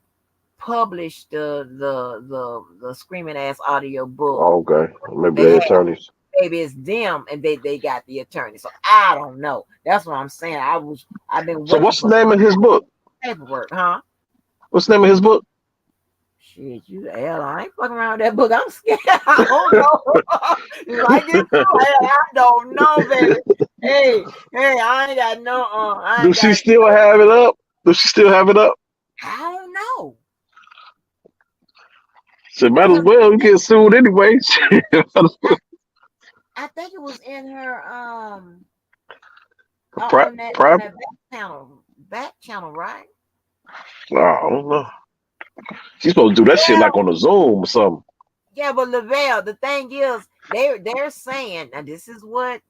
published the screaming ass audio book. Oh, okay, maybe they attorneys. Maybe it's them, and they got the attorney. So I don't know. That's what I'm saying. I've been. So what's the name of his book? Paperwork, huh? What's the name of his book? Shit, I ain't fucking around with that book. I'm scared. I don't know. Like this, I don't know, baby. I ain't got no, I Do ain't she got still no, have it up? Do she still have it up? I don't know. So might as Because well get sued anyway. I, I think it was in her, Pri- on pri- that back channel, right? I don't know. She's supposed to do that shit like Well, on a Zoom or something. yeah, but Lavelle, the thing is, they're saying, and this is what's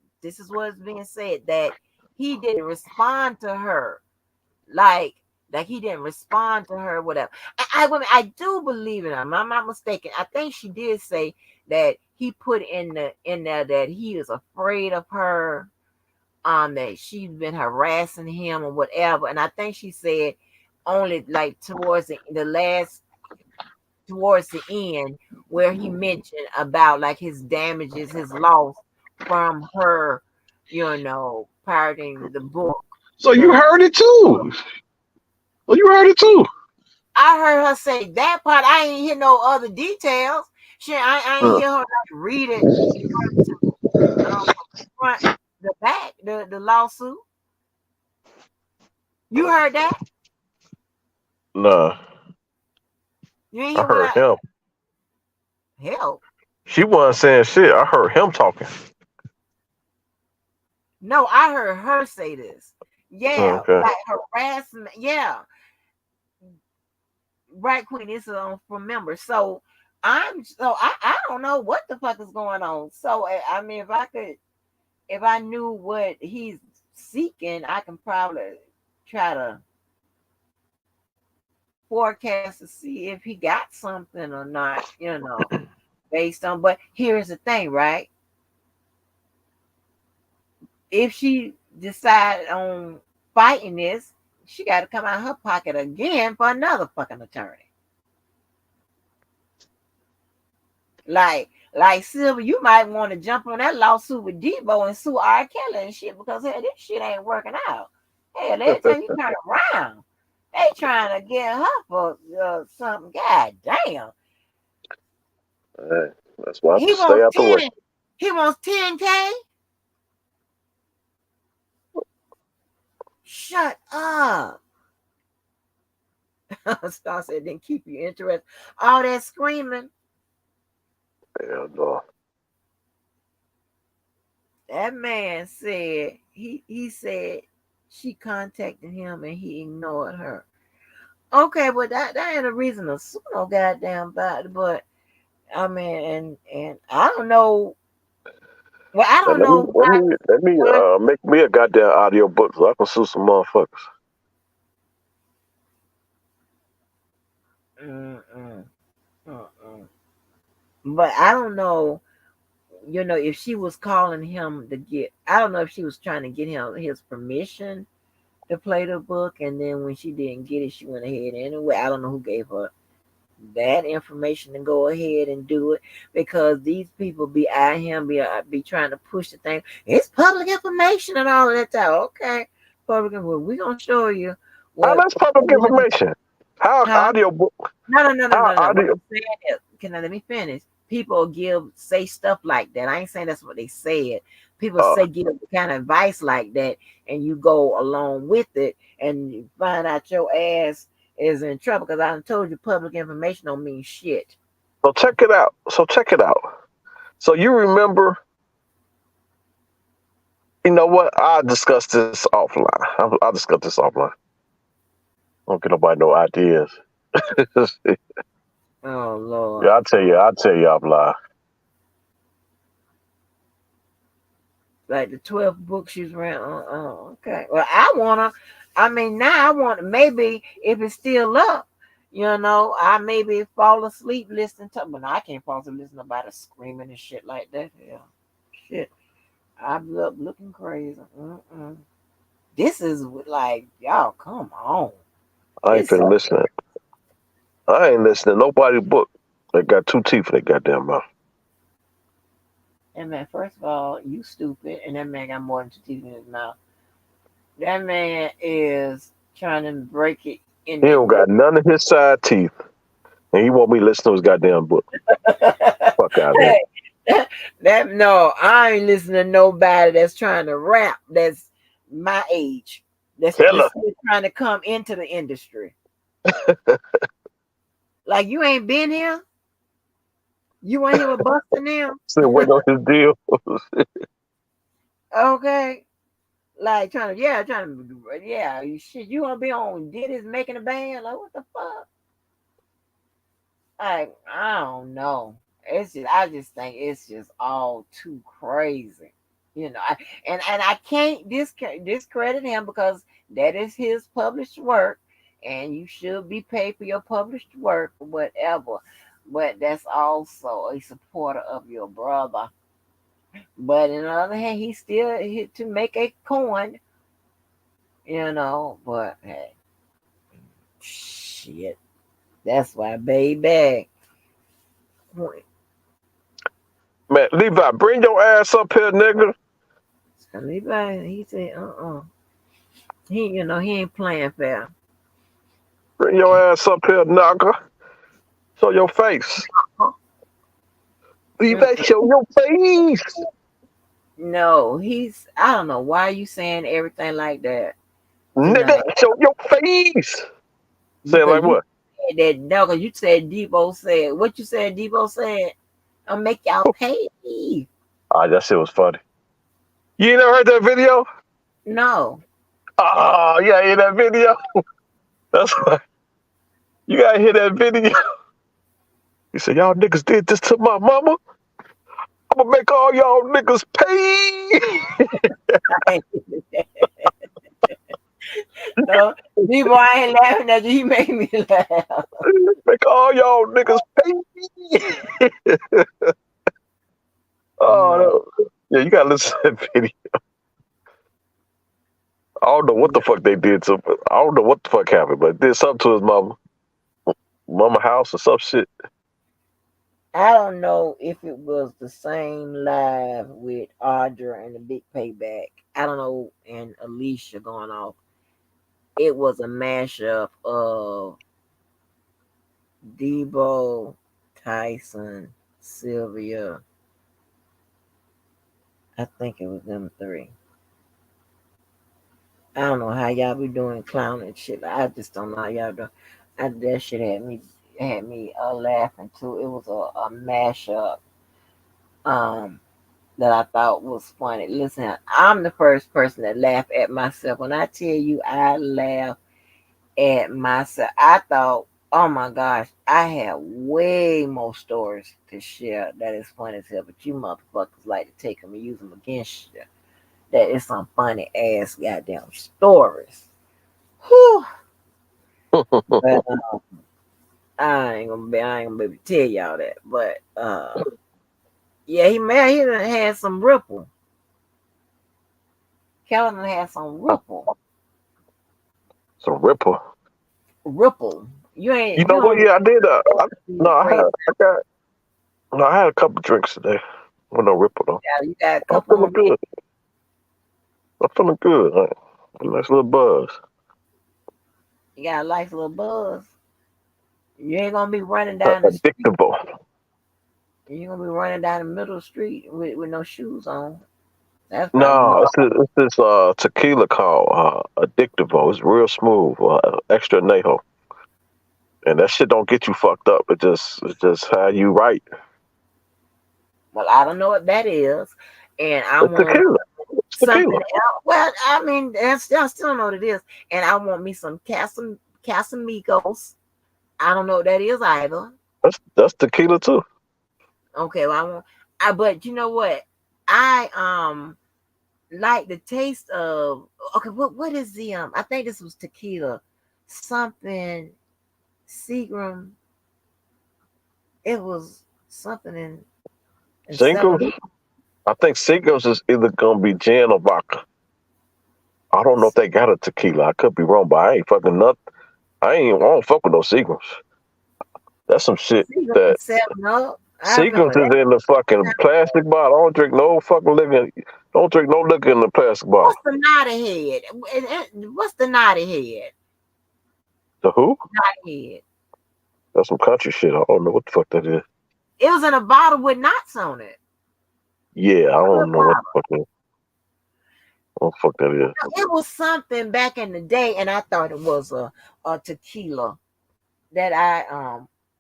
being said, that he didn't respond to her, like he didn't respond to her, whatever. I do believe it. I'm not mistaken. I think she did say that he put in there that he is afraid of her, that she's been harassing him or whatever. And I think she said only like towards the end, where he mentioned about like his damages, his loss from her, pirating the book. So you The heard it too. Well, you heard it too. I heard her say that part. I ain't hear no other details. I ain't Uh, hear her like read it from the front, the back, the lawsuit. You heard that? Nah, You ain't I hear what heard I him. hell. She wasn't saying shit. I heard him talking. No, I heard her say this. Yeah, Okay. like harassment. Yeah, right, Queen. This is on from members. So I don't know what the fuck is going on. So I mean, if I knew what he's seeking, I can probably try to forecast to see if he got something or not, based on. But here's the thing, right? If she decided on fighting this, she got to come out of her pocket again for another fucking attorney. Like Silver, you might want to jump on that lawsuit with Debo and sue R. Kelly and shit, because hey, this shit ain't working out. Hell, every time you turn around, they trying to get her for something. God damn. Hey, that's why I have He to stay wants out the way. 10. He wants 10K. Shut up. Star said, didn't keep you interested. All that screaming. Hell no. That man said he said she contacted him and he ignored her. Okay, but that ain't a reason to sue no goddamn body. But I mean, and I don't know. Well, I And don't know let me why. make me a goddamn audio book so I can sue some motherfuckers. Mm-mm, mm-mm. But I don't know. If she was calling him to get, I don't know if she was trying to get him his permission to play the book, and then when she didn't get it, she went ahead anyway. I don't know who gave her that information to go ahead and do it, because these people be at him be trying to push the thing. It's public information and all of that time. Okay, public information. We're gonna show you How what. that's public information? How Huh? audio book? No, How no. What audio? I'm saying is, can I let me finish? People say stuff like that. I ain't saying that's what they said. People Uh, give the kind of advice like that, and you go along with it, and you find out your ass is in trouble, because I done told you public information don't mean shit. so check it out. So you remember? You know what? I'll discuss this offline. I'll discuss this offline. I don't get nobody no ideas. Oh Yeah, Lord. I'll tell you offline. Like the 12 books she's read. Okay. Well, I mean, now I want, maybe if it's still up, I maybe fall asleep listening to, but I can't fall asleep listening to nobody screaming and shit like that. Yeah. Shit. I'm up looking crazy. Mm-mm. This is like, y'all, come on. I ain't This, finna listen. I ain't listening to nobody book that got two teeth in their goddamn mouth. and man, first of all, you stupid, and that man got more than two teeth in his mouth. That man is trying to break it in He the don't got none of his side teeth, and he want me to listen to his goddamn book. Fuck out of here. hey, That no, I ain't listening to nobody that's trying to rap. That's my age. That's Tell her. just still trying to come into the industry. Like you ain't been here. You ain't here with Buster now. Still waiting on his deal. Okay. Like yeah, shit. You gonna be on Diddy's making a band? Like what the fuck? Like I don't know. I just think it's just all too crazy. And I can't discredit him because that is his published work, and you should be paid for your published work or whatever. But that's also a supporter of your brother. But on the other hand, he still hit to make a coin, But hey, shit. That's why, baby. Man, Levi, bring your ass up here, nigga. Levi, he said, he ain't playing fair. Bring your ass up here, knocker. Show your face. Levi, Mm-mm. show your face. No, I don't know why you saying everything like that. Nigga, show your face. Say it Because like you what? said that, no, because you said Debo said, what you said Debo said, I'll make y'all pay. Ah, that shit was funny. You ain't never heard that video? No. Oh, yeah, hear that video? That's why. You gotta hear that video. He said, y'all niggas did this to my mama. I'm gonna make all y'all niggas pay. No, Debo, I ain't laughing at you. He made me laugh. Make all y'all niggas pay. No. Oh, no. Yeah, you gotta listen to that video. I don't know what the fuck they did to. I don't know what the fuck happened, but did something to his mama house or some shit. I don't know if it was the same live with Audra and the Big Payback. I don't know, and Alicia going off. It was a mashup of Debo, Tyson, Sylvia. I think it was them three. I don't know how y'all be doing clown and shit. I just don't know how y'all do. That shit had me laughing too. It was a mashup. Um, that I thought was funny. Listen, I'm the first person that laugh at myself. When I tell you I laugh at myself, I thought, oh my gosh, I have way more stories to share that is funny as hell, but you motherfuckers like to take them and use them against you. That is some funny ass goddamn stories. Whew. But I ain't gonna be able to tell y'all that. But yeah, he done had some ripple. Kellen had some ripple. It's a ripper. Ripple. You You know what? don't Yeah, I did. No, be crazy. I had a couple drinks today. With no ripple though. You got a I'm couple feeling on me. good. I'm feeling good. Like, a nice little buzz. You got a nice little buzz. You ain't gonna be running down the street. Addictable. You ain't gonna be running down the middle of the street with no shoes on. That's probably No, more. it's this tequila called Addictable. It's real smooth, extra nato, and that shit don't get you fucked up. It's just how you write. Well, I don't know what that is, and I It's want tequila. It's something tequila. else. Well, I mean, I still don't know what it is, and I want me some Casamigos. I don't know what that is either. That's tequila too. Okay, well, but you know what? I like the taste of. Okay, what is the I think this was tequila, something Seagram. It was something in Singles. 7. I think singles is either gonna be gin or vodka. I don't know if they got a tequila. I could be wrong, but I ain't fucking nothing. I don't fuck with no Seagrams. That's some shit Seagram that 7 Up. I Seagrams remember is that. in the fucking plastic bottle. I don't drink no fucking liquor. Don't drink no liquor in the plastic bottle. What's the naughty head? What's the naughty head? The who? Naughty head. That's some country shit. I don't know what the fuck that is. It was in a bottle with knots on it. Yeah, I What don't know bottle? what the fuck that is. It was something back in the day, and I thought it was a tequila that I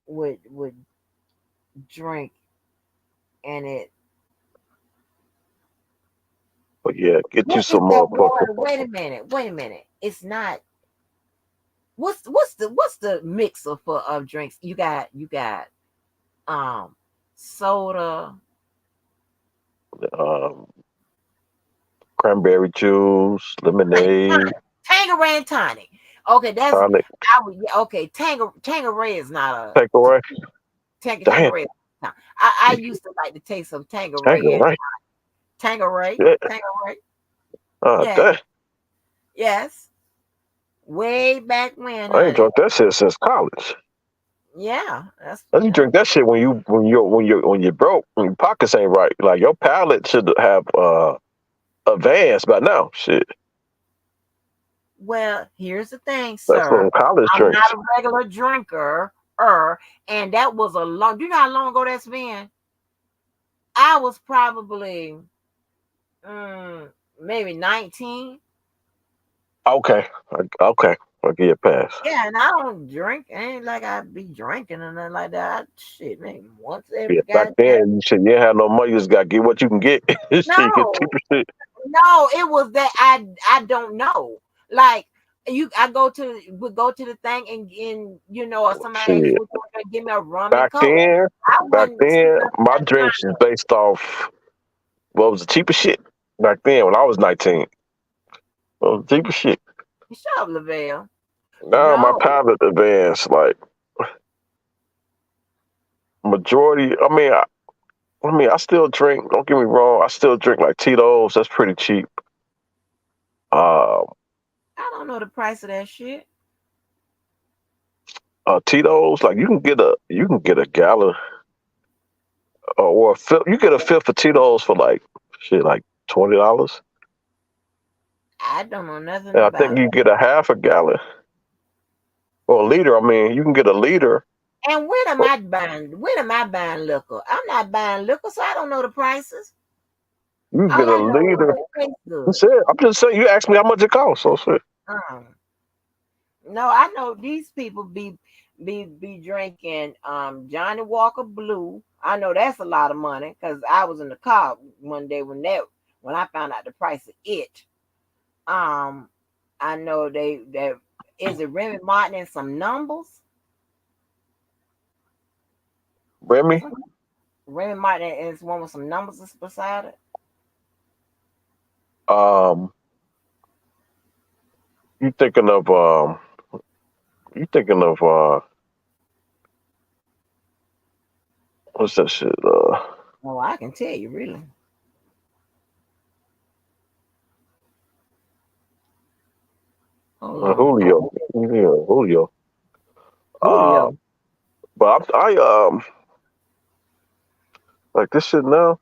would drink, and it. But yeah, get you What is some that motherfucker. water? Wait a minute. Wait a minute. It's not. What's the mixer for of drinks? You got um soda. Um, Cranberry juice, lemonade, Tangerine tonic. Okay, that's tonic, I would yeah, okay. Tangerine is not a takeaway. Damn, Tangerine. I used to like to taste some Tangerine. Tanqueray. Tangerine. Yeah. Tangerine. Yeah. Damn. Yes. Way back when, I ain't honey. drunk that shit since college. Yeah. That's You drink that shit when you're broke, when your pockets ain't right. Like your palate should have advanced by now. Shit, well, here's the thing, that's sir. some college I'm not drinks. a regular drinker, and that was a long. Do you know how long ago that's been? I was probably maybe 19. Okay, okay, I'll give you a pass. Yeah, and I don't drink. Ain't like I be drinking or nothing like that. Shit, maybe once Yeah, every back goddamn. then you didn't have no money. You just got to get what you can get. Shit, you get No, cheaper shit. no, it was that I don't know. Like I would go to the thing and or somebody Shit, would give me a rum and back coke. then, I back wasn't sitting then, up my there drinks is based off what was the cheapest shit back then when I was 19. What was the cheapest shit? trying to shut up, Lavelle. Now my No, palate advanced like majority. I still drink. Don't get me wrong. I still drink like Tito's. That's pretty cheap. Uh, I don't know the price of that shit. Tito's like you can get a gallon or a fifth. You get a fifth of Tito's for like shit like $20. I don't know nothing And I about think it. you get a half a gallon or a liter. I mean, you can get a liter. And when am I buying? When am I buying liquor? I'm not buying liquor, so I don't know the prices. You can get All a I know is liter. it tastes You good. said I'm just saying. You asked me how much it costs. So shit. Um, no, I know these people be drinking Johnny Walker Blue. I know that's a lot of money because I was in the car one day when I found out the price of it. Um, I know they is it Remy Martin and some numbers. Remy. Remy Martin is one with some numbers beside it. Um, you thinking of you thinking of what's that shit? Oh, I can tell you really. Hold on, Julio. Yeah, Julio. Julio. Um, but I like this shit now.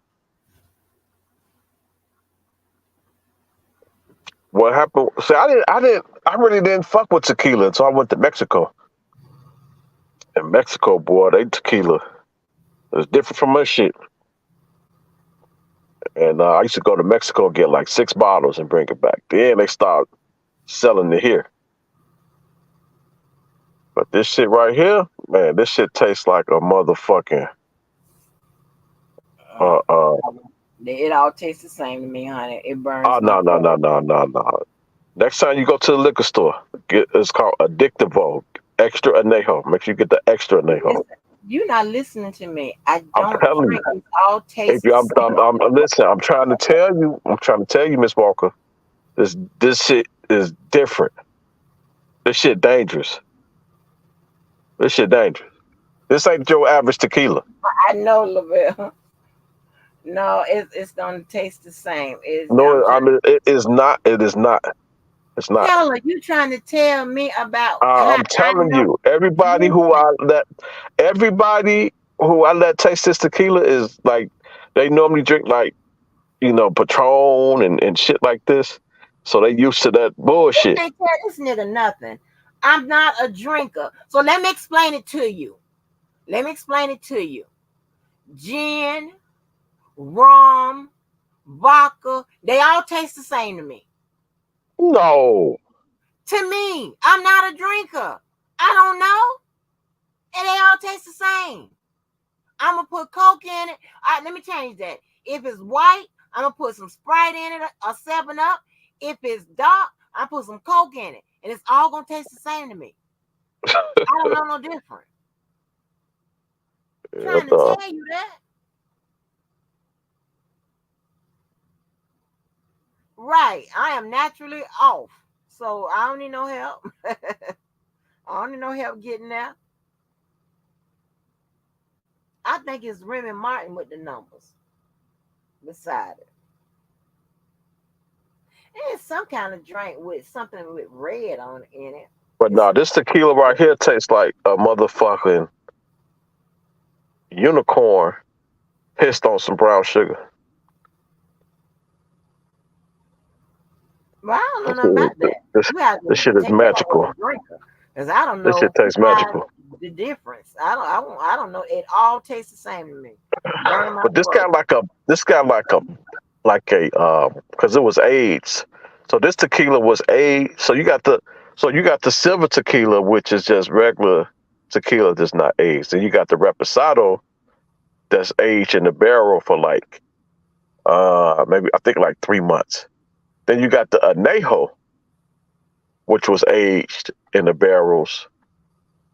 What happened? See, I really didn't fuck with tequila until I went to Mexico. In Mexico, boy, they tequila is different from my shit. And I used to go to Mexico and get like 6 bottles and bring it back. Then they start selling it here. But this shit right here, man, this shit tastes like a motherfucking Uh, uh uh. it all tastes the same to me, honey. It Oh burns my no no throat. no no no no. Next time you go to the liquor store, it's called Addictivo Extra Anejo. Make sure you get the extra Anejo. Listen, you're not listening to me. I I'm don't telling you. drink. It all If tastes you, the same. listen. I'm trying to tell you. I'm trying to tell you, Miss Walker. This shit is different. This shit dangerous. This shit dangerous. This ain't your average tequila. I know, Lavelle. No, it's gonna taste the same. I'm No, trying I mean it is not. It is not. It's not. hell, are you trying to tell me about how I'm I telling know? you, everybody who Listen, I let taste this tequila is like they normally drink like Patron and shit like this. So they used to that you bullshit. can't tell this nigga nothing. I'm not a drinker. So let me explain it to you. Let me explain it to you. Gin, rum, vodka, they all taste the same to me. No. To me, I'm not a drinker. I don't know. And they all taste the same. I'm gonna put Coke in it. All right, let me change that. If it's white, I'm gonna put some Sprite in it or 7 Up. If it's dark, I put some Coke in it. And it's all gonna taste the same to me. I don't know no different. I'm Yeah, trying to tell you that. Right. I am naturally off. So I don't need no help. I don't need no help getting there. I think it's Remy Martin with the numbers beside it. And it's some kind of drink with something with red on in it. but It's nah, this tequila right here tastes like a motherfucking unicorn pissed on some brown sugar. well, I don't know This nothing about that. this, You have this to shit is take that up with magical. a drinker. Because I don't This shit know tastes why magical. the difference. I don't know. It all tastes the same to me. Burn my But this throat. got like a because it was aged. So this tequila was aged. So you got the silver tequila, which is just regular tequila that's not aged. And you got the reposado that's aged in the barrel for like maybe I think like 3 months. Then you got the anejo, which was aged in the barrels.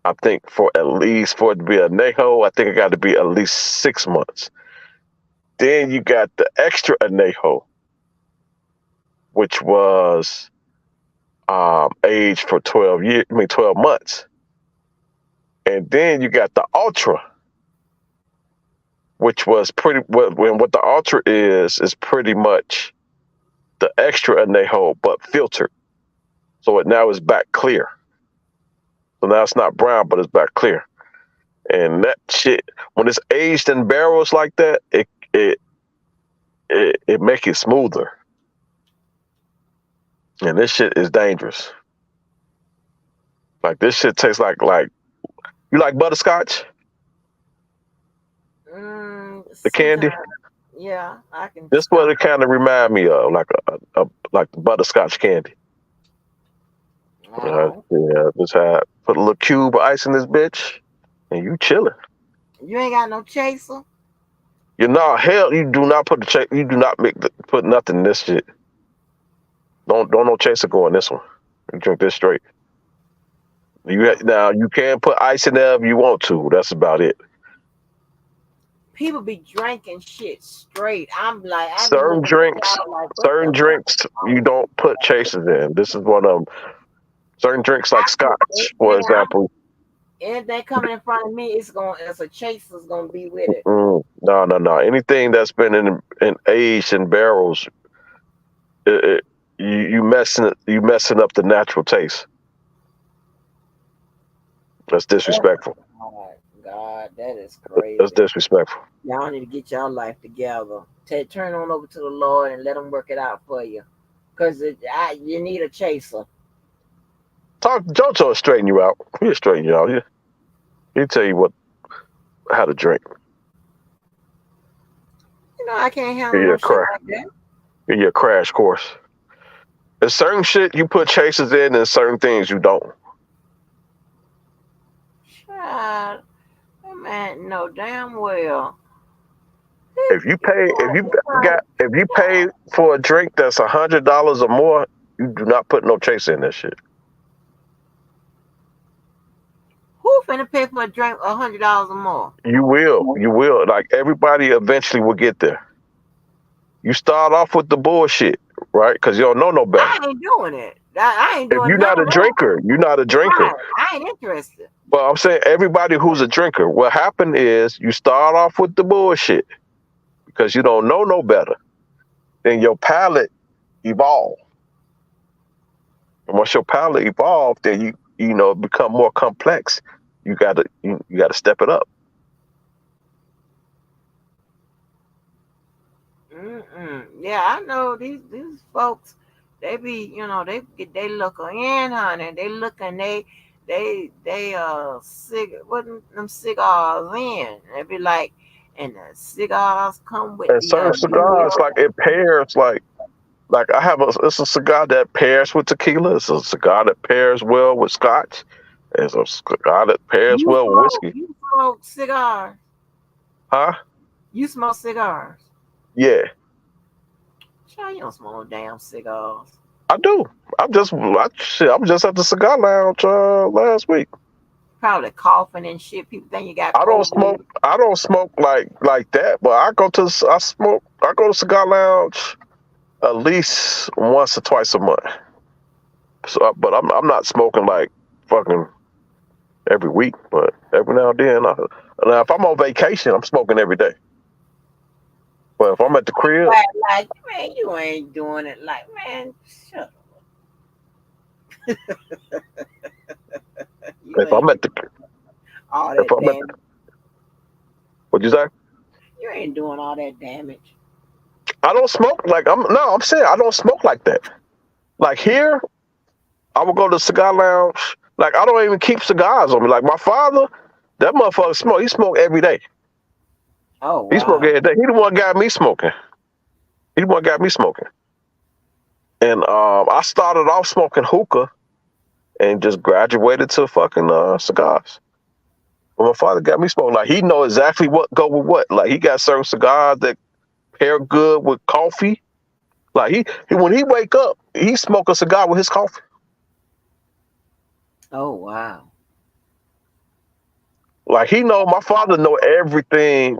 I think for it to be anejo, I think it got to be at least 6 months. Then you got the extra anejo, which was aged for 12 years. I mean 12 months. And then you got the ultra, which was pretty. What the ultra is pretty much the extra anejo but filtered. So it now is back clear. So now it's not brown, but it's back clear. And that shit, when it's aged in barrels like that, it make it smoother. And this shit is dangerous. Like this shit tastes like you like butterscotch, the candy. Sometimes, yeah, I can This what stomach it kind of remind me of, like the butterscotch candy. it. Oh, Yeah, just had put a little cube of ice in this bitch, and you chilling. you ain't got no chaser. You know, hell, you do not put you do not put nothing in this shit. Don't no chaser go in this one. You drink this straight. Now you can put ice in there if you want to. That's about it. People be drinking shit straight. I'm like, I be Certain looking at drinks, y'all like, what certain the fuck drinks, is you wrong? don't put chasers in. This is one of them. Certain drinks like I put scotch, for anything, example. anything coming in front of me, it's a chaser's gonna be with it. No. Anything that's been in aged in barrels, you messing up the natural taste. That's Oh disrespectful. God, God, that is That's crazy. disrespectful. Y'all need to get y'all life together. Turn on over to the Lord and let Him work it out for you. Cause you need a chaser. Talk JoJo will straighten you out. He'll straighten you out. He'll tell you how to drink. I can't handle Give you no a shit crash. like that. Give you a crash course. There's certain shit you put chasers in, and certain things you don't. Child, that man know damn well. If you pay, if you pay for a drink that's $100 or more, you do not put no chaser in that shit. Who finna pay for a drink $100 or more? You will. Like everybody eventually will get there. You start off with the bullshit, right? Because you don't know no better. I ain't doing it. I ain't If doing you're none not a of that. drinker, you're not a drinker. Right. I ain't interested. But I'm saying everybody who's a drinker, what happened is you start off with the bullshit because you don't know no better. Then your palate evolve. And once your palate evolve, then you become more complex. You gotta step it up. Yeah, I know these folks. They be, they looking in, honey. They looking, they cig what them cigars in. They be like, and the cigars come with And the certain cigars, bill. like it pairs, like I have it's a cigar that pairs with tequila. It's a cigar that pairs well with scotch. It's a cigar that pairs well with whiskey. You smoke cigars. Huh? You smoke cigars. Yeah, Child, you don't smoke no damn cigars. I do. I was just at the cigar lounge last week. Probably coughing and shit. People think you got I don't COVID. smoke. I don't smoke like that. But I smoke. I go to cigar lounge at least once or twice a month. So, but I'm not smoking like fucking every week. But every now and then, now if I'm on vacation, I'm smoking every day. But if I'm at the crib, Like, man, you ain't doing it. Like, man, shut up. You if I'm ain't at doing the all if that I'm at damage. what you say? You ain't doing all that damage. I don't smoke like I'm saying I don't smoke like that. Like here, I would go to the cigar lounge. Like I don't even keep cigars on me. Like my father, that motherfucker smoke. He smoke every day. Oh He smoke wow. every day. He the one got me smoking. He the one got me smoking. And I started off smoking hookah and just graduated to fucking cigars. But my father got me smoking. Like he know exactly what go with what. Like he got certain cigars that pair good with coffee. Like he when he wake up, he smoke a cigar with his coffee. Oh wow. Like he know my father know everything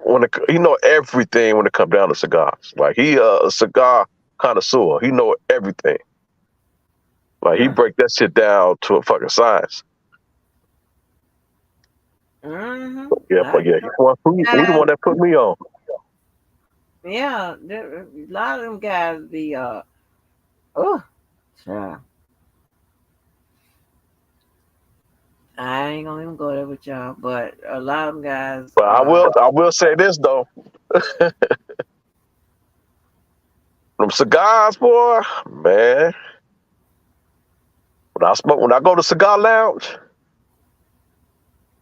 he know everything when it come down to cigars. Like he a cigar connoisseur. He know everything. Like he Hmm. break that shit down to a fucking science. Mm-hmm. Yeah, I but yeah, he the guys, one that put me on. yeah, a lot of them guys be oh, child. I ain't gonna even go there with y'all, but a lot of them guys But I will say this though. Them cigars, boy, man. When I go to cigar lounge,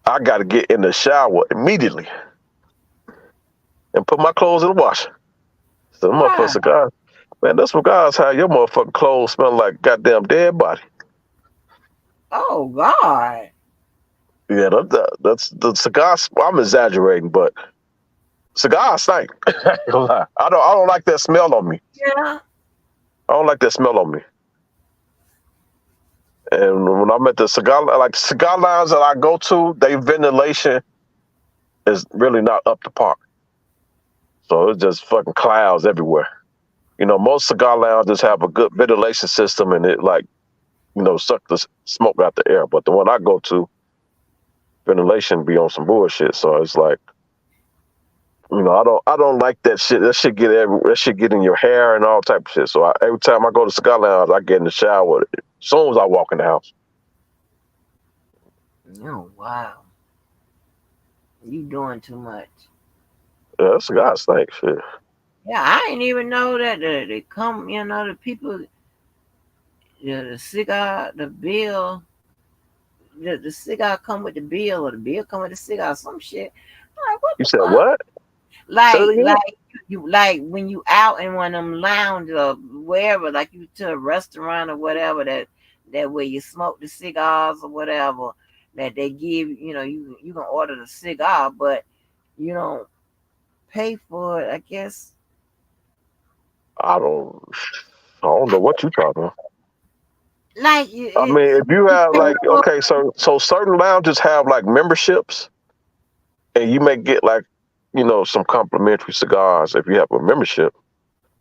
I gotta get in the shower immediately and put my clothes in the washer. So them motherfucking why? cigars. Man, those cigars how your motherfucking clothes smell like goddamn dead body. Oh God. Yeah, that's the cigars. I'm exaggerating, but cigars stink. I ain't gonna lie. I don't like that smell on me. Yeah. I don't like that smell on me. And when I'm at the cigar lounge that I go to, they ventilation is really not up to par. So it's just fucking clouds everywhere. Most cigar lounges have a good ventilation system and it suck the smoke out the air. But the one I go to, ventilation be on some bullshit. So it's like, I don't like that shit. That shit get in your hair and all type of shit. So every time I go to cigar lounge, I get in the shower as soon as I walk in the house. Oh wow. You doing too much. Yeah, cigar stink shit. Yeah, I didn't even know that they come, the people, the cigar, the bill, the cigar come with the bill, or the bill come with the cigar, some shit. I'm like, what You the said fuck? what? Say it Like again. you like when you out in one of them lounge or wherever, like you to a restaurant or whatever that where you smoke the cigars or whatever that they give, you can order the cigar, but you don't pay for it. I guess I don't. I don't know what you talking about. like I mean, if you you have pay like for. okay, so certain lounges have like memberships, and you may get like some complimentary cigars if you have a membership.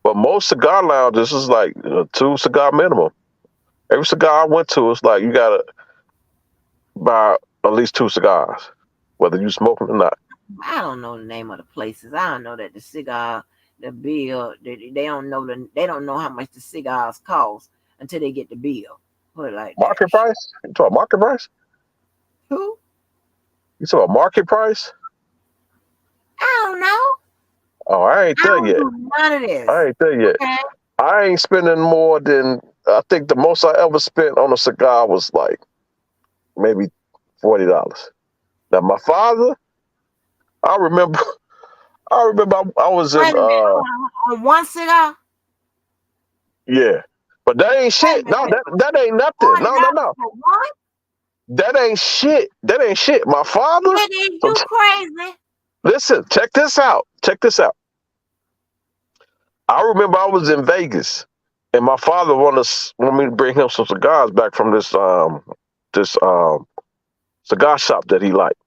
But most cigar lounges is like a 2 cigar minimum. Every cigar I went to is like you gotta buy at least 2 cigars, whether you smoking or not. I don't know the name of the places. I don't know that the cigar, the bill, they don't know they don't know how much the cigars cost until they get the bill. Put it like that. Market price? You talk market price? Who? You talk market price? I don't know. Oh, I ain't I there don't yet. do none of I this. ain't there yet. Okay. I ain't spending more than I think the most I ever spent on a cigar was like maybe $40. Now my father, I remember I remember I was Wait in a minute. Hold on one cigar. yeah. But that ain't Wait a shit. No, minute. that ain't nothing. No, no, $40 no. for one? That ain't shit. That ain't shit. My father. It is So you crazy. listen, check this out. Check this out. I remember I was in Vegas, and my father want me to bring him some cigars back from this cigar shop that he liked.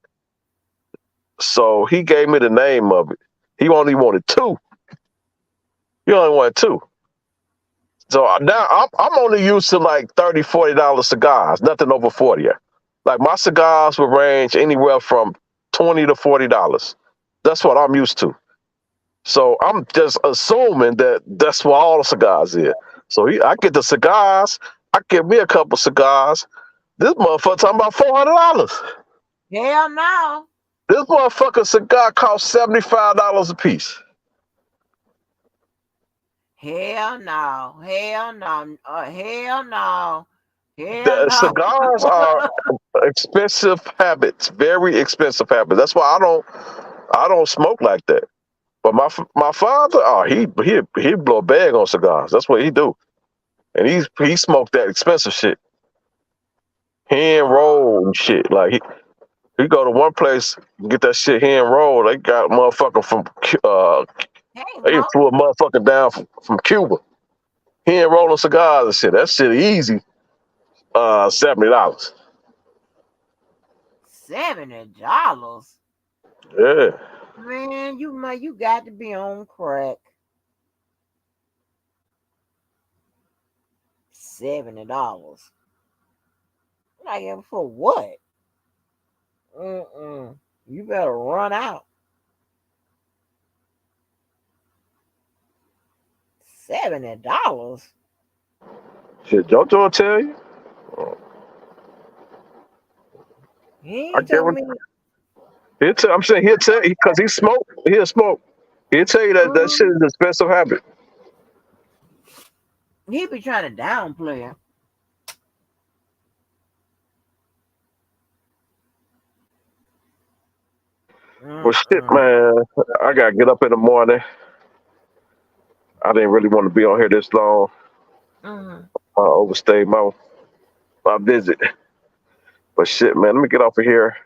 So he gave me the name of it. He only wanted two. He only wanted two. So now I'm only used to like $30, $40 cigars, nothing over 40. Like my cigars will range anywhere from $20 to $40. That's what I'm used to. So I'm just assuming that that's what all the cigars is. So I get the cigars. I get me a couple cigars. This motherfucker talking about $400. Hell no. This motherfucker cigar costs $75 a piece. Hell no. Hell no. Hell no. Hell The no. cigars are expensive habits, very expensive habits. That's why I don't smoke like that. But my father, oh, he blow a bag on cigars. That's what he do, and he smoked that expensive shit, hand roll and shit. Like he go to one place get that shit hand rolled. They got a motherfucker from Hey, they mo. flew a motherfucker down from Cuba, hand rolling cigars and shit. That shit easy. $70. $70. Yeah. Man, you got to be on crack. $70. Like for what? Mm-mm. You better run out. $70. Shit, JoJo will tell you. He I ain't told guarantee. me. I'm saying he'll tell you because he smoke. He'll smoke. He'll tell you that Mm, shit is an expensive habit. he be trying to downplay it. Well, shit, Mm-mm. man. I gotta get up in the morning. I didn't really want to be on here this long. Mm. I overstayed my visit. But shit, man, let me get off of here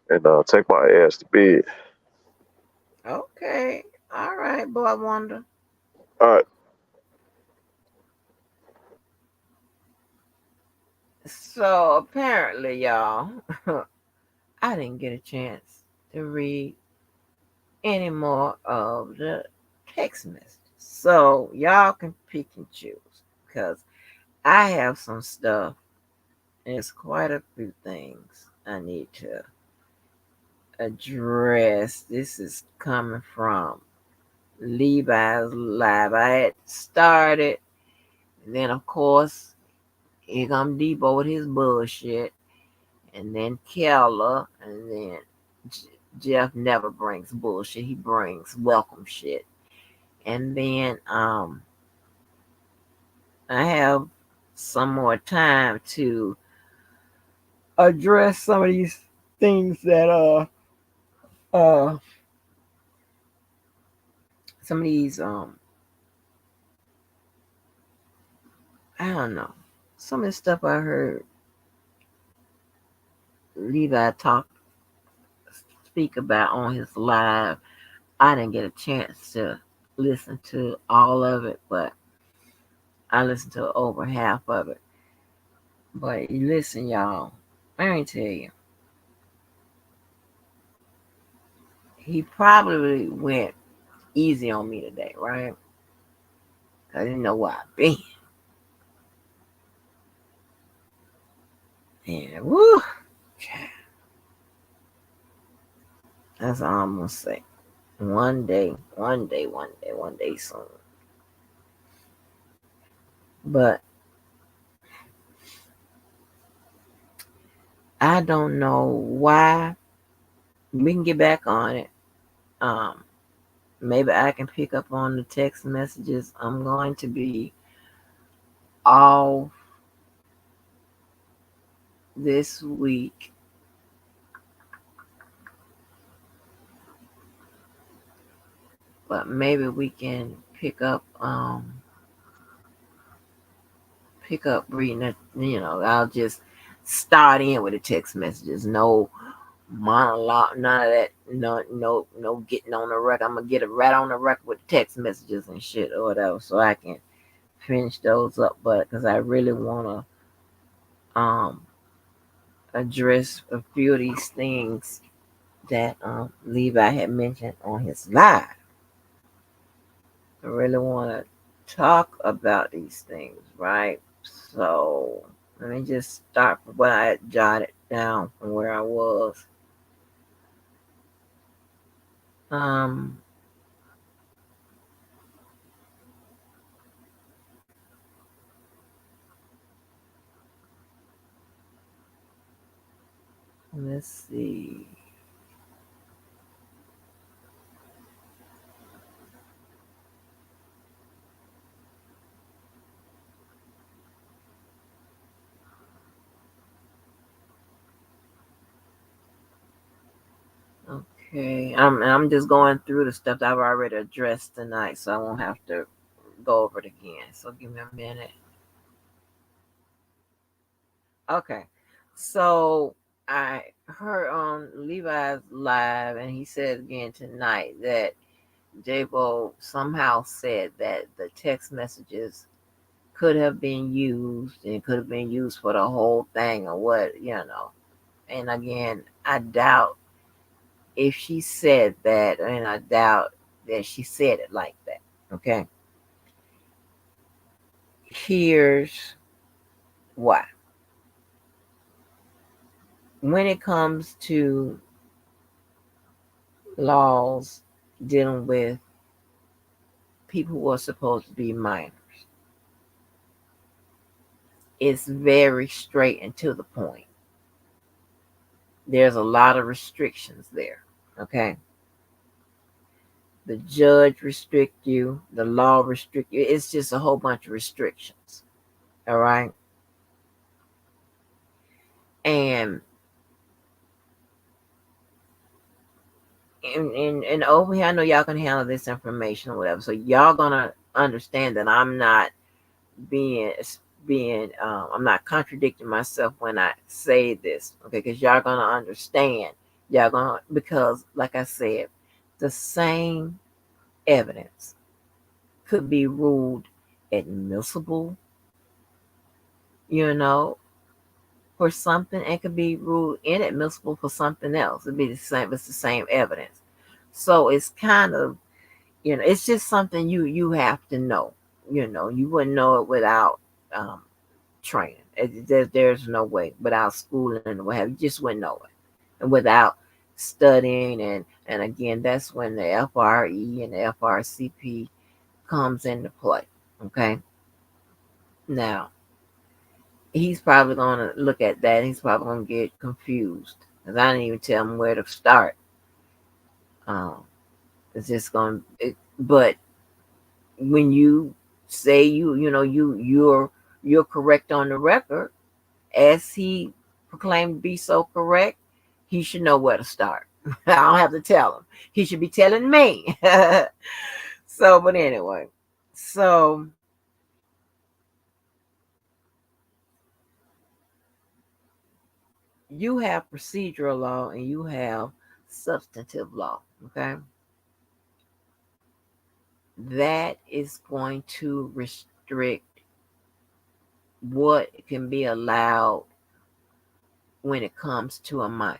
and take my ass to bed. Okay. All right, boy wonder. All right. So apparently, y'all, I didn't get a chance to read any more of the text messages. So y'all can pick and choose because I have some stuff and it's quite a few things I need to address. This is coming from Levi's Live. I had started, and then of course here come Debo with his bullshit, and then Keller, and then Jeff never brings bullshit. He brings welcome shit. And then I have some more time to address some of these things that uh some of these I don't know. Some of the stuff I heard Levi talk speak about on his live. I didn't get a chance to listen to all of it, but I listened to over half of it. But listen, y'all, let me tell you, he probably went easy on me today, right? I didn't know where I've been. And woo, that's all I'm gonna say. One day, one day, one day, one day soon. But I don't know why. We can get back on it. Um, Maybe I can pick up on the text messages. I'm going to be off this week. but maybe we can pick up reading it. I'll just start in with the text messages. No monologue, none of that. No getting on the record. I'm gonna get it right on the record with text messages and shit or whatever, so I can finish those up. But because I really wanna um address a few of these things that Levi had mentioned on his live. I really wanna talk about these things, right? So let me just start from what I had jotted down from where I was. Um, let's see. Okay, I'm just going through the stuff that I've already addressed tonight, so I won't have to go over it again. So give me a minute. Okay, so I heard on Levi's live, and he said again tonight that J-Bo somehow said that the text messages could have been used and could have been used for the whole thing or what. And again, I doubt if she said that, and I doubt that she said it like that. Okay. Here's why. When it comes to laws dealing with people who are supposed to be minors, it's very straight and to the point. There's a lot of restrictions there. Okay. The judge restrict you, the law restrict you. It's just a whole bunch of restrictions. All right. And and over here, I know y'all can handle this information or whatever. So y'all gonna understand that I'm not being I'm not contradicting myself when I say this, okay? Because y'all gonna understand. Y'all gonna, because like I said, the same evidence could be ruled admissible, you know, for something, and could be ruled inadmissible for something else. It'd be the same. It's the same evidence. So it's kind of, it's just something you have to know. You wouldn't know it without um, training. There's no way without schooling and what have you. You just wouldn't know it, and without studying. And again, that's when the FRE and the FRCP comes into play. Okay, now he's probably gonna look at that. And he's probably gonna get confused because I didn't even tell him where to start. Um, it's just but when you say you're correct on the record, as he proclaimed to be so correct, he should know where to start. I don't have to tell him. He should be telling me. So, but anyway, so you have procedural law and you have substantive law. Okay, that is going to restrict what can be allowed when it comes to a minor.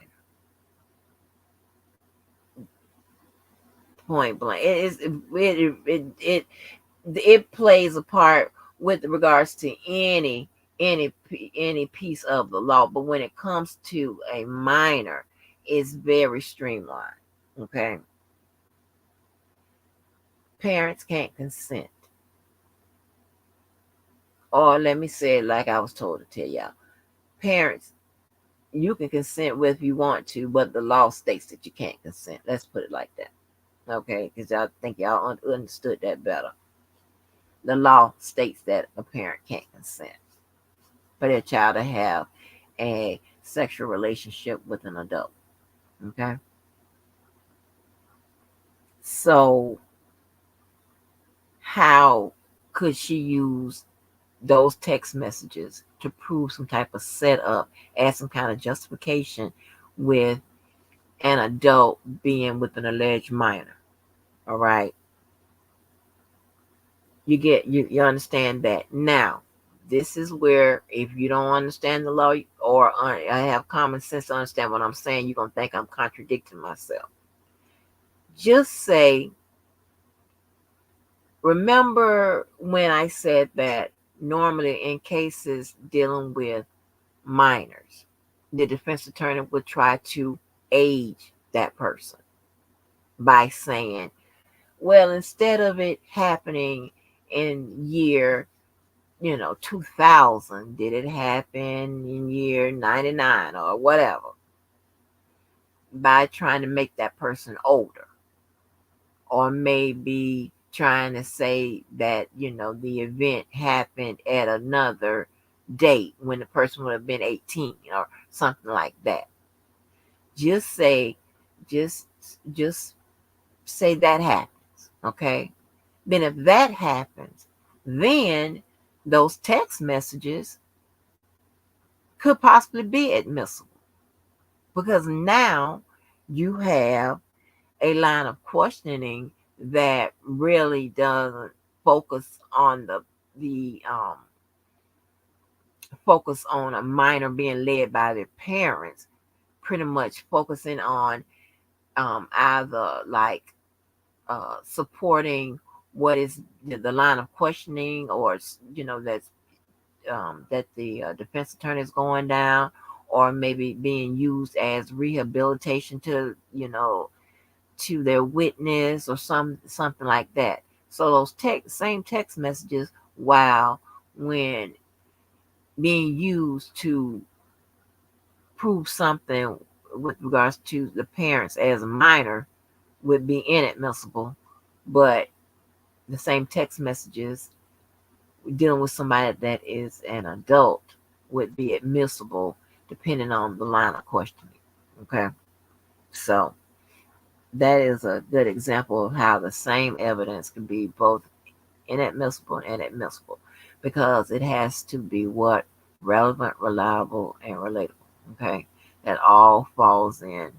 Point blank. It plays a part with regards to any piece of the law, but when it comes to a minor, it's very streamlined. Okay, parents can't consent, or let me say it like I was told to tell y'all. Parents, you can consent with if you want to, but the law states that you can't consent. Let's put it like that. Okay, because I think y'all understood that better. The law states that a parent can't consent for their child to have a sexual relationship with an adult. Okay, so how could she use those text messages to prove some type of setup, add some kind of justification with an adult being with an alleged minor? All right, you understand that now. This is where if you don't understand the law or I have common sense to understand what I'm saying, you're gonna think I'm contradicting myself. Just say, remember when I said that normally in cases dealing with minors, the defense attorney would try to age that person by saying, well, instead of it happening in year 2000, did it happen in year 99 or whatever, by trying to make that person older, or maybe trying to say that the event happened at another date when the person would have been 18 or something like that. Just say, just just say that happens, okay? Then if that happens, then those text messages could possibly be admissible, because now you have a line of questioning that really doesn't focus on the focus on a minor being led by their parents, pretty much focusing on either like supporting what is the line of questioning, or that the defense attorney is going down, or maybe being used as rehabilitation to to their witness, or something like that. So those same text messages, while when being used to prove something with regards to the parents as a minor, would be inadmissible, but the same text messages dealing with somebody that is an adult would be admissible, depending on the line of questioning. Okay, so that is a good example of how the same evidence can be both inadmissible and admissible, because it has to be what? Relevant, reliable, and relatable. Okay, that all falls the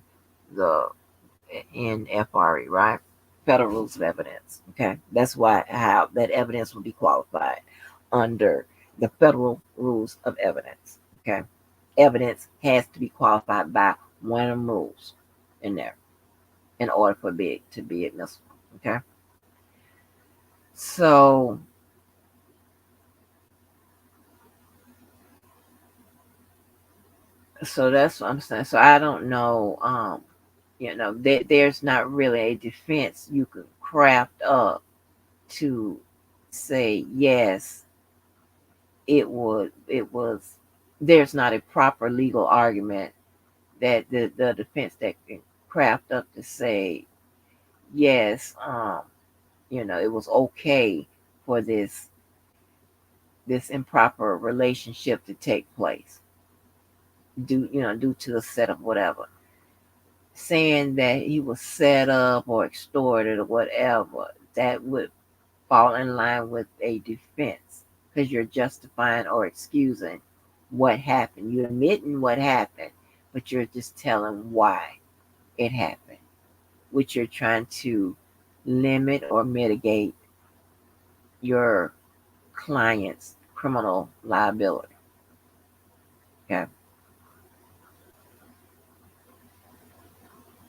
in FRE, right? Federal Rules of Evidence. Okay, that's why how that evidence will be qualified under the Federal Rules of Evidence. Okay, evidence has to be qualified by one of them rules in there in order for it to be admissible. Okay, so that's what I'm saying. So I don't know. There's not really a defense you can craft up to say yes, it was there's not a proper legal argument that the defense that can craft up to say yes, it was okay for this improper relationship to take place due to the setup, whatever. Saying that he was set up or extorted or whatever, that would fall in line with a defense, because you're justifying or excusing what happened. You're admitting what happened, but you're just telling why it happened, which you're trying to limit or mitigate your client's criminal liability. Okay.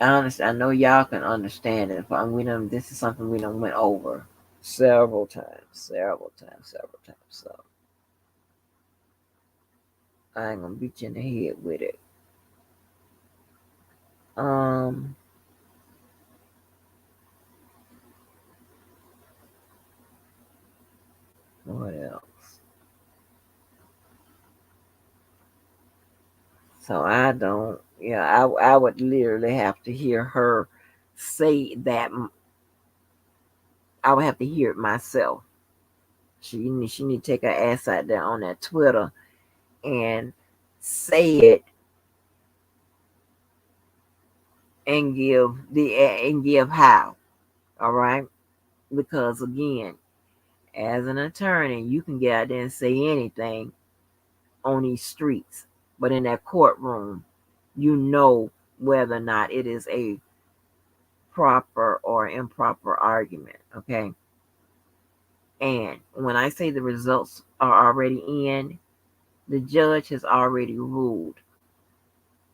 I know y'all can understand it. But this is something we done went over several times. So I ain't gonna beat you in the head with it. Um, what else? So I don't. Yeah, I would literally have to hear her say that. I would have to hear it myself. She need to take her ass out there on that Twitter and say it, and give how. All right, because again, As an attorney, you can get out there and say anything on these streets, but in that courtroom, you know whether or not it is a proper or improper argument. Okay. And when I say the results are already in, the judge has already ruled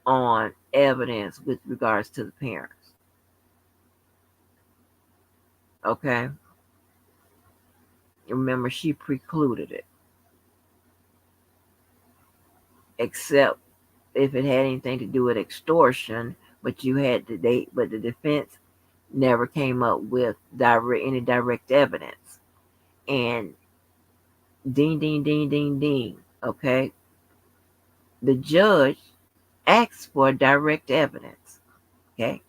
on evidence with regards to the parents. Okay. Remember, she precluded it, except if it had anything to do with extortion, but you had the date, but the defense never came up with any direct evidence. And ding, ding, ding, ding, ding. Okay. The judge asked for direct evidence. Okay.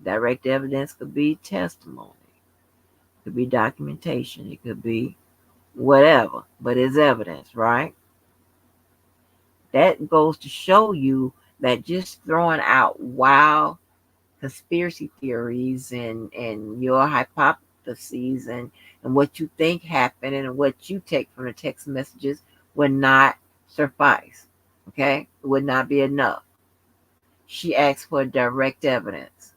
Direct evidence could be testimony, it could be documentation, it could be whatever, but it's evidence, right? That goes to show you that just throwing out wild conspiracy theories and your hypotheses and what you think happened and what you take from the text messages would not suffice. Okay? It would not be enough. She asked for direct evidence.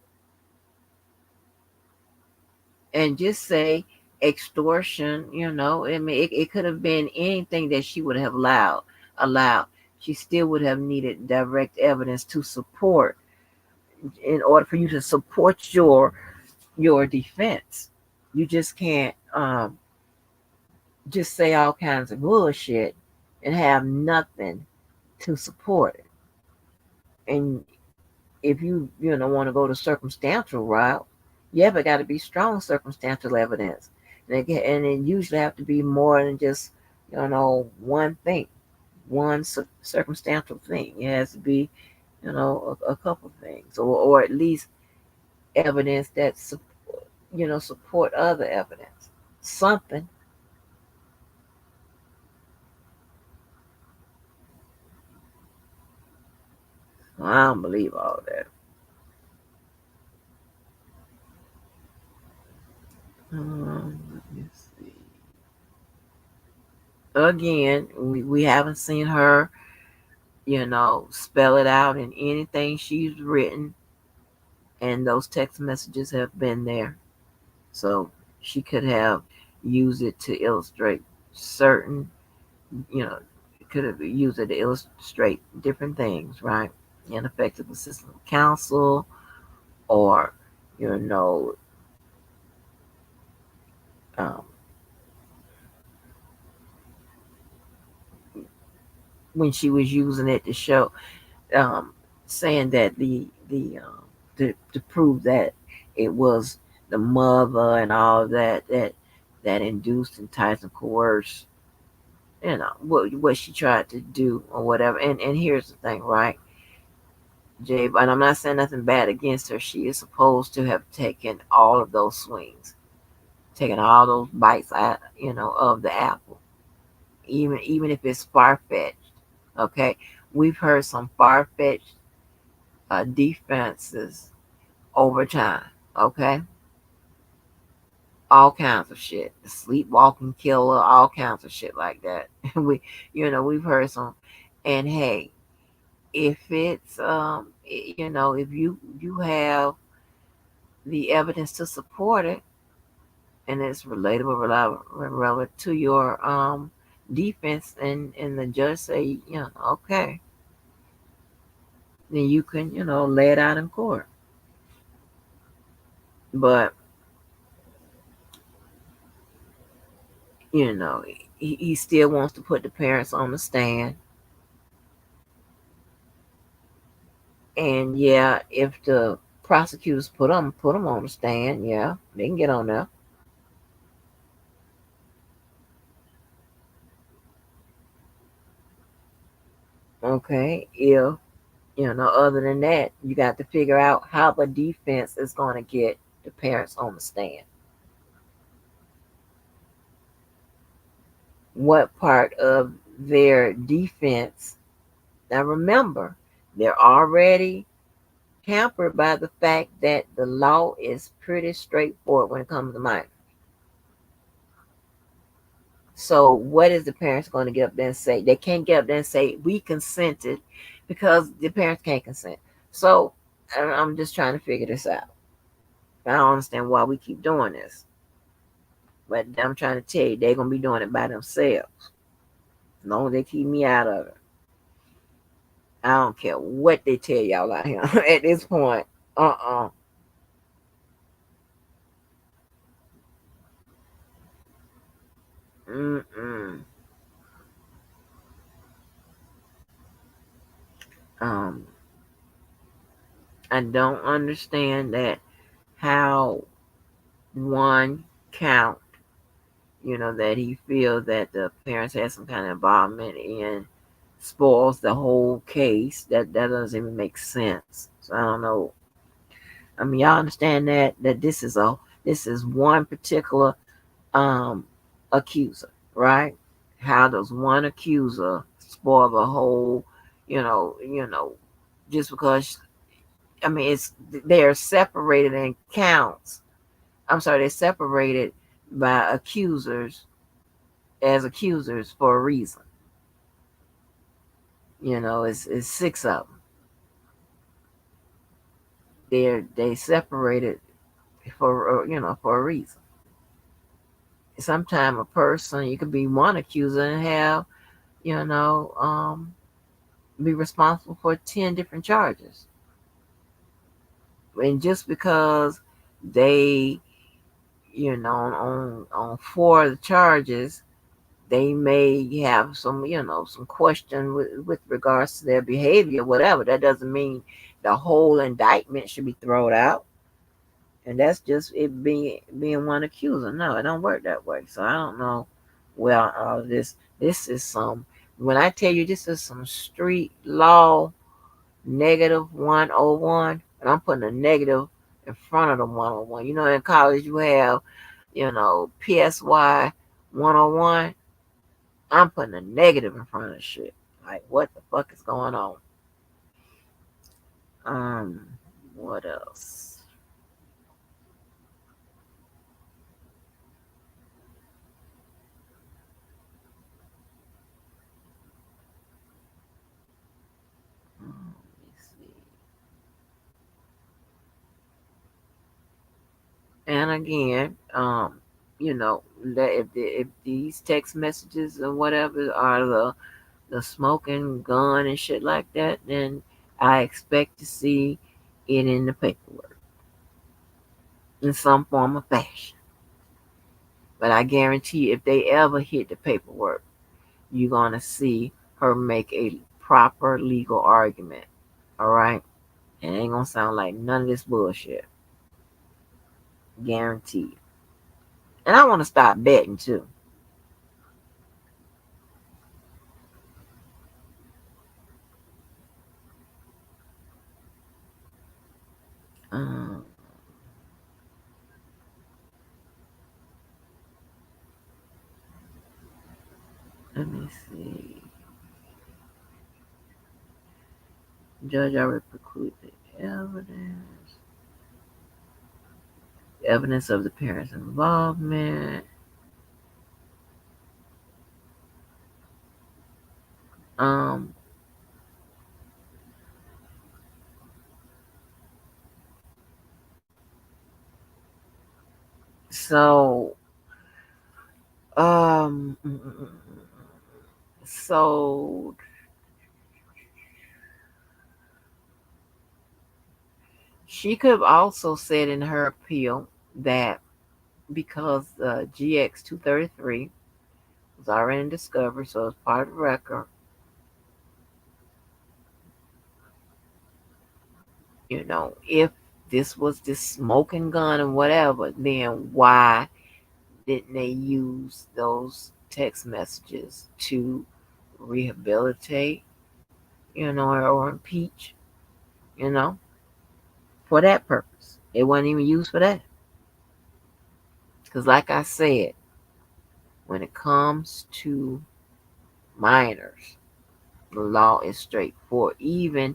And just say extortion, I mean it could have been anything that she would have allowed. She still would have needed direct evidence to support in order for you to support your defense. You just can't just say all kinds of bullshit and have nothing to support it. And if you want to go the circumstantial route, yeah, but got to be strong circumstantial evidence, and it usually have to be more than just one thing, one circumstantial thing. It has to be a couple things, or at least evidence that support other evidence, something. Well, I don't believe all that. Let me see. Again, we haven't seen her, spell it out in anything she's written, and those text messages have been there. So she could have used it to illustrate certain, you know, could have used it to illustrate different things, right? Ineffective assistance of counsel, or, you know, um, when she was using it to show, um, saying that to prove that it was the mother and all that induced, enticed, and coerced, what she tried to do or whatever. And here's the thing, right, Jay? And I'm not saying nothing bad against her. She is supposed to have taken all of those swings, taken all those bites out, of the apple, even if it's far fetched. Okay, we've heard some far fetched defenses over time. Okay, all kinds of shit, the sleepwalking killer, all kinds of shit like that. We've heard some. And hey, if it's if you have the evidence to support it, and it's relatable, reliable, relevant to your defense, and the judge say, okay, then you can lay it out in court. But you know he still wants to put the parents on the stand. And yeah, if the prosecutors put them on the stand, yeah, they can get on there. Okay, if other than that, you got to figure out how the defense is going to get the parents on the stand. What part of their defense? Now remember, they're already hampered by the fact that the law is pretty straightforward when it comes to minors. So what is the parents going to get up there and say? They can't get up there and say we consented because the parents can't consent. So I'm just trying to figure this out. I don't understand why we keep doing this, but I'm trying to tell you they're gonna be doing it by themselves. As long as they keep me out of it, I don't care what they tell y'all out here at this point. Uh. Mm. Um. I don't understand that how one count, that he feels that the parents had some kind of involvement in spoils the whole case. That doesn't even make sense. So I don't know. I mean, y'all understand that this is one particular um accuser, right? How does one accuser spoil the whole, just because I mean they're separated in counts. I'm sorry, they're separated by accusers as accusers for a reason. It's six of them. They separated for for a reason. Sometimes a person you could be one accuser and have you know be responsible for 10 different charges, and just because they on four of the charges they may have some question with regards to their behavior, whatever. That doesn't mean the whole indictment should be thrown out. And that's just it being one accuser. No, it don't work that way. So I don't know. Well, this is some. When I tell you this is some street law -101, and I'm putting a negative in front of the 101. In college you have PSY 101. I'm putting a negative in front of shit. Like, what the fuck is going on? Um, what else? Let me see. And again, that if these text messages or whatever are the smoking gun and shit like that, then I expect to see it in the paperwork in some form or fashion. But I guarantee you, if they ever hit the paperwork, you're gonna see her make a proper legal argument. All right, and it ain't gonna sound like none of this bullshit. Guaranteed. And I want to stop betting too. Um, let me see. Judge already precluded evidence of the parents' involvement. Um, so, um, mm, mm, mm, so she could have also said in her appeal that because GX 233 was already in discovery, so it's part of the record. If this was this smoking gun and whatever, then why didn't they use those text messages to rehabilitate, or impeach, you know, for that purpose? It wasn't even used for that. Because, like I said, when it comes to minors, the law is straightforward. Even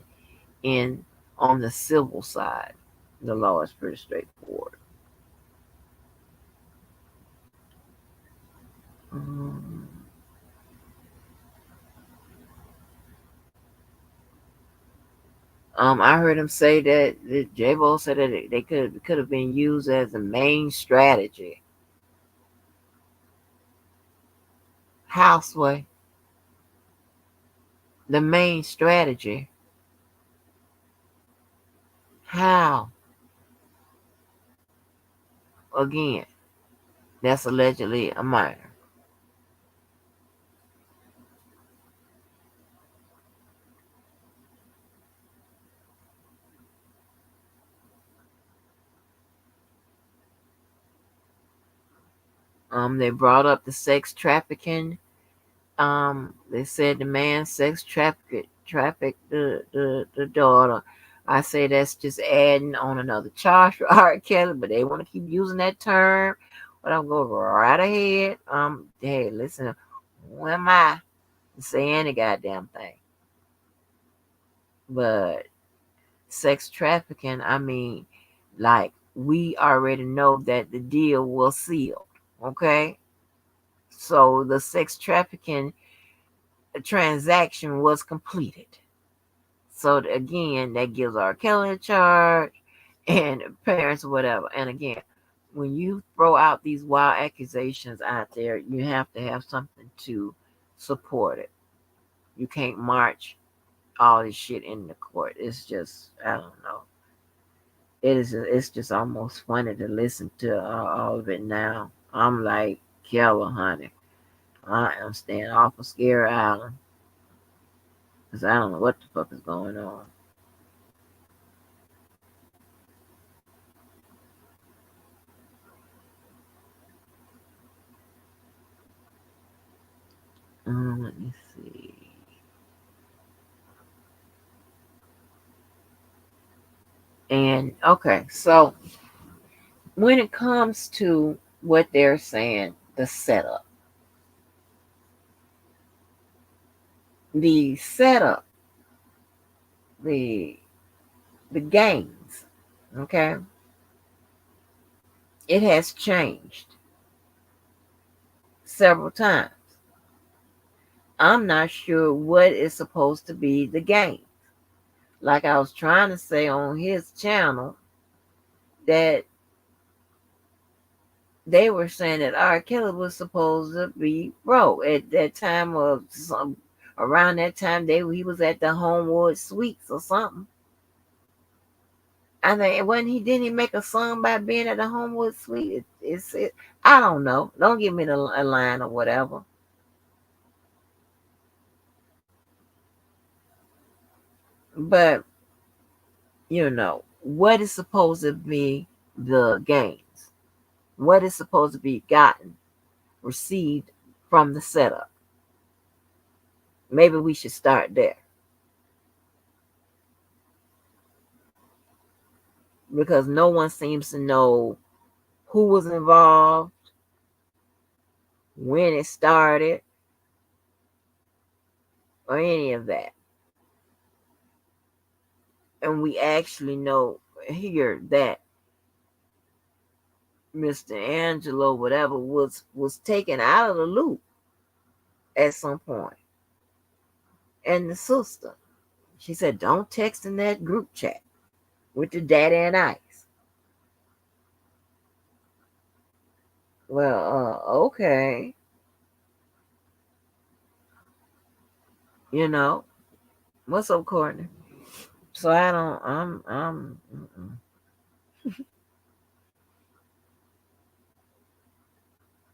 in on the civil side, the law is pretty straightforward. I heard him say that J-Bo said that they could have been used as the main strategy. Houseway, the main strategy. How? Again, that's allegedly a minor. They brought up the sex trafficking. They said the man trafficked the daughter. I say that's just adding on another charge for R. Kelly, but they want to keep using that term. But I'm going right ahead. Hey, listen, who am I to say any goddamn thing? But sex trafficking, I mean, like we already know that the deal was sealed. Okay, so the sex trafficking transaction was completed. So again, that gives R. Kelly a charge and parents or whatever. And again, when you throw out these wild accusations out there, you have to have something to support it. You can't march all this shit in the court. It's just I don't know. It's just almost funny to listen to all of it now. I'm like Keller, honey. I am staying off of Scare Island because I don't know what the fuck is going on. Let me see. And okay, so when it comes to what they're saying, the setup, the setup, the the games, okay, it has changed several times. I'm not sure what is supposed to be the game. Like I was trying to say on his channel, that they were saying that R. Kelly was supposed to be broke at that time of some around that time he was at the Homewood Suites or something. I think when he didn't he make a song about being at the Homewood Suite. I don't know. Don't give me a line or whatever. But what is supposed to be the gains? What is supposed to be gotten, received from the setup? Maybe we should start there because no one seems to know who was involved, when it started, or any of that. And we actually know here that Mr. Angelo, whatever, was taken out of the loop at some point. And the sister, she said, "Don't text in that group chat with the daddy and Ice." Well, okay, you know what's up, Courtney? So I don't.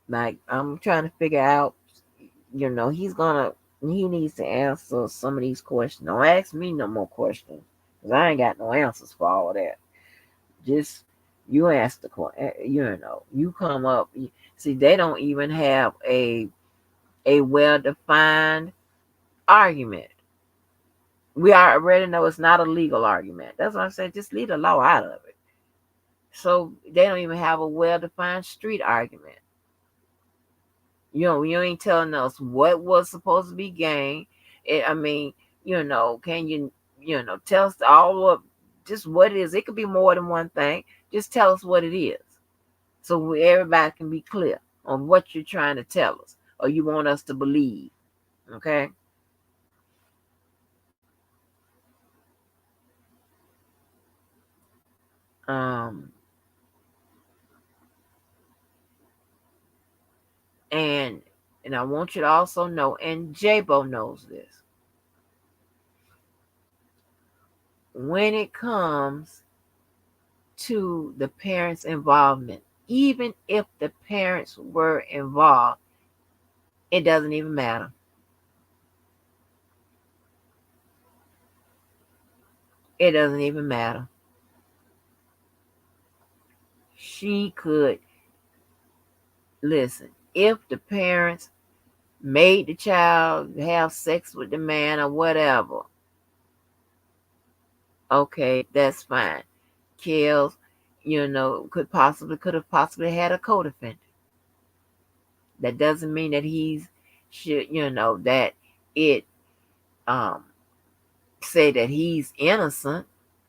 Like I'm trying to figure out. He needs to answer some of these questions. Don't ask me no more questions because I ain't got no answers for all of that. Just you ask the question. You come up. See, they don't even have a well defined argument. We already know it's not a legal argument. That's what I said. Just leave the law out of it. So they don't even have a well defined street argument. You ain't telling us what was supposed to be gained. I mean, can tell us all of just what it is? It could be more than one thing. Just tell us what it is, so everybody can be clear on what you're trying to tell us, or you want us to believe. Okay. Um, and I want you to also know, and J-Bo knows this, when it comes to the parents' involvement, even if the parents were involved, it doesn't even matter. It doesn't even matter. She could listen. If the parents made the child have sex with the man or whatever, okay, that's fine. Kills, could have possibly had a co-defendant. That doesn't mean that he's should that it um say that he's innocent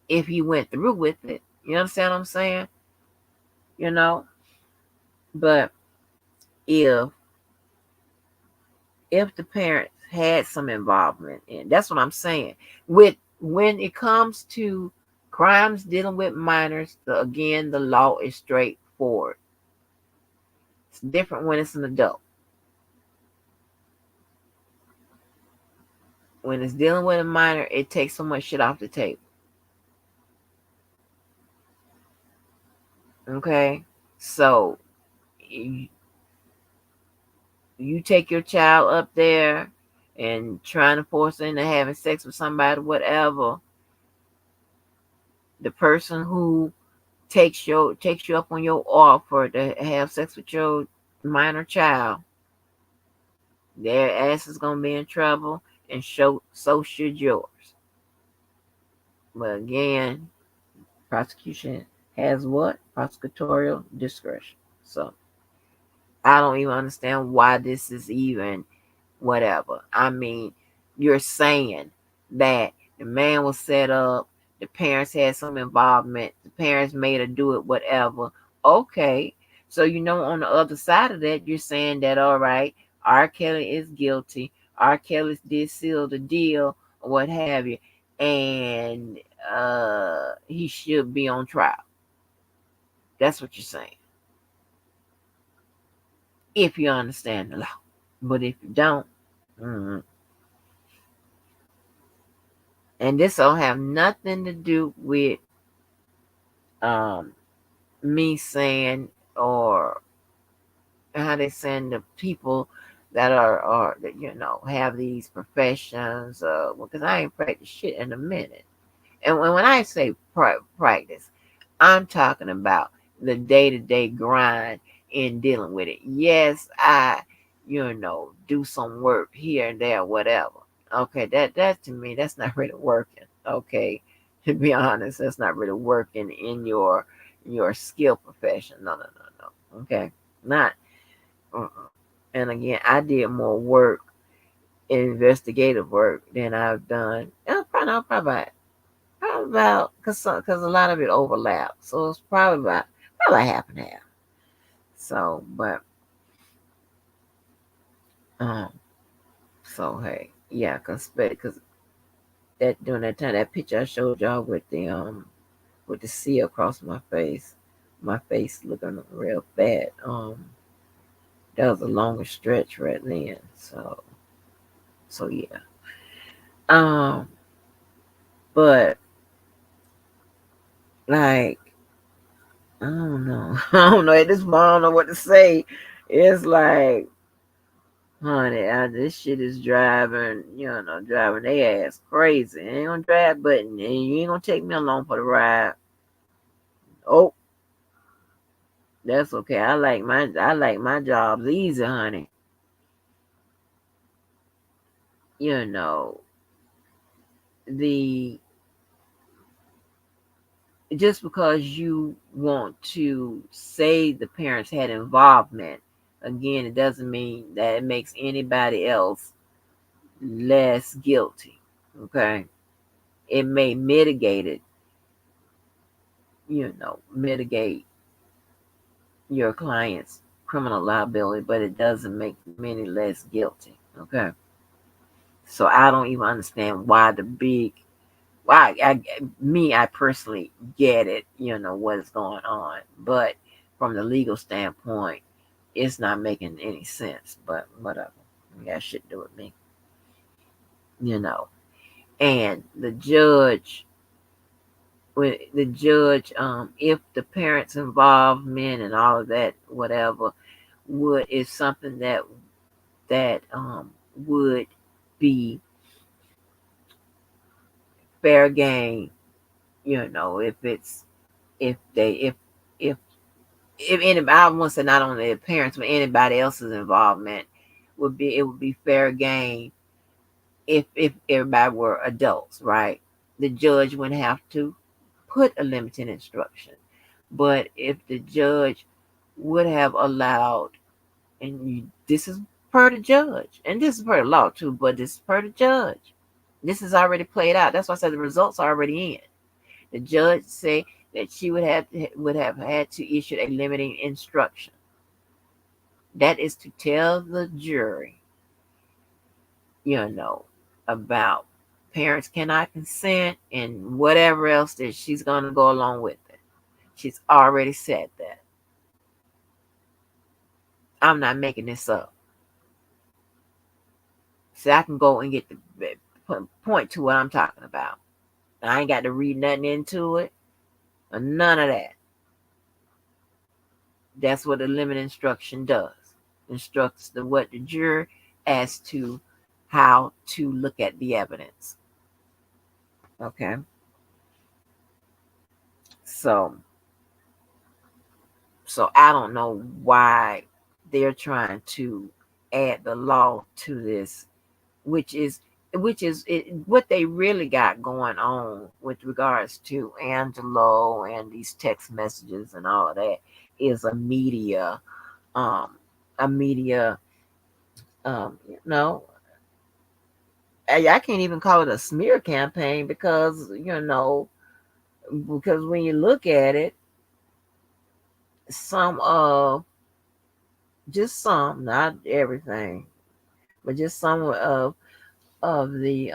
if he went through with it. You understand what I'm saying? You know, but if the parents had some involvement in, that's what I'm saying. With when it comes to crimes dealing with minors, again, the law is straightforward. It's different when it's an adult. When it's dealing with a minor, it takes so much shit off the table. Okay, so you, you take your child up there and trying to force her into having sex with somebody, whatever. The person who takes you up on your offer to have sex with your minor child, their ass is gonna be in trouble, and so should yours. But again, prosecution has what? Prosecutorial discretion. So I don't even understand why this is even whatever. I mean, you're saying that the man was set up, the parents had some involvement, the parents made her do it, whatever. Okay. So, on the other side of that, you're saying that, all right, R. Kelly is guilty. R. Kelly did seal the deal, or what have you, and he should be on trial. That's what you're saying. If you understand the law. But if you don't, mm, and this don't have nothing to do with um me saying, or how they saying the people that are that have these professions, because I ain't practiced shit in a minute. And when I say practice, I'm talking about the day-to-day grind in dealing with it. Yes, I do some work here and there, whatever. Okay, that to me, that's not really working. Okay, to be honest, that's not really working in your skill profession. No, no, no, no. Okay, not. Uh-uh. And again, I did more work, investigative work, than I've done. Probably about because a lot of it overlaps, so it's probably half and half. So, but um, so hey, yeah, because that during that time, that picture I showed y'all with the C across my face looking real bad. That was a longer stretch right then. So yeah. Um, but like I don't know, I don't know at this point. I don't know what to say. It's like, honey, this shit is driving their ass crazy. I ain't gonna drive, but you ain't gonna take me along for the ride. Oh, that's okay. I like my jobs easy, honey. You know, the just because you want to say the parents had involvement, again, it doesn't mean that it makes anybody else less guilty. Okay, it may mitigate your client's criminal liability, but it doesn't make them any less guilty. Okay. So I don't even understand I personally get it, what is going on, but from the legal standpoint, it's not making any sense. But whatever, you got shit to do with me, you know. And if the parents' involvement and all of that, whatever, would is something that would be fair game, if it's if they if anybody, I want to say not only the parents but anybody else's involvement would be fair game if everybody were adults, right? The judge wouldn't have to put a limiting instruction. But if the judge would have allowed, and this is per the judge, and this is per the law too, but this is per the judge. This is already played out. That's why I said the results are already in. The judge say that she would have had to issue a limiting instruction. That is to tell the jury, you know, about parents cannot consent and whatever else that she's going to go along with it. She's already said that. I'm not making this up. So I can go and get the point to what I'm talking about. I ain't got to read nothing into it or none of that. That's what a limited instruction does. Instructs the jury as to how to look at the evidence. Okay. So I don't know why they're trying to add the law to this, which is what they really got going on with regards to Angelo and these text messages and all of that is um a media you know I can't even call it a smear campaign because when you look at it, some of just some, not everything, but just some of the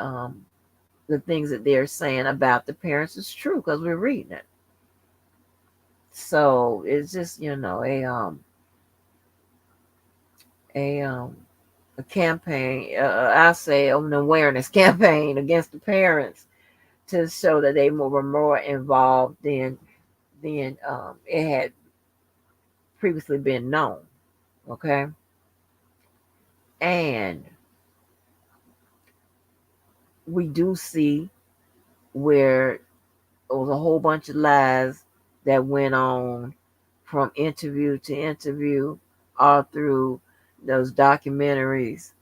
things that they're saying about the parents is true because we're reading it. So it's just a a campaign. I say an awareness campaign against the parents to show that they were more involved than it had previously been known. Okay, and we do see where it was a whole bunch of lies that went on from interview to interview, all through those documentaries,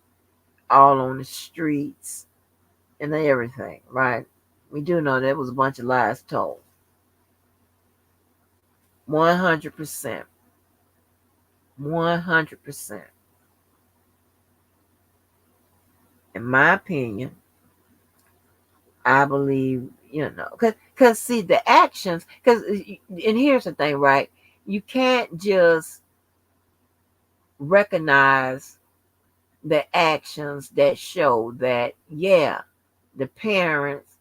all on the streets and everything, right? We do know there was a bunch of lies told. 100%. 100%. In my opinion, I believe, because see the actions, and here's the thing, right? You can't just recognize the actions that show that, yeah, the parents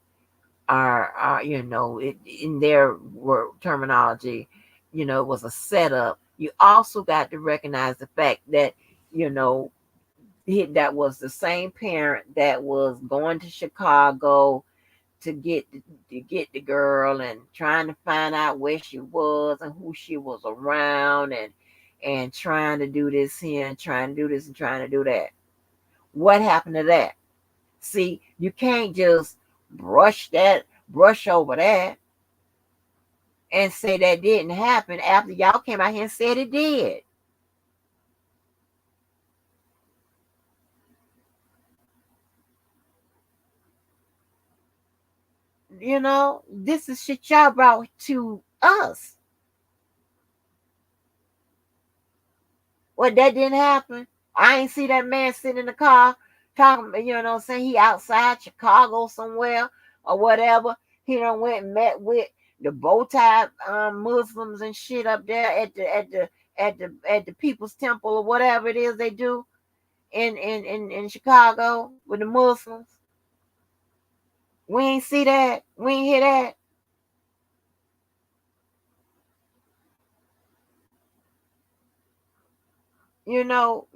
are in their word terminology, it was a setup. You also got to recognize the fact that, you know, that was the same parent that was going to Chicago to get the girl and trying to find out where she was and who she was around and trying to do this here and trying to do this and trying to do that. What happened to that? See, you can't just brush over that and say that didn't happen after y'all came out here and said it did. This is shit y'all brought to us. What, that didn't happen? I ain't see that man sitting in the car talking, saying he outside Chicago somewhere or whatever. He done went and met with the bow tie Muslims and shit up there at the People's Temple or whatever it is they do in Chicago with the Muslims. We ain't see that. We ain't hear that.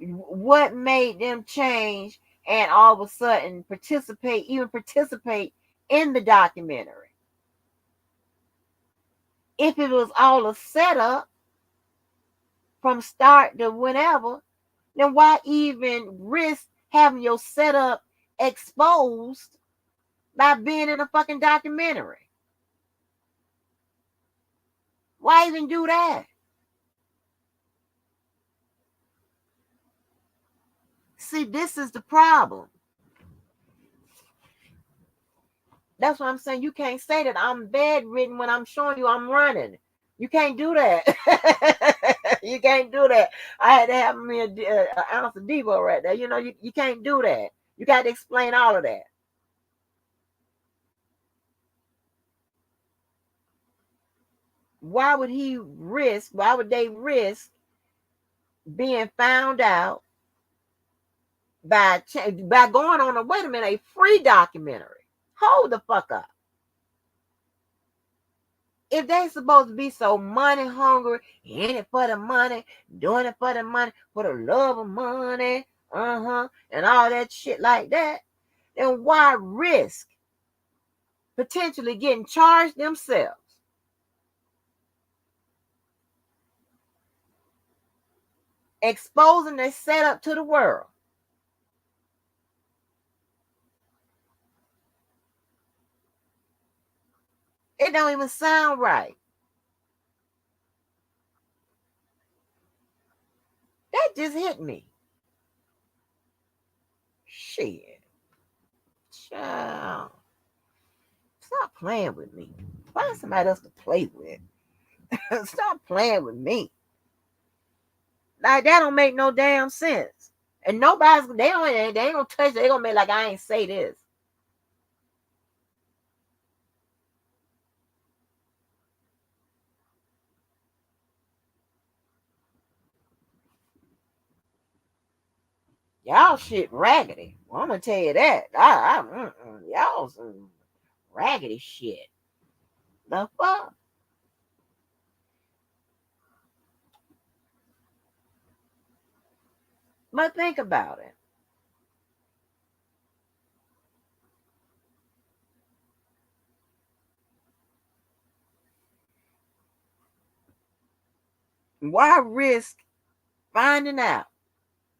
What made them change and all of a sudden participate in the documentary? If it was all a setup from start to whenever, then why even risk having your setup exposed by being in a fucking documentary? Why even do that? See, this is the problem. That's what I'm saying. You can't say that I'm bedridden when I'm showing you I'm running. You can't do that. You can't do that. I had to have me an ounce of Devo right there. You can't do that. You got to explain all of that. Why would they risk being found out by going on wait a minute, a free documentary? Hold the fuck up. If they supposed to be so money hungry, in it for the money, doing it for the money, for the love of money, and all that shit like that, then why risk potentially getting charged themselves, exposing their setup to the world? It don't even sound right. That just hit me. Shit. Child. Stop playing with me. Find somebody else to play with. Stop playing with me. Like, that don't make no damn sense. And they ain't gonna touch it. They gonna make like I ain't say this. Y'all shit raggedy. Well, I'm gonna tell you that. Y'all some raggedy shit. The fuck? But think about it. Why risk finding out,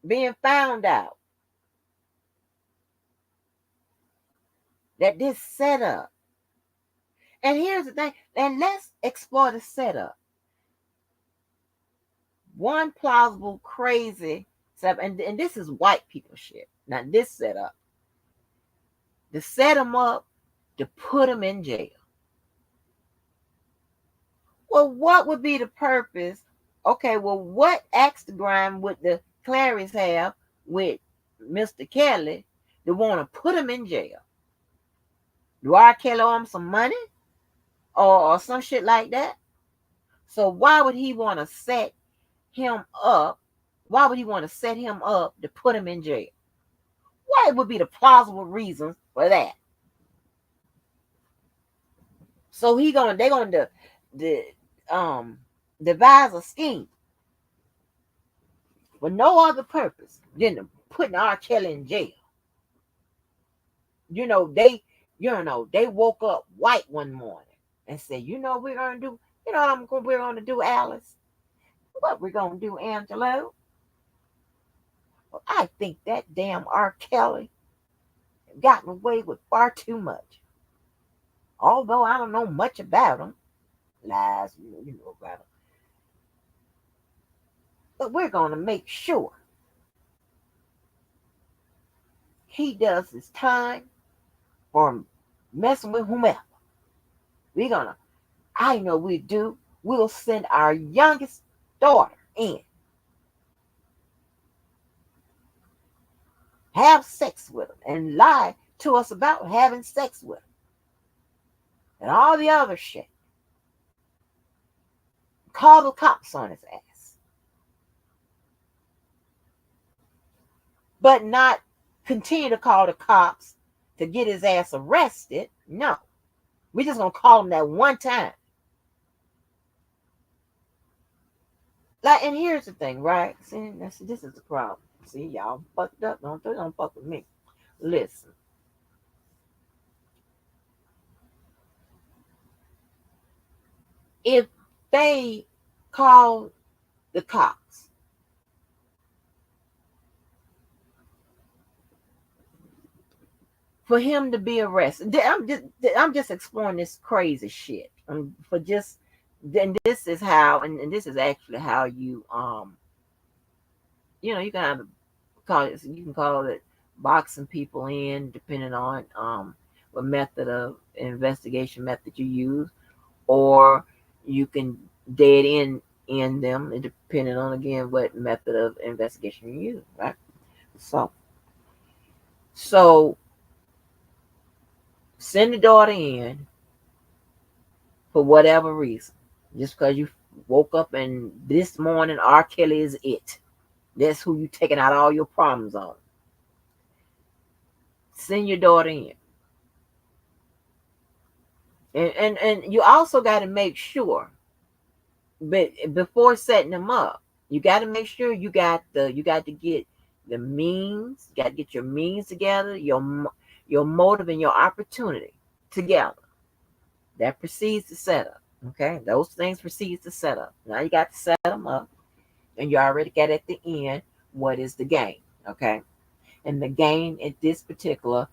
being found out that this setup? And here's the thing, and let's explore the setup. One plausible, crazy setup, and this is white people shit. Now, this setup, to set them up to put them in jail. Well, what would be the purpose? Okay, well, what axe to grind would the Clarys have with Mr. Kelly to want to put him in jail? Do R. Kelly owe him some money or some shit like that? So why would he want to set him up? Why would he want to set him up to put him in jail? What would be the plausible reasons for that? So they're gonna devise a scheme for no other purpose than to putting R. Kelly in jail. They woke up white one morning and said, we're gonna do, we're gonna do, Alice. What we're gonna do, Angelo? Well, I think that damn R. Kelly gotten away with far too much. Although I don't know much about him. Lies, you know about him. But we're gonna make sure he does his time for messing with whomever. I know we do. We'll send our youngest daughter in, have sex with him, and lie to us about having sex with him, and all the other shit. Call the cops on his ass. But not continue to call the cops to get his ass arrested. No. We just gonna call him that one time. Like, and here's the thing, right? See, this is the problem. See, y'all fucked up. Don't fuck with me. Listen, if they call the cops for him to be arrested, I'm just exploring this crazy shit. For just then this is how, and this is actually how you can have call it. You can call it boxing people in, depending on what method of investigation method you use, or you can dead in them, depending on again what method of investigation you use, right? So, so send the daughter in for whatever reason, just because you woke up and this morning R. Kelly is it. That's who you taking out all your problems on. Send your daughter in. And you also got to make sure, but before setting them up, you got to make sure you got to get the means, you got to get your means together, your motive and your opportunity together. That precedes the setup. Okay, those things precedes the setup. Now you got to set them up, and you already got at the end what is the game. Okay, and the game at this particular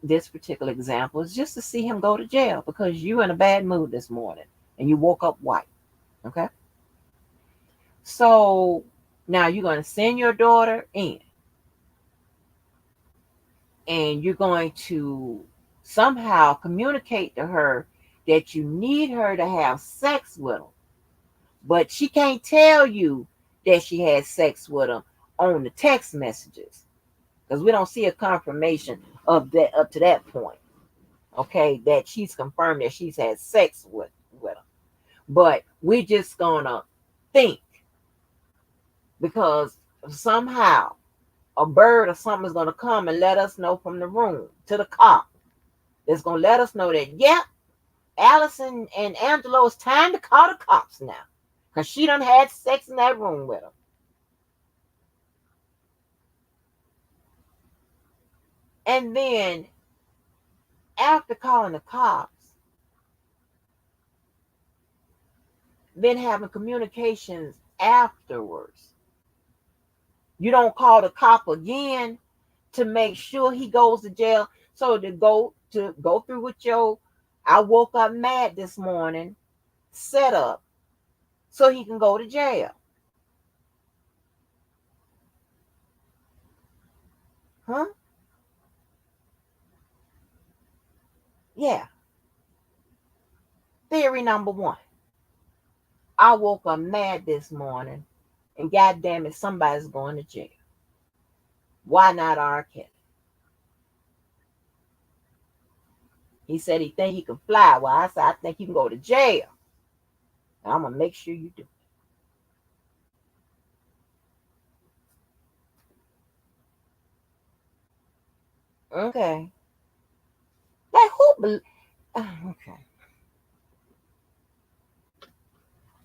example is just to see him go to jail because you in a bad mood this morning and you woke up white. Okay. So now you're going to send your daughter in and you're going to somehow communicate to her that you need her to have sex with him, but she can't tell you that she had sex with him on the text messages because we don't see a confirmation of that up to that point. Okay, that she's confirmed that she's had sex with him, but we're just gonna think because somehow a bird or something is gonna come and let us know from the room to the cop. It's gonna let us know that Allison and Angelo, it's time to call the cops now because she done had sex in that room with him. And then after calling the cops, then having communications afterwards. You don't call the cop again to make sure he goes to jail. So to go through with your I woke up mad this morning setup so he can go to jail. Huh? Yeah. Theory number one. I woke up mad this morning and goddamn it, somebody's going to jail. Why not R. Kelly? He said he think he can fly. Well, I said I think you can go to jail. I'm gonna make sure you do. Okay. Like who? Okay.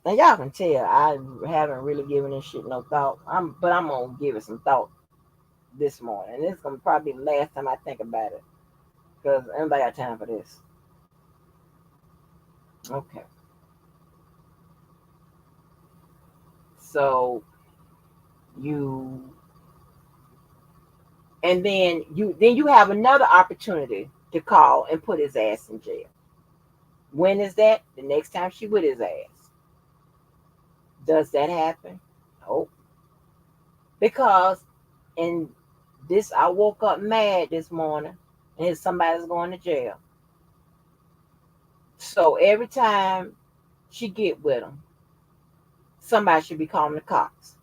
Now y'all can tell I haven't really given this shit no thought. But I'm gonna give it some thought this morning. And this is gonna probably be the last time I think about it. Because anybody got time for this. Okay. So you and then you have another opportunity to call and put his ass in jail. When is that? The next time she with his ass. Does that happen? No. Because in this I woke up mad this morning and somebody's going to jail. So every time she get with him, somebody should be calling the cops.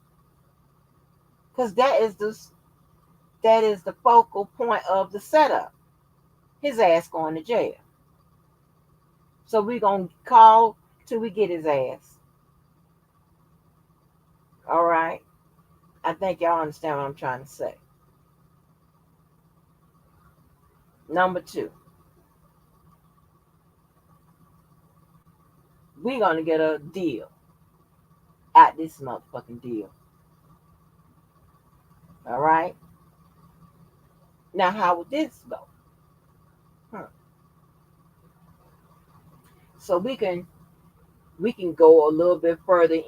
Because that is the focal point of the setup. His ass going to jail. So we gonna call till we get his ass. All right. I think y'all understand what I'm trying to say. Number two, we're gonna get a deal at this motherfucking deal. All right. Now, how would this go? Hmm. So we can go a little bit further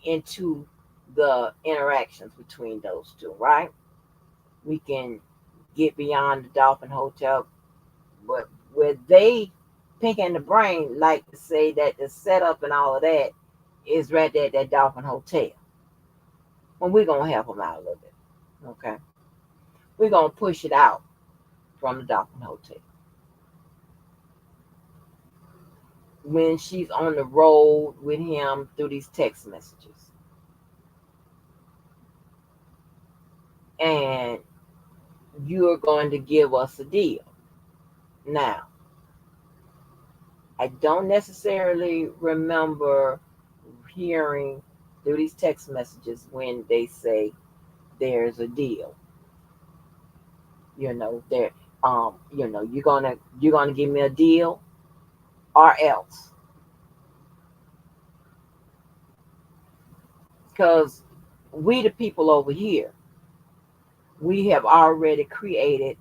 into the interactions between those two, right? We can get beyond the Dolphin Hotel, but where they Pink and the Brain like to say that the setup and all of that is right there at that Dolphin Hotel. Well, we're gonna help them out a little bit. Okay. We're gonna push it out from the Dolphin Hotel. When she's on the road with him through these text messages. And you're going to give us a deal. Now, I don't necessarily remember hearing through these text messages when they say there's a deal. There you're gonna give me a deal or else. Because we the people over here, we have already created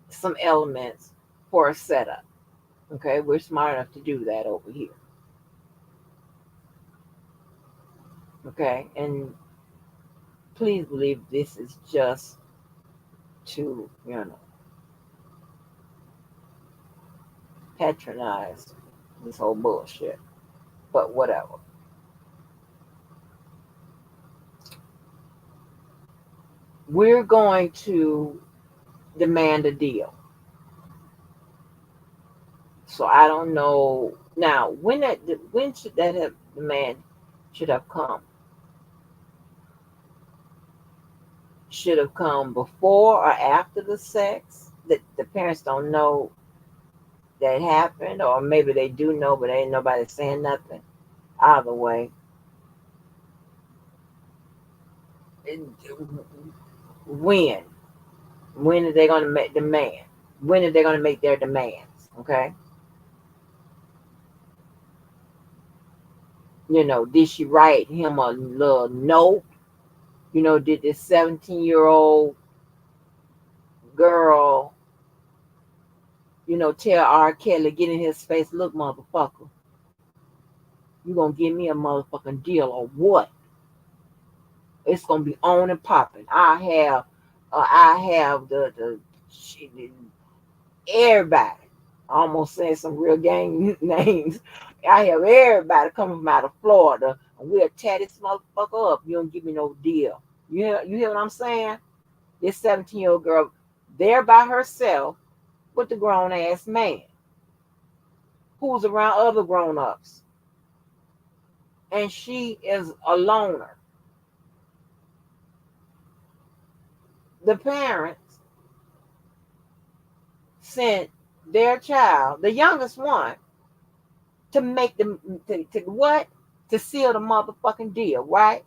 some elements for a setup. Okay, we're smart enough to do that over here. Okay, and please believe this is just to, patronize this whole bullshit. But whatever. We're going to demand a deal. So I don't know now when should that have demand should have come? Should have come before or after the sex? That the parents don't know that happened, or maybe they do know, but ain't nobody saying nothing. Either way, when when are they going to make demand? When are they going to make their demands? Okay, did she write him a little note? Did this 17-year-old girl, tell R. Kelly, get in his face, look, motherfucker, you gonna give me a motherfucking deal or what? It's gonna be on and popping. I have the everybody. I almost saying some real gang names. I have everybody coming from out of Florida, and we'll tear this motherfucker up. You don't give me no deal. You hear what I'm saying? This 17-year-old girl there by herself with the grown ass man who's around other grown ups, and she is a loner. The parents sent their child, the youngest one, to make them to what? To seal the motherfucking deal, right?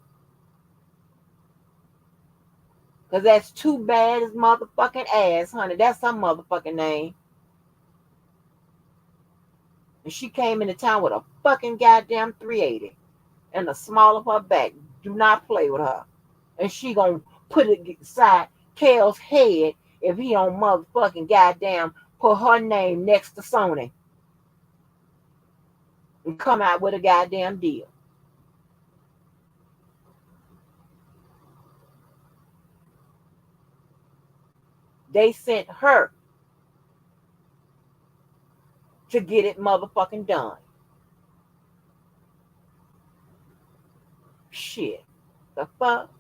Because that's too bad as motherfucking ass, honey. That's her motherfucking name. And she came into town with a fucking goddamn 380 and the small of her back. Do not play with her. And she gonna put it inside Kale's head if he don't motherfucking goddamn put her name next to Sony and come out with a goddamn deal. They sent her to get it motherfucking done. Shit. The fuck?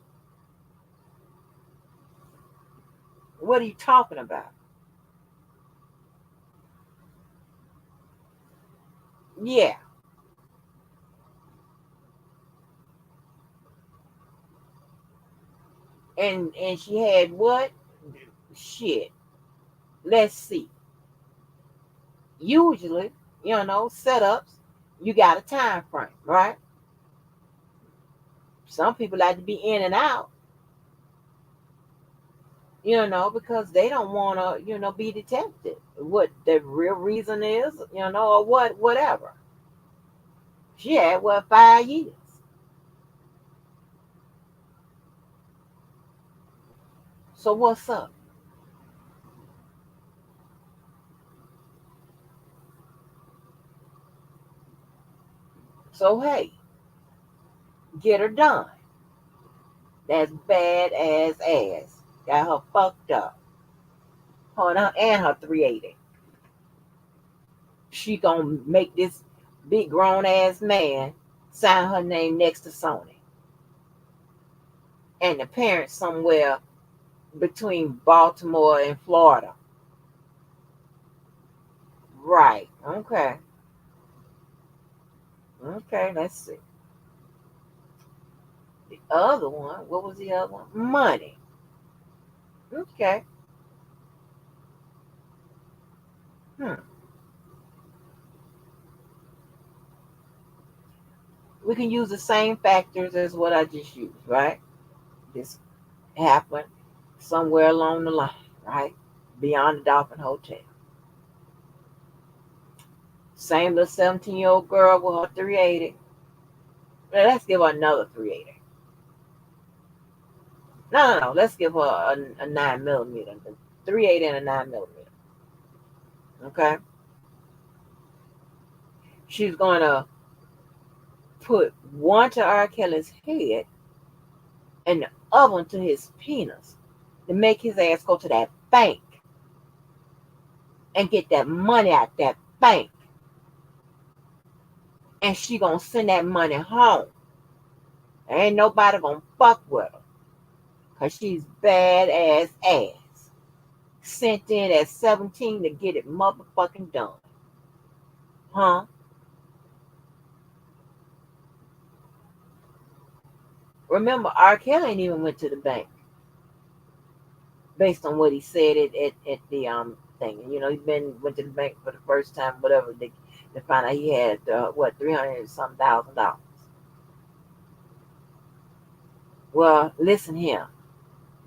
What are you talking about? Yeah. And she had what? Shit. Let's see. Usually, setups, you got a time frame, right? Some people like to be in and out. because they don't want to, be detected. What the real reason is, or whatever. She had, 5 years. So what's up? So, hey, get her done. That's bad ass. Got her fucked up. And her 380. She gonna make this big grown ass man sign her name next to Sony. And the parents somewhere between Baltimore and Florida. Right. Okay. Okay, let's see. The other one, what was the other one? Money. Okay. Hmm. We can use the same factors as what I just used, right? This happened somewhere along the line, right? Beyond the Dolphin Hotel. Same little 17-year-old girl with her 380. Well, let's give her another 380. No. Let's give her a 9 millimeter. 380 and a 9 millimeter. Okay? She's going to put one to R. Kelly's head and the other one to his penis to make his ass go to that bank and get that money out that bank. And she going to send that money home. Ain't nobody going to fuck with her. Because she's bad ass. Sent in at 17 to get it motherfucking done. Huh? Remember, R. Kelly ain't even went to the bank based on what he said at the thing. And, he went to the bank for the first time, whatever. They found out he had, 300 and some $1,000. Well, listen here.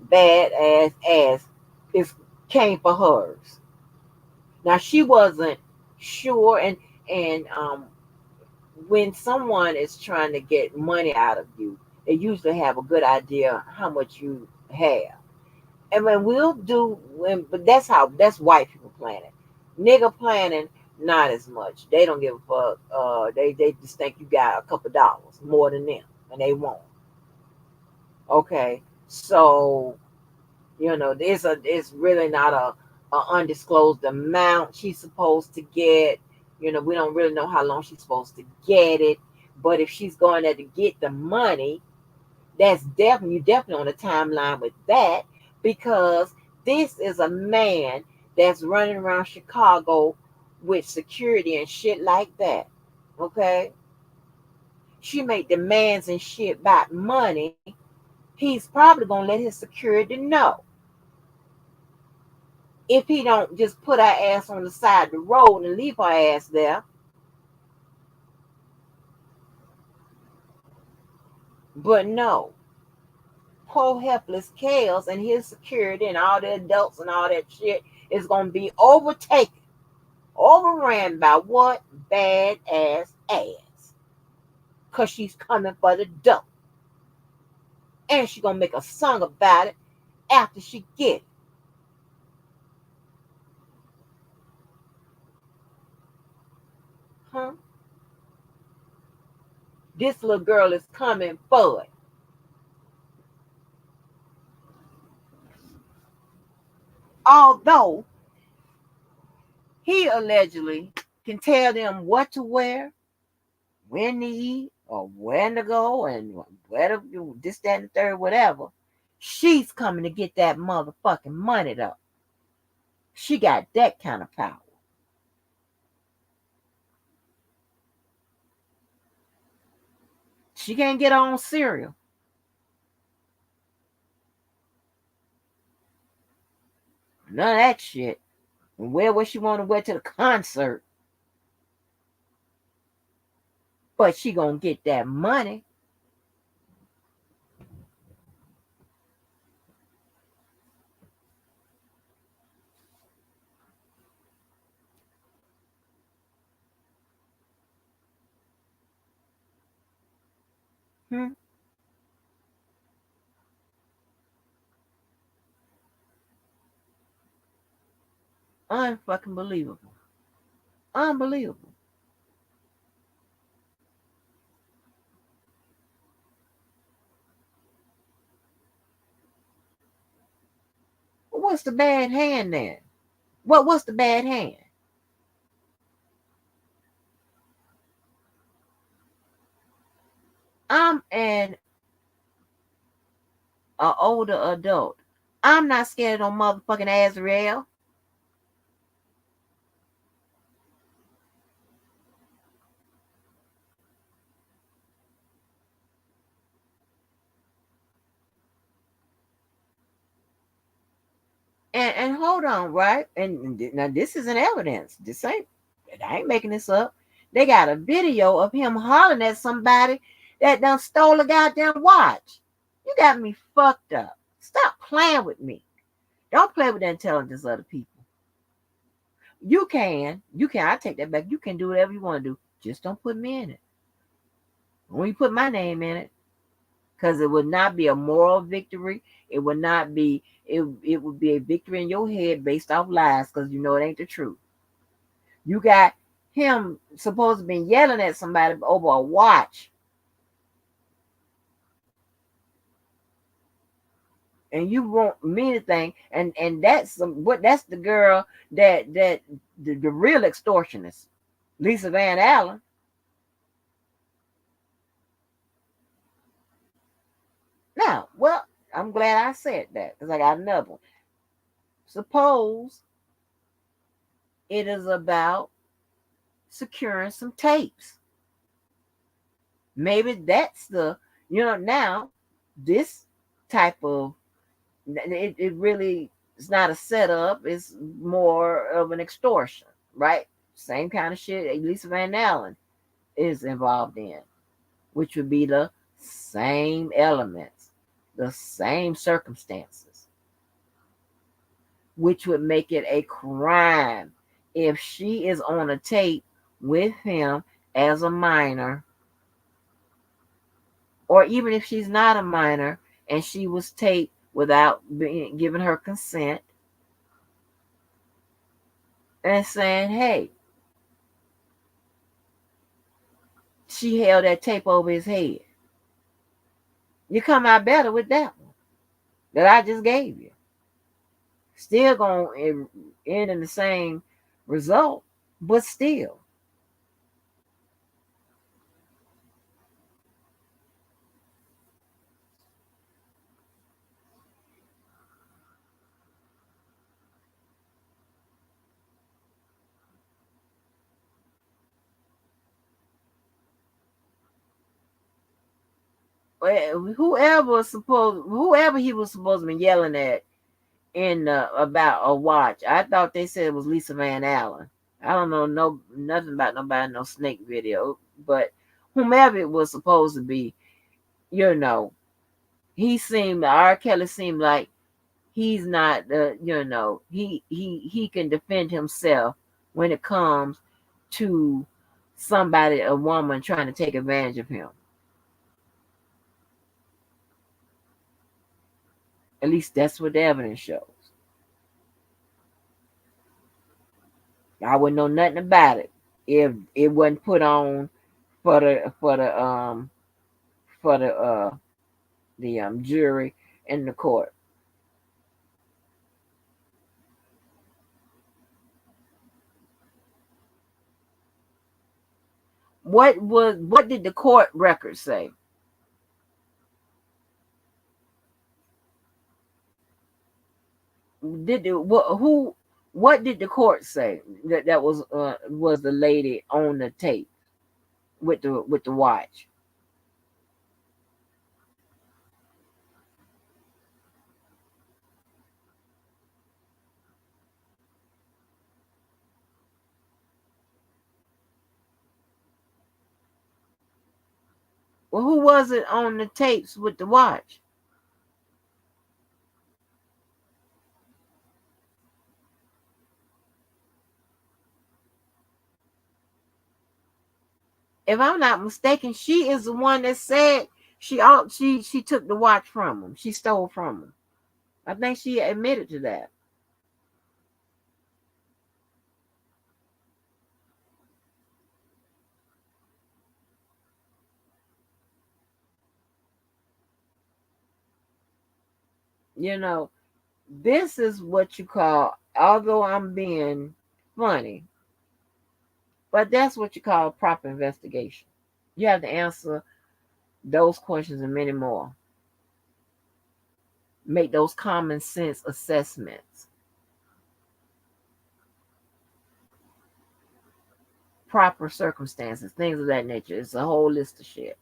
Bad ass is came for hers. Now, she wasn't sure, and when someone is trying to get money out of you, they usually have a good idea how much you have. And but that's white people planning. Nigga planning, not as much. They don't give a fuck. They just think you got a couple dollars more than them, and they won't. Okay, so it's really not a undisclosed amount she's supposed to get. We don't really know how long she's supposed to get it. But if she's going there to get the money, that's definitely on a timeline with that, because this is a man that's running around Chicago with security and shit like that. Okay, she made demands and shit about money. He's probably gonna let his security know if he don't just put our ass on the side of the road and leave our ass there. But no, poor helpless Kales and his security and all the adults and all that shit is gonna be overran by what? Bad ass. Cause she's coming for the dough. And she gonna make a song about it after she get it. Huh? This little girl is coming for it. Although he allegedly can tell them what to wear, when to eat, or when to go, and where to do this, that, and the third, whatever. She's coming to get that motherfucking money though. She got that kind of power. She can't get on cereal. None of that shit. And wear what she want to wear to the concert. But she gonna get that money. Hmm? Unfucking believable. Unbelievable. What's the bad hand then? What's the bad hand? I'm an older adult. I'm not scared of no motherfucking Azrael. And hold on, right? And now this is an evidence. I ain't making this up. They got a video of him hollering at somebody that done stole a goddamn watch. You got me fucked up. Stop playing with me. Don't play with the intelligence of other people. You can. I take that back. You can do whatever you want to do. Just don't put me in it. When you put my name in it, because it would not be a moral victory. It would not be. It would be a victory in your head based off lies, because you know it ain't the truth. You got him supposed to be yelling at somebody over a watch, and you won't mean anything. And that's the girl that the real extortionist, Lisa Van Allen. Now, well, I'm glad I said that because I got another one. Suppose it is about securing some tapes. Maybe that's now this type of it really it's not a setup, it's more of an extortion, right? Same kind of shit Lisa Van Allen is involved in, which would be the same elements, the same circumstances, which would make it a crime if she is on a tape with him as a minor, or even if she's not a minor and she was taped without giving her consent and saying, hey, she held that tape over his head. You come out better with that one that I just gave you. Still going to end in the same result, but still. Whoever he was supposed to be yelling at in about a watch. I thought they said it was Lisa Van Allen. I don't know nothing about nobody no snake video, but whomever it was supposed to be, you know, R. Kelly seemed like he's not he can defend himself when it comes to a woman trying to take advantage of him. At least that's what the evidence shows. I wouldn't know nothing about it if it wasn't put on for the jury in the court. What did the court record say? What did the court say that was the lady on the tape with the watch? Well, who was it on the tapes with the watch? If I'm not mistaken, she is the one that said She took the watch from him. She stole from him. I think she admitted to that. You know, this is what you call, although I'm being funny, but that's what you call proper investigation. You have to answer those questions and many more. Make those common sense assessments. Proper circumstances, things of that nature. It's a whole list of shit.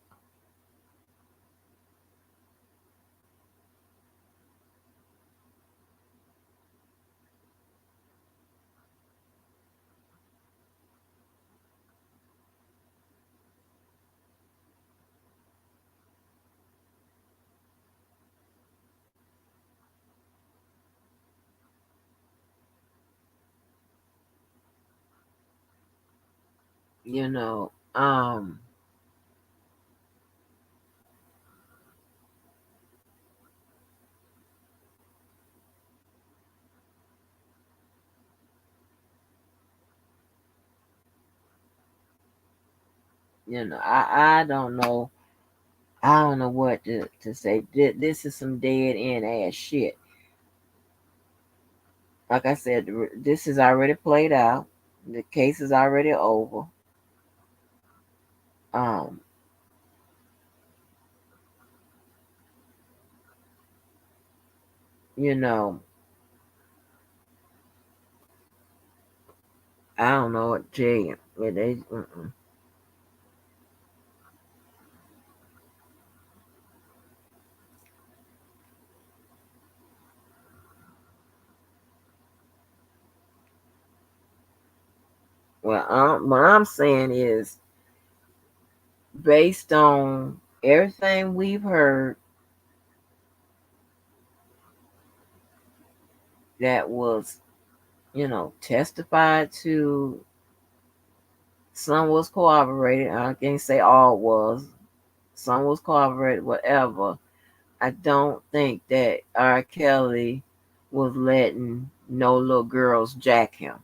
You know, I don't know. I don't know what to say. This is some dead end ass shit. Like I said, this is already played out. The case is already over. Um, you know, I don't know what to tell you. Well, what I'm saying is, based on everything we've heard that was, testified to, some was corroborated. I can't say all was. Some was corroborated, whatever. I don't think that R. Kelly was letting no little girls jack him,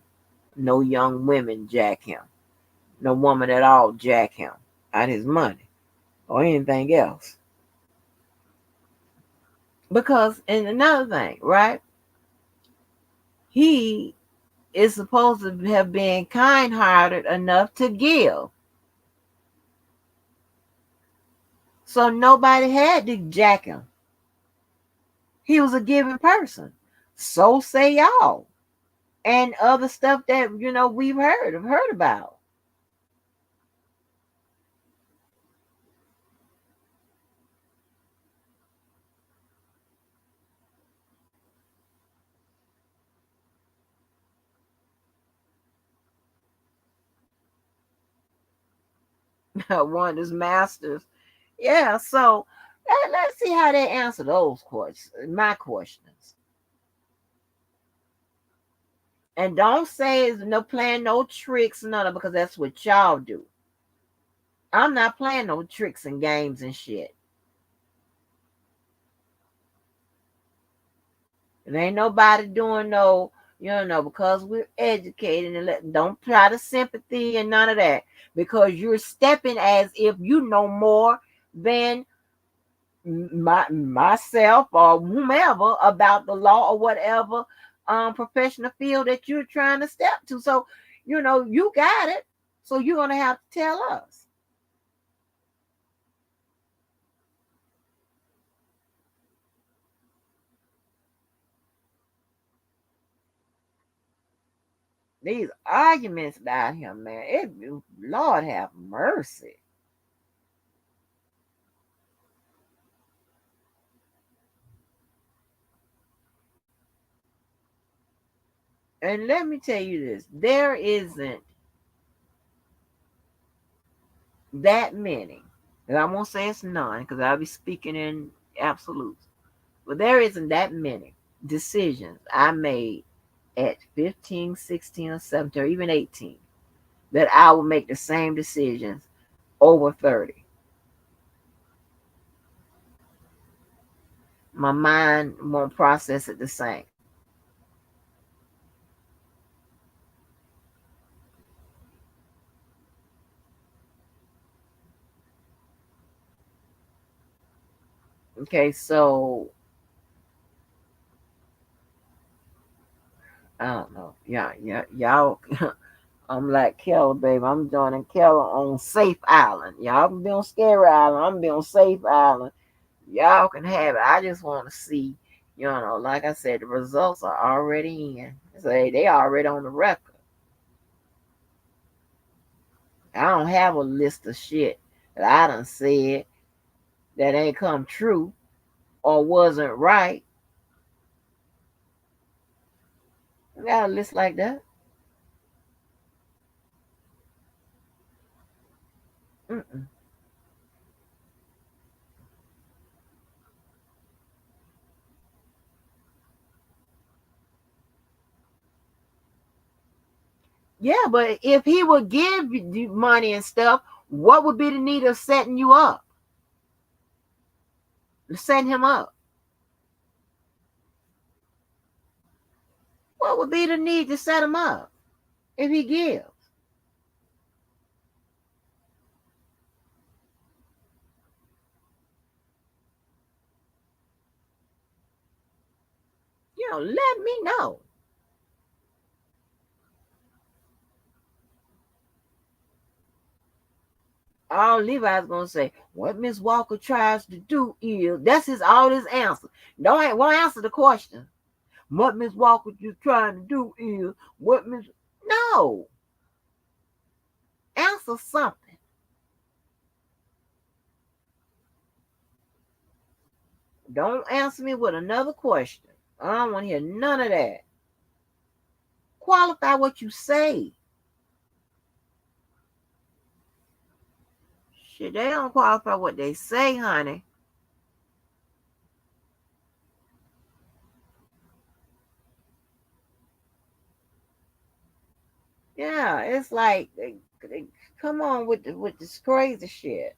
no young women jack him, no woman at all jack him out his money or anything else. Because, and another thing, right? He is supposed to have been kind hearted enough to give. So nobody had to jack him. He was a giving person. So say y'all. And other stuff that, we've heard about. Wonders Masters. Yeah, so let's see how they answer those questions, my questions. And don't say it's no playing no tricks, none of, because that's what y'all do. I'm not playing no tricks and games and shit. There ain't nobody doing no, because we're educated, and don't try to sympathy and none of that, because you're stepping as if you know more than myself or whomever about the law or whatever professional field that you're trying to step to. So, you got it. So you're gonna have to tell us. These arguments about him, man, Lord have mercy. And let me tell you this, there isn't that many, and I won't say it's none because I'll be speaking in absolutes, but there isn't that many decisions I made at 15, 16, or 17, or even 18 that I will make the same decisions over 30. My mind won't process it the same. Okay, so I don't know. Yeah, yeah, y'all. I'm like Keller, baby. I'm joining Keller on Safe Island. Y'all can be on Scary Island. I'm gonna be on Safe Island. Y'all can have it. I just want to see, like I said, the results are already in. Say they already on the record. I don't have a list of shit that I done said that ain't come true or wasn't right. I got a list like that. Mm-mm. Yeah, but if he would give you money and stuff, what would be the need of setting you up? Setting him up? What would be the need to set him up if he gives? Let me know. All Levi's gonna say, what Miss Walker tries to do is that's his answer. Don't won't answer the question. What Miss Walker just trying to do is what Miss No. Answer something. Don't answer me with another question. I don't want to hear none of that. Qualify what you say. Shit, they don't qualify what they say, honey. Yeah, it's like they come on with this crazy shit.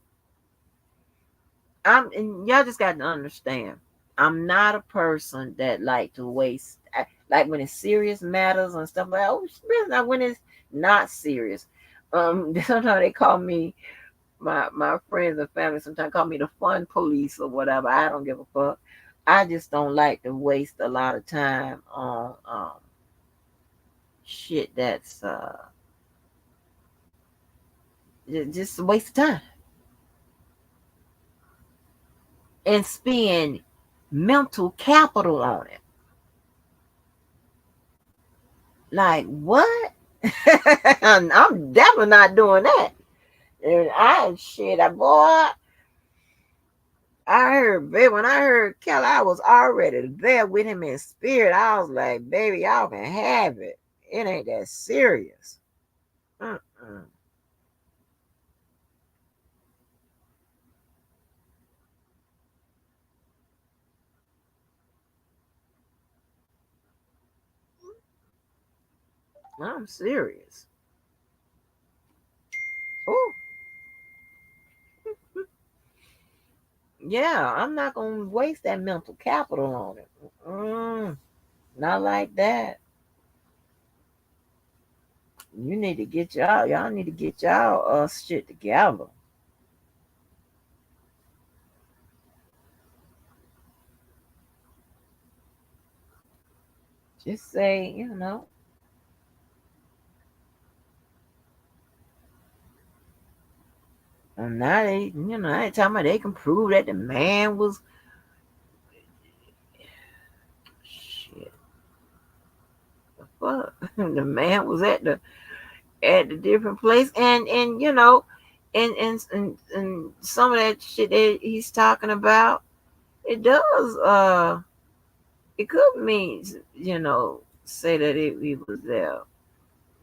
And y'all just got to understand. I'm not a person that like to waste like when it's serious matters and stuff like oh not when it's not serious. Sometimes they call me my friends and family sometimes call me the fun police or whatever. I don't give a fuck. I just don't like to waste a lot of time on shit that's just a waste of time and spend mental capital on it. Like what? I'm definitely not doing that. And boy, I heard, baby, when I heard Kelly, I was already there with him in spirit. I was like, baby, y'all can have it. It ain't that serious. Mm-mm. I'm serious. Oh, yeah, I'm not gonna waste that mental capital on it. Not like that. You need to get y'all need to get y'all shit together. Just say, and now I ain't talking about they can prove that the man was shit. The fuck, the man was at the different place, and and some of that shit that he's talking about, it does it could mean say that he was there,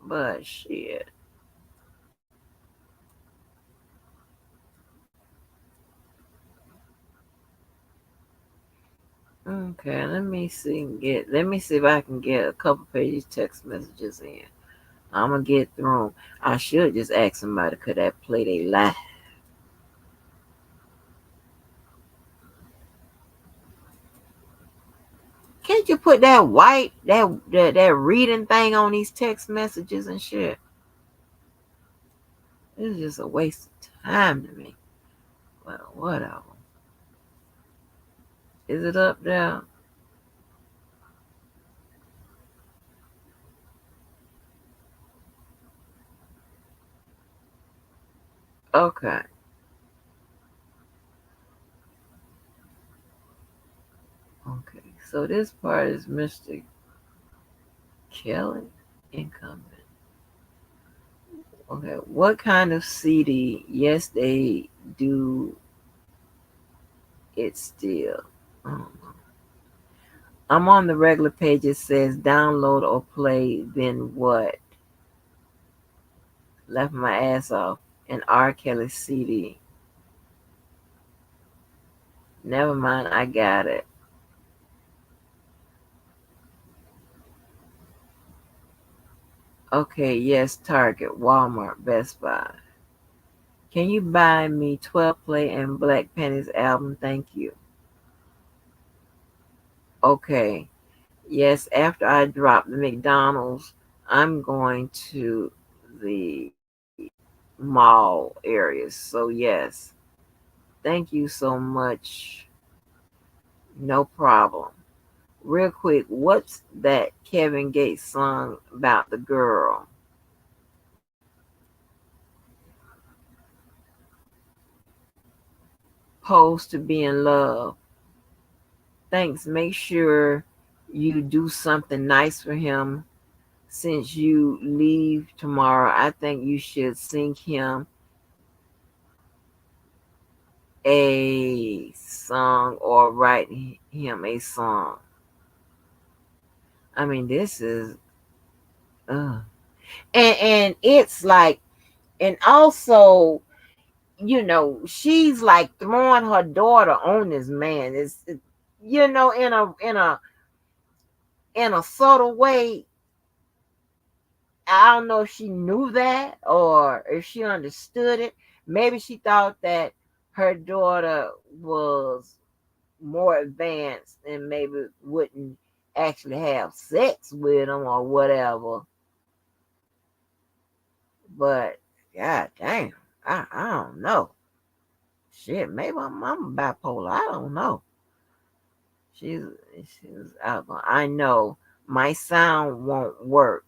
but shit. Okay, let me see if I can get a couple pages text messages in. I'm gonna get through 'em. I should just ask somebody could that play they live. Can't you put that white that reading thing on these text messages and shit? It's just a waste of time to me. Well, whatever. Is it up there? Okay. Okay. So this part is Mr. Kelly incoming. Okay. What kind of CD? Yes, they do it still. Um, I'm on the regular page. It says download or play. Then what? Left my ass off. An R. Kelly CD. Never mind. I got it. Okay. Yes. Target, Walmart, Best Buy. Can you buy me 12 Play and Black Panties album? Thank you. Okay. Yes, after I drop the McDonald's, I'm going to the mall areas. So, yes. Thank you so much. No problem. Real quick, what's that Kevin Gates song about the girl? Supposed to be in love. Thanks. Make sure you do something nice for him since you leave tomorrow. I think you should sing him a song or write him a song. I mean, this is, uh, and it's like, and also, she's like throwing her daughter on this man. In a subtle way. I don't know if she knew that or if she understood it. Maybe she thought that her daughter was more advanced and maybe wouldn't actually have sex with him or whatever. But god damn, I don't know. Shit, maybe I'm bipolar. I don't know. She's she's out. I know my sound won't work.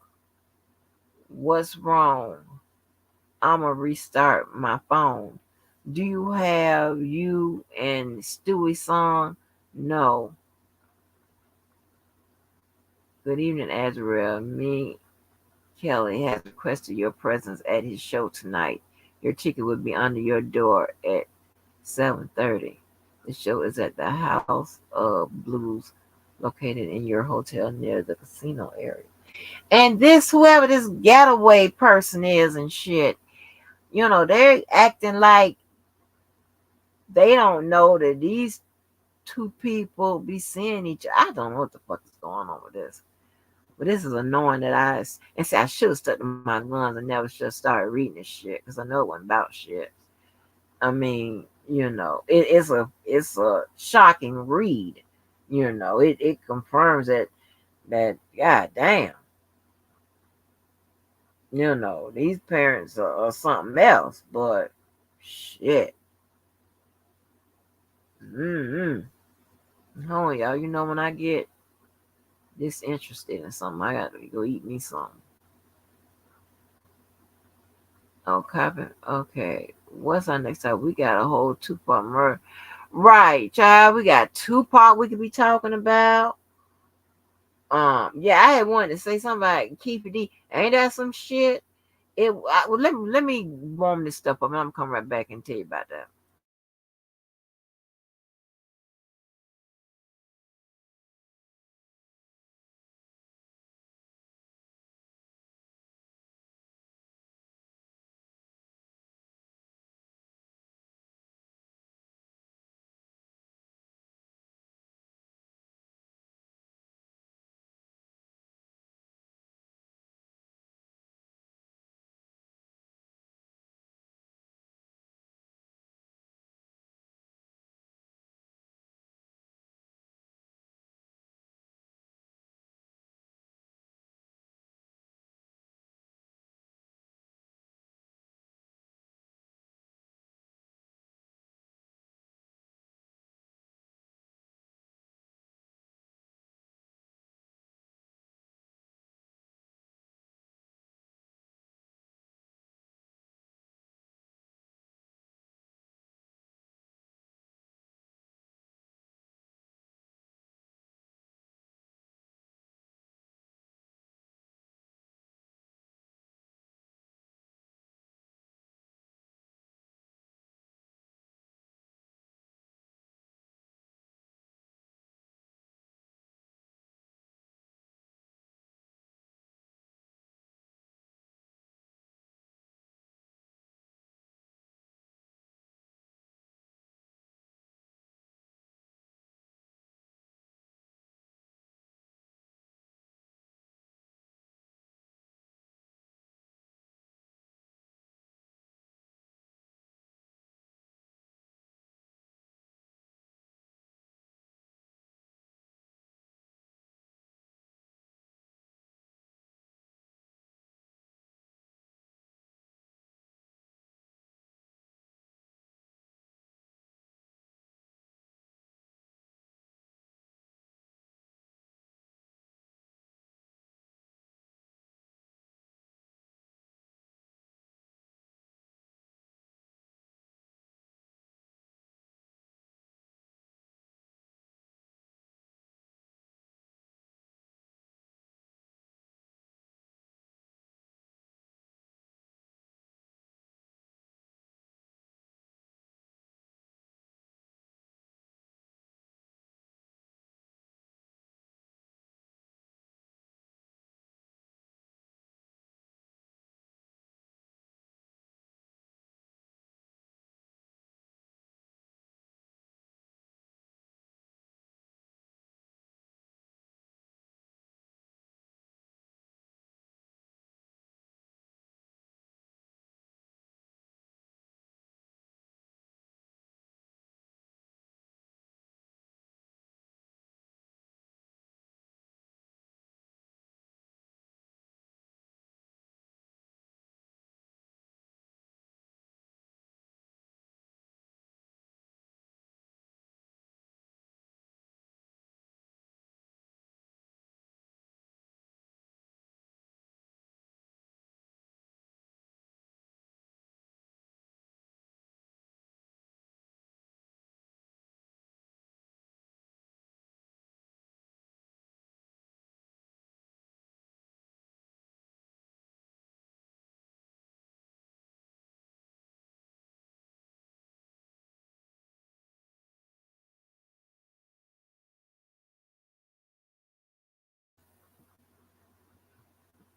What's wrong? I'ma restart my phone. Do you have you and Stewie song? No. Good evening, Azrael. Me, Kelly, has requested your presence at his show tonight. Your ticket will be under your door at 7:30. The show is at the House of Blues, located in your hotel near the casino area. And this, whoever this getaway person is and shit, they're acting like they don't know that these two people be seeing each other. I don't know what the fuck is going on with this. But this is annoying that and say I should have stuck to my guns and never should have started reading this shit because I know it wasn't about shit. I mean, it's a shocking read. It confirms that god damn, these parents are something else. But shit, hold on, y'all. When I get disinterested in something, I got to go eat me something. Oh, copy. Okay. What's our next time? We got a whole Tupac murder. Right, child. We got Tupac we could be talking about. Yeah, I had wanted to say something about Keep It D. Ain't that some shit? Well, let me warm this stuff up and I'm gonna come right back and tell you about that.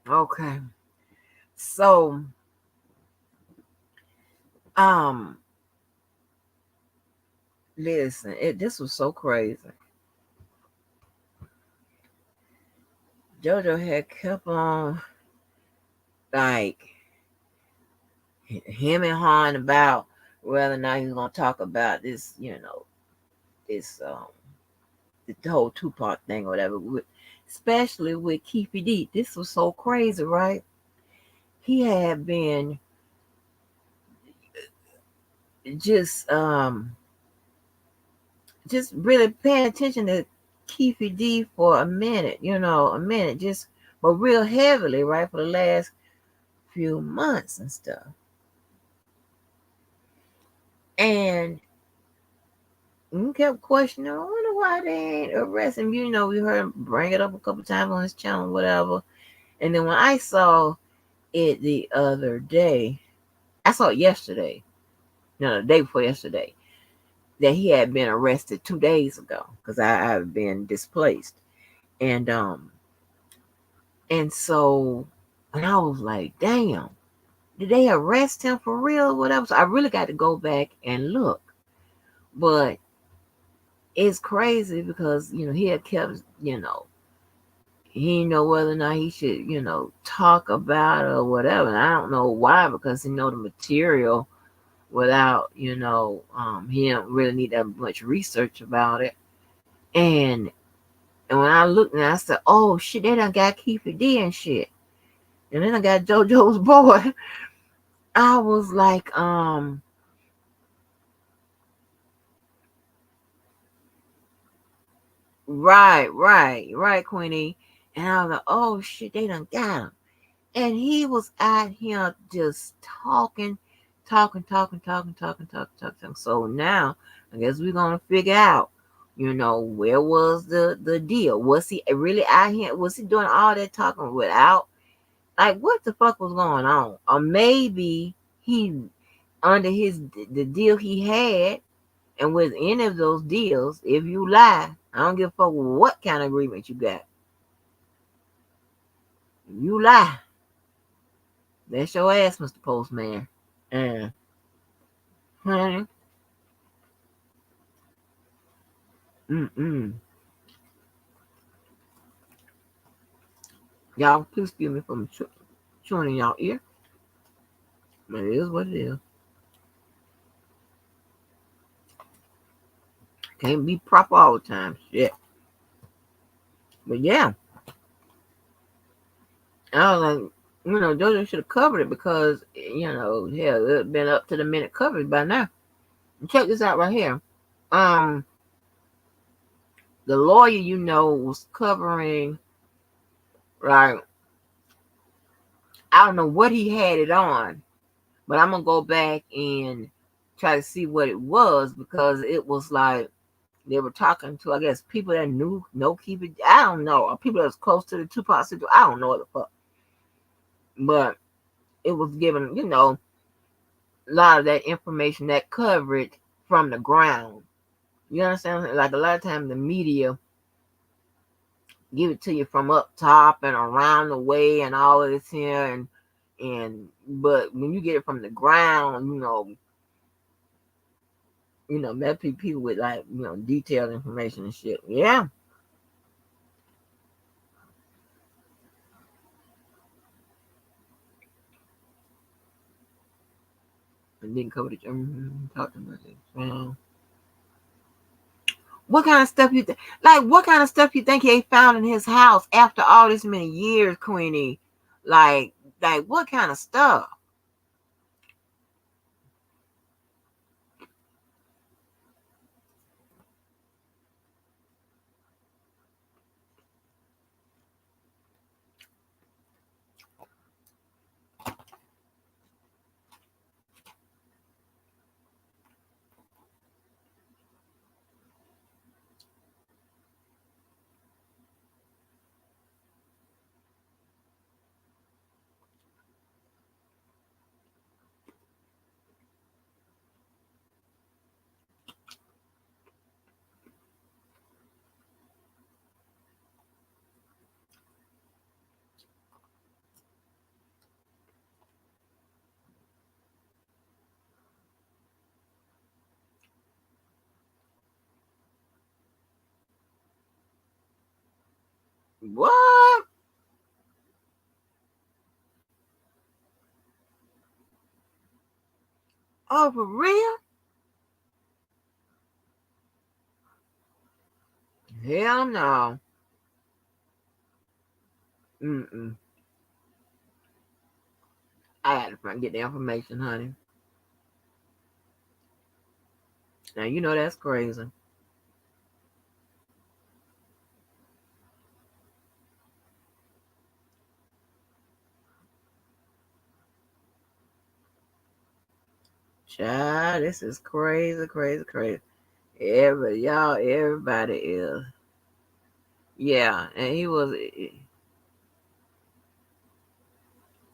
Okay. So, um, listen, this was so crazy. JoJo had kept on like him and Han about whether or not he's gonna talk about this, this the whole Tupac thing or whatever. Especially with Keefy D. This was so crazy, right? He had been just um just really paying attention to Keefy D for a minute, just but real heavily, right, for the last few months and stuff. And we kept questioning, I wonder why they ain't arresting him. We heard him bring it up a couple times on his channel, whatever. And then when I saw it the other day, I saw it yesterday, no, the day before yesterday, that he had been arrested 2 days ago because I've been displaced. And so and I was like, damn, did they arrest him for real or whatever? So I really got to go back and look. But it's crazy because, he had kept, he didn't know whether or not he should, talk about it or whatever. And I don't know why, because he know the material without, he don't really need that much research about it. And when I looked and I said, oh shit, they done got Keefe D and shit. And then I got JoJo's boy. I was like, right, Queenie. And I was like, oh shit, they done got him. And he was out here just talking. So now I guess we're gonna figure out, where was the deal? Was he really out here? Was he doing all that talking without, like, what the fuck was going on? Or maybe he under the deal he had, and with any of those deals, if you lie, I don't give a fuck what kind of agreement you got. You lie, that's your ass, Mr. Postman. And honey, mm-mm. Y'all, please excuse me from chewing in y'all ear. But it is what it is. Can't be proper all the time. Shit. But yeah, I was like, JoJo should have covered it because, yeah, it had been up to the minute covered by now. And check this out right here. Um, the lawyer, was covering, like, I don't know what he had it on, but I'm gonna go back and try to see what it was, because it was like they were talking to, I guess, people that knew no keep it. I don't know, or people that was close to the Tupac situation. I don't know what the fuck, but it was given, a lot of that information, that coverage from the ground. You understand? Like a lot of times the media give it to you from up top and around the way and all of this here, and but when you get it from the ground, that people with, like, detailed information and shit. Yeah. And didn't cover the talking about it. What kind of stuff you like? What kind of stuff you think he found in his house after all this many years, Queenie? Like, what kind of stuff? What? Oh, for real? Hell no. Mm-mm. I had to get the information, honey. Now you know that's crazy. Child, this is crazy, crazy, crazy. Everybody is. Yeah, and he was.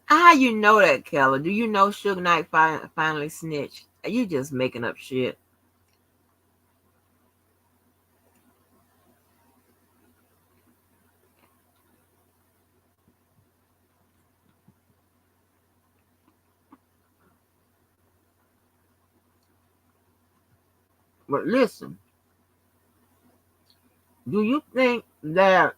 How you know that, Keller? Do you know Suge Knight finally snitched? Are you just making up shit? But listen, do you think that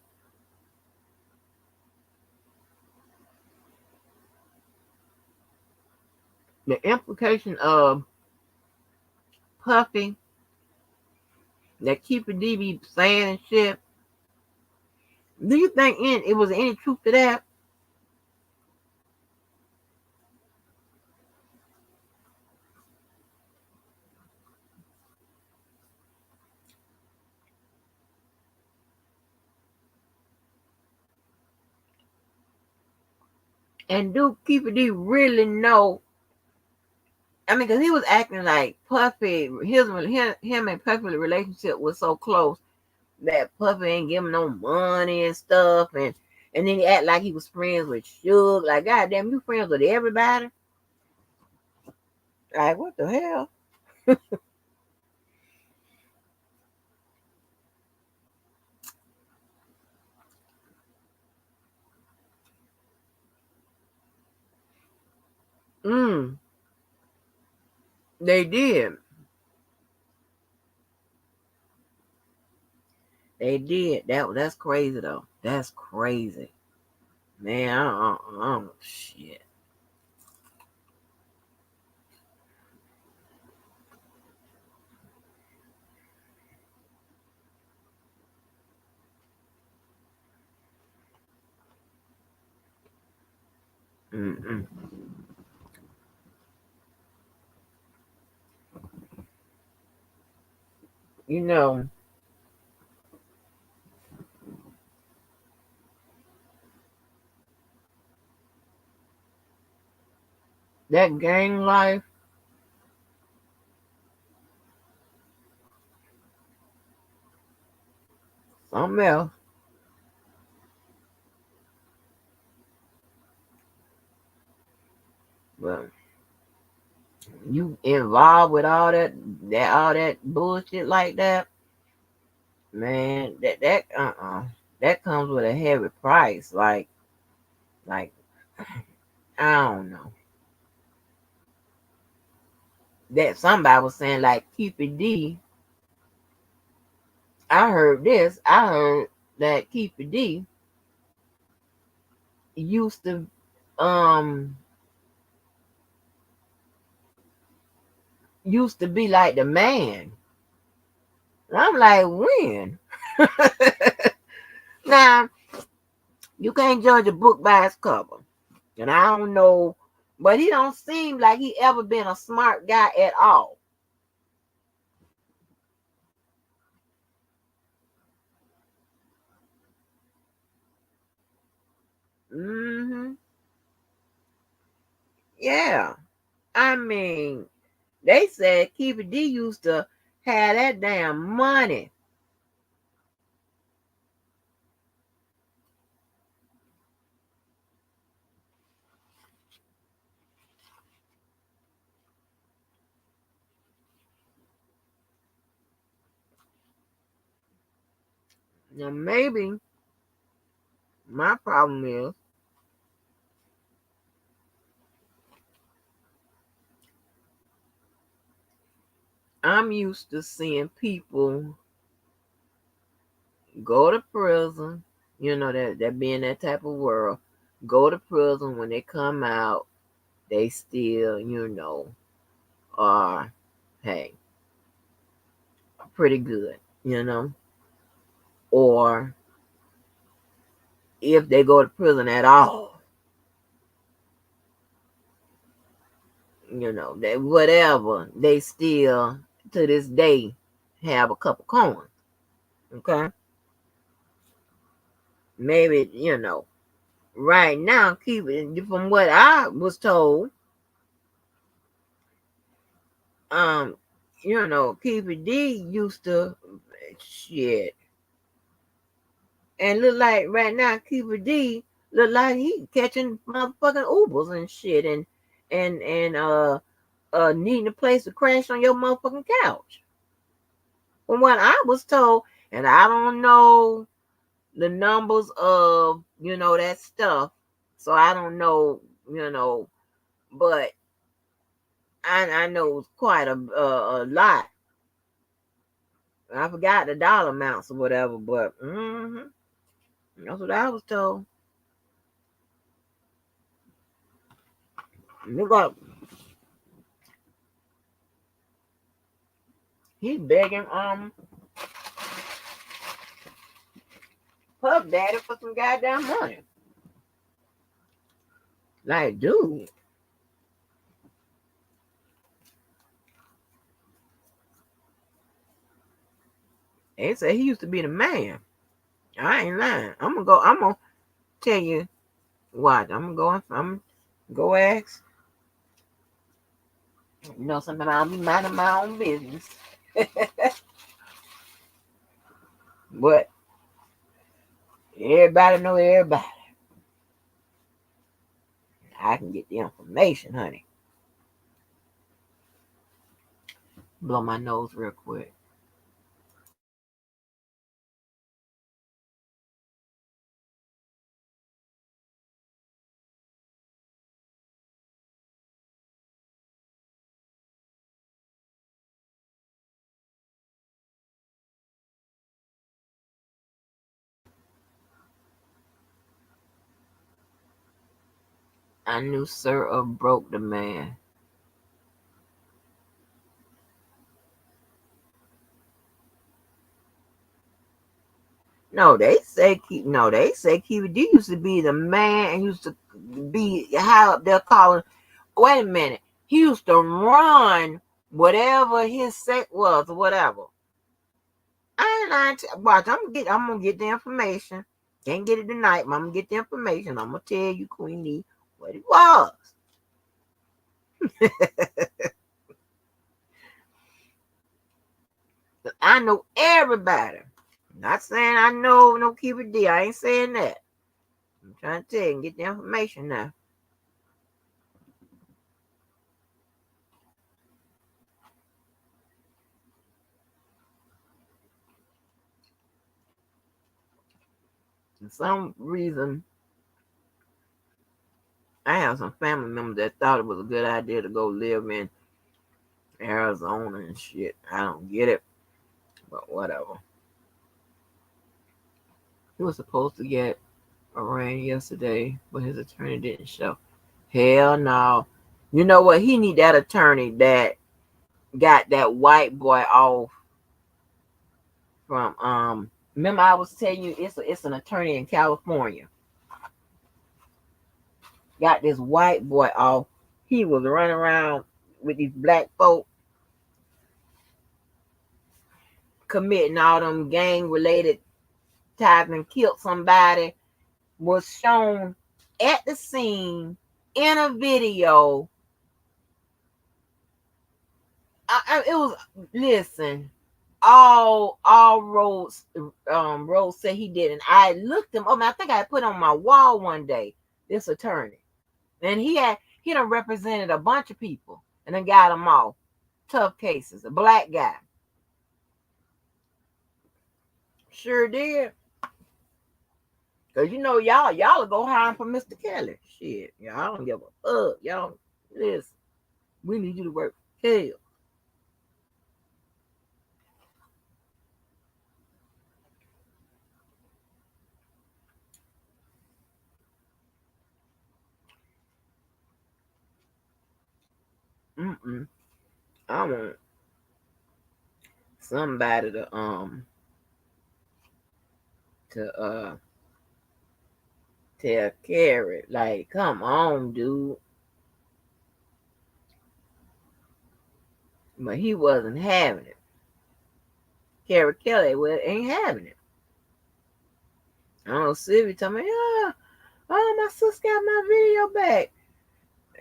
the implication of Puffy that Keeper D be saying and shit, do you think it was any truth to that? And do Keeper D really know? I mean, because he was acting like Puffy, him and Puffy's relationship was so close that Puffy ain't giving no money and stuff, and then he act like he was friends with Suge. Like, goddamn, you friends with everybody? Like, what the hell? Mm, they did. They did. That's crazy though. That's crazy, man. Shit. Mm-mm. You know that gang life, something else. But you involved with all that bullshit like that, man. That comes with a heavy price. Like I don't know. That somebody was saying like Keeper D. I heard this. I heard that Keeper D used to um be like the man. And I'm like, when? Now you can't judge a book by its cover. And I don't know, but he don't seem like he ever been a smart guy at all. Hmm. Yeah. I mean, they said Keeper D used to have that damn money. Now maybe my problem is I'm used to seeing people go to prison that be in that type of world, go to prison. When they come out, they still, are, hey, pretty good, or if they go to prison at all, they whatever, they still to this day have a couple coins. Okay, maybe right now, keep it from what I was told. Um, Keeper D used to shit, and look like right now Keeper D look like he catching motherfucking Ubers and shit, and needing a place to crash on your motherfucking couch. From what I was told, and I don't know the numbers of that stuff, so I don't know, but I know it's quite a lot. I forgot the dollar amounts or whatever, but that's what I was told. Look up, he begging Puff Daddy for some goddamn money. Like, dude, they say he used to be the man. I ain't lying. I'm gonna tell you what. I'm gonna go ask. Something I'll be minding my own business. But everybody know everybody. I can get the information, honey. Blow my nose real quick. I knew Sir of broke the man. They say Kiwi D used to be the man and used to be high up there calling. Wait a minute, he used to run whatever his set was or whatever. I ain't lying to watch. I'm gonna get the information. Can't get it tonight, but I'm gonna get the information. I'm gonna tell you, Queen D, what it was. I know everybody. Not saying I know no Keeper D. I ain't saying that. I'm trying to tell you and get the information now. For some reason, I have some family members that thought it was a good idea to go live in Arizona and shit. I don't get it, but whatever. He was supposed to get arraigned yesterday, but his attorney didn't show. Hell no. You know what? He need that attorney that got that white boy off from remember I was telling you it's an attorney in California. Got this white boy off. He was running around with these black folk committing all them gang related type and killed somebody, was shown at the scene in a video. It was, listen, all roads say he did, and I looked him up. I think I put on my wall one day this attorney, and he done represented a bunch of people and then got them all tough cases. A black guy, sure did. Cause y'all will go hiring for Mr. Kelly. Shit, y'all don't give a fuck. Y'all listen. We need you to work. Hell, Mm-mm. I want somebody to tell Carrie, like, come on, dude. But he wasn't having it. Carrie Kelly ain't having it. I don't know, Sylvia told me, yeah, oh, my sister got my video back.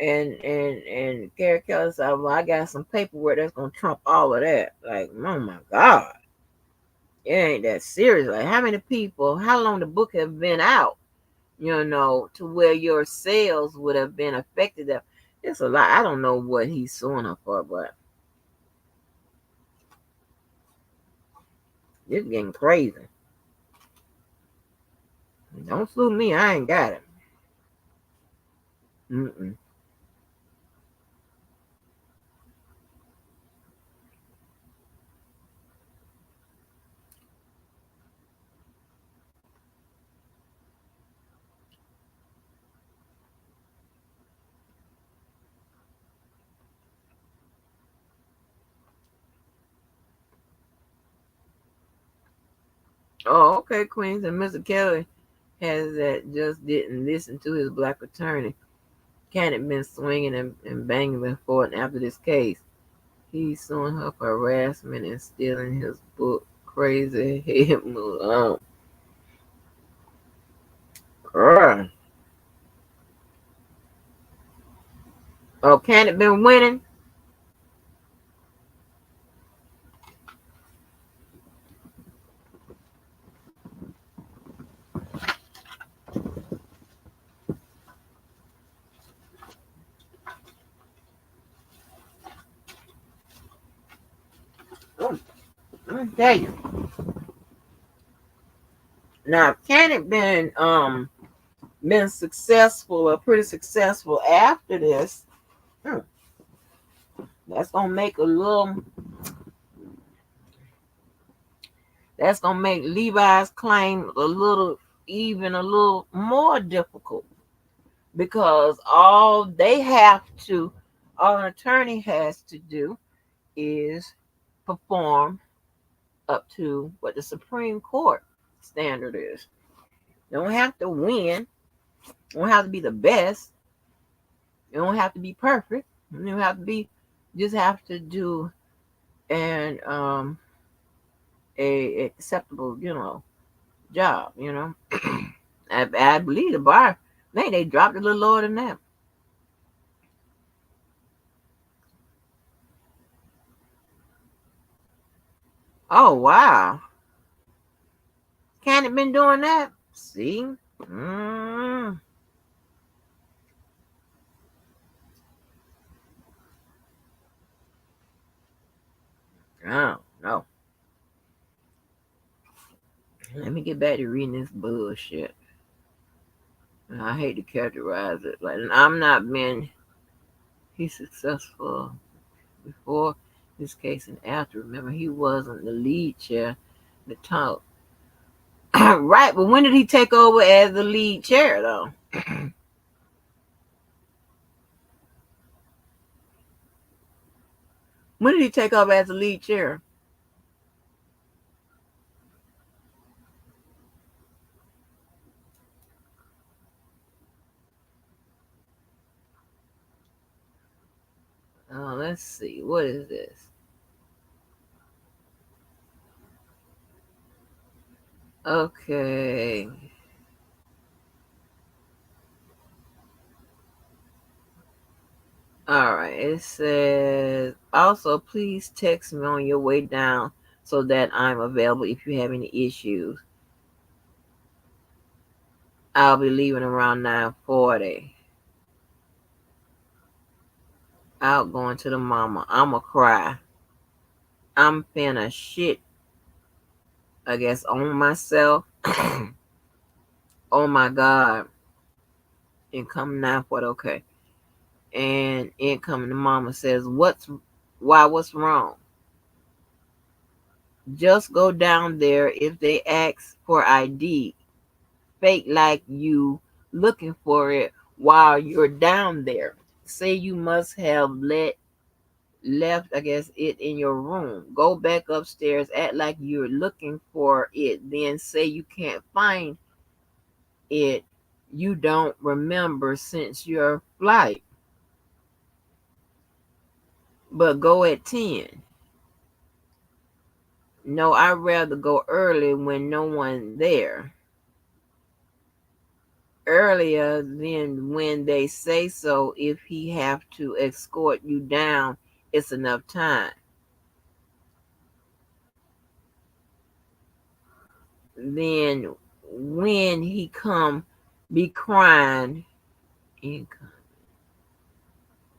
And Carrie Kelly said, well, I got some paperwork that's gonna trump all of that. Like, oh my God. It ain't that serious. Like, how many people, how long the book have been out, to where your sales would have been affected? It's a lot. I don't know what he's suing her for, but it's getting crazy. Don't sue me. I ain't got it. Mm-mm. Oh, okay, Queens. And Mr. Kelly has that just didn't listen to his black attorney. Can't been swinging and banging before and after this case. He's suing her for harassment and stealing his book. Crazy head move. Oh, girl. Oh, Can't been winning? Oh, let me tell you. Now, Can't been successful or pretty successful after this. Hmm, that's gonna make a little. That's gonna make Levi's claim even a little more difficult because all an attorney has to do is perform up to what the Supreme Court standard is. You don't have to win. You don't have to be the best. You don't have to be perfect. You don't have to be. You just have to do an a acceptable job. I believe the bar. Man, they dropped a little lower than that. Oh wow, Can't been doing that? See, oh no. Let me get back to reading this bullshit. I hate to characterize it like I'm not being. He's successful before this case and after. Remember, he wasn't the lead chair. The talk. Right, but when did he take over as the lead chair though? When did he take over as the lead chair? Oh, let's see. What is this? Okay. All right. It says also please text me on your way down so that I'm available if you have any issues. I'll be leaving around 9:40. Out going to the mama. I'ma cry. I'm finna shit, I guess, on myself. Oh my God. Income 9:40. Okay. And incoming the mama says, what's wrong? Just go down there if they ask for ID. Fake like you looking for it while you're down there. Say you must have let left, I guess, it in your room. Go back upstairs, act like you're looking for it, then say you can't find it. You don't remember since your flight, but go at 10. No, I'd rather go early when no one there. Earlier than when they say so. If he have to escort you down, it's enough time. Then when he come, be crying,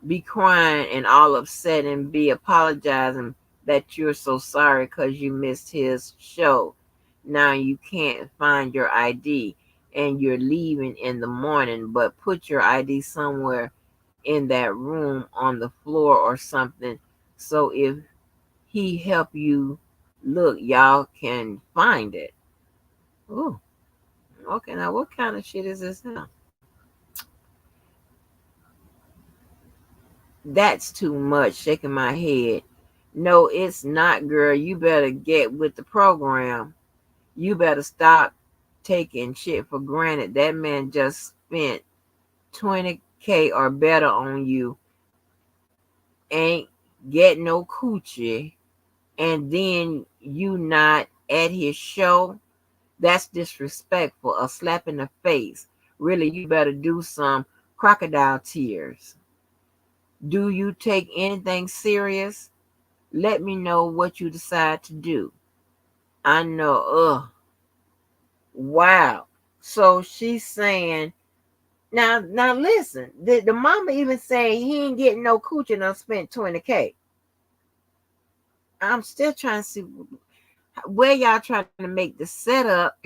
be crying and all upset and be apologizing that you're so sorry because you missed his show. Now you can't find your ID and you're leaving in the morning, but put your ID somewhere in that room on the floor or something. So if he help you look, y'all can find it. Ooh, okay. Now what kind of shit is this now? That's too much. Shaking my head. No, it's not, girl. You better get with the program. You better stop taking shit for granted. That man just spent 20K or better on you. Ain't get no coochie. And then you not at his show. That's disrespectful. A slap in the face. Really, you better do some crocodile tears. Do you take anything serious? Let me know what you decide to do. I know. Ugh. Wow. So she's saying now listen. The mama even saying he ain't getting no coochie and I spent 20K. I'm still trying to see where y'all trying to make the setup.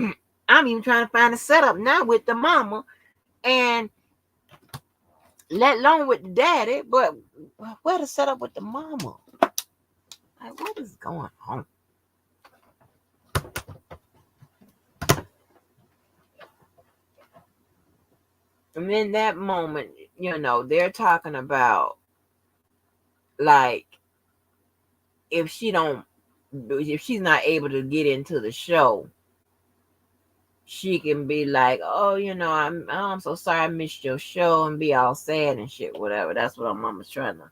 I'm even trying to find the setup now with the mama and let alone with the daddy, but where the setup with the mama? Like what is going on? And in that moment, they're talking about like if she don't if she's not able to get into the show, she can be like, oh, I'm so sorry I missed your show and be all sad and shit, whatever. That's what our mama's trying to,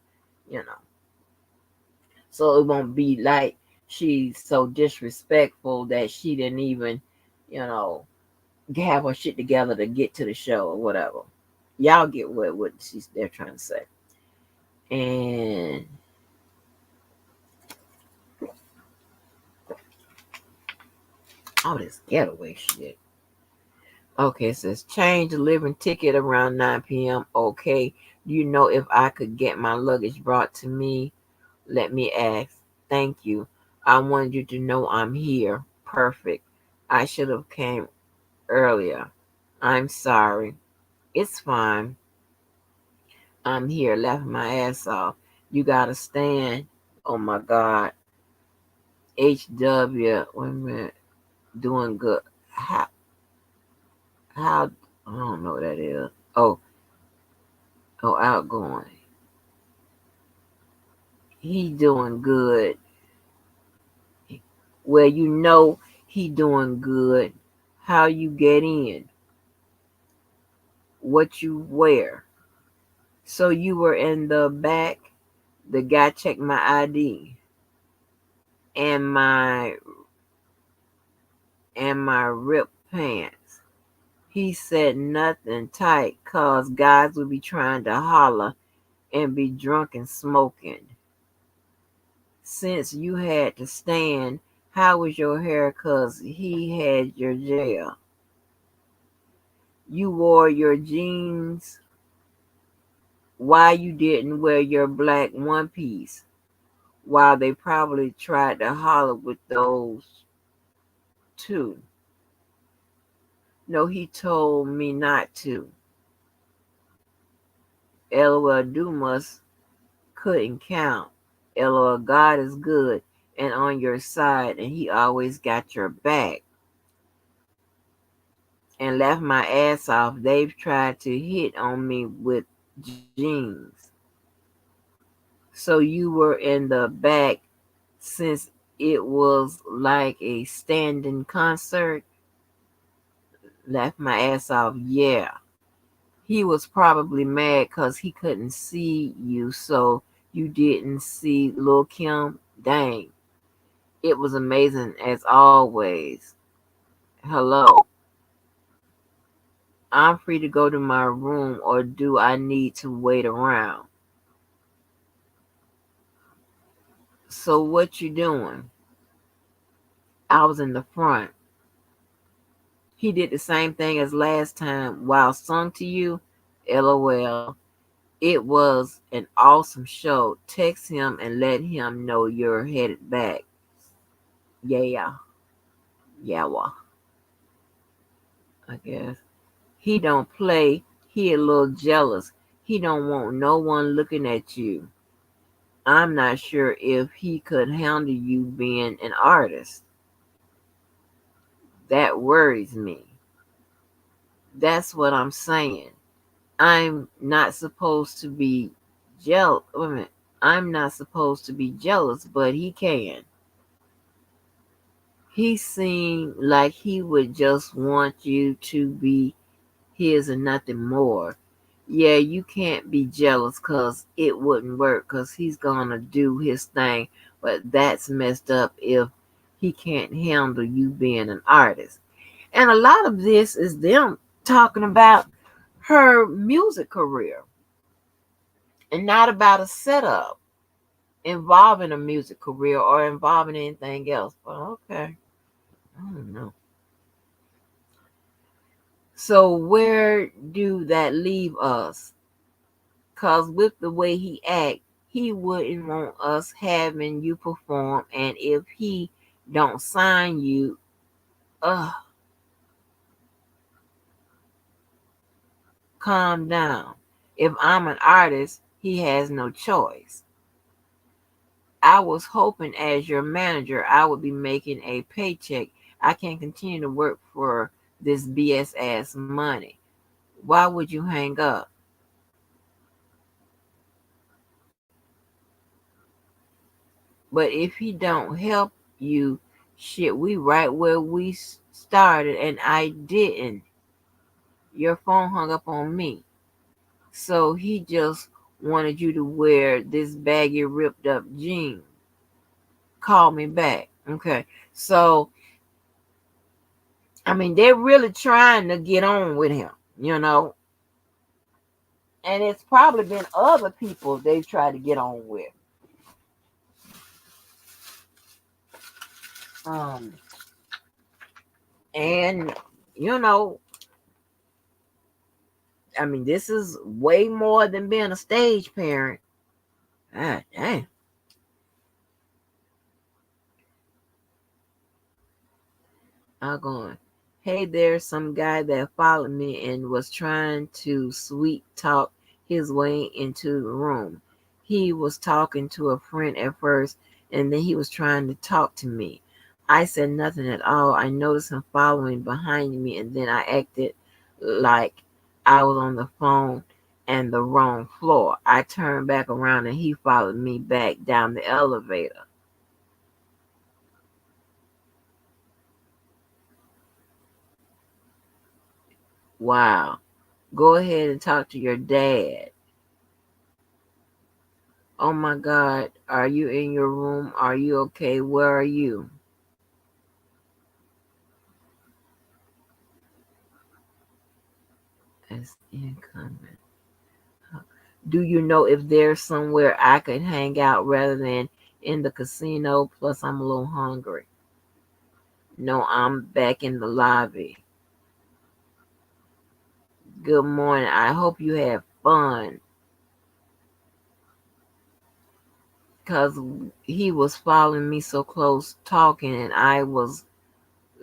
you know. So it won't be like she's so disrespectful that she didn't even, you know, have her shit together to get to the show or whatever. Y'all get what they're trying to say. And all this getaway shit. Okay, it says change delivery ticket around 9 p.m. Okay. Do you know if I could get my luggage brought to me? Let me ask. Thank you. I wanted you to know I'm here. Perfect. I should have came earlier. I'm sorry. It's fine. I'm here. Left my ass off. You gotta stand. Oh my God. HW. Wait a minute. Doing good. How I don't know what that is. Oh, outgoing. He doing good. Well, he doing good. How you get in? What you wear? So you were in the back. The guy checked my ID and my ripped pants. He said nothing tight, cause guys would be trying to holler and be drunk and smoking. Since you had to stand, how was your hair? Cause he had your jail. You wore your jeans. Why you didn't wear your black one piece? While they probably tried to holler with those too. No, he told me not to. LOL Dumas couldn't count. LOL God is good and on your side and he always got your back. And left my ass off. They've tried to hit on me with jeans. So you were in the back since it was like a standing concert. Laughed my ass off. Yeah. He was probably mad because he couldn't see you, so you didn't see Lil Kim. Dang. It was amazing as always. Hello. I'm free to go to my room, or do I need to wait around? So what you doing? I was in the front. He did the same thing as last time while sung to you. LOL. It was an awesome show. Text him and let him know you're headed back. Yeah. Yeah, well, I guess. He don't play. He a little jealous. He don't want no one looking at you. I'm not sure if he could handle you being an artist. That worries me. That's what I'm saying. I'm not supposed to be jealous. Wait a minute. I'm not supposed to be jealous, but he can. He seemed like he would just want you to be his and nothing more. Yeah, you can't be jealous because it wouldn't work because he's going to do his thing, but that's messed up if he can't handle you being an artist. And a lot of this is them talking about her music career and not about a setup involving a music career or involving anything else. But okay, I don't know. So where do that leave us? Cause with the way he act, he wouldn't want us having you perform. And if he don't sign you, uh, calm down. If I'm an artist, he has no choice. I was hoping as your manager, I would be making a paycheck. I can't continue to work for this BS ass money. Why would you hang up? But if he don't help you, shit, we right where we started, and I didn't. Your phone hung up on me. So he just wanted you to wear this baggy, ripped up jean. Call me back. Okay. So, I mean, they're really trying to get on with him, you know. And it's probably been other people they've tried to get on with. Um, and, you know, I mean, this is way more than being a stage parent. Ah, dang. I'm going, hey, there's some guy that followed me and was trying to sweet talk his way into the room. He was talking to a friend at first, and then he was trying to talk to me. I said nothing at all. I noticed him following behind me, and then I acted like I was on the phone and the wrong floor. I turned back around and he followed me back down the elevator. Wow. Go ahead and talk to your dad. Oh my God, are you in your room? Are you okay? Where are you? It's incoming. Do you know if there's somewhere I could hang out rather than in the casino? Plus, I'm a little hungry. No, I'm back in the lobby. Good morning. I hope you had fun. Because he was following me so close talking, and I was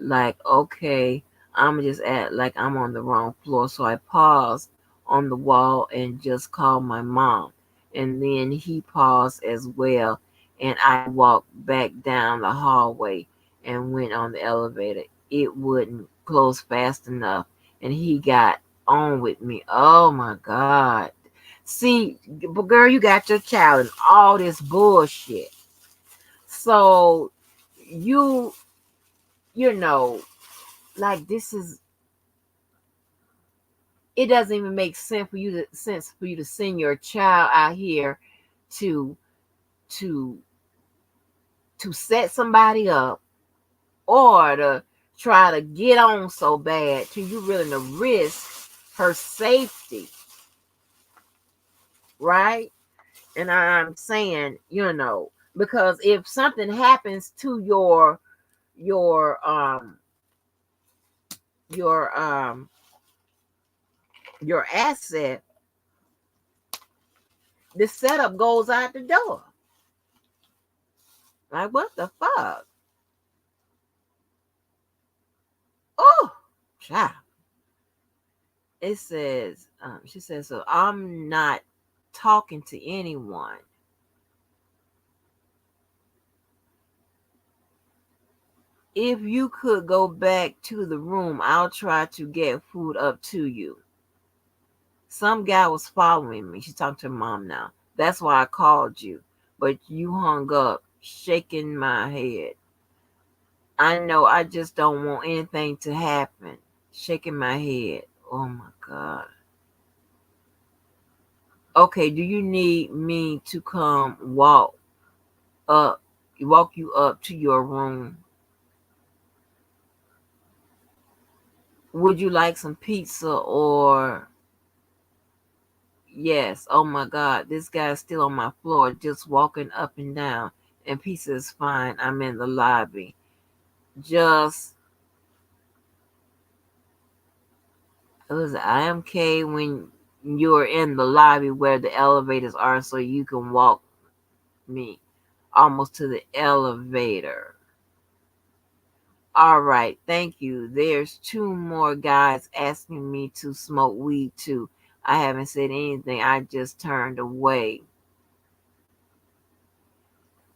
like, okay, I'm just act like I'm on the wrong floor. So I paused on the wall and just called my mom. And then he paused as well. And I walked back down the hallway and went on the elevator. It wouldn't close fast enough. And he got on with me. Oh my God. See, but girl, you got your child and all this bullshit. So you you know, like this is it doesn't even make sense for you to send your child out here to to to set somebody up or to try to get on so bad to you willing to risk her safety, right? And I'm saying, because if something happens to your your your asset, the setup goes out the door. Like what the fuck? Oh, child. It says, she says, so I'm not talking to anyone. If you could go back to the room, I'll try to get food up to you. Some guy was following me. She's talking to her mom now. That's why I called you. But you hung up, shaking my head. I know I just don't want anything to happen. Shaking my head. Oh my God. Okay, do you need me to come up, walk you up to your room? Would you like some pizza or yes? Oh my God, this guy's still on my floor, just walking up and down. And pizza is fine. I'm in the lobby. Just it was IMK when you're in the lobby where the elevators are, so you can walk me almost to the elevator. All right, thank you. There's two more guys asking me to smoke weed too. I haven't said anything. I just turned away.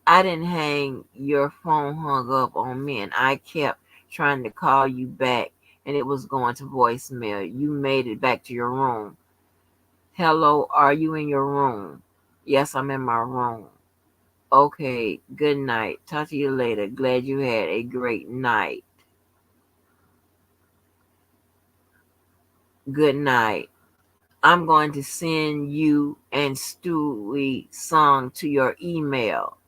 I didn't hang. Your phone hung up on me, and I kept trying to call you back, and it was going to voicemail. You made it back to your room. Hello, are you in your room? Yes, I'm in my room. Okay, good night. Talk to you later. Glad you had a great night. Good night. I'm going to send you and Stewie song to your email.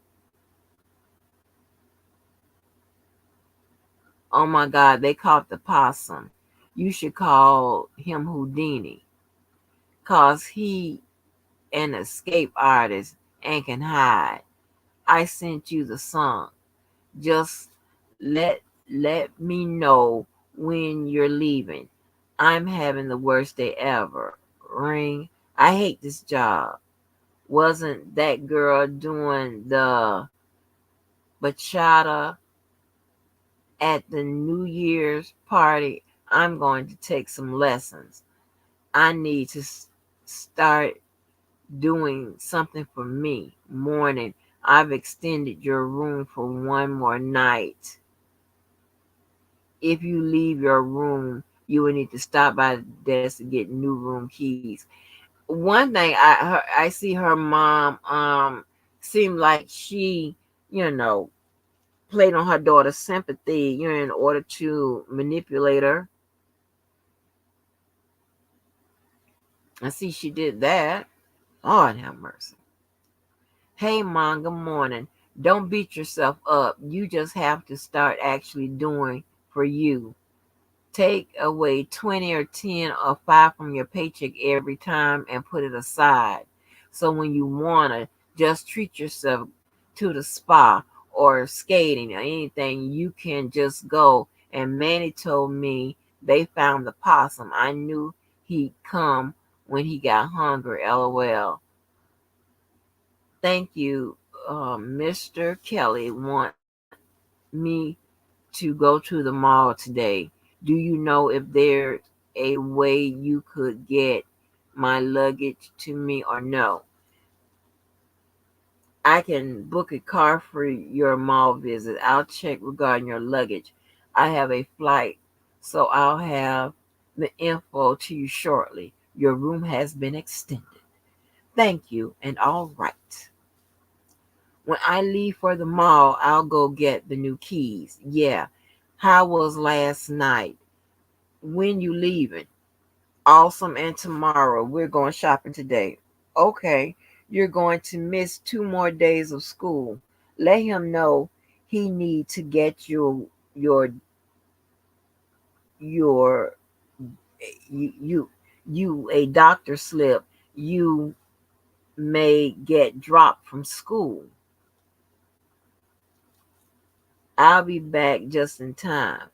Oh my God, they caught the possum. You should call him Houdini, 'cause he an escape artist and can hide. I sent you the song. Just let me know when you're leaving. I'm having the worst day ever. Ring. I hate this job. Wasn't that girl doing the bachata at the New Year's party? I'm going to take some lessons. I need to start doing something for me. Morning. I've extended your room for one more night. If you leave your room, you will need to stop by the desk to get new room keys. One thing I see her mom seemed like she, you know, played on her daughter's sympathy, in order to manipulate her. I see she did that. Lord have mercy. Hey mom, good morning. Don't beat yourself up. You just have to start actually doing for you. Take away 20 or 10 or 5 from your paycheck every time and put it aside. So when you want to just treat yourself to the spa or skating or anything, you can just go. And Manny told me they found the possum. I knew he'd come when he got hungry. LOL. Thank you. Mr. Kelly want me to go to the mall today. Do you know if there's a way you could get my luggage to me or no? I can book a car for your mall visit. I'll check regarding your luggage. I have a flight, so I'll have the info to you shortly. Your room has been extended. Thank you, and all right. When I leave for the mall, I'll go get the new keys. Yeah. How was last night? When you leaving? Awesome. And tomorrow we're going shopping today. Okay. You're going to miss 2 more days of school. Let him know he need to get your you a doctor slip. You may get dropped from school. I'll be back just in time.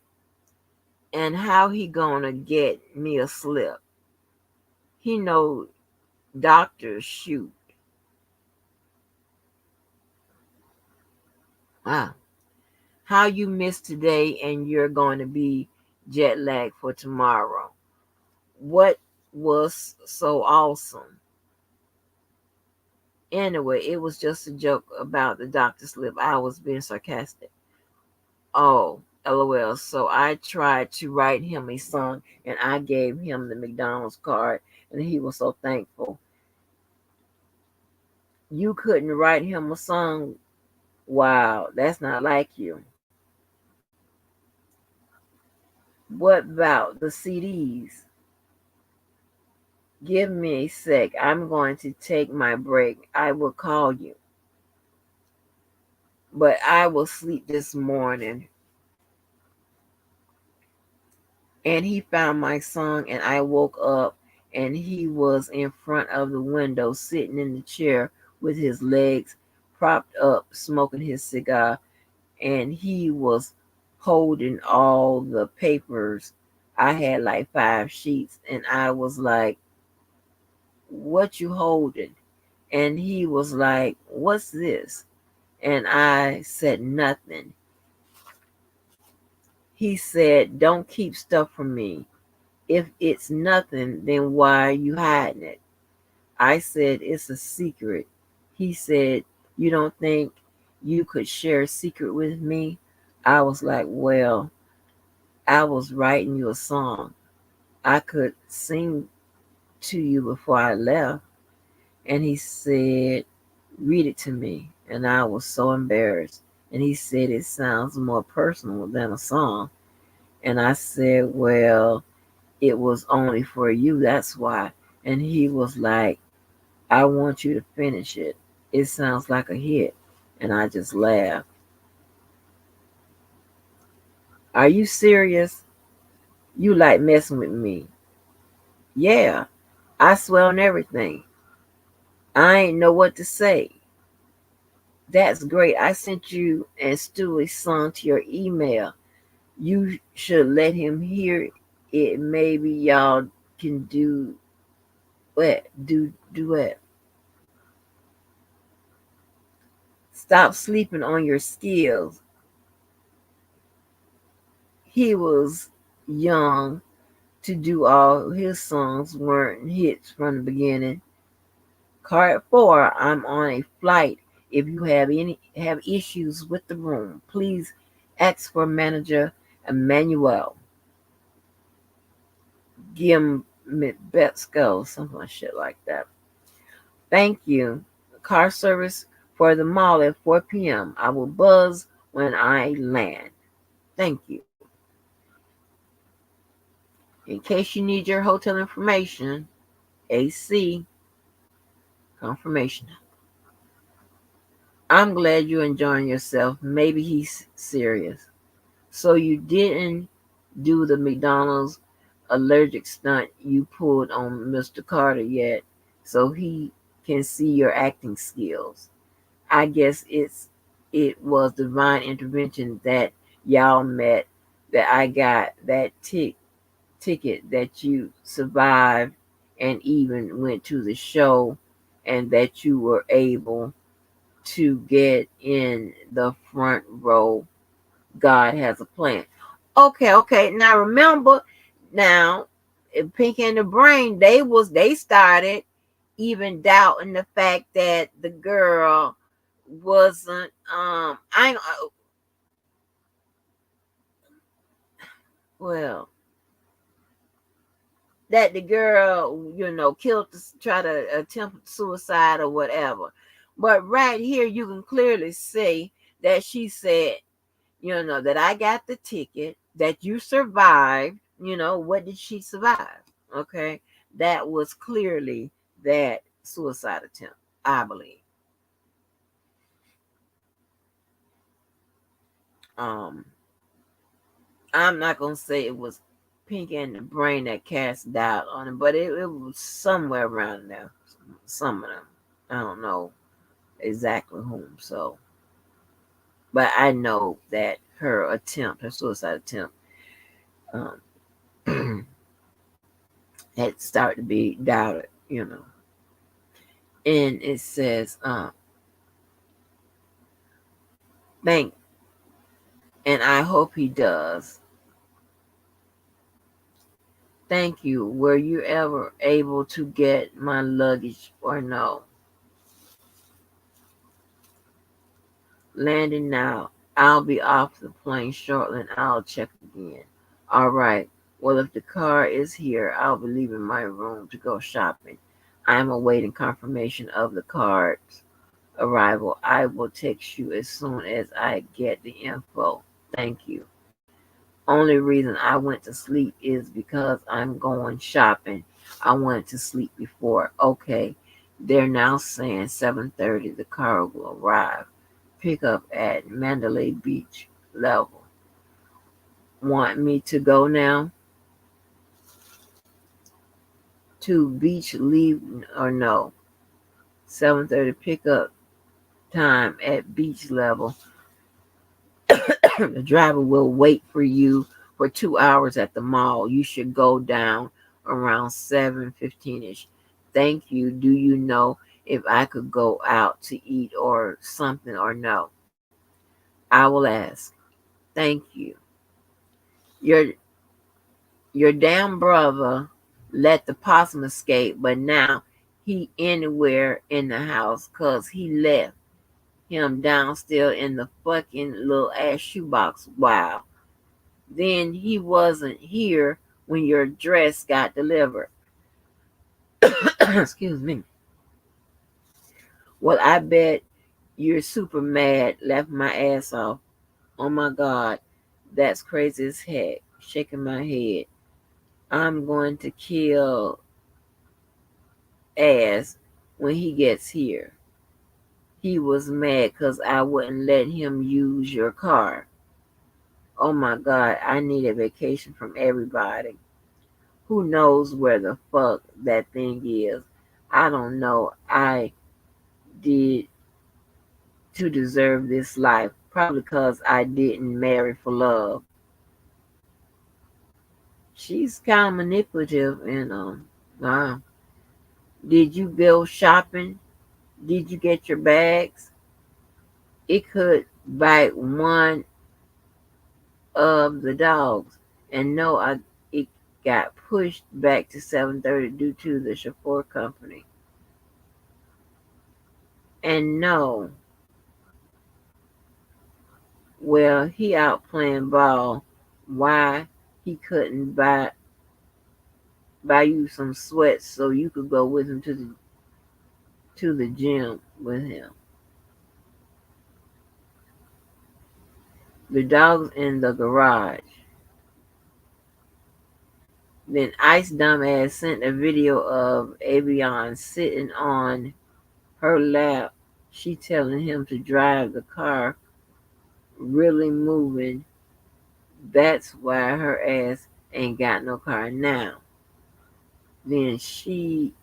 And how he gonna get me a slip? He know doctors shoot. Wow. How you missed today and you're going to be jet lagged for tomorrow. What was so awesome? Anyway, it was just a joke about the doctor slip. I was being sarcastic. Oh, LOL. So I tried to write him a song and I gave him the McDonald's card and he was so thankful. You couldn't write him a song. Wow, that's not like you. What about the CDs? Give me a sec. I'm going to take my break. I will call you. But I will sleep this morning. And he found my song, and I woke up, and he was in front of the window, sitting in the chair with his legs propped up, smoking his cigar, and he was holding all the papers. I had like 5 sheets, and I was like, "What you holding?" And he was like, "What's this?" And I said, "Nothing." He said, "Don't keep stuff from me. If it's nothing, then why are you hiding it?" I said, "It's a secret." He said, "You don't think you could share a secret with me?" I was like, "Well, I was writing you a song. I could sing to you before I left." And he said, "Read it to me." And I was so embarrassed. And he said, "It sounds more personal than a song." And I said, "Well, it was only for you, that's why." And he was like, "I want you to finish it. It sounds like a hit." And I just laughed. "Are you serious? You like messing with me?" "Yeah, I swear on everything. I ain't know what to say." "That's great. I sent you and Stu a song to your email. You should let him hear it. Maybe y'all can do it. Stop sleeping on your skills." He was young to do all his songs weren't hits from the beginning. Card 4, I'm on a flight. If you have issues with the room, please ask for manager Emmanuel Gimbetsko, something like shit like that. Thank you. Car service for the mall at 4 p.m. I will buzz when I land. Thank you. In case you need your hotel information, AC confirmation. I'm glad you're enjoying yourself. Maybe he's serious. So you didn't do the McDonald's allergic stunt you pulled on Mr. Carter yet, so he can see your acting skills. I guess it was divine intervention that y'all met, that I got that ticket, that you survived and even went to the show, and that you were able to get in the front row. God has a plan. Okay, okay. Now remember, now Pink and the Brain, they started even doubting the fact that the girl wasn't I well, that the girl, killed, try to attempt suicide or whatever. But right here, you can clearly see that she said, that I got the ticket, that you survived. What did she survive? Okay. That was clearly that suicide attempt, I believe. Um, I'm not gonna say it was Pink and the Brain that cast doubt on him, but it was somewhere around there. Some of them. I don't know exactly whom. So, but I know that her suicide attempt, um, had started to be doubted. And it says, thank, and I hope he does. Thank you. Were you ever able to get my luggage or no? Landing now. I'll be off the plane shortly and I'll check again. All right. Well, if the car is here, I'll be leaving my room to go shopping. I am awaiting confirmation of the car's arrival. I will text you as soon as I get the info. Thank you. Only reason I went to sleep is because I'm going shopping. I wanted to sleep before. Okay. They're now saying 7:30 the car will arrive. Pick up at Mandalay Beach level. Want me to go now? To beach leave or no? 7:30 pickup time at beach level. The driver will wait for you for 2 hours at the mall. You should go down around 7:15ish. Thank you. Do you know if I could go out to eat or something or no? I will ask. Thank you. Your your damn brother let the possum escape, but now he anywhere in the house 'cause he left him downstairs in the fucking little ass shoebox. Wow. Then he wasn't here when your dress got delivered. Excuse me. Well, I bet you're super mad, left my ass off. Oh my God, that's crazy as heck. Shaking my head. I'm going to kill ass when he gets here. He was mad because I wouldn't let him use your car. Oh my God, I need a vacation from everybody. Who knows where the fuck that thing is? I don't know. I did to deserve this life. Probably because I didn't marry for love. She's kind of manipulative and wow. Did you go shopping? Did you get your bags? It could bite one of the dogs. And no, it got pushed back to 7:30 due to the chauffeur company. And no, well, he out playing ball. Why he couldn't buy you some sweats so you could go with him to the gym with him. The dog's in the garage. Then Ice Dumbass sent a video of Avion sitting on her lap. She telling him to drive the car, really moving. That's why her ass ain't got no car now. Then she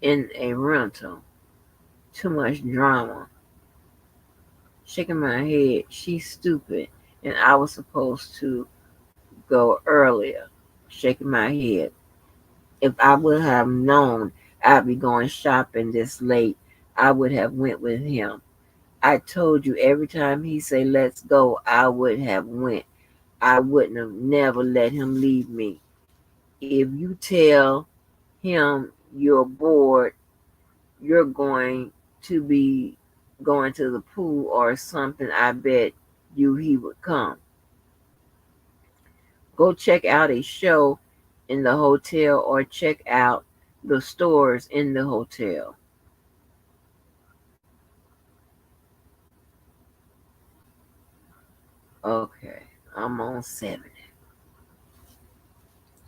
in a rental. Too much drama. Shaking my head. She's stupid. And I was supposed to go earlier. Shaking my head. If I would have known I'd be going shopping this late, I would have went with him. I told you every time he say let's go, I would have went. I wouldn't have never let him leave me. If you tell him you're bored, you're going to be going to the pool or something, I bet you he would come. Go check out a show in the hotel or check out the stores in the hotel. Okay, I'm on 70.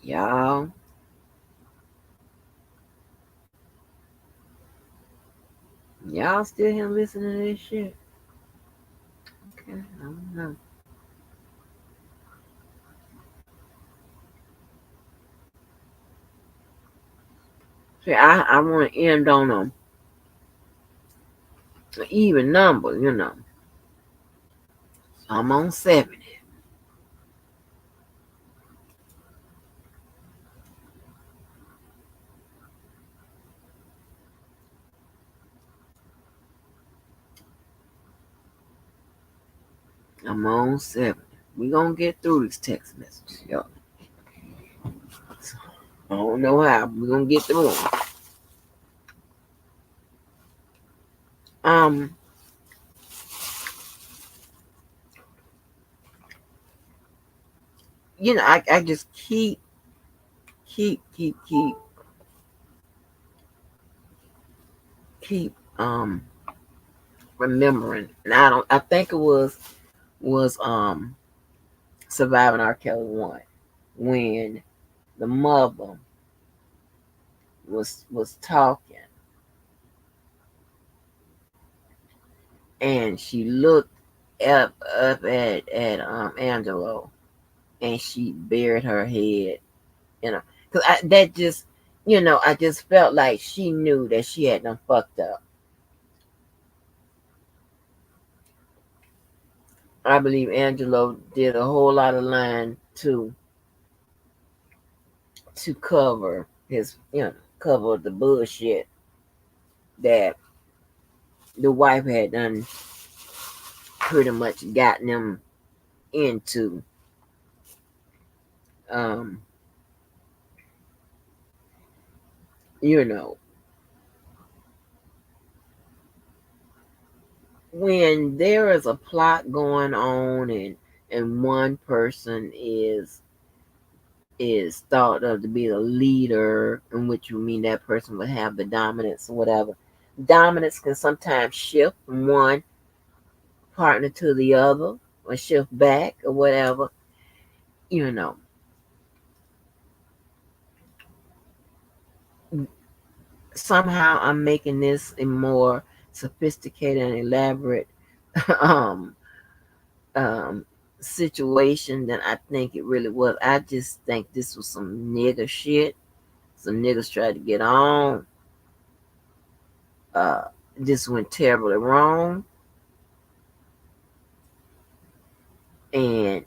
Y'all, y'all still here listening to this shit? Okay, I don't know. See, I want to end on an even number, you know. I'm on 70. I'm on 70. We gonna get through this text message, y'all. I don't know how. We gonna get through them. Um, I just keep remembering, and I think it was surviving R. Kelly one when the mother was talking, and she looked up at Angelo, and she buried her head, you know, because that just, I just felt like she knew that she had done fucked up. I believe Angelo did a whole lot of lying to cover his, cover the bullshit that the wife had done pretty much gotten them into. Um, you know, when there is a plot going on and one person is thought of to be the leader, in which you mean that person would have the dominance or whatever. Dominance can sometimes shift from one partner to the other or shift back or whatever. You know, somehow I'm making this a more sophisticated and elaborate um um situation than I think it really was. I just think this was some nigga shit. Some niggas tried to get on. Uh, this went terribly wrong, and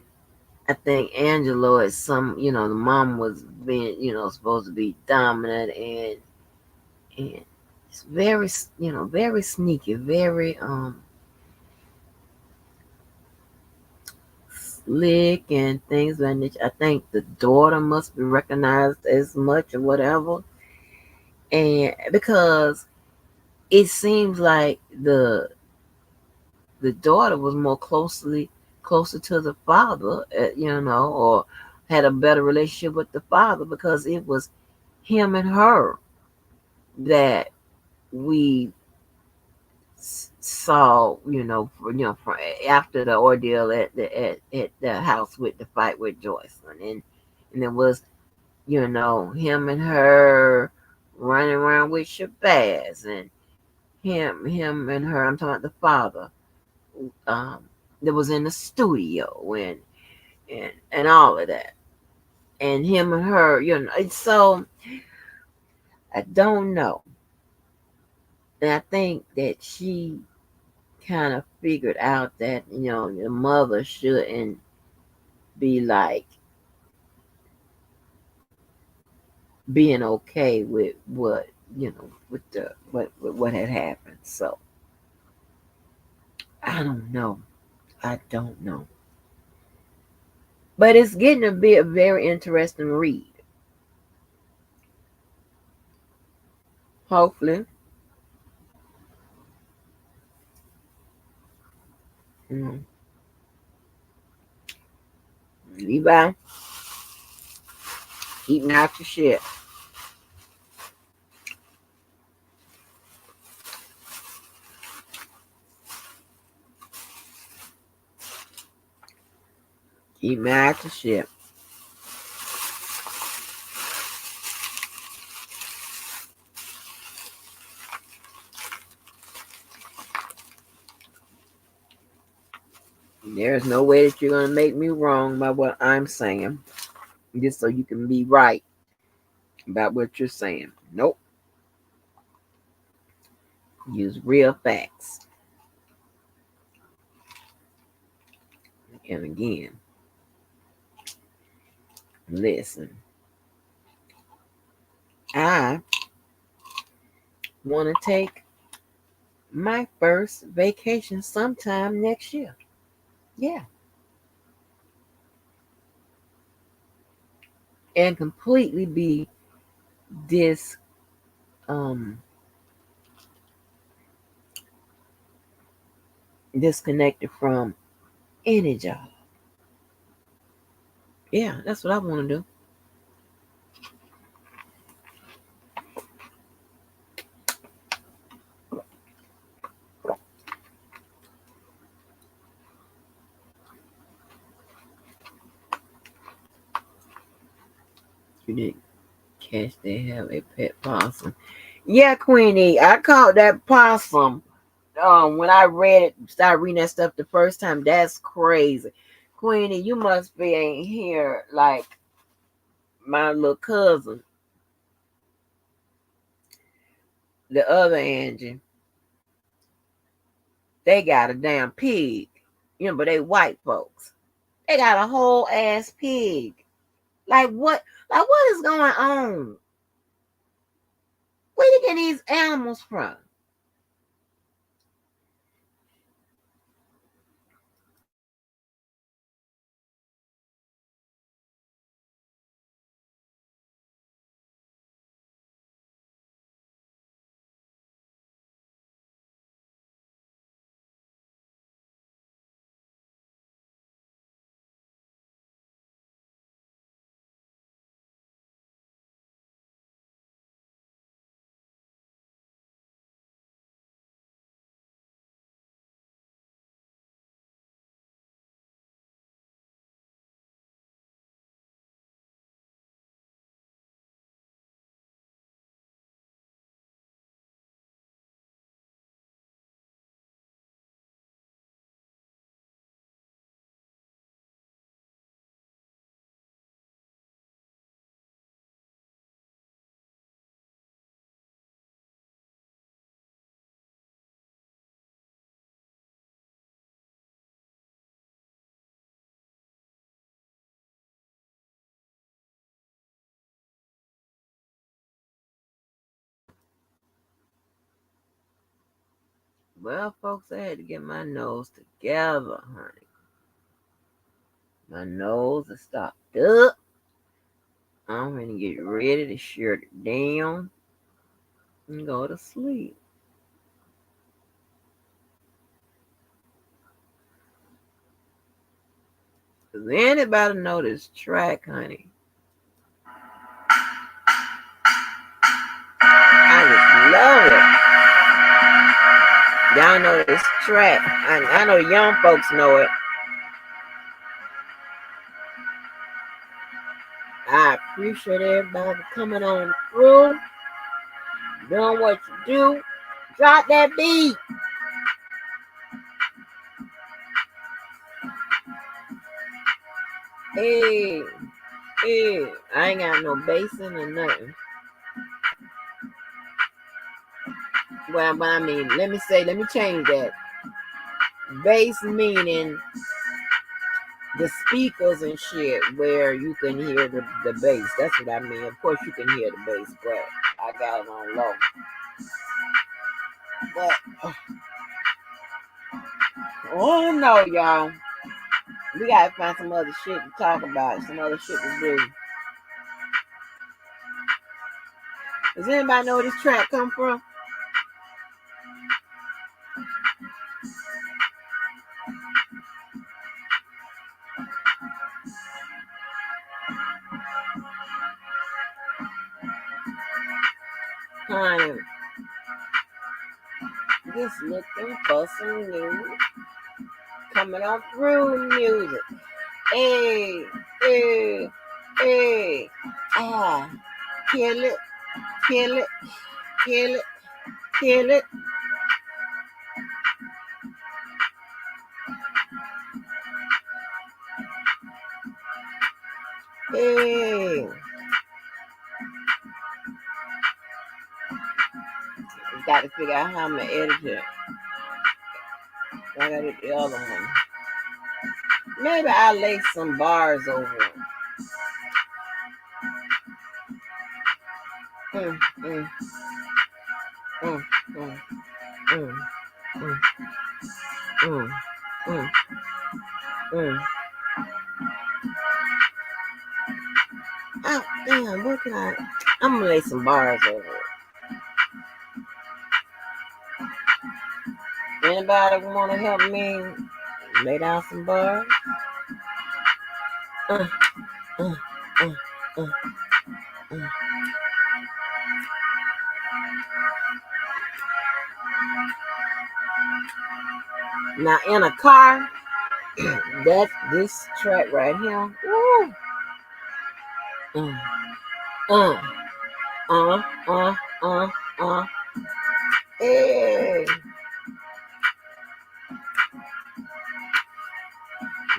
I think Angelo is the mom was being, supposed to be dominant and it's very, very sneaky, very slick and things like that. I think the daughter must be recognized as much or whatever, and because it seems like the daughter was more closer to the father, or had a better relationship with the father because it was him and her that we saw, from after the ordeal at the house with the fight with Joycelyn, and it was, him and her running around with Shabazz, and him and her. I'm talking about the father. Um, that was in the studio and all of that, and him and her. So I don't know, and I think that she kind of figured out that the mother shouldn't be like being okay with what with what had happened. So I don't know. I don't know. But it's getting to be a very interesting read. Hopefully, mm, Levi, Keep me out your shit. Keep me out your shit. There's no way that you're going to make me wrong by what I'm saying, just so you can be right about what you're saying. Nope. Use real facts. And again, listen. I want to take my first vacation sometime next year. Yeah. And completely be dis um disconnected from any job. Yeah, that's what I want to do. You didn't catch they have a pet possum. Yeah, Queenie, I caught that possum. When I read it, started reading that stuff the first time. That's crazy. Queenie, you must be ain't here like my little cousin, the other Angie. They got a damn pig. But they white folks. They got a whole ass pig. Like what? Like what is going on? Where you get these animals from? Well, folks, I had to get my nose together, honey. My nose is stopped up. I'm gonna get ready to shut it down and go to sleep. Does anybody know this track, honey? I just love it. Y'all know this track. I know the young folks know it. I appreciate everybody coming on through, doing what you do. Drop that beat. Hey, hey, I ain't got no basin or nothing. Well, I mean, let me change that. Bass meaning the speakers and shit where you can hear the bass. That's what I mean. Of course, you can hear the bass, but I got it on low. But, oh no, y'all. We gotta find some other shit to talk about, some other shit to do. Does anybody know where this track come from? looking for some new coming on through music. Hey, hey, hey. Ah, kill it, kill it, kill it, kill it. Hey, got to figure out how I'm gonna edit it. I got it the other one. Maybe I'll lay some bars over it. Mm, mm, mm, mm, mm, mm, mm, mm, mm. Oh, damn, what can I? I'm gonna lay some bars over it. Anybody want to help me lay down some bars? Uh, uh, uh, uh, uh. Now, in a car, that's this track right here. Woo! Uh, uh, uh, uh, uh, uh. Hey.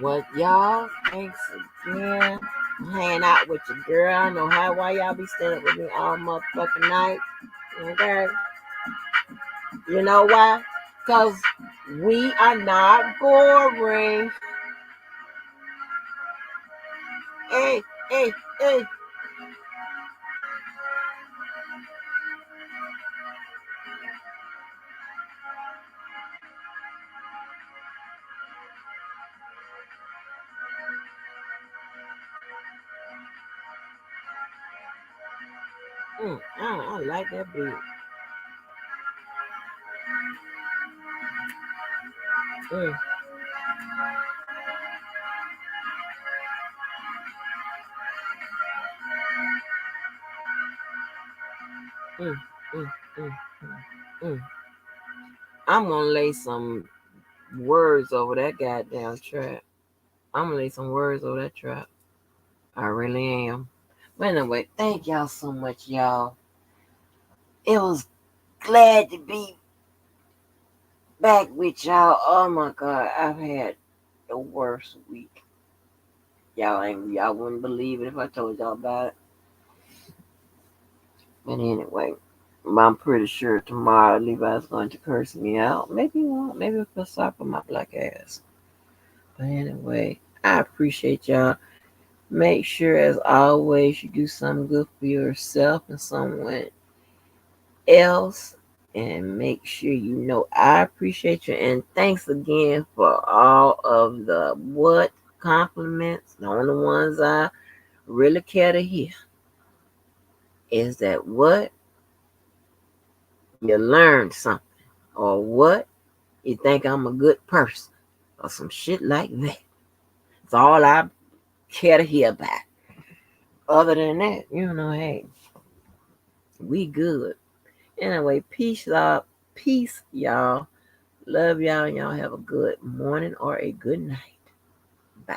What y'all? Thanks again. Hanging out with your girl. I know how why y'all be staying up with me all motherfucking night. Okay. You know why? Cause we are not boring. Hey, hey, hey. I like that beat. Mm, mm, mm, mm, mm. I'm gonna lay some words over that goddamn track. I'm gonna lay some words over that track. I really am. But anyway, thank y'all so much, y'all. It was glad to be back with y'all. Oh my god, I've had the worst week. Y'all wouldn't believe it if I told y'all about it. But anyway, I'm pretty sure tomorrow Levi's going to curse me out. Maybe he won't. Maybe he'll feel sorry for my black ass. But anyway, I appreciate y'all. Make sure, as always, you do something good for yourself and someone else. And make sure you know I appreciate you. And thanks again for all of the what compliments. The only ones I really care to hear is that what you learned something, or what you think I'm a good person, or some shit like that. That's all I care to hear about. Other than that, hey, we good. Anyway, peace out. Peace, y'all. Love y'all. Y'all have a good morning or a good night. Bye.